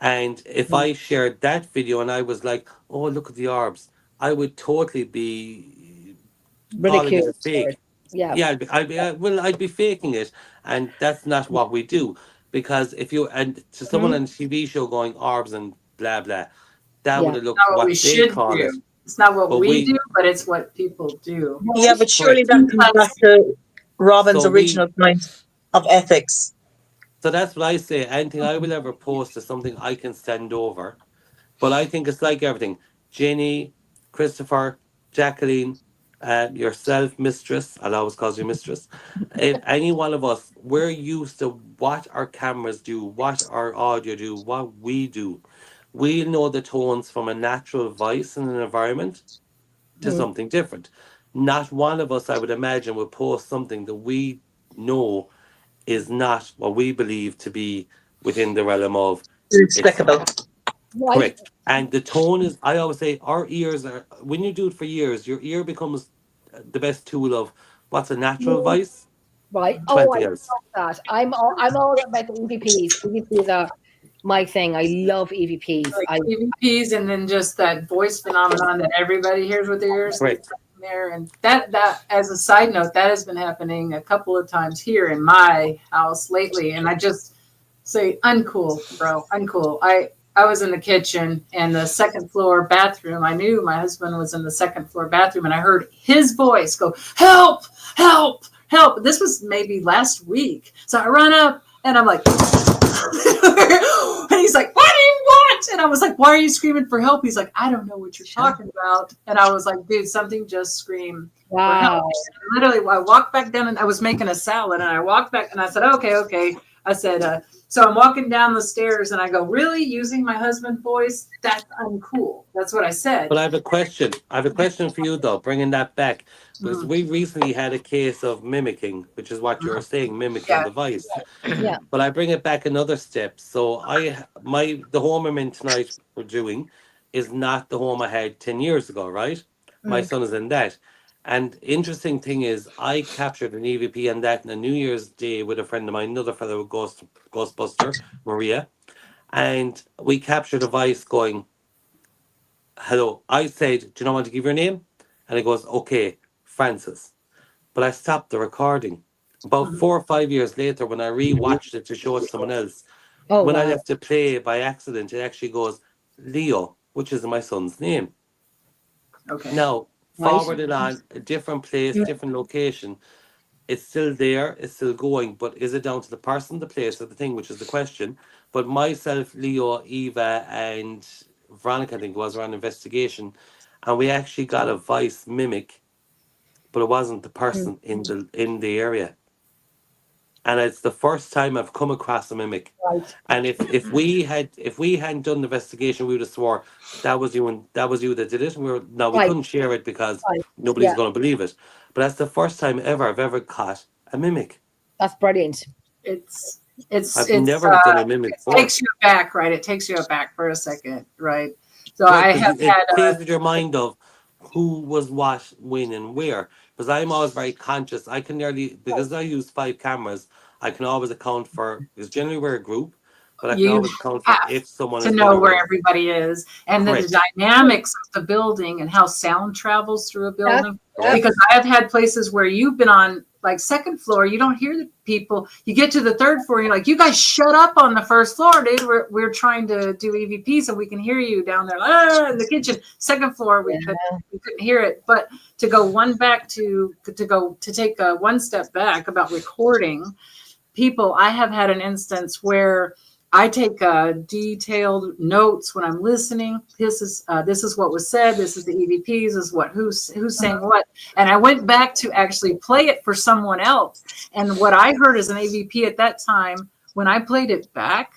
And if I shared that video and I was like, oh, look at the orbs, I would totally be ridiculed. Fake. Yeah. Yeah, I'd be faking it, and that's not what we do. Because if you and to someone on a TV show going orbs and blah blah, that would have looked Not what we what they should call it. do. It's not what But we do, but it's what people do. Yeah, but surely Correct. that comes back to Robyn's So original point of ethics. So that's what I say. Anything I will ever post is something I can send over. But I think it's like everything. Jenny, Christopher, Jacqueline, yourself, Mistress. I'll always call you Mistress. If any one of us, we're used to what our cameras do, what our audio do, what we do. We know the tones from a natural voice in an environment to something different. Not one of us, I would imagine, would post something that we know is not what we believe to be within the realm of Despicable. correct. And the tone is, I always say, our ears are, when you do it for years, your ear becomes the best tool of what's a natural voice. Right. 20 I years. love that. I'm all about the EVPs. EVPs are my thing. I love EVPs. Like EVPs, and then just that voice phenomenon that everybody hears with their ears. Right. There, and that as a side note, that has been happening a couple of times here in my house lately, and I just say uncool, bro, uncool. I was in the kitchen and the second floor bathroom. I knew my husband was in the second floor bathroom, and I heard his voice go, help, help, help. This was maybe last week. So I run up and I'm like, and he's like, what do you want? And I was like, why are you screaming for help? He's like, I don't know what you're talking about. And I was like, dude, something just screamed. Wow. Literally, I walked back down and I was making a salad, and I walked back and I said, okay. I said, so I'm walking down the stairs and I go, really, using my husband's voice? That's uncool. That's what I said. But I have a question. For you, though, bringing that back. Because we recently had a case of mimicking, which is what you were saying, mimicking the voice. Yeah. But I bring it back another step. So the home I'm in tonight we're doing is not the home I had 10 years ago, right? My son is in that. And interesting thing is, I captured an EVP on that on a New Year's Day with a friend of mine, another fellow, Ghostbuster, Maria. And we captured a voice going, hello. I said, do you not want to give your name? And he goes, okay, Francis. But I stopped the recording. About 4 or 5 years later, when I rewatched it to show it to someone else, I left it play by accident, it actually goes, Leo, which is my son's name. Okay. Now, forward it on a different place, different location. It's still there, it's still going, but is it down to the person, the place, or the thing, which is the question? But myself, Leo, Eva, and Veronica, I think, was around investigation, and we actually got a voice mimic, but it wasn't the person in the area. And it's the first time I've come across a mimic. Right. And if we hadn't done the investigation, we would have swore that was you that did it. And we couldn't share it because nobody's going to believe it. But that's the first time ever I've ever caught a mimic. That's brilliant. I've never done a mimic before. It takes you back, right? It takes you back for a second, right? So I have had plays with your mind of who was what, when, and where. Because I'm always very conscious. I can because I use 5 cameras, I can always account for, because generally we're a group, but I can always account for if someone to know where everybody is, and then the dynamics of the building and how sound travels through a building. Because I have had places where you've been on like second floor, you don't hear the people. You get to the third floor, you're like, you guys shut up on the first floor, dude. We're trying to do EVP, so we can hear you down there in the kitchen. Second floor, we couldn't hear it. But to go take one step back about recording people, I have had an instance where I take detailed notes when I'm listening. This is what was said. This is the EVPs. This is who's saying what. And I went back to actually play it for someone else. And what I heard as an EVP at that time, when I played it back,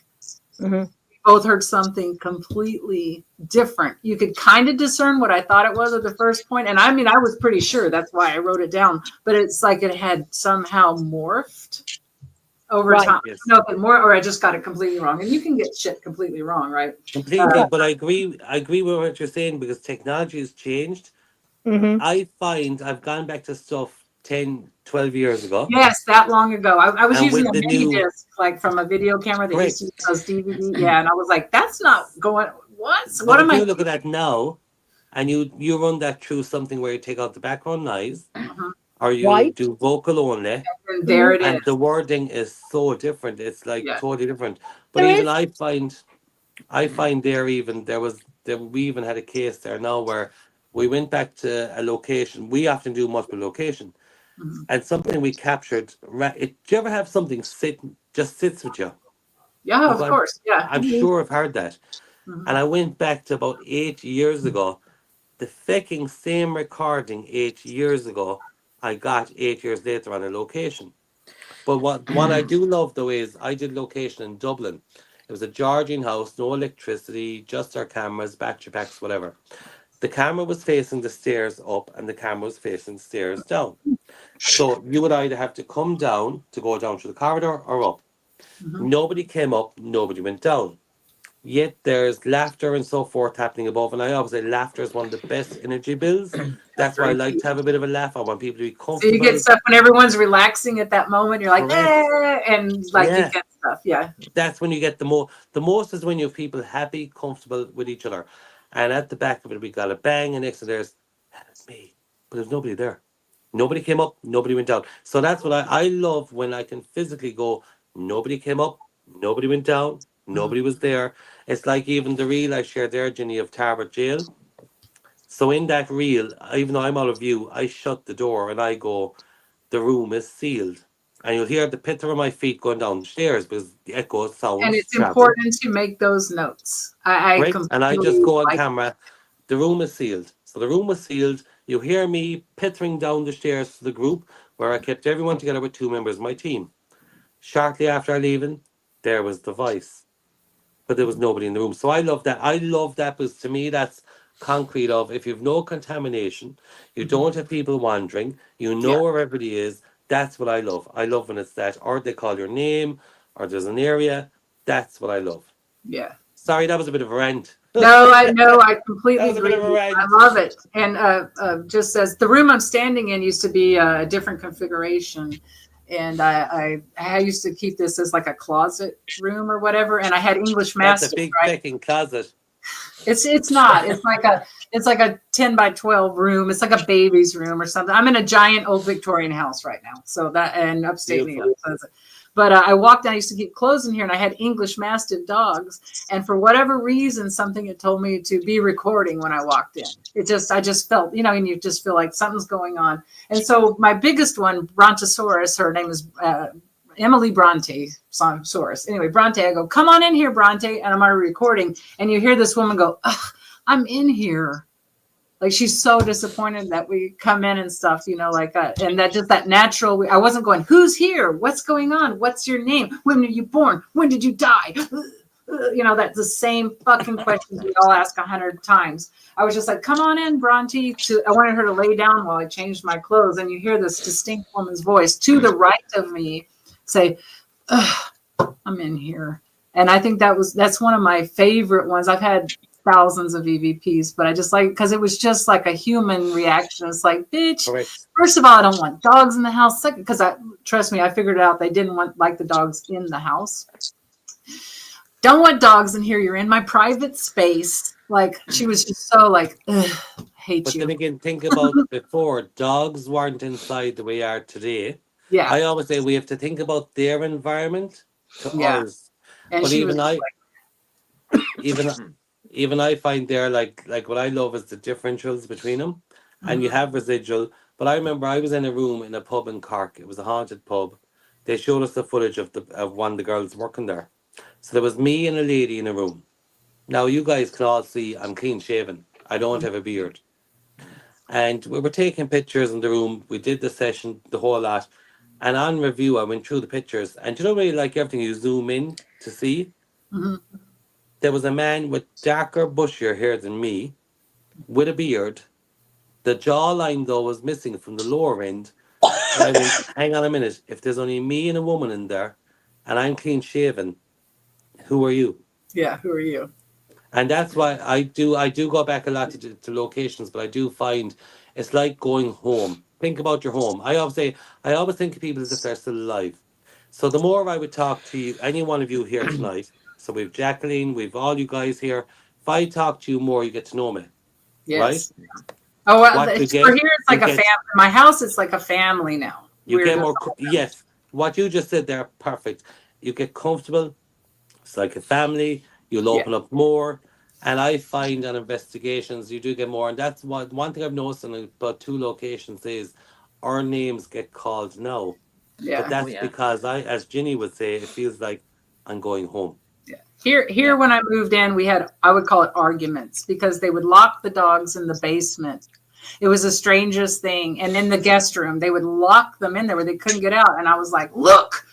we both heard something completely different. You could kind of discern what I thought it was at the first point. And I mean, I was pretty sure. That's why I wrote it down. But it's like it had somehow morphed over time. Yes. No, but more, or I just got it completely wrong. And you can get shit completely wrong, right? Completely, but I agree with what you're saying, because technology has changed. I find I've gone back to stuff 10, 12 years ago. Yes, that long ago. I was using a mini disc, like from a video camera that used to use those DVD. Yeah, and I was like, that's not going, what am I? You look at that now, and you run that through something where you take out the background noise, or you do vocal only. And there it is. And the wording is so different. It's like totally different. But There even is. I find we even had a case there now where we went back to a location. We often do multiple location, and something we captured. Do you ever have something just sits with you? Yeah, of course. Yeah, I'm sure I've heard that. And I went back to about 8 years ago. The fucking same recording 8 years ago, I got 8 years later on a location. But what I do love though is I did location in Dublin. It was a Georgian house, no electricity, just our cameras, battery packs, whatever. The camera was facing the stairs up and the camera was facing the stairs down. So you would either have to come down to go down to the corridor or up. Nobody came up, nobody went down. Yet there's laughter and so forth happening above. And I always say laughter is one of the best energy builds. That's why I like to have a bit of a laugh. I want people to be comfortable. So you get stuff when everyone's relaxing at that moment. You're like, and like you get stuff. Yeah. That's when you get the most. The most is when you have people happy, comfortable with each other. And at the back of it, we got a bang, and next to there's me. But there's nobody there. Nobody came up, nobody went down. So that's what I love when I can physically go, nobody came up, nobody went down, nobody was there. It's like even the reel I shared there, Jenny, of Tarbert Jail. So in that reel, even though I'm out of view, I shut the door and I go, the room is sealed. And you'll hear the pitter of my feet going down the stairs because the echo sounds. And it's important to make those notes. And I just go on camera, the room is sealed. So the room was sealed. You hear me pittering down the stairs to the group where I kept everyone together with 2 members of my team. Shortly after I leaving, there was the voice. But there was nobody in the room. So I love that. I love that because to me that's concrete of if you've no contamination, you don't have people wandering, you know where everybody is. That's what I love. I love when it's that, or they call your name, or there's an area. That's what I love. Yeah. Sorry, that was a bit of a rant. No, I completely agree. I love it. And just as the room I'm standing in used to be a different configuration. And I used to keep this as like a closet room or whatever. And I had English Mastiff. That's a big fucking closet. It's not. It's like a 10 by 12 room. It's like a baby's room or something. I'm in a giant old Victorian house right now. So that and upstate New York. But I walked in, I used to keep clothes in here, and I had English Mastiff dogs. And for whatever reason, something had told me to be recording when I walked in. I just felt, and you just feel like something's going on. And so my biggest one, Brontosaurus, her name is Emily Bronte, Saurus. Anyway, Bronte, I go, come on in here, Bronte. And I'm already recording. And you hear this woman go, ugh, I'm in here. Like she's so disappointed that we come in and stuff, like that. And that just that natural, I wasn't going, who's here? What's going on? What's your name? When were you born? When did you die? That's the same fucking questions we all ask 100 times. I was just like, come on in, Bronte. I wanted her to lay down while I changed my clothes. And you hear this distinct woman's voice to the right of me say, I'm in here. And I think that's one of my favorite ones. I've had thousands of EVPs, but I just like, because it was just like a human reaction. It's like, bitch, first of all, I don't want dogs in the house. Second, because trust me, I figured out they didn't want like the dogs in the house. Don't want dogs in here. You're in my private space. Like she was just so like, hate but you. But then again, think about before, dogs weren't inside the way they are today. Yeah. I always say we have to think about their environment to ours. And but even I find there like what I love is the differentials between them. And you have residual. But I remember I was in a room in a pub in Cork. It was a haunted pub. They showed us the footage of one of the girls working there. So there was me and a lady in a room. Now you guys can all see I'm clean shaven. I don't have a beard. And we were taking pictures in the room. We did the session, the whole lot. And on review, I went through the pictures. And you know really like everything you zoom in to see? Mm-hmm. There was a man with darker, bushier hair than me, with a beard. The jawline, though, was missing from the lower end. And I went, hang on a minute. If there's only me and a woman in there, and I'm clean shaven, who are you? Yeah, who are you? And that's why I do go back a lot to locations, but I do find it's like going home. Think about your home. I always think of people as if they're still alive. So the more I would talk to you, any one of you here tonight, so we've Jacqueline, we've all you guys here. If I talk to you more, you get to know me. Yes. Right? Oh, well, What you for get, here, it's like you a get, family. My house is like a family now. you get We're more. Yes, what you just said there, perfect. You get comfortable. It's like a family. You'll yeah, open up more. And I find on investigations, you do get more. And that's one thing I've noticed in about 2 locations is our names get called now. But yeah. that's because as Ginny would say, it feels like I'm going home. Here, when I moved in, we had, I would call it arguments, because they would lock the dogs in the basement. It was the strangest thing. And in the guest room, they would lock them in there where they couldn't get out. And I was like, look,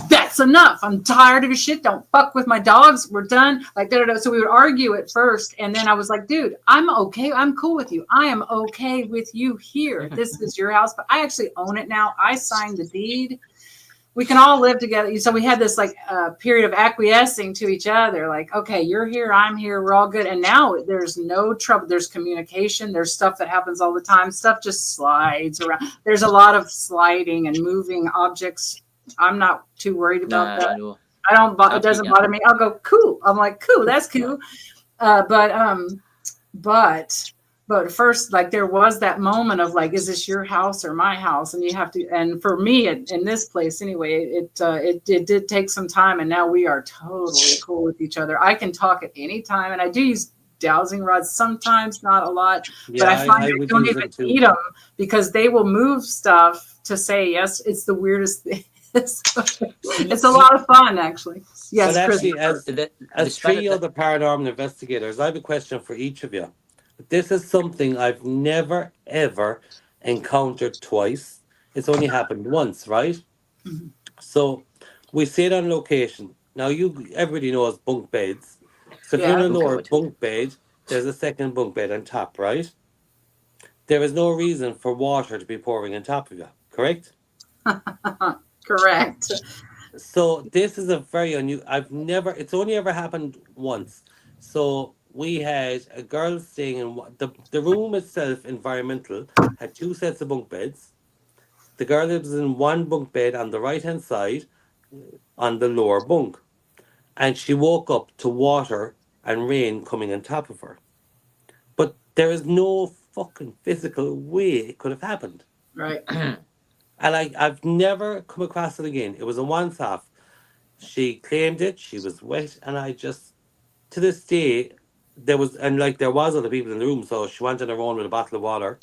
that's enough. I'm tired of your shit. Don't fuck with my dogs. We're done. Like, so we would argue at first. And then I was like, dude, I'm okay. I'm cool with you. I am okay with you here. This is your house, but I actually own it now. I signed the deed. We can all live together. So we had this like period of acquiescing to each other. Like, okay, you're here, I'm here, we're all good. And now there's no trouble. There's communication. There's stuff that happens all the time. Stuff just slides around. There's a lot of sliding and moving objects. I'm not too worried about that. I don't. It doesn't bother me. I'll go, cool. I'm like, cool. That's cool. But first, like, there was that moment of like, is this your house or my house? And you have to, and for me in this place anyway, it did take some time, and now we are totally cool with each other. I can talk at any time, and I do use dowsing rods sometimes, not a lot, but I find I don't even need them because they will move stuff to say, yes, it's the weirdest thing. It's a lot of fun, actually. Yes, but actually, as 3 other paranormal investigators, I have a question for each of you. This is something I've never, ever encountered twice. It's only happened once, right? Mm-hmm. So we stayed on location. Now, everybody knows bunk beds. So if you're in a lower bunk bed, there's a second bunk bed on top, right? There is no reason for water to be pouring on top of you, correct? Correct. So this is a very unusual. It's only ever happened once. So we had a girl staying in the room itself, environmental, had 2 sets of bunk beds. The girl was in one bunk bed on the right-hand side on the lower bunk. And she woke up to water and rain coming on top of her. But there is no fucking physical way it could have happened. Right. And I've never come across it again. It was a once-off. She claimed it. She was wet. And I just, to this day, there was other people in the room. So she went on her own with a bottle of water.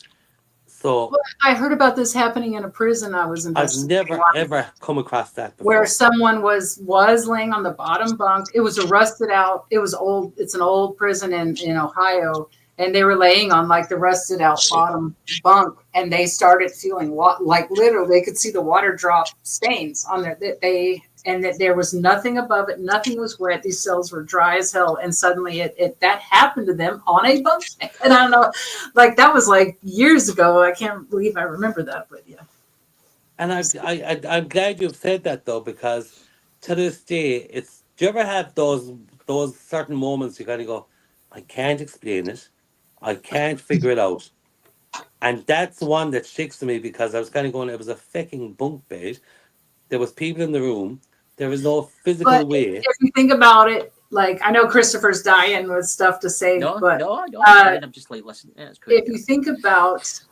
So I heard about this happening in a prison I was investigating. I've never, ever come across that before. Where someone was laying on the bottom bunk. It was a rusted out. It was old. It's an old prison in Ohio. And they were laying on like the rusted out bottom bunk, and they started feeling like literally they could see the water drop stains on there. And that there was nothing above it, nothing was wet. These cells were dry as hell, and suddenly that happened to them on a bunk. And I don't know, like that was like years ago. I can't believe I remember that, but yeah. And I'm glad you've said that though, because to this day, do you ever have those certain moments you kind of go, I can't explain it. I can't figure it out. And that's the one that sticks to me because I was kind of going, it was a fucking bunk bed. There was people in the room. There was no physical way. If you think about it, like, I know Christopher's dying with stuff to say, No, I'm just like, listen. Yeah, if you think about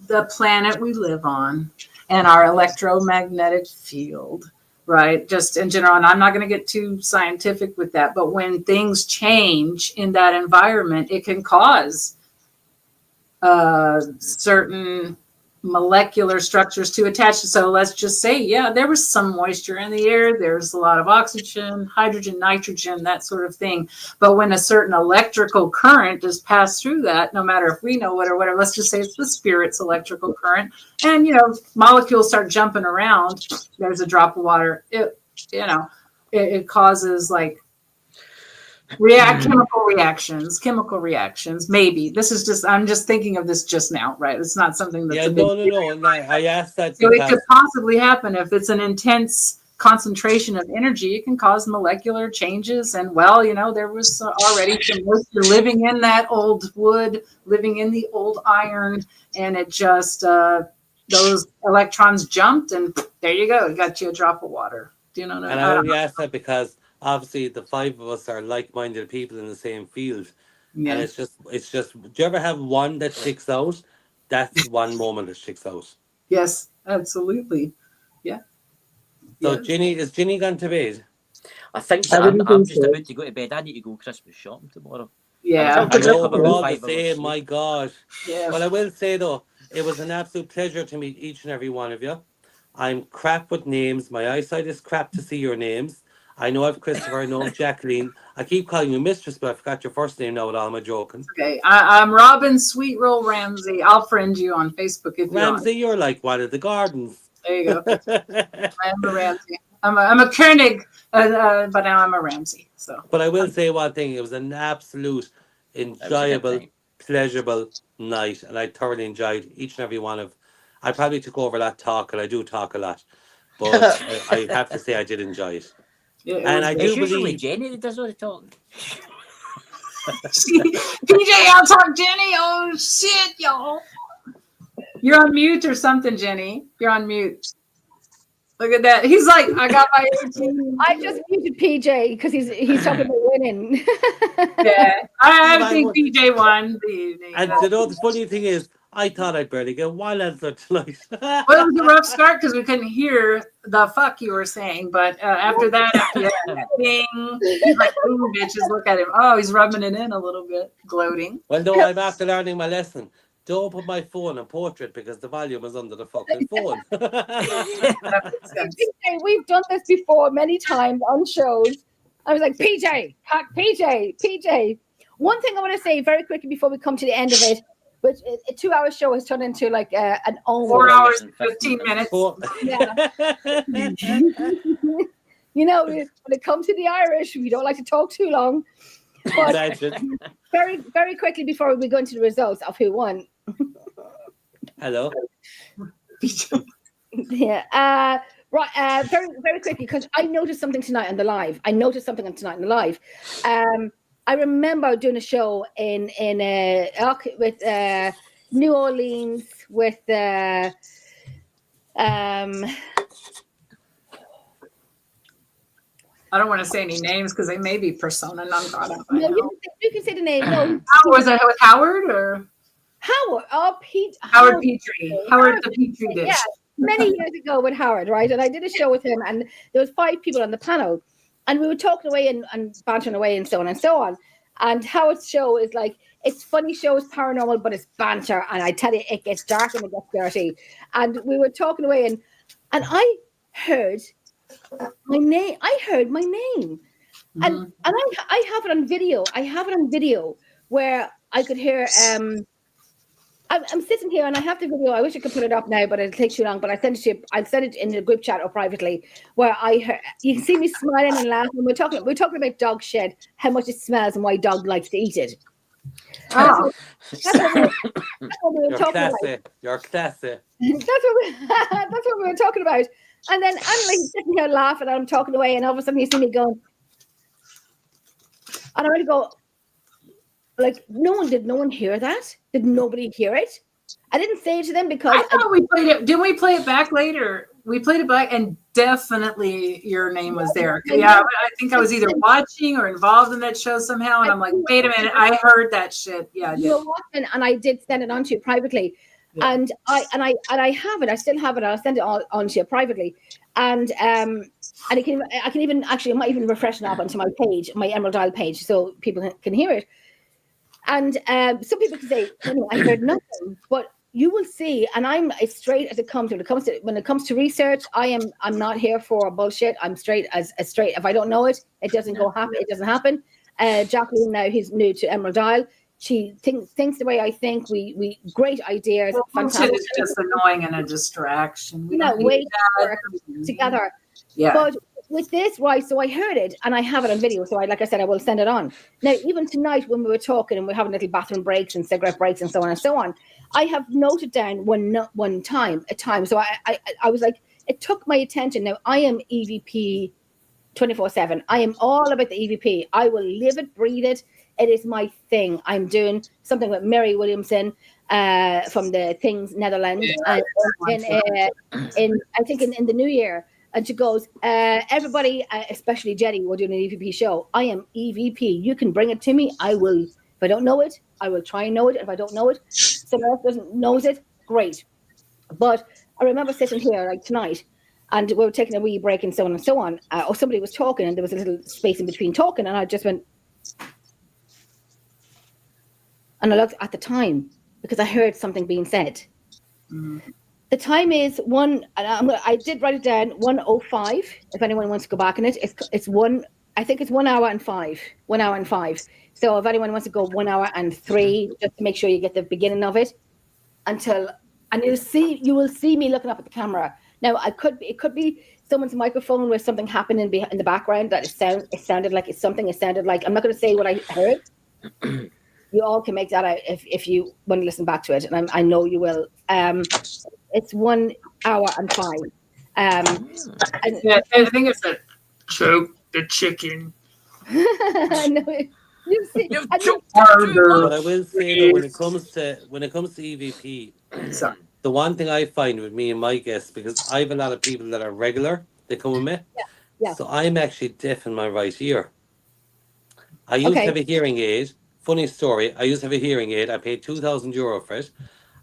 the planet we live on and our electromagnetic field, right? Just in general, and I'm not going to get too scientific with that, but when things change in that environment, it can cause certain molecular structures to attach. So let's just say, yeah, there was some moisture in the air. There's a lot of oxygen, hydrogen, nitrogen, that sort of thing. But when a certain electrical current is passed through that, no matter if we know it or whatever, let's just say it's the spirit's electrical current, and, molecules start jumping around, there's a drop of water. It causes like chemical reactions. Maybe I'm just thinking of this just now, right? It's not something that's no. And I asked that. So it could possibly happen if it's an intense concentration of energy. It can cause molecular changes. And there was already some moisture living in that old wood, living in the old iron, and it just those electrons jumped, and there you go. It got you a drop of water. Do you know what I mean? And I only asked that because obviously the 5 of us are like-minded people in the same field. Yeah. And it's just, do you ever have one that sticks out That's one moment that sticks out. Yes, absolutely. Yeah. So Ginny, is Ginny gone to bed? I think so. I'm just about to go to bed. I need to go Christmas shopping tomorrow. Yeah. I know, we're all the same. My God. Yeah. Well, I will say though, it was an absolute pleasure to meet each and every one of you. I'm crap with names. My eyesight is crap to see your names. I know I've Christopher, I know I've Jacqueline. I keep calling you Mistress, but I forgot your first name now with all my joking. Okay, I'm Robyn Sweetroll Ramsey. I'll friend you on Facebook if you want. Ramsey, you're like one of the gardens. There you go. I'm a Ramsey. I'm a Koenig, but now I'm a Ramsey. So. But I will say one thing. It was an absolute enjoyable, pleasurable night. And I thoroughly enjoyed each and every one of... I probably took over that talk, and I do talk a lot. But I have to say I did enjoy it. Yeah, and I do believe Jenny that does all the talking. PJ, I'll talk Jenny. Oh shit, y'all. You're on mute or something, Jenny. You're on mute. Look at that. He's like, I got my 18. I just muted PJ because he's talking about winning. Yeah, I think PJ won the evening. And you know the funny thing is, I thought I'd barely get one answer tonight. Well, it was a rough start because we couldn't hear the fuck you were saying. But after that, he's like, ooh, bitches, look at him. Oh, he's rubbing it in a little bit, gloating. Well, no, I'm after learning my lesson. Don't put my phone in portrait because the volume is under the fucking phone. We've done this before many times on shows. I was like, PJ. One thing I want to say very quickly before we come to the end of it, but a 2-hour show has turned into like an hour. 4 hours and 15 minutes. Yeah. You know, when it comes to the Irish, we don't like to talk too long. But very, very quickly before we go into the results of who won. Hello. Yeah. Right. Very, very quickly, because I noticed something tonight on the live. I remember doing a show in with New Orleans with I don't want to say any names because they may be persona non grata. No, you can say the name. No. Was it with Howard or Howard? Oh, Howard Petrie. Howard the Petrie dish. Yeah, many years ago with Howard, right? And I did a show with him, and there was 5 people on the panel, and we were talking away and bantering away and so on and so on. And Howard's show is like, it's funny show, it's paranormal, but it's banter. And I tell you, it gets dark and it gets dirty. And we were talking away, and I heard my name. And I have it on video. Where I could hear. I'm sitting here and I have the video. I wish I could put it up now, but it'll take too long. But I sent it to you. I sent it in the group chat or privately, where I heard. You can see me smiling and laughing. We're talking about dog shit, how much it smells, and why dog likes to eat it. Oh. That's what we were talking about. You're classy. That's what we were talking about. And then I'm like sitting here laughing, and I'm talking away, and all of a sudden you see me going, and I want to go, like, did no one hear that? Did nobody hear it? I didn't say it to them because I thought we played it. Didn't we play it back later? We played it back, and definitely your name was there. Yeah, I think I was either watching or involved in that show somehow, and I'm like, wait a minute, I heard that shit. Yeah, I did. You were watching, and I did send it on to you privately. Yeah. And I have it. I still have it. I'll send it on to you privately. And I can even actually, I might even refresh it up onto my page, my Emerald Isle page, so people can hear it. And some people can say, I heard nothing, but you will see. And I'm as straight as it comes. When it comes to research, I'm not here for bullshit. I'm straight as straight. If I don't know it, it doesn't happen. It doesn't happen. Jacqueline now, who's new to Emerald Isle. She thinks the way I think. We great ideas. Well, fantastic. It's just annoying and a distraction. We don't wait together. Yeah. But with this, right? So I heard it, and I have it on video. So like I said, I will send it on. Now, even tonight when we were talking and we're having little bathroom breaks and cigarette breaks and so on and so on, I have noted down one time. So I was like, it took my attention. Now I am EVP 24/7. I am all about the EVP. I will live it, breathe it. It is my thing. I'm doing something with Mary Williamson from the Things Netherlands, I think in the new year. And she goes, everybody, especially Jenny, we're doing an EVP show. I am EVP. You can bring it to me. I will. If I don't know it, I will try and know it. If I don't know it, someone else knows it, great. But I remember sitting here like tonight, and we were taking a wee break and so on and so on. Or somebody was talking, and there was a little space in between talking, and I just went, and I looked at the time because I heard something being said. The time is I did write it down, 1:05. If anyone wants to go back in it, it's one. I think it's 1 hour and 5. 1 hour and 5. So if anyone wants to go 1 hour and 3, just to make sure you get the beginning of it and you will see me looking up at the camera. Now it could be someone's microphone where something happened in the background that it sounded like it's something. It sounded like, I'm not going to say what I heard. You all can make that out if you want to listen back to it, and I know you will. It's 1 hour and 5. I think it's a choke the chicken. I know. You see, but I will say that when it comes to EVP, the one thing I find with me and my guests, because I have a lot of people that are regular, they come with me. Yeah. So I'm actually deaf in my right ear. I used to have a hearing aid. Funny story. I used to have a hearing aid. I paid €2,000 for it.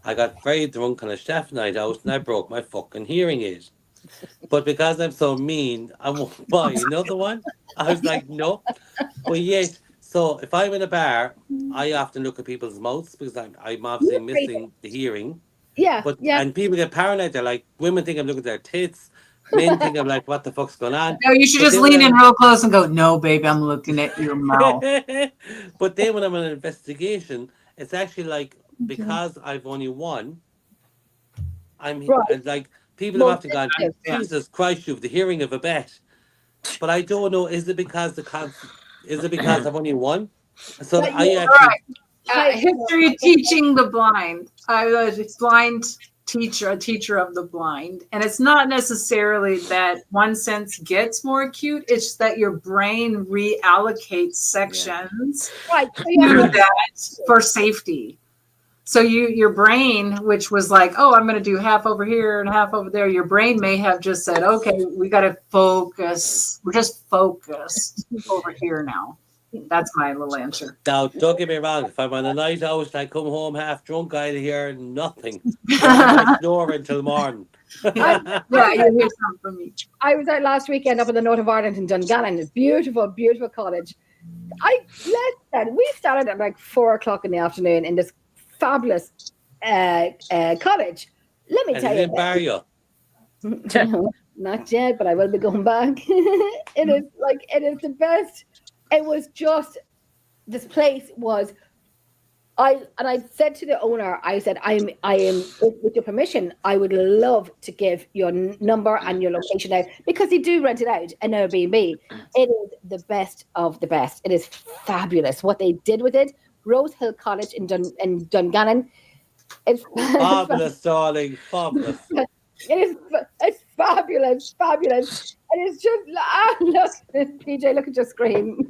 I got very drunk on a chef night out, and I broke my fucking hearing aid. But because I'm so mean, I won't buy another one. I was like, no. But yes, so if I'm in a bar, I often look at people's mouths because I'm obviously missing the hearing. Yeah. And people get paranoid. They're like, women think I'm looking at their tits. Men think I'm like, what the fuck's going on? No, you should just lean in real close and go, no, baby, I'm looking at your mouth. But then when I'm on an investigation, it's actually like, because I've only one, I'm like, people have often gone, Jesus Christ, you've the hearing of a bat. But I don't know, is it because I've only one? So I actually history teaching the blind. I was a blind teacher, a teacher of the blind. And it's not necessarily that one sense gets more acute, it's that your brain reallocates sections for safety. So your brain, which was like, oh, I'm going to do half over here and half over there, your brain may have just said, okay, we got to focus. We're just focused over here now. That's my little answer. Now, don't get me wrong. If I'm on a night out and I come home half drunk, I'll hear nothing. I snore until morning. You hear something from me. I was out last weekend up in the north of Ireland in Dungannon. It's beautiful, beautiful cottage. We started at like 4:00 in the afternoon in this fabulous cottage. Let me tell you. Didn't bar you? No, not yet, but I will be going back. It is the best. It was just, this place was, I said to the owner, I said, I am with your permission, I would love to give your number and your location out, because they do rent it out in Airbnb. It is the best of the best. It is fabulous what they did with it. Rose Hill Cottage in Dungannon. It's fabulous, darling, fabulous. It's fabulous, fabulous. And it's just, look, PJ, look at your screen.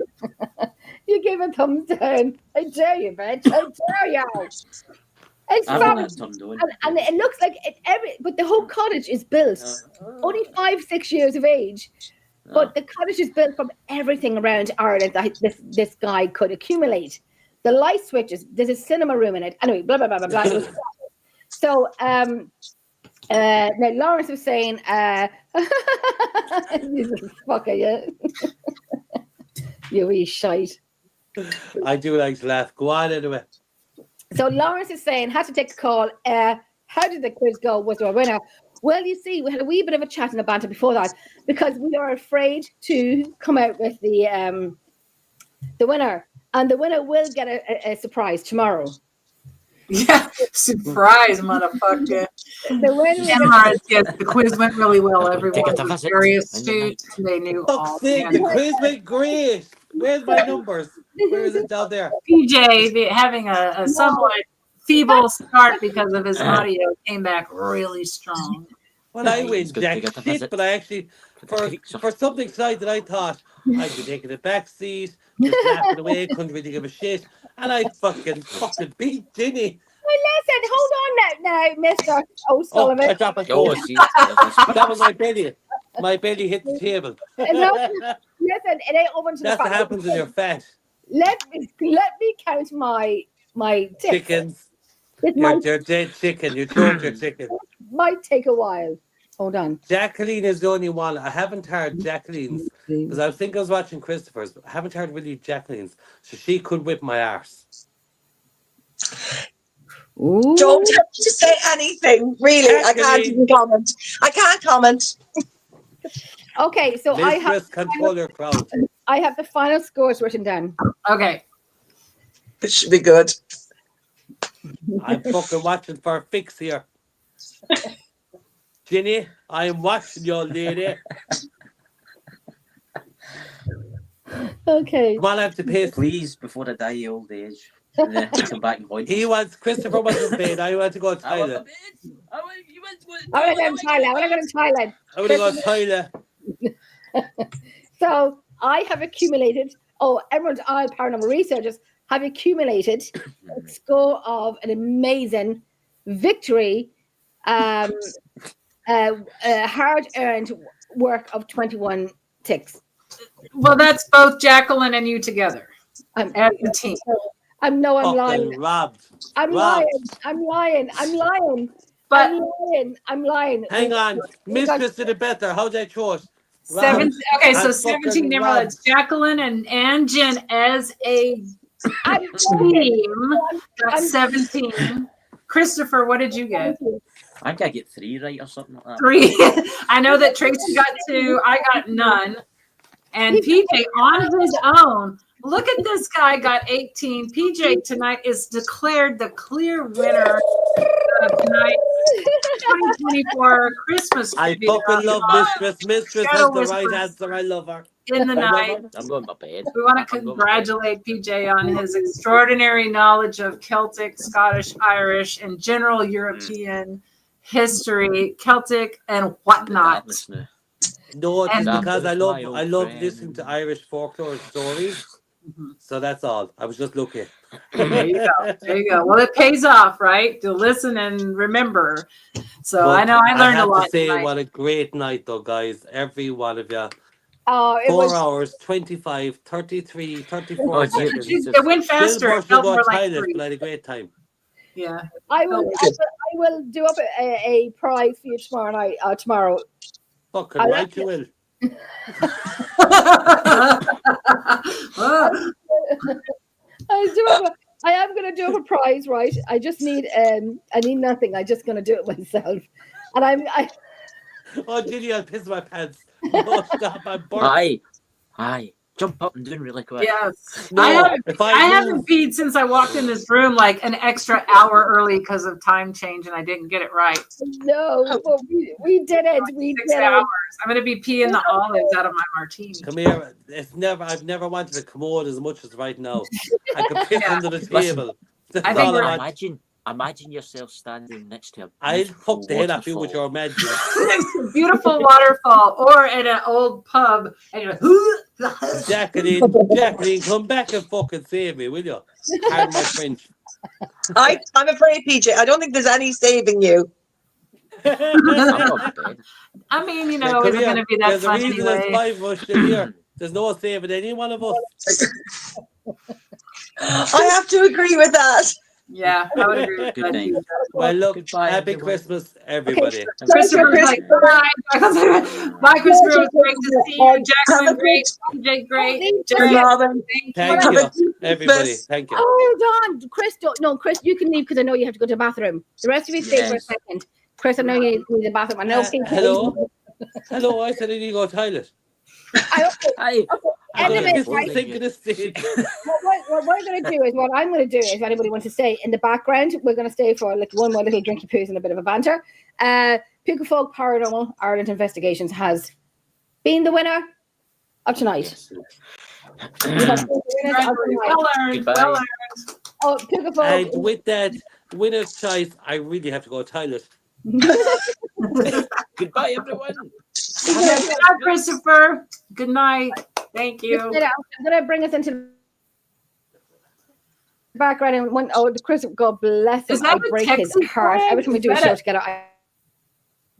You gave a thumbs down. I dare you, bitch. I dare you. It's fabulous. And it looks like but the whole cottage is built only 5-6 years of age. But the cottage is built from everything around Ireland that this guy could accumulate. The light switches, there's a cinema room in it. Anyway, blah, blah, blah, blah, blah. So, now Lawrence was saying, fucker, yeah. You wee shite. I do like to laugh. Go on anyway. So Lawrence is saying, had to take a call. How did the quiz go? Was there a winner? Well, you see, we had a wee bit of a chat and a banter before that, because we are afraid to come out with the winner. And the winner will get a surprise tomorrow. Yeah, surprise, motherfucker. The quiz went really well. Everyone was very astute. They knew all. The quiz went great. Where's my numbers? Where is it down there? PJ, having a somewhat feeble start because of his audio, came back really strong. Well, I went jack shit, but I actually, for something side that I thought I'd be taking a back seat, just laughing away, couldn't really give a shit, and I fucking beat Ginny. Well, listen, hold on now, Mr. O'Sullivan. I dropped my phone. That was my belly. My belly hit the table. Listen, it ain't open to That's the what happens when you're fat. Let me count my my tips. Chickens. It You're dead chicken. You choked your chicken. might take a while. Hold on. Jacqueline is the only one. I haven't heard Jacqueline's because I think I was watching Christopher's, but I haven't heard really Jacqueline's. So she could whip my arse. Ooh. Don't have to say anything, really. I can't even comment. I can't comment. Okay, so Mistress, control your crowd. I have the final scores written down. Okay. It should be good. I'm fucking watching for a fix here. Ginny, I'm watching you, lady. Okay. Come on, I have to pay. Please, before I die of old age. And then come back and point. Christopher wants to bed. I want to go to Thailand. I want to go to Thailand. I want to go to Thailand. So I have accumulated, everyone's all paranormal researchers have accumulated a score of an amazing victory, hard-earned work of 21 ticks. Well, that's both Jacqueline and you together. I'm as a team. I'm lying. Robbed. I'm lying. I'm lying. Hang on. Mistress did it better. How'd I choose? Okay, so 17 Neverlands. Jacqueline and Jen as a team got 17. Christopher, what did you get? I think I get 3 right or something like that. 3. I know that Tracy got 2. I got none. And PJ on his own. Look at this guy, got 18. PJ tonight is declared the clear winner of tonight's 2024 Christmas. I fucking love Mistress. Mistress has the right answer. I love her. In the night. I'm going to bed. We want to congratulate PJ on his extraordinary knowledge of Celtic, Scottish, Irish, and general European history, Celtic, and whatnot. No, it's because I love listening to Irish folklore stories. So that's all. I was just looking. There you go. Well, it pays off, right? To listen and remember. So I know I learned a lot. To say tonight. What a great night, though, guys. Every one of you. 4 hours, 25, 33, 34 seconds. It went faster. It felt more like 3. But I had a great time. Yeah. I will do up a prize for you tomorrow night. Tomorrow. Fucking right, you will. I am going to do up a prize, right? I just need I need nothing. I'm just going to do it myself. And Oh, Ginny, I'll piss my pants. Oh, stop, I'm bored. Hi. Jump up and do it really quick. Yes. No, I haven't peed since I walked in this room like an extra hour early because of time change and I didn't get it right. No, we did it. We 6 did hours. I'm going to be peeing the olives out of my martini. Come here. I've never wanted a commode as much as right now. I could piss under the table. I think Imagine yourself standing next to a I'll fuck the head off you with your imagination. A beautiful waterfall or at an old pub and you're like, Jacqueline, come back and fucking save me, will you? Pardon my French. I'm afraid, PJ. I don't think there's any saving you. I mean, it's going to be that there's fun a reason anyway. There's 5 of us still here. There's no saving any one of us. I have to agree with that. Yeah, I would agree with that too. Well, look, Goodbye, happy everyone. Christmas, everybody. Christopher's like, bye. Bye, Christopher. It was great to see you. Jacqueline, great. PJ, great. Robyn, thank you, everybody. Thank you. Hold on, Chris. Chris, you can leave because I know you have to go to the bathroom. The rest of you stay for a second. Chris, I know you need to go to the bathroom. I know. Hello. I said I need to go to the toilet. What we're going to do is, what I'm going to do is, if anybody wants to stay in the background, we're going to stay for like one more little drinky poos and a bit of a banter. Pucavogue Paranormal Investigations has been the winner of tonight. Well earned. Oh, Pucavogue. And with that winner's choice, I really have to go to the toilet. Goodbye, everyone. Good night, Christopher. Good night. Thank you. I'm going to bring us into the background. And Chris, God bless him. I break his heart every time we do a show together.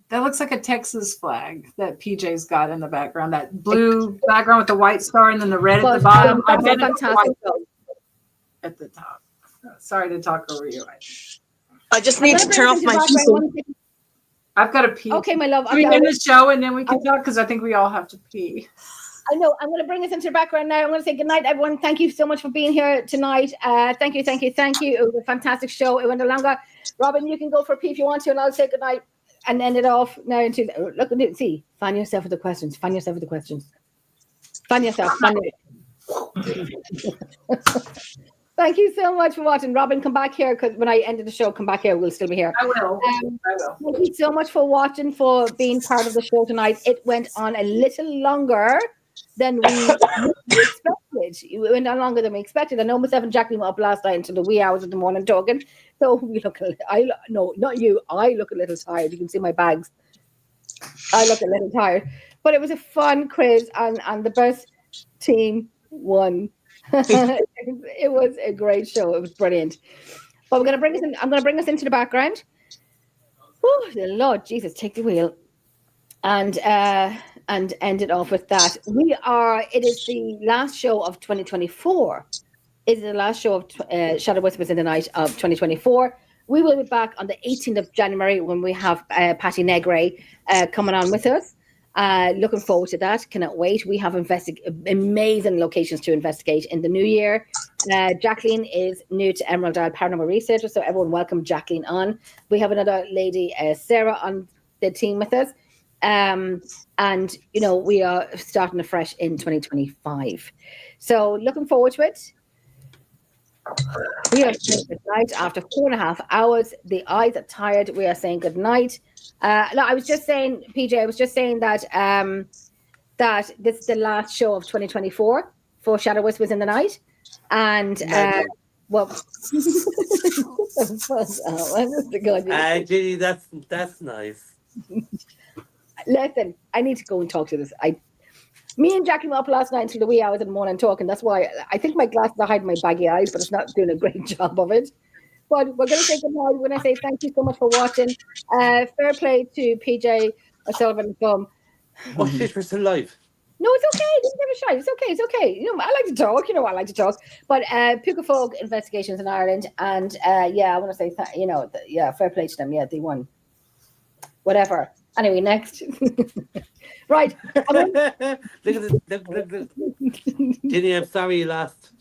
That looks like a Texas flag that PJ's got in the background. That blue background with the white star and then the red at the bottom. I bet it's white at the top. Sorry to talk over you. I just need to turn off my PC. I've got to pee. Okay, my love. Can we end the show and then we can talk? Because I think we all have to pee. I know. I'm going to bring us into the background now. I'm going to say goodnight, everyone. Thank you so much for being here tonight. Thank you. It was a fantastic show. It went a longer. Robyn, you can go for a pee if you want to, and I'll say goodnight and end it off now. Into look, see, find yourself with the questions. Find yourself. Thank you so much for watching. Robyn, come back here, because when I ended the show, come back here. We'll still be here. I will. Thank you so much for watching, for being part of the show tonight. It went on a little longer than we expected. It went on longer than we expected. I know myself and Jacqueline were up last night until the wee hours of the morning talking. So we look. No, not you. I look a little tired. You can see my bags. I look a little tired, but it was a fun quiz, and the best team won. It was a great show. It was brilliant. But we're going to bring us in. I'm going to bring us into the background. Oh, the Lord Jesus, take the wheel, and end it off with that. It is the last show of 2024. It is the last show of Shadow Whispers in the Night of 2024. We will be back on the 18th of January when we have Patty Negre coming on with us. Looking forward to that. Cannot wait. We have amazing locations to investigate in the new year. Jacqueline is new to Emerald Isle Paranormal Researcher, so everyone welcome Jacqueline on. We have another lady, Sarah, on the team with us. And, we are starting afresh in 2025. So looking forward to it. We are saying good night after 4.5 hours. The eyes are tired. We are saying good night. No, I was just saying, PJ, that this is the last show of 2024 for Shadow Whispers in the Night. And, Ginny, that's nice. Listen, I need to go and talk to this. Me and Jackie were up last night until the wee hours in the morning talking. That's why I think my glasses are hiding my baggy eyes, but it's not doing a great job of it. But we're going to say good night. We're going to say thank you so much for watching. Fair play to PJ O'Sullivan from. Oh shit, we're still live. No, it's okay. Don't give a shit. It's okay. I like to talk. I like to talk. But Pucavogue Investigations in Ireland, and I want to say fair play to them. Yeah, they won. Whatever. Anyway, next. Right. Look at this. Ginny, I'm sorry you lost.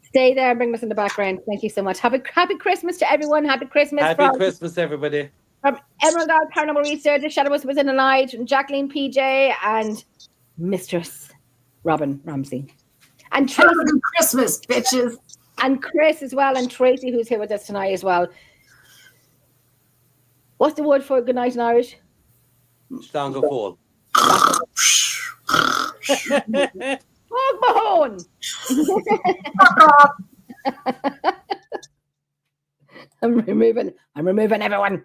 Stay there and bring us in the background. Thank you so much. Happy Christmas to everyone. Happy Christmas. Happy Christmas, everybody. From Emerald Isle Paranormal Researcher, Shadow Whispers in the Night, and Jacqueline PJ, and Mistress Robyn Ramsey. And Tracy. Happy Christmas, bitches. And Chris as well, and Tracy, who's here with us tonight as well. What's the word for good night in Irish? Stand go fall. Fuck Mahone! I'm removing everyone.